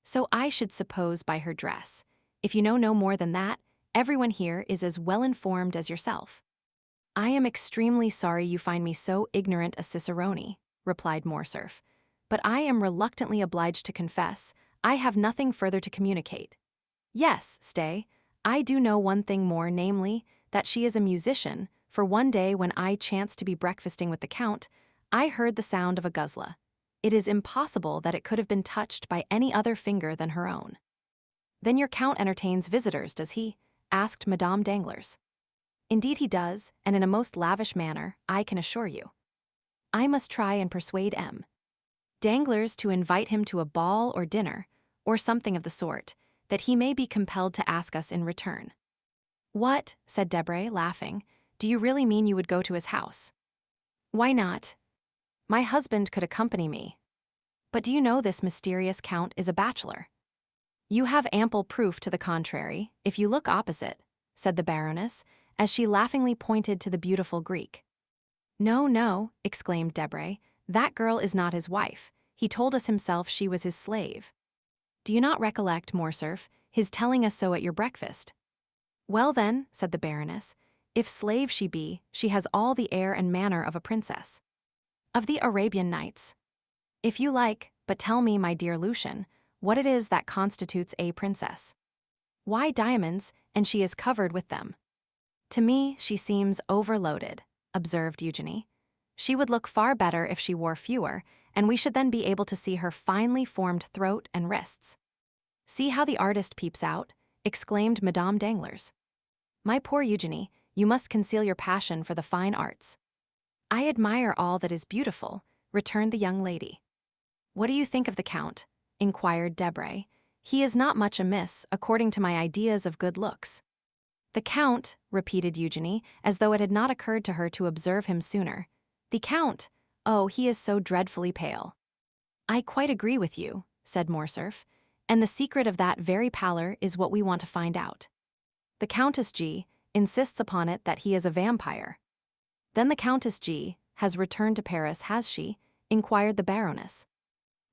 S1: So I should suppose by her dress. If you know no more than that, everyone here is as well informed as yourself." "I am extremely sorry you find me so ignorant a cicerone," replied Morcerf, "but I am reluctantly obliged to confess I have nothing further to communicate. Yes, stay, I do know one thing more, namely, that she is a musician, for one day when I chanced to be breakfasting with the Count, I heard the sound of a guzla. It is impossible that it could have been touched by any other finger than her own." "Then your Count entertains visitors, does he?" asked Madame Danglars. "Indeed he does, and in a most lavish manner, I can assure you. I must try and persuade M. Danglars to invite him to a ball or dinner, or something of the sort, that he may be compelled to ask us in return." "What," said Debray, laughing, "do you really mean you would go to his house?" "Why not? My husband could accompany me. But do you know this mysterious Count is a bachelor?" "You have ample proof to the contrary, if you look opposite," said the Baroness, as she laughingly pointed to the beautiful Greek. "No, no," exclaimed Debray, "that girl is not his wife. He told us himself she was his slave. Do you not recollect, Morcerf, his telling us so at your breakfast?" "Well then," said the Baroness, "if slave she be, she has all the air and manner of a princess." "Of the Arabian Nights." "If you like, but tell me, my dear Lucien, what it is that constitutes a princess." "Why, diamonds, and she is covered with them." "To me she seems overloaded," observed Eugenie. "She would look far better if she wore fewer, and we should then be able to see her finely formed throat and wrists." "See how the artist peeps out," exclaimed Madame Danglars. "My poor Eugenie, you must conceal your passion for the fine arts." "I admire all that is beautiful," returned the young lady. "What do you think of the Count?" inquired Debray. He is not much amiss, according to my ideas of good looks. The Count, repeated Eugenie, as though it had not occurred to her to observe him sooner. The Count, oh, he is so dreadfully pale. I quite agree with you, said Morcerf, and the secret of that very pallor is what we want to find out. The Countess G insists upon it that he is a vampire. Then the Countess G has returned to Paris, has she? Inquired the Baroness.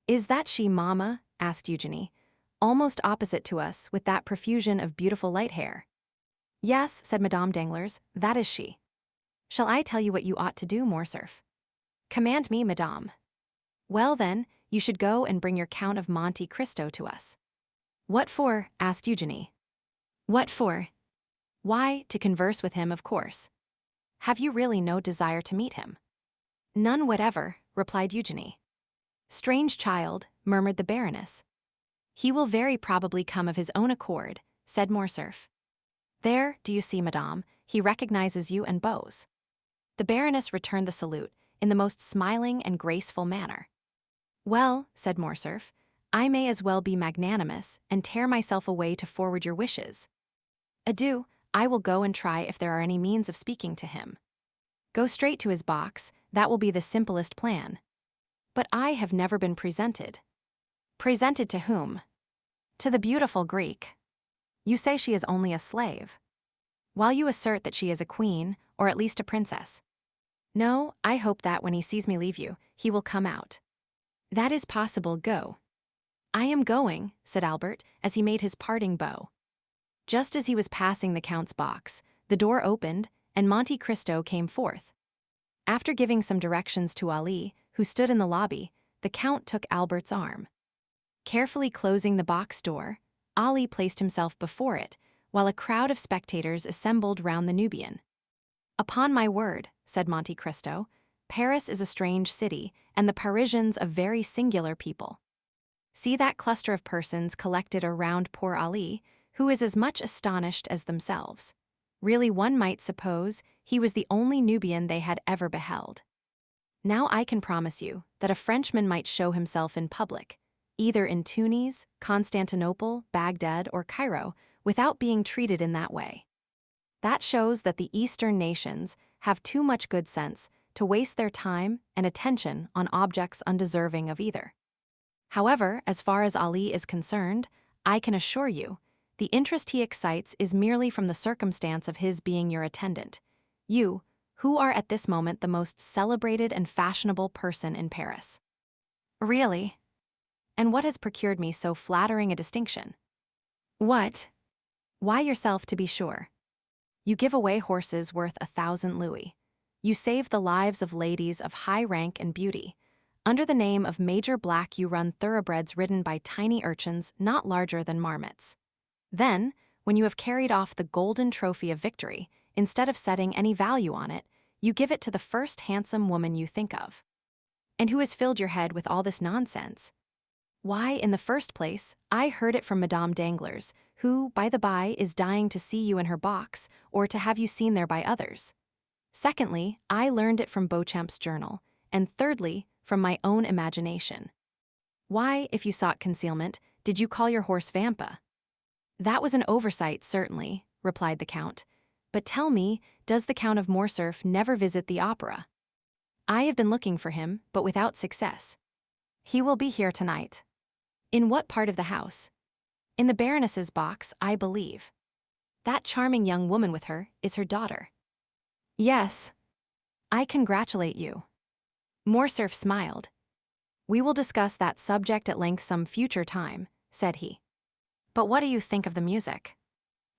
S1: Is that she, mamma? Asked Eugenie, almost opposite to us with that profusion of beautiful light hair. Yes, said Madame Danglars, that is she. Shall I tell you what you ought to do, Morcerf? Command me, madame. Well then, you should go and bring your Count of Monte Cristo to us. What for? Asked Eugenie. What for? Why, to converse with him, of course. Have you really no desire to meet him? None whatever, replied Eugenie. Strange child, murmured the Baroness. He will very probably come of his own accord, said Morcerf. There, do you see, madame, he recognizes you and bows. The Baroness returned the salute in the most smiling and graceful manner. Well, said Morcerf, I may as well be magnanimous and tear myself away to forward your wishes. Adieu, I will go and try if there are any means of speaking to him. Go straight to his box, that will be the simplest plan. But I have never been presented. Presented to whom? To the beautiful Greek. You say she is only a slave, while you assert that she is a queen, or at least a princess. No, I hope that when he sees me leave you, he will come out. That is possible, go. I am going, said Albert, as he made his parting bow. Just as he was passing the Count's box, the door opened, and Monte Cristo came forth. After giving some directions to Ali, who stood in the lobby, the Count took Albert's arm. Carefully closing the box door, Ali placed himself before it, while a crowd of spectators assembled round the Nubian. Upon my word, said Monte Cristo, Paris is a strange city, and the Parisians a very singular people. See that cluster of persons collected around poor Ali, who is as much astonished as themselves. Really, one might suppose he was the only Nubian they had ever beheld. Now I can promise you that a Frenchman might show himself in public, either in Tunis, Constantinople, Baghdad, or Cairo, without being treated in that way. That shows that the Eastern nations have too much good sense to waste their time and attention on objects undeserving of either. However, as far as Ali is concerned, I can assure you, the interest he excites is merely from the circumstance of his being your attendant, you, who are at this moment the most celebrated and fashionable person in Paris. Really? And what has procured me so flattering a distinction? What? Why, yourself, to be sure. You give away horses worth 1,000 louis. You save the lives of ladies of high rank and beauty. Under the name of Major Black you run thoroughbreds ridden by tiny urchins not larger than marmots. Then, when you have carried off the golden trophy of victory, instead of setting any value on it, you give it to the first handsome woman you think of. And who has filled your head with all this nonsense? Why, in the first place, I heard it from Madame Danglars, who, by the by, is dying to see you in her box, or to have you seen there by others. Secondly, I learned it from Beauchamp's journal, and thirdly, from my own imagination. Why, if you sought concealment, did you call your horse Vampa? That was an oversight, certainly, replied the Count. But tell me, does the Count of Morcerf never visit the opera? I have been looking for him, but without success. He will be here tonight. In what part of the house? In the Baroness's box, I believe. That charming young woman with her is her daughter. Yes. I congratulate you. Morcerf smiled. We will discuss that subject at length some future time, said he. But what do you think of the music?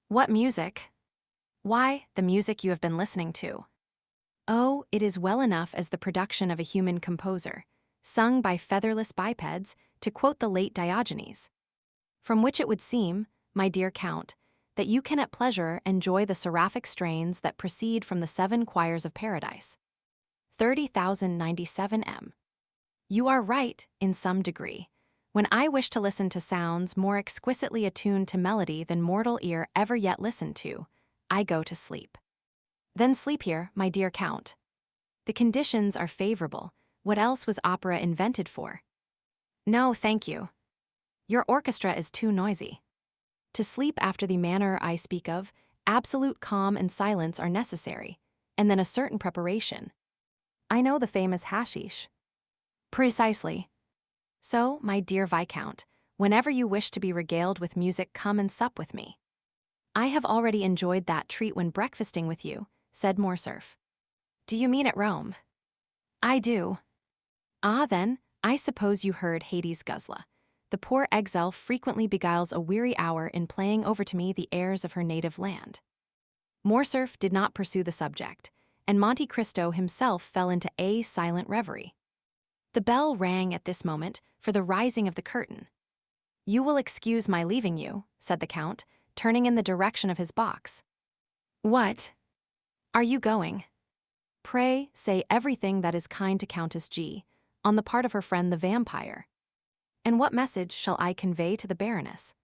S1: What music? Why, the music you have been listening to. Oh, it is well enough as the production of a human composer, sung by featherless bipeds, to quote the late Diogenes. From which it would seem, my dear Count, that you can at pleasure enjoy the seraphic strains that proceed from the 7 choirs of paradise. 30,097 m. You are right, in some degree. When I wish to listen to sounds more exquisitely attuned to melody than mortal ear ever yet listened to, I go to sleep. Then sleep here, my dear Count. The conditions are favorable. What else was opera invented for? No, thank you. Your orchestra is too noisy. To sleep after the manner I speak of, absolute calm and silence are necessary, and then a certain preparation. I know the famous hashish. Precisely. So, my dear Viscount, whenever you wish to be regaled with music, come and sup with me. I have already enjoyed that treat when breakfasting with you, said Morcerf. Do you mean at Rome? I do. Ah, then, I suppose you heard Hades' Guzla. The poor exile frequently beguiles a weary hour in playing over to me the airs of her native land. Morcerf did not pursue the subject, and Monte Cristo himself fell into a silent reverie. The bell rang at this moment for the rising of the curtain. You will excuse my leaving you, said the Count, turning in the direction of his box. What? Are you going? Pray say everything that is kind to Countess G, on the part of her friend the vampire. And what message shall I convey to the Baroness?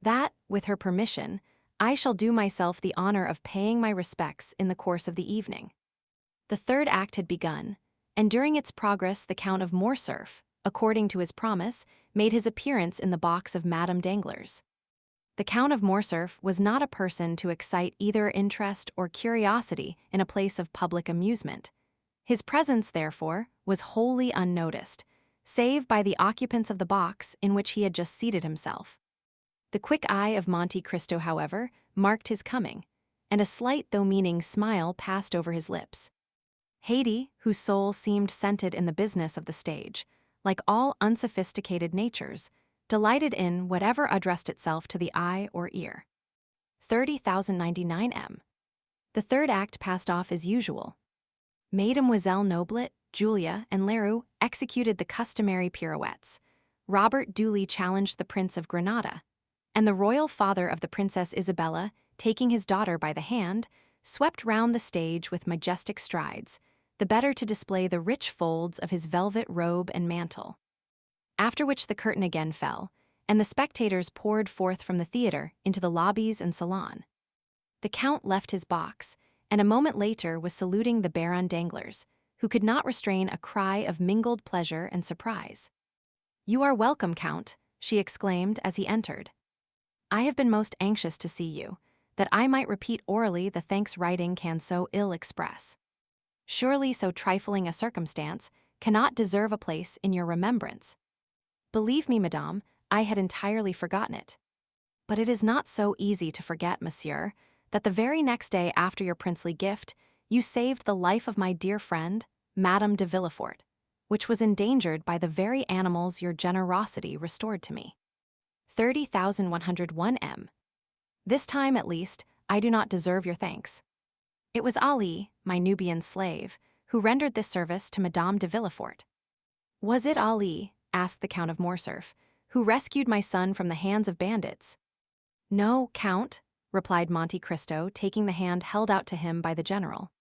S1: That, with her permission, I shall do myself the honor of paying my respects in the course of the evening. The third act had begun, and during its progress the Count of Morcerf, according to his promise, made his appearance in the box of Madame Danglars. The Count of Morcerf was not a person to excite either interest or curiosity in a place of public amusement. His presence, therefore, was wholly unnoticed, save by the occupants of the box in which he had just seated himself. The quick eye of Monte Cristo, however, marked his coming, and a slight though meaning smile passed over his lips. Haydée, whose soul seemed scented in the business of the stage, like all unsophisticated natures, delighted in whatever addressed itself to the eye or ear. 30,099 M. The third act passed off as usual. Mademoiselle Noblet, Julia, and Leroux executed the customary pirouettes. Robert duly challenged the Prince of Granada, and the royal father of the Princess Isabella, taking his daughter by the hand, swept round the stage with majestic strides, the better to display the rich folds of his velvet robe and mantle. After which the curtain again fell, and the spectators poured forth from the theatre into the lobbies and salon. The Count left his box, and a moment later was saluting the Baron Danglars, who could not restrain a cry of mingled pleasure and surprise. "You are welcome, Count," she exclaimed as he entered. "I have been most anxious to see you, that I might repeat orally the thanks writing can so ill express. Surely so trifling a circumstance cannot deserve a place in your remembrance. Believe me, madame, I had entirely forgotten it. But it is not so easy to forget, monsieur, that the very next day after your princely gift, you saved the life of my dear friend, Madame de Villefort, which was endangered by the very animals your generosity restored to me. 30,101 M. This time, at least, I do not deserve your thanks. It was Ali, my Nubian slave, who rendered this service to Madame de Villefort." "Was it Ali," asked the Count of Morcerf, "who rescued my son from the hands of bandits?" "No, Count," replied Monte Cristo, taking the hand held out to him by the general.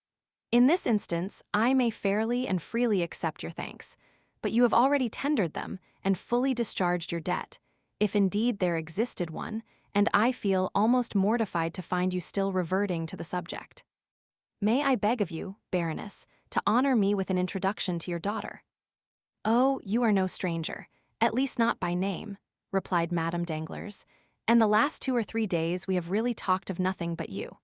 S1: "In this instance, I may fairly and freely accept your thanks, but you have already tendered them and fully discharged your debt, if indeed there existed one, and I feel almost mortified to find you still reverting to the subject. May I beg of you, Baroness, to honor me with an introduction to your daughter?" "Oh, you are no stranger, at least not by name," replied Madame Danglars, "and the last 2 or 3 days we have really talked of nothing but you.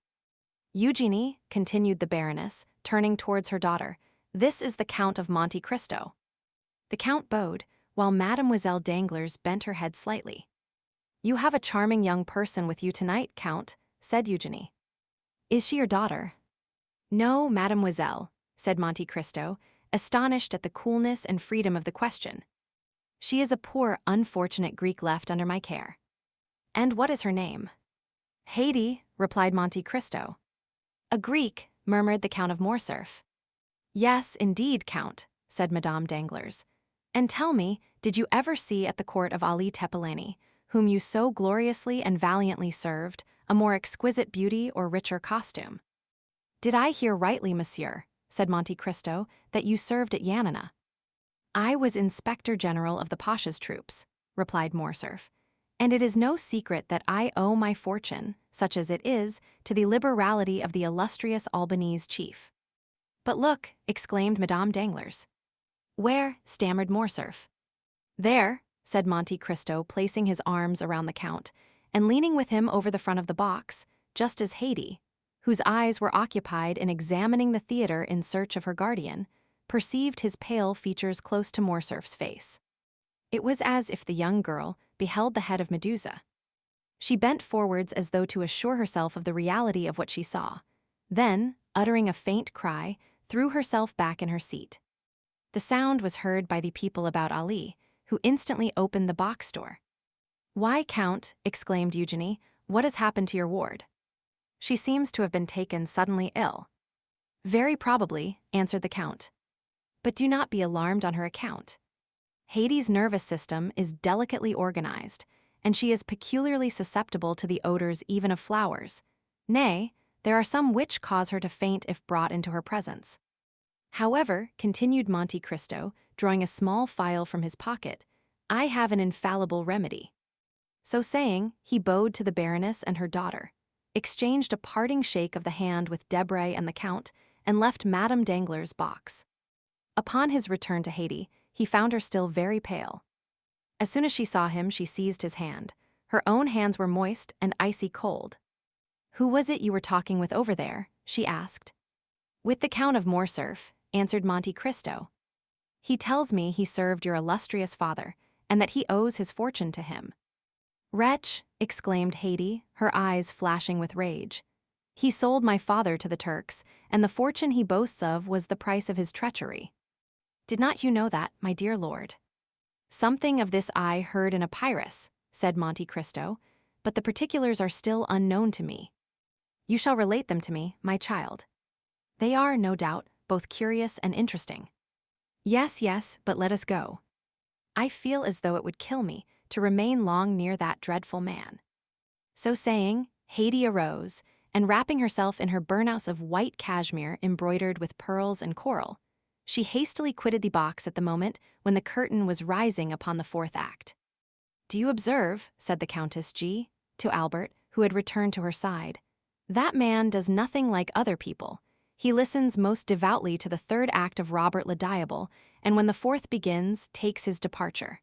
S1: Eugenie," continued the Baroness, turning towards her daughter, "this is the Count of Monte Cristo." The Count bowed, while Mademoiselle Danglars bent her head slightly. "You have a charming young person with you tonight, Count," said Eugenie. "Is she your daughter?" "No, mademoiselle," said Monte Cristo, astonished at the coolness and freedom of the question. "She is a poor, unfortunate Greek left under my care." "And what is her name?" "Haydée," replied Monte Cristo. "A Greek," murmured the Count of Morcerf. "Yes, indeed, Count," said Madame Danglars. "And tell me, did you ever see at the court of Ali Tepeleni, whom you so gloriously and valiantly served, a more exquisite beauty or richer costume?" "Did I hear rightly, monsieur," said Monte Cristo, "that you served at Yanina?" "I was Inspector General of the Pasha's troops," replied Morcerf, "and it is no secret that I owe my fortune, such as it is, to the liberality of the illustrious Albanese chief." "But look," exclaimed Madame Danglars. "Where?" stammered Morcerf. "There," said Monte Cristo, placing his arms around the Count and leaning with him over the front of the box, just as Haydée, whose eyes were occupied in examining the theater in search of her guardian, perceived his pale features close to Morcerf's face. It was as if the young girl beheld the head of Medusa. She bent forwards as though to assure herself of the reality of what she saw, then, uttering a faint cry, threw herself back in her seat. The sound was heard by the people about Ali, who instantly opened the box door. "Why, Count," exclaimed Eugenie, "what has happened to your ward? She seems to have been taken suddenly ill." "Very probably," answered the Count. "But do not be alarmed on her account. Haydée's nervous system is delicately organized, and she is peculiarly susceptible to the odors even of flowers. Nay, there are some which cause her to faint if brought into her presence. However," continued Monte Cristo, drawing a small phial from his pocket, "I have an infallible remedy." So saying, he bowed to the Baroness and her daughter, exchanged a parting shake of the hand with Debray and the Count, and left Madame Danglars' box. Upon his return to Haydée, he found her still very pale. As soon as she saw him, she seized his hand. Her own hands were moist and icy cold. "Who was it you were talking with over there?" she asked. "With the Count of Morcerf," answered Monte Cristo. "He tells me he served your illustrious father, and that he owes his fortune to him." "Wretch!" exclaimed Haydée, her eyes flashing with rage. "He sold my father to the Turks, and the fortune he boasts of was the price of his treachery." "Did not you know that, my dear lord?" "Something of this I heard in a papyrus," said Monte Cristo, "but the particulars are still unknown to me." "You shall relate them to me, my child. They are, no doubt, both curious and interesting." "Yes, yes, but let us go. I feel as though it would kill me to remain long near that dreadful man." So saying, Haydée arose, and wrapping herself in her burnous of white cashmere embroidered with pearls and coral, she hastily quitted the box at the moment when the curtain was rising upon the fourth act. "Do you observe," said the Countess G. to Albert, who had returned to her side, "that man does nothing like other people. He listens most devoutly to the third act of Robert le Diable, and when the fourth begins, takes his departure."